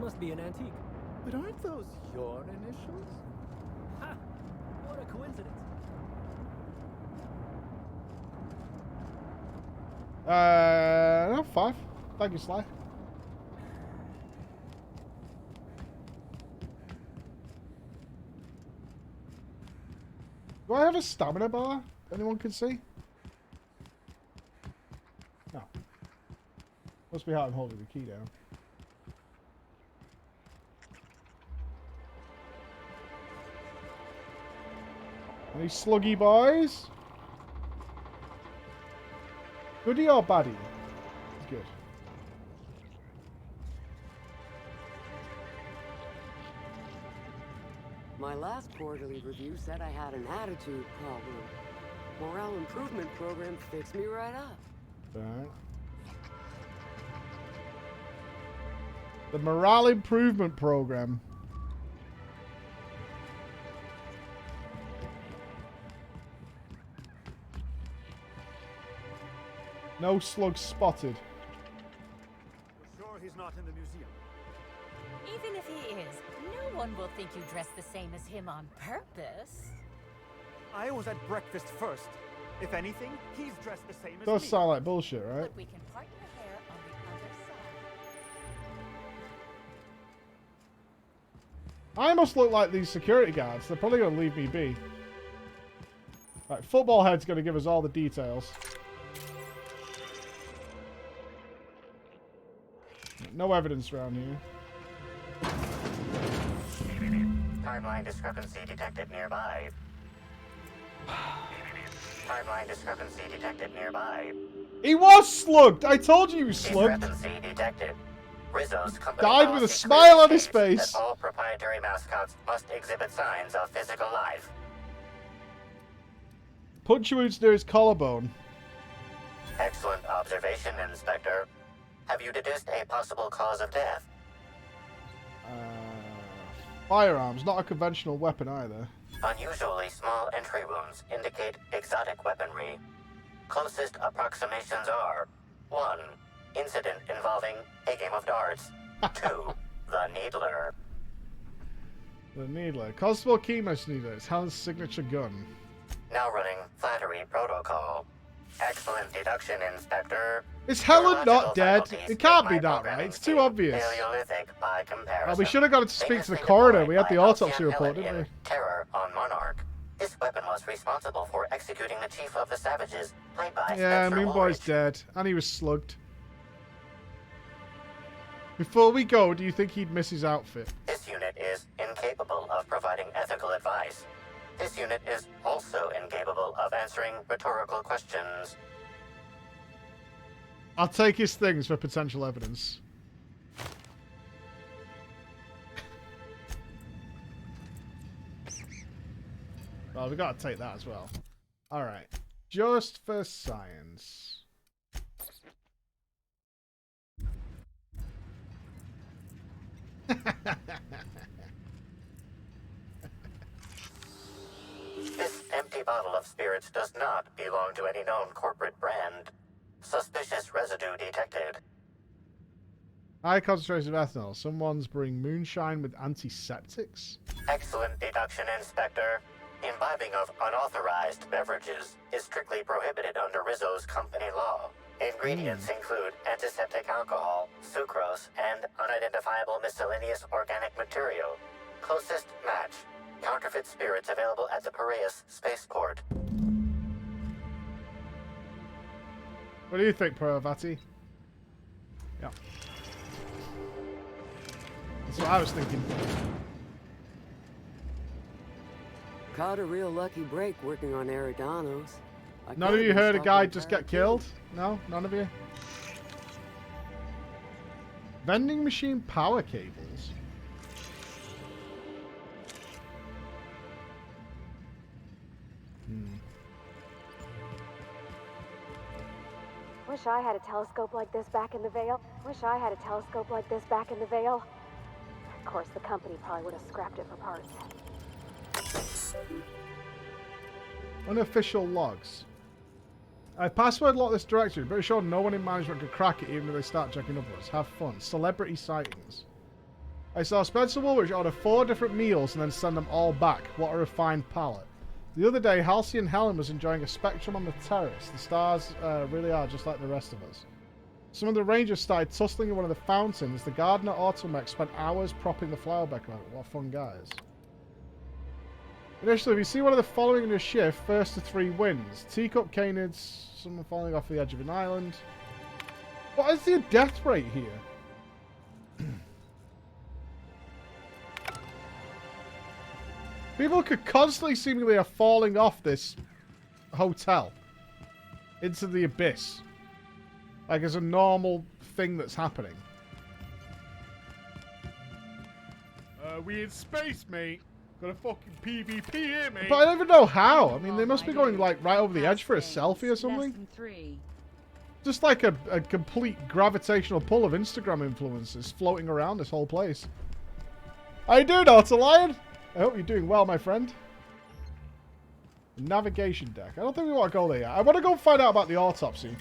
S9: Must be an antique.
S23: But aren't those your initials?
S9: Ha! What a coincidence.
S1: No, 5. Thank you, Sly. Do I have a stamina bar? Anyone can see? No. Must be how I'm holding the key down. Any sluggy boys? Goodie or baddie? Good.
S20: My last quarterly review said I had an attitude problem. Morale improvement program fixed me right up.
S1: Alright. The morale improvement program. No slugs spotted.
S24: You're sure he's not in the museum?
S25: Even if he is, no one will think you dressed the same as him on purpose.
S24: I was at breakfast first. If anything, he's dressed the same as
S1: Does
S24: me.
S1: sound like bullshit, right?
S25: But we can part your hair on the other side.
S1: I must look like these security guards. They're probably going to leave me be. Right, football head's going to give us all the details. No evidence around here.
S12: Timeline discrepancy detected nearby. Timeline discrepancy detected nearby.
S1: He was slugged! I told you he was slugged.
S12: Discrepancy detected. Rizzo's company
S1: Died with a
S12: policy
S1: smile on
S12: clearly
S1: his
S12: states
S1: face.
S12: that all proprietary mascots must exhibit signs of physical life.
S1: Puncture wounds near his collarbone.
S12: Excellent observation, Inspector. Have you deduced a possible cause of death?
S1: Firearms, not a conventional weapon either.
S12: Unusually small entry wounds indicate exotic weaponry. Closest approximations are 1. Incident involving a game of darts. 2. The Needler.
S1: The Needler. Constable Chemos Needler. It's Helen's signature gun.
S12: Now running Flattery Protocol. Excellent deduction, Inspector.
S1: Is Helen not dead? It can't be that, right? It's too obvious.
S12: Paleolithic by comparison.
S1: Well, we should have got to speak to the coroner. We had the autopsy report, didn't we?
S12: Terror on Monarch. This weapon was responsible for executing the chief of the savages, played by
S1: Yeah,
S12: Spencer
S1: Moon Boy's
S12: Woolrich.
S1: dead. And he was slugged. Before we go, do you think he'd miss his outfit?
S12: This unit is incapable of providing ethical advice. This unit is also incapable of answering rhetorical questions.
S1: I'll take his things for potential evidence. Well, we gotta take that as well. Alright. Just for science.
S12: This empty bottle of spirits does not belong to any known corporate brand. Suspicious residue detected.
S1: High concentration of ethanol. Someone's brewing moonshine with antiseptics?
S12: Excellent deduction, Inspector. Imbibing of unauthorized beverages is strictly prohibited under Rizzo's company law. Ingredients include antiseptic alcohol, sucrose, and unidentifiable miscellaneous organic material. Closest match. Counterfeit spirits available at the Piraeus spaceport.
S1: What do you think, Pravati? Yeah. That's what I was thinking.
S20: Caught a real lucky break working on Eridanos.
S1: None of you heard a guy just get killed? No? None of you? Vending machine power cables.
S22: Wish I had a telescope like this back in the Vale. Wish I had a telescope like this back in the Vale. Of course, the company probably would have scrapped it for parts.
S1: Unofficial logs. I password locked this directory. Pretty sure no one in management could crack it even if they start checking upwards. Have fun. Celebrity sightings. I saw Spencer Woolrich order 4 different meals and then send them all back. What a refined palate. The other day, Halcyon Helen was enjoying a spectrum on the terrace. The stars really are just like the rest of us. Some of the rangers started tussling in one of the fountains. The gardener Automech spent hours propping the flower bed on it. What fun, guys. Initially, we see one of the following in a shift. First to 3 wins. Teacup Canids. Someone falling off the edge of an island. What is the death rate here? People could constantly seemingly are falling off this hotel into the abyss. Like it's a normal thing that's happening.
S7: We in space, mate. Got a fucking PvP here, mate.
S1: But I don't even know how. I mean, they must be going like right over the edge for a selfie or something. Just like a complete gravitational pull of Instagram influencers floating around this whole place. How you doing, Autolion? I hope you're doing well, my friend. Navigation deck. I don't think we want to go there yet. I want to go find out about the autopsy.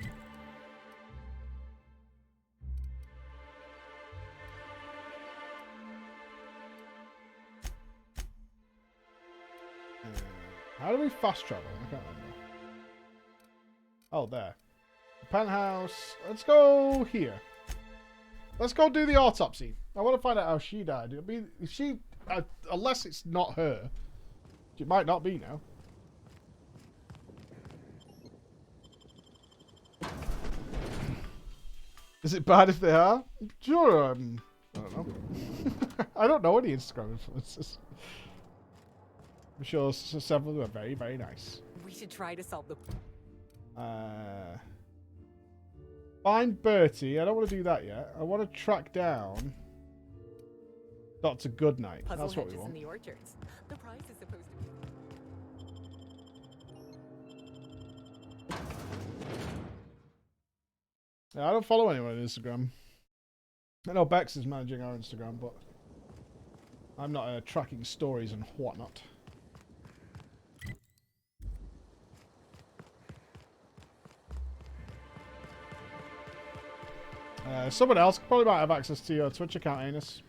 S1: How do we fast travel? I can't remember. Oh, there. The penthouse. Let's go here. Let's go do the autopsy. I want to find out how she died. I mean, if she... unless it's not her. It might not be now. Is it bad if they are? Sure, I don't know. I don't know any Instagram influencers. I'm sure several of them are very, very nice.
S25: We should try to solve the...
S1: Find Bertie. I don't want to do that yet. I want to track down Dr. Goodnight.
S25: Puzzle
S1: That's what we
S25: hedges
S1: want.
S25: in the orchards. The prize is supposed to be...
S1: Yeah, I don't follow anyone on Instagram. I know Bex is managing our Instagram, but I'm not tracking stories and whatnot. Someone else probably might have access to your Twitch account, Anus.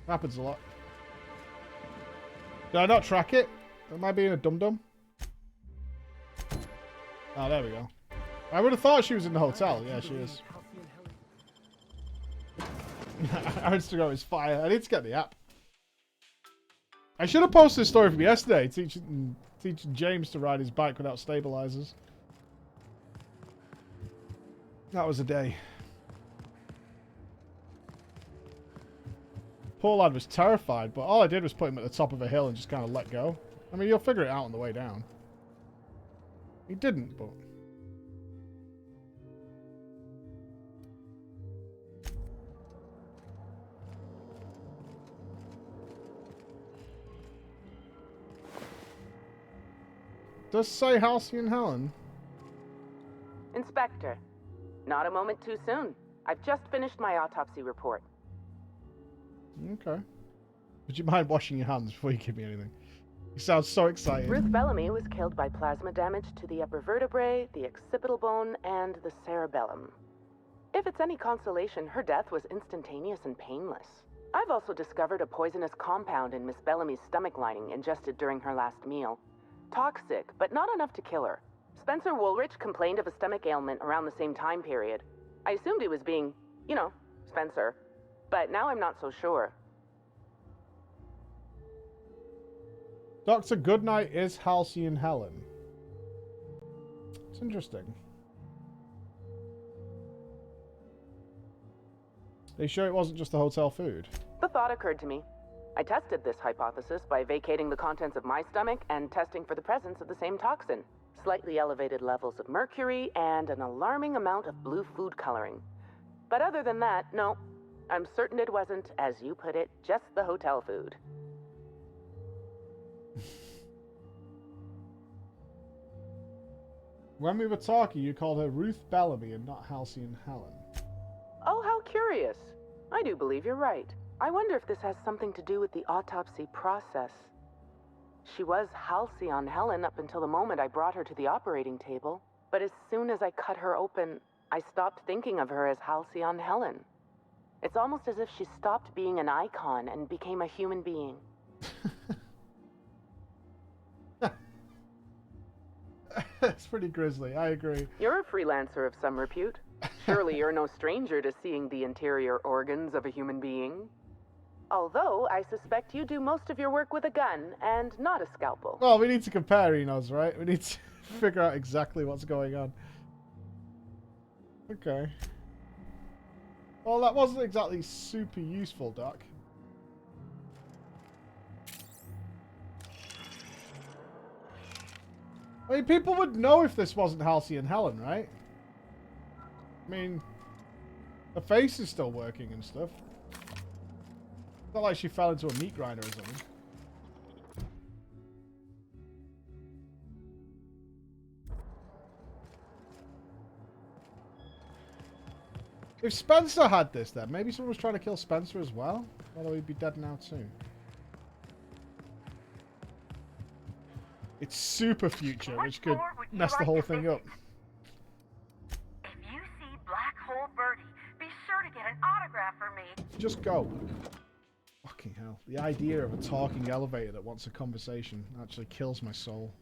S1: Happens a lot. Did I not track it? Am I being a dum-dum? Oh, there we go. I would have thought she was in the hotel. Yeah, she is. Our Instagram is fire. I need to get the app. I should have posted a story from yesterday teaching James to ride his bike without stabilizers. That was a day. Poor lad was terrified, but all I did was put him at the top of a hill and just kind of let go. I mean, you'll figure it out on the way down. He didn't, but... Does say Halcyon Helen.
S3: Inspector, not a moment too soon. I've just finished my autopsy report.
S1: Okay. Would you mind washing your hands before you give me anything? You sound so excited.
S3: Ruth Bellamy was killed by plasma damage to the upper vertebrae, the occipital bone, and the cerebellum. If it's any consolation, her death was instantaneous and painless. I've also discovered a poisonous compound in Miss Bellamy's stomach lining ingested during her last meal. Toxic, but not enough to kill her. Spencer Woolrich complained of a stomach ailment around the same time period. I assumed he was being, you know, Spencer. But now I'm not so sure.
S1: Dr. Goodnight is Halcyon Helen. It's interesting. Are you sure it wasn't just the hotel food?
S3: The thought occurred to me. I tested this hypothesis by vacating the contents of my stomach and testing for the presence of the same toxin. Slightly elevated levels of mercury and an alarming amount of blue food coloring. But other than that, no. I'm certain it wasn't, as you put it, just the hotel food.
S1: When we were talking, you called her Ruth Bellamy and not Halcyon Helen.
S3: Oh, how curious. I do believe you're right. I wonder if this has something to do with the autopsy process. She was Halcyon Helen up until the moment I brought her to the operating table. But as soon as I cut her open, I stopped thinking of her as Halcyon Helen. It's almost as if she stopped being an icon and became a human being.
S1: It's pretty grisly, I agree.
S3: You're a freelancer of some repute. Surely you're no stranger to seeing the interior organs of a human being. Although, I suspect you do most of your work with a gun and not a scalpel.
S1: Well, we need to compare Enos, right? We need to figure out exactly what's going on. Okay. Well, that wasn't exactly super useful, Doc. I mean, people would know if this wasn't Halcyon Helen, right? I mean, her face is still working and stuff. It's not like she fell into a meat grinder or something. If Spencer had this then, maybe someone was trying to kill Spencer as well? Although he'd be dead now too. It's super future, which could mess the whole thing up.
S21: If you see Black Hole Birdie, be sure to get an autograph for me.
S1: Just go. Fucking hell. The idea of a talking elevator that wants a conversation actually kills my soul.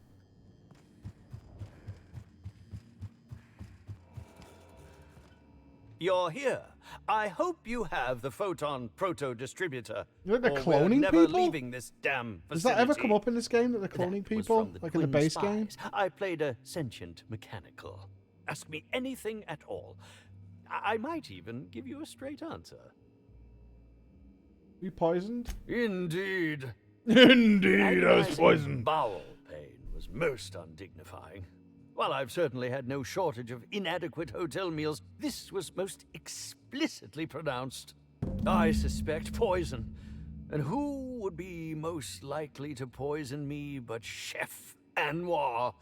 S5: You're here. I hope you have the Photon Proto-Distributor.
S1: You think they're
S5: or
S1: cloning
S5: we're never
S1: people?
S5: leaving this damn facility.
S1: Does that ever come up in this game that they're cloning people? Like in the base game?
S5: I played a sentient mechanical. Ask me anything at all. I might even give you a straight answer.
S1: You poisoned?
S5: Indeed.
S1: Indeed, I was poisoned.
S5: Bowel pain was most undignifying. While I've certainly had no shortage of inadequate hotel meals, this was most explicitly pronounced. I suspect poison. And who would be most likely to poison me but Chef Anwar?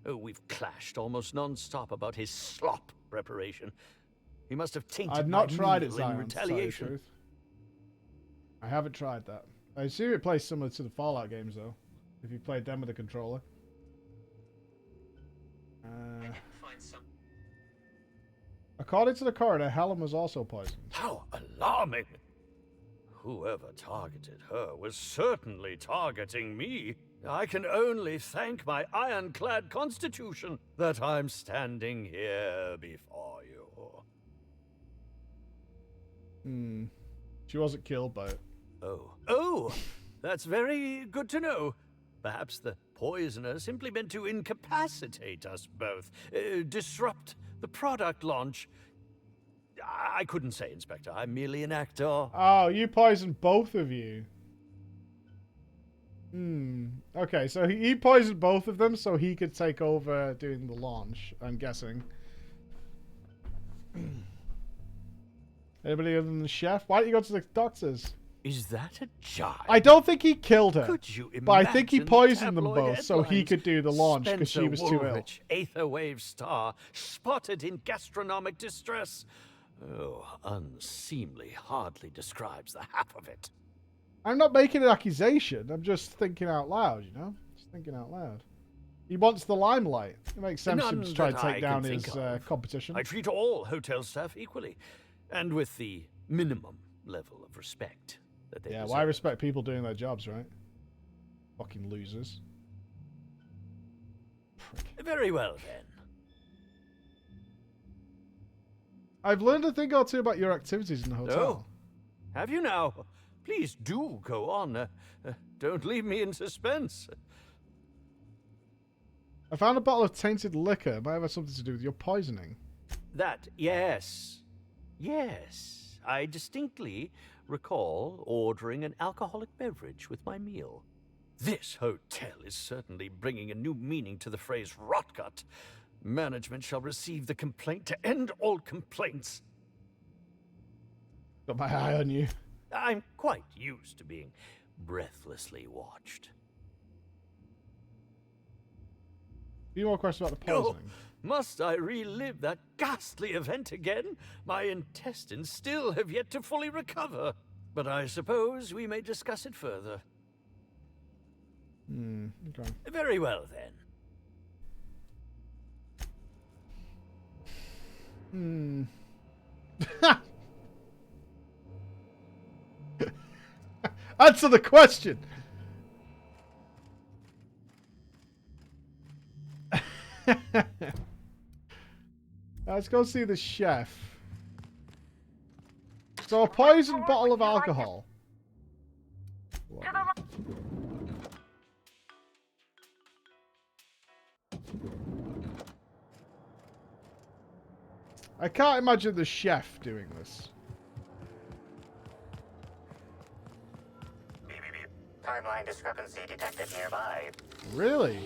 S5: Oh, we've clashed almost non-stop about his slop preparation. He must have tainted
S1: I've not
S5: my
S1: tried it,
S5: meal
S1: Zion,
S5: in retaliation.
S1: to tell you the truth. I haven't tried that. I assume it plays similar to the Fallout games, though. If you played them with a controller. According to the coroner, Helen was also poisoned.
S5: How alarming! Whoever targeted her was certainly targeting me. I can only thank my ironclad constitution that I'm standing here before you.
S1: She wasn't killed by it.
S5: Oh, that's very good to know. Perhaps the poisoner simply meant to incapacitate us both, disrupt the product launch. I couldn't say, Inspector. I'm merely an actor.
S1: Oh, you poisoned both of you. Okay, so he poisoned both of them so he could take over doing the launch, I'm guessing. Anybody other than the chef? Why don't you go to the doctors?
S5: Is that a jibe?
S1: I don't think he killed her.
S5: Could you imagine?
S1: But I think he poisoned them
S5: tabloid
S1: both so he
S5: headlines?
S1: could do the launch because she was too ill.
S5: Woolrich, Aetherwave star, spotted in gastronomic distress. Oh, unseemly hardly describes the half of it.
S1: I'm not making an accusation. I'm just thinking out loud, you know? Just thinking out loud. He wants the limelight. It makes sense for him to try and take down his competition.
S5: I treat all hotel staff equally, and with the minimum level of respect that they deserve.
S1: Well, I respect people doing their jobs, right? Fucking losers. Prick.
S5: Very well, then.
S1: I've learned a thing or two about your activities in the hotel.
S5: Oh, have you now? Please do go on. Don't leave me in suspense.
S1: I found a bottle of tainted liquor. It might have something to do with your poisoning.
S5: That, yes. Yes. I distinctly recall ordering an alcoholic beverage with my meal. This hotel is certainly bringing a new meaning to the phrase rotgut. Management shall receive the complaint to end all complaints.
S1: Got my eye on you.
S5: I'm quite used to being breathlessly watched.
S1: A few more questions about the poisoning.
S5: Must I relive that ghastly event again? My intestines still have yet to fully recover. But I suppose we may discuss it further.
S1: Okay.
S5: Very well, then.
S1: Answer the question. Let's go see the chef. So a poisoned bottle of alcohol. I can't imagine the chef doing this.
S12: Timeline discrepancy detected nearby.
S1: Really?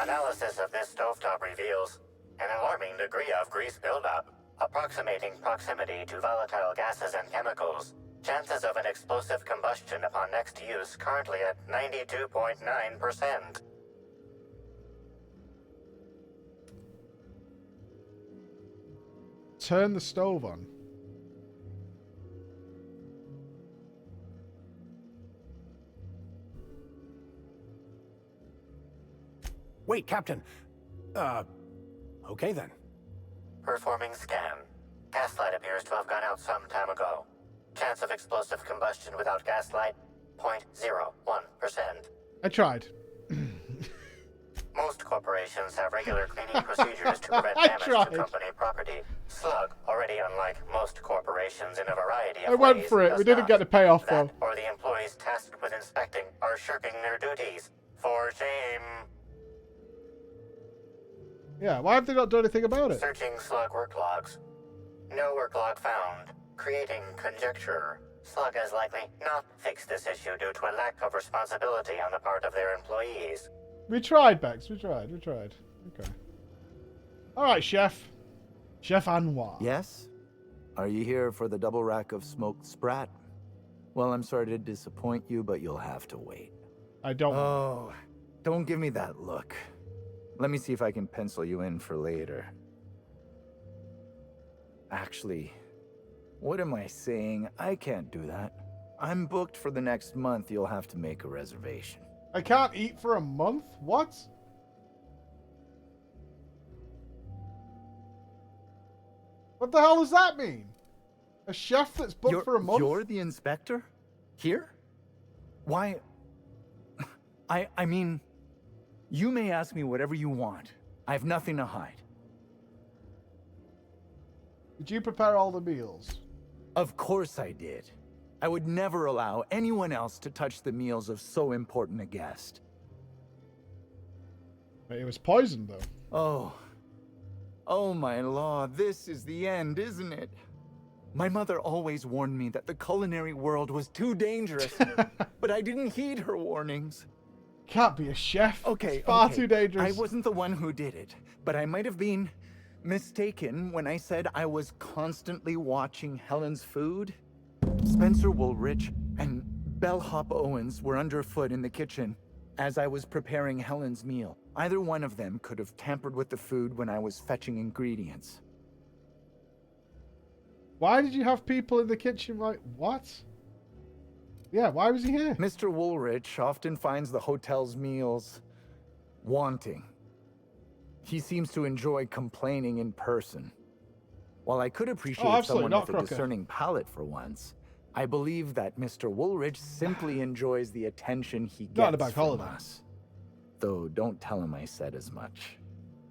S12: Analysis of this stovetop reveals an alarming degree of grease buildup, approximating proximity to volatile gases and chemicals. Chances of an explosive combustion upon next use currently at 92.9%.
S1: Turn the stove on.
S24: Wait, Captain. Okay then.
S12: Performing scan. Gaslight appears to have gone out some time ago. Chance of explosive combustion without gaslight, 0.01%.
S1: I tried.
S12: Most corporations have regular cleaning procedures to prevent damage to company property. Slug, already unlike most corporations in a variety of ways,
S1: I went for it. We didn't get the payoff though.
S12: Or the employees tasked with inspecting are shirking their duties. For shame.
S1: Yeah, why have they not done anything about it?
S12: Searching Slug work logs. No work log found. Creating conjecture. Slug has likely not fixed this issue due to a lack of responsibility on the part of their employees.
S1: We tried, Bex. We tried. Okay. Alright, Chef. Chef Anwar.
S23: Yes? Are you here for the double rack of smoked sprat? Well, I'm sorry to disappoint you, but you'll have to wait.
S1: I don't.
S23: Oh, don't give me that look. Let me see if I can pencil you in for later. Actually, what am I saying? I can't do that. I'm booked for the next month. You'll have to make a reservation.
S1: I can't eat for a month? What? What the hell does that mean? A chef that's booked for a month?
S23: You're the inspector? Here? Why? I mean, you may ask me whatever you want. I have nothing to hide.
S1: Did you prepare all the meals?
S23: Of course I did. I would never allow anyone else to touch the meals of so important a guest.
S1: It was poisoned, though.
S23: Oh. Oh my law, this is the end, isn't it? My mother always warned me that the culinary world was too dangerous, but I didn't heed her warnings.
S1: Can't be a chef.
S23: Okay,
S1: it's far
S23: okay.
S1: too dangerous.
S23: I wasn't the one who did it, but I might have been mistaken when I said I was constantly watching Helen's food. Spencer Woolrich and Bellhop Owens were underfoot in the kitchen as I was preparing Helen's meal. Either one of them could have tampered with the food when I was fetching ingredients.
S1: Why did you have people in the kitchen? Like, what? Yeah, why was he here?
S23: Mr. Woolrich often finds the hotel's meals wanting. He seems to enjoy complaining in person. While I could appreciate someone with a discerning palate for once, I believe that Mr. Woolrich simply enjoys the attention he gets from us. Though don't tell him I said as much.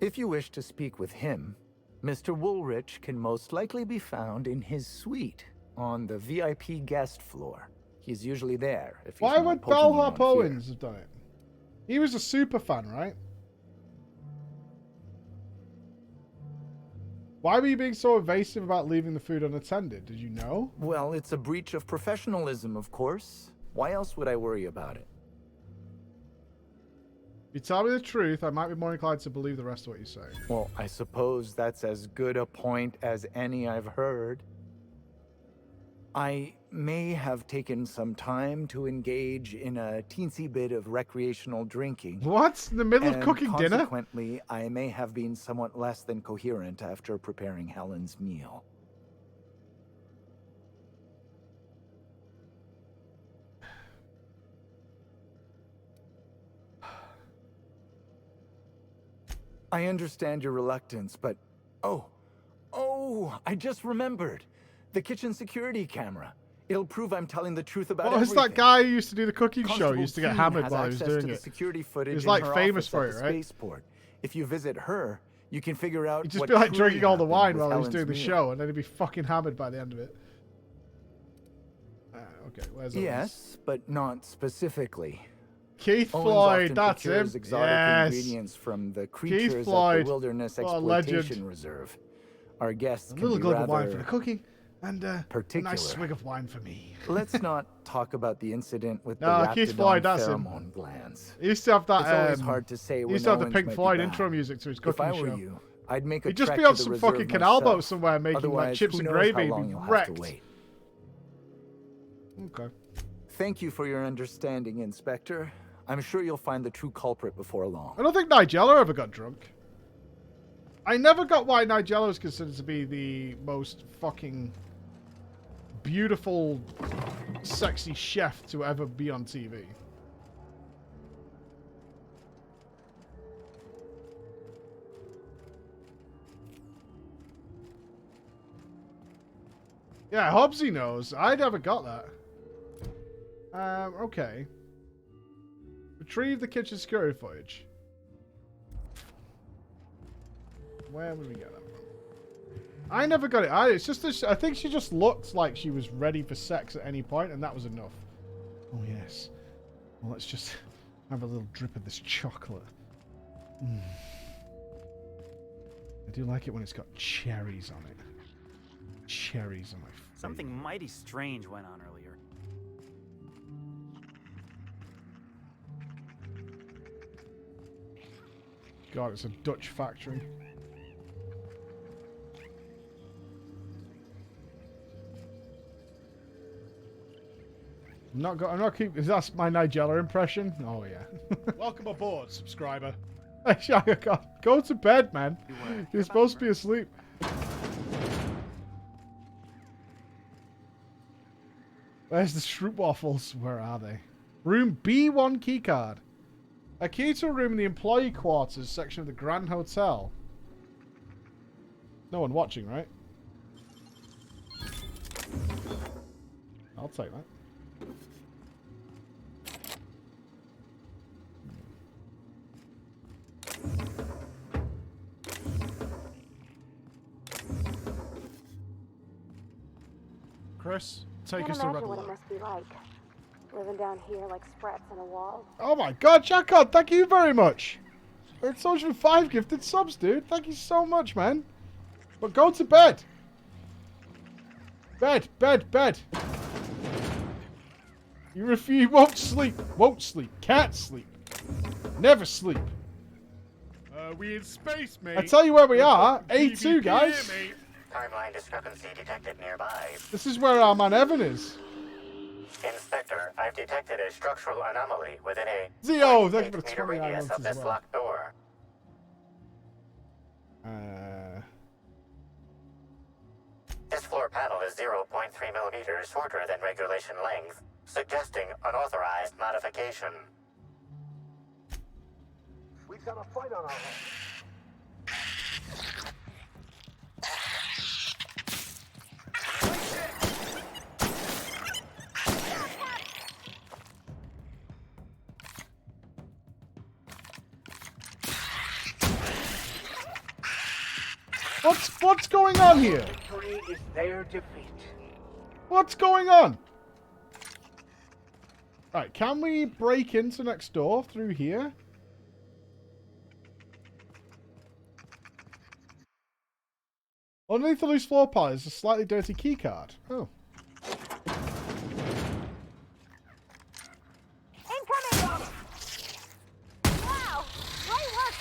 S23: If you wish to speak with him, Mr. Woolrich can most likely be found in his suite on the VIP guest floor. He's usually there. If he's
S1: Why would Bellhop Owens have done it? He was a super fan, right? Why were you being so evasive about leaving the food unattended? Did you know?
S23: Well, it's a breach of professionalism, of course. Why else would I worry about it?
S1: If you tell me the truth, I might be more inclined to believe the rest of what you say.
S23: Well, I suppose that's as good a point as any I've heard. I may have taken some time to engage in a teensy bit of recreational drinking.
S1: What? In the middle of cooking dinner?
S23: Consequently, I may have been somewhat less than coherent after preparing Helen's meal. I understand your reluctance, but... Oh, I just remembered. The kitchen security camera. It'll prove I'm telling the truth about everything.
S1: It's that guy who used to do the cooking show. He used to get
S23: Keene
S1: hammered
S23: has
S1: while he was
S23: access
S1: doing
S23: to
S1: it.
S23: the security footage
S1: He's
S23: in
S1: like
S23: her
S1: famous
S23: office
S1: for
S23: at
S1: it,
S23: the
S1: right?
S23: Spaceport. If you visit her, you can figure out
S1: He'd just
S23: what
S1: be like
S23: truly
S1: drinking all the
S23: happened
S1: wine
S23: with
S1: while he was
S23: Helen's
S1: doing the
S23: meal.
S1: show, and then he'd be fucking hammered by the end of it. Okay, where's Owens?
S23: Yes, but not specifically.
S1: Keith
S23: Owens
S1: Floyd,
S23: often
S1: that's him.
S23: procures exotic
S1: Yes.
S23: ingredients from the creatures at
S1: Floyd.
S23: the Wilderness
S1: What a legend.
S23: Exploitation Reserve. Our guests
S1: A
S23: can
S1: little
S23: be
S1: glug of wine for
S23: rather
S1: the cooking, and a
S23: particular.
S1: nice swig of wine for me.
S23: Let's not talk about the incident with the
S1: No, Keith Floyd,
S23: raptidon
S1: that's him.
S23: pheromone glands.
S1: He used to have that.
S23: It's always hard to say
S1: he
S23: when
S1: used to have the
S23: Owens
S1: Pink
S23: might be
S1: Floyd
S23: back.
S1: intro music to his
S23: If
S1: cooking
S23: I were
S1: show.
S23: you, I'd make a
S1: He'd just
S23: trek
S1: be
S23: to
S1: on
S23: the
S1: some
S23: reserve
S1: fucking canal boat
S23: myself.
S1: somewhere making like
S23: Otherwise,
S1: chips
S23: who
S1: and
S23: knows
S1: gravy
S23: how
S1: and
S23: long
S1: be
S23: you'll have
S1: wrecked.
S23: to wait.
S1: Okay.
S23: Thank you for your understanding, Inspector. I'm sure you'll find the true culprit before long.
S1: I don't think Nigella ever got drunk. I never got why Nigella was considered to be the most fucking beautiful, sexy chef to ever be on TV. Yeah, Hobbsy knows. I never got that. Okay. Retrieve the kitchen security footage. Where would we get that from? I never got it. It's just this, I think she just looked like she was ready for sex at any point, and that was enough. Oh yes. Well, let's just have a little drip of this chocolate. Mm. I do like it when it's got cherries on it. Cherries on my face.
S2: Something mighty strange went on earlier.
S1: God, it's a Dutch factory. I'm not keeping. Is that my Nigella impression? Oh yeah. Welcome aboard, subscriber. Go to bed, man. You're supposed to be asleep. Where's the Shroot Waffles? Where are they? Room B1 keycard. A key to a room in the employee quarters section of the Grand Hotel. No one watching, right? I'll take that. Chris, take us to Red
S22: Imagine what it
S1: Alert.
S22: must be like, living down here like sprats in a wall.
S1: Oh my God, Jackon, thank you very much. It's Social 5 gifted subs, dude. Thank you so much, man. But go to bed. Bed, bed, bed. You refuse. Won't sleep. Won't sleep. Can't sleep. Never sleep.
S7: We in space, mate.
S1: I tell you where we are. A2, guys.
S12: Timeline discrepancy detected nearby.
S1: This is where our man Evan is.
S12: Inspector, I've detected a structural anomaly within a
S1: Zio, thank you for the
S12: 8-meter
S1: 29
S12: radius
S1: months
S12: of
S1: as
S12: this
S1: well.
S12: locked door. This floor panel is 0.3 millimeters shorter than regulation length, suggesting unauthorized modification.
S4: We've got a fight on our hands.
S1: What's going on here?
S4: Victory is their defeat.
S1: What's going on? Right, can we break into next door through here? Underneath the loose floor pile is a slightly dirty keycard. Oh.
S22: Incoming! Wow! Great work!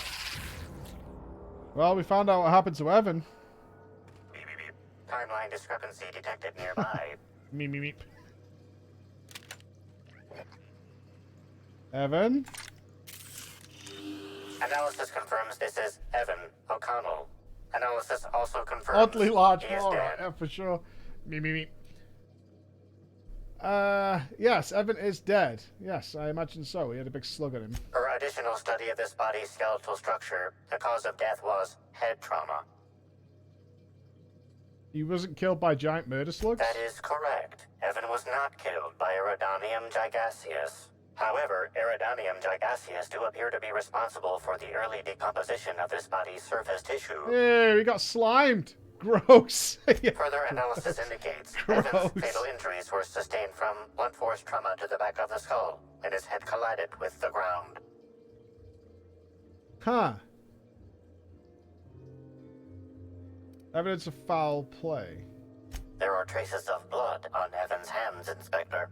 S1: Well, we found out what happened to Evan.
S12: Timeline discrepancy detected nearby.
S1: Meep, meep, meep. Evan?
S12: Analysis confirms this is Evan O'Connell. Analysis also confirms
S1: Oddly large
S12: he is
S1: floor,
S12: dead.
S1: yeah, for sure. Meep, meep, meep. Yes, Evan is dead. Yes, I imagine so. He had a big slug on him.
S12: Per additional study of this body's skeletal structure, the cause of death was head trauma.
S1: He wasn't killed by giant murder slugs?
S12: That is correct. Evan was not killed by Eridanium gigaseus. However, Eridanium gigaseus do appear to be responsible for the early decomposition of this body's surface tissue.
S1: Hey, we got slimed. Gross. Yeah,
S12: Further analysis indicates
S1: Gross.
S12: Evan's fatal injuries were sustained from blunt force trauma to the back of the skull, and his head collided with the ground.
S1: Huh. Evidence of foul play.
S12: There are traces of blood on Evan's hands, Inspector.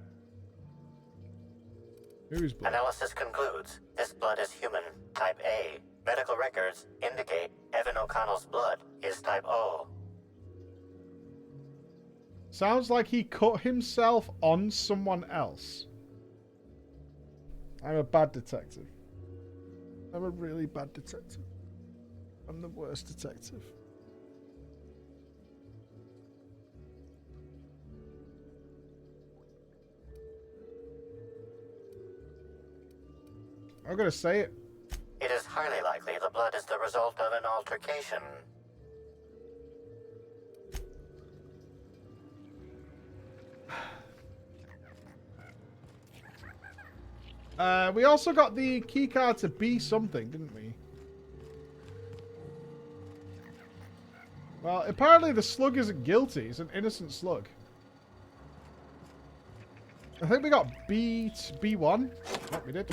S1: Whose blood?
S12: Analysis concludes this blood is human, type A. Medical records indicate Evan O'Connell's blood is type O.
S1: Sounds like he cut himself on someone else. I'm a bad detective. I'm a really bad detective. I'm the worst detective. I'm gonna say it.
S12: It is highly likely the blood is the result of an altercation.
S1: We also got the keycard to B something, didn't we? Well, apparently the slug isn't guilty. It's an innocent slug. I think we got B1. Oh, we did.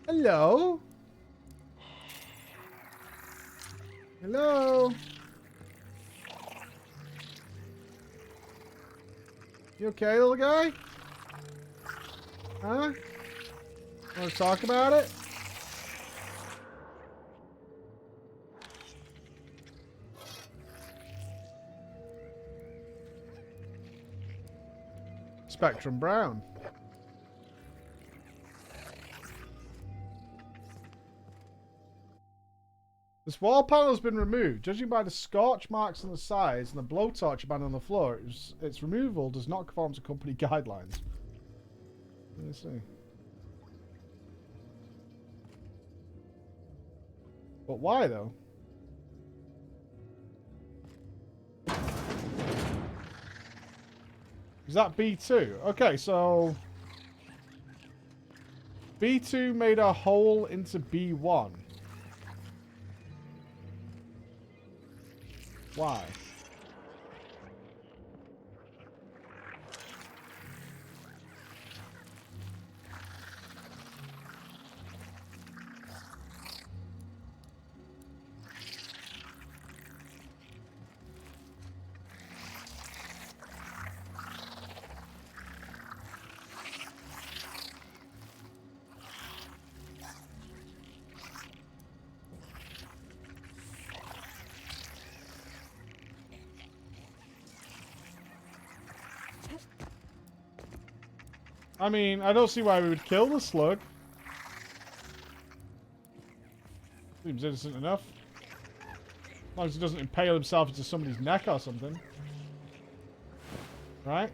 S1: Hello? Hello? You okay, little guy? Huh? Want to talk about it? Spectrum Brown. This wall panel has been removed. Judging by the scorch marks on the sides and the blowtorch abandoned on the floor, its removal does not conform to company guidelines. Let me see. But why, though? Is that B2? Okay, so B2 made a hole into B1. Why? I mean, I don't see why we would kill the slug. Seems innocent enough. As long as he doesn't impale himself into somebody's neck or something. Right?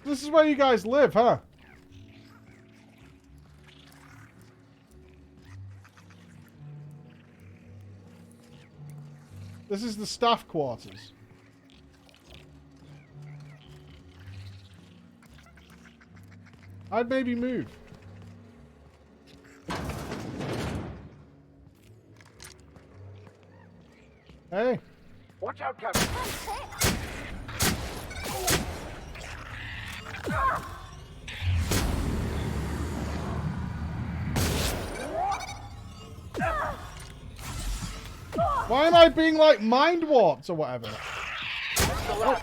S1: This is where you guys live, huh? This is the staff quarters. I'd maybe move. Hey.
S4: Watch out, Captain.
S1: Why am I being like mind warped or whatever? Oh.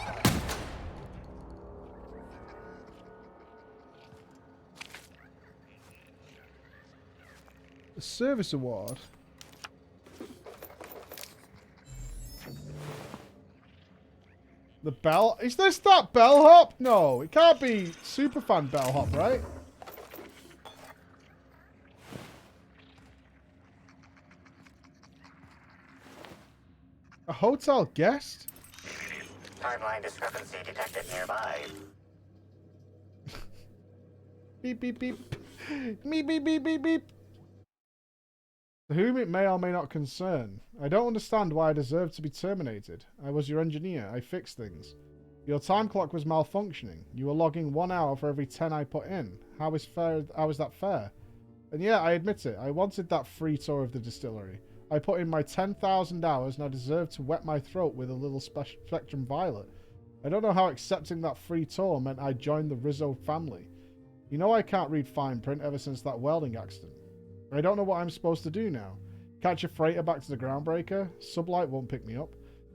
S1: The service award. The bell? Is this that bellhop? No, it can't be Superfan bellhop, right? A hotel guest?
S12: Timeline discrepancy detected nearby.
S1: Beep, beep, beep. Beep, beep, beep, beep, beep. To whom it may or may not concern. I don't understand why I deserve to be terminated. I was your engineer. I fixed things. Your time clock was malfunctioning. You were logging 1 hour for every 10 I put in. How is that fair? And yeah, I admit it. I wanted that free tour of the distillery. I put in my 10,000 hours and I deserve to wet my throat with a little Spectrum Violet. I don't know how accepting that free tour meant I joined the Rizzo family. You know I can't read fine print ever since that welding accident. I don't know what I'm supposed to do now. Catch a freighter back to the Groundbreaker? Sublight won't pick me up.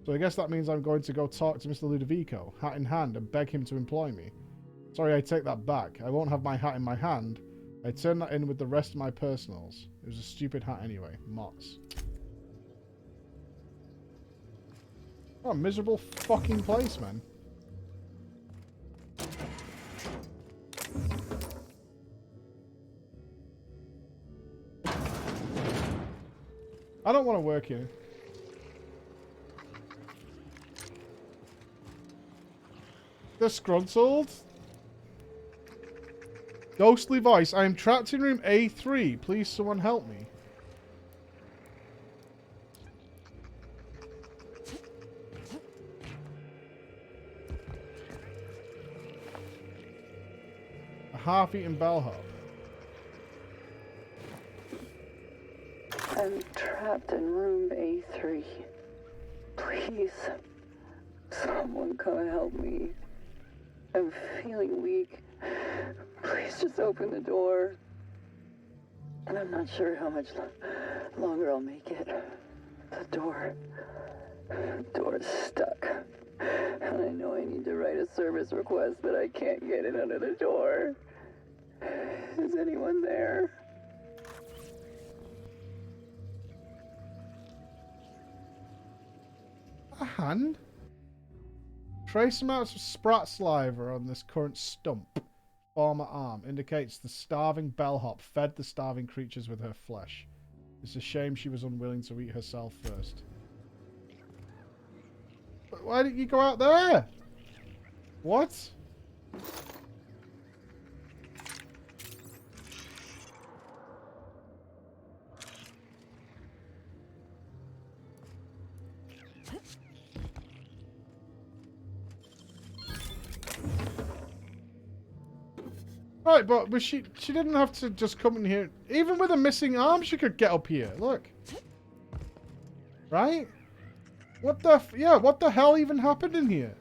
S1: So I guess that means I'm going to go talk to Mr. Ludovico, hat in hand, and beg him to employ me. Sorry, I take that back. I won't have my hat in my hand. I turn that in with the rest of my personals. It was a stupid hat anyway. Mott's. What a miserable fucking place, man. I don't want to work here. Disgruntled? Ghostly voice. I am trapped in room A3. Please someone help me. A half-eaten bellhop.
S6: I'm trapped in room A3. Please, someone come help me. I'm feeling weak. Please just open the door. And I'm not sure how much longer I'll make it. The door's stuck. And I know I need to write a service request, but I can't get it under the door. Is anyone there?
S1: A hand? Trace amounts of sprat saliva on this current stump. Former arm indicates the starving bellhop fed the starving creatures with her flesh. It's a shame she was unwilling to eat herself first. But why didn't you go out there? What? Right, but she didn't have to just come in here. Even with a missing arm, she could get up here. Look. Right? What the hell even happened in here?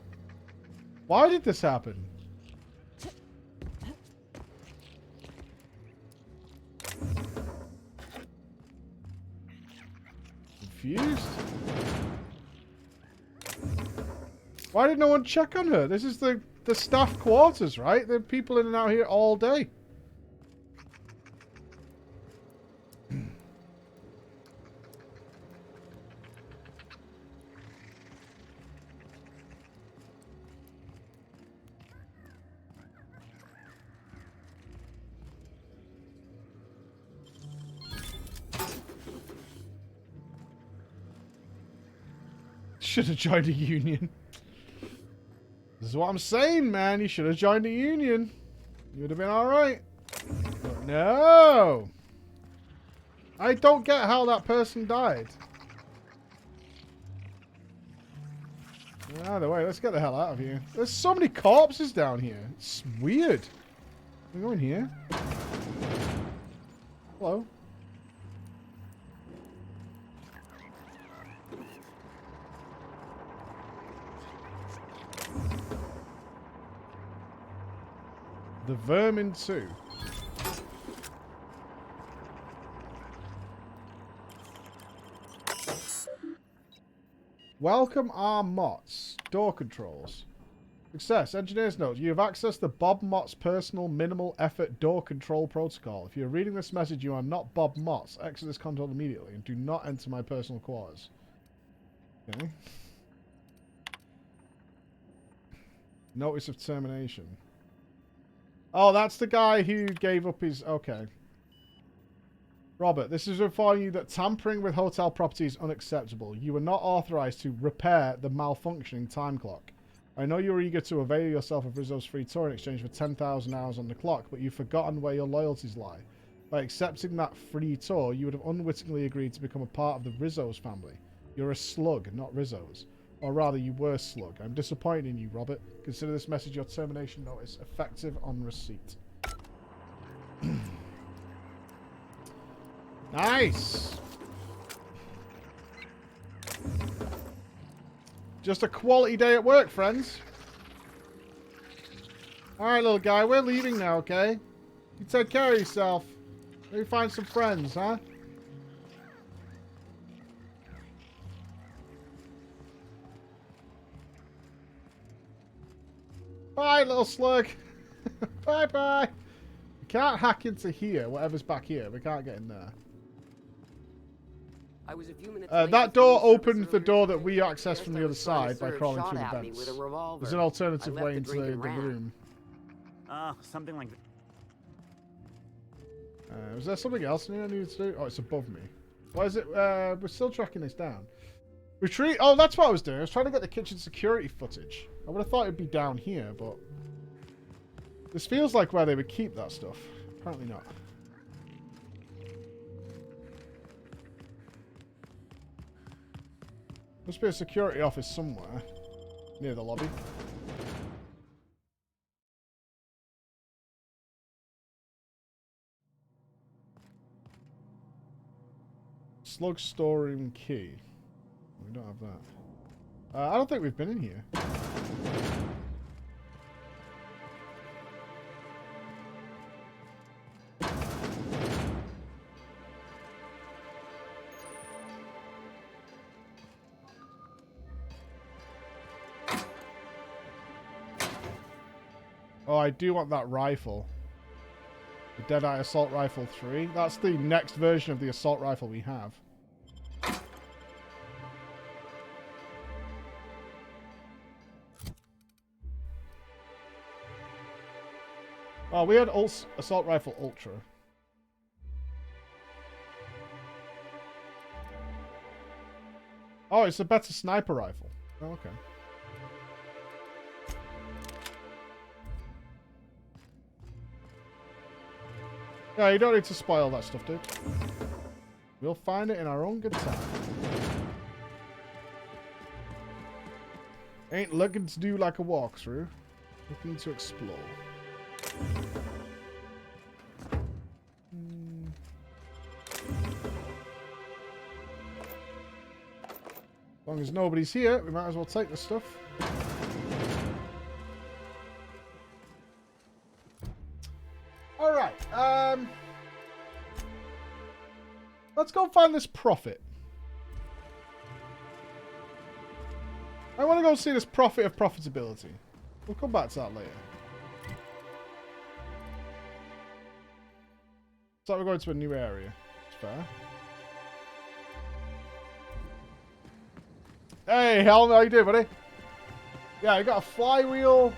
S1: Why did this happen? Confused? Why did no one check on her? This is the staff quarters, right? There are people in and out here all day. should have joined a union. This is what I'm saying, man. You should have joined a union. You would have been alright. But no! I don't get how that person died. Either way, let's get the hell out of here. There's so many corpses down here. It's weird. Can we go in here? Hello? The Vermin 2. Welcome our Mott's. Door controls. Success. Engineer's note. You have accessed the Bob Mott's personal minimal effort door control protocol. If you're reading this message, you are not Bob Mott's. Exit this console immediately and do not enter my personal quarters. Okay. Notice of termination. Oh, that's the guy who gave up his... Okay. Robert, this is informing you that tampering with hotel property is unacceptable. You are not authorized to repair the malfunctioning time clock. I know you're eager to avail yourself of Rizzo's free tour in exchange for 10,000 hours on the clock, but you've forgotten where your loyalties lie. By accepting that free tour, you would have unwittingly agreed to become a part of the Rizzo's family. You're a slug, not Rizzo's. Or rather, you were slug. I'm disappointed in you, Robert. Consider this message your termination notice, effective on receipt. Nice! Just a quality day at work, friends. Alright, little guy, we're leaving now, okay? You take care of yourself. Maybe find some friends, huh? Bye, little slug. Bye-bye. We can't hack into here, whatever's back here. We can't get in there.
S20: I was a few minutes
S1: that door opened the door that we accessed from the other side by crawling through the vents. There's an alternative way into the room.
S2: Something like that.
S1: Was there something else I needed to do? Oh, it's above me. Why is it? We're still tracking this down. Retreat. Oh, that's what I was doing. I was trying to get the kitchen security footage. I would have thought it'd be down here, but this feels like where they would keep that stuff. Apparently not. Must be a security office somewhere near the lobby. Slug storeroom key. We don't have that. I don't think we've been in here. Oh, I do want that rifle. The Deadeye Assault Rifle 3. That's the next version of the assault rifle we have. Oh, we had Assault Rifle Ultra. Oh, it's a better sniper rifle. Oh, okay. Yeah, you don't need to spoil that stuff, dude. We'll find it in our own good time. Ain't looking to do like a walkthrough. Looking to explore. As long as nobody's here, we might as well take the stuff. Alright, let's go find this prophet. I want to go see this prophet of profitability. We'll come back to that later. So we're going to a new area. It's fair. Hey, Helen, how you doing, buddy? Yeah, I got a flywheel.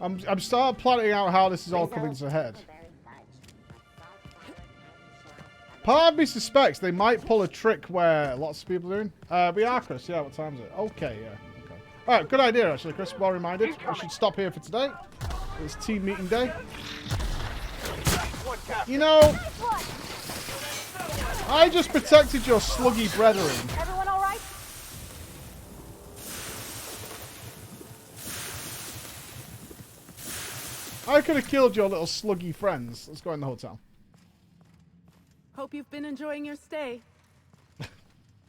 S1: I'm starting planning out how this is all coming to a head. Part of me suspects they might pull a trick where lots of people are doing. We are, Chris. Yeah, what time is it? Okay, yeah. Okay. All right, good idea, actually, Chris. Well reminded. We should stop here for today. It's team meeting day. You know, I just protected your sluggy brethren.
S22: Everyone all right?
S1: I could have killed your little sluggy friends. Let's go in the hotel.
S8: Hope you've been enjoying your stay.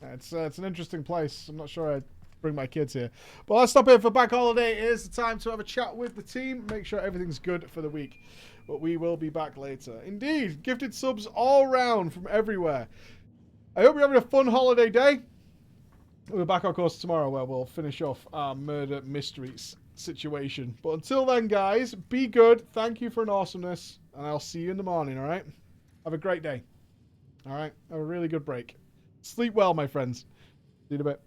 S1: It's an interesting place. I'm not sure I'd bring my kids here. But let's stop here for bank holiday. It is the time to have a chat with the team. Make sure everything's good for the week. But we will be back later. Indeed, gifted subs all round from everywhere. I hope you're having a fun holiday day. We're back, of course, tomorrow where we'll finish off our murder mysteries situation. But until then, guys, be good. Thank you for an awesomeness. And I'll see you in the morning, all right? Have a great day. All right? Have a really good break. Sleep well, my friends. See you in a bit.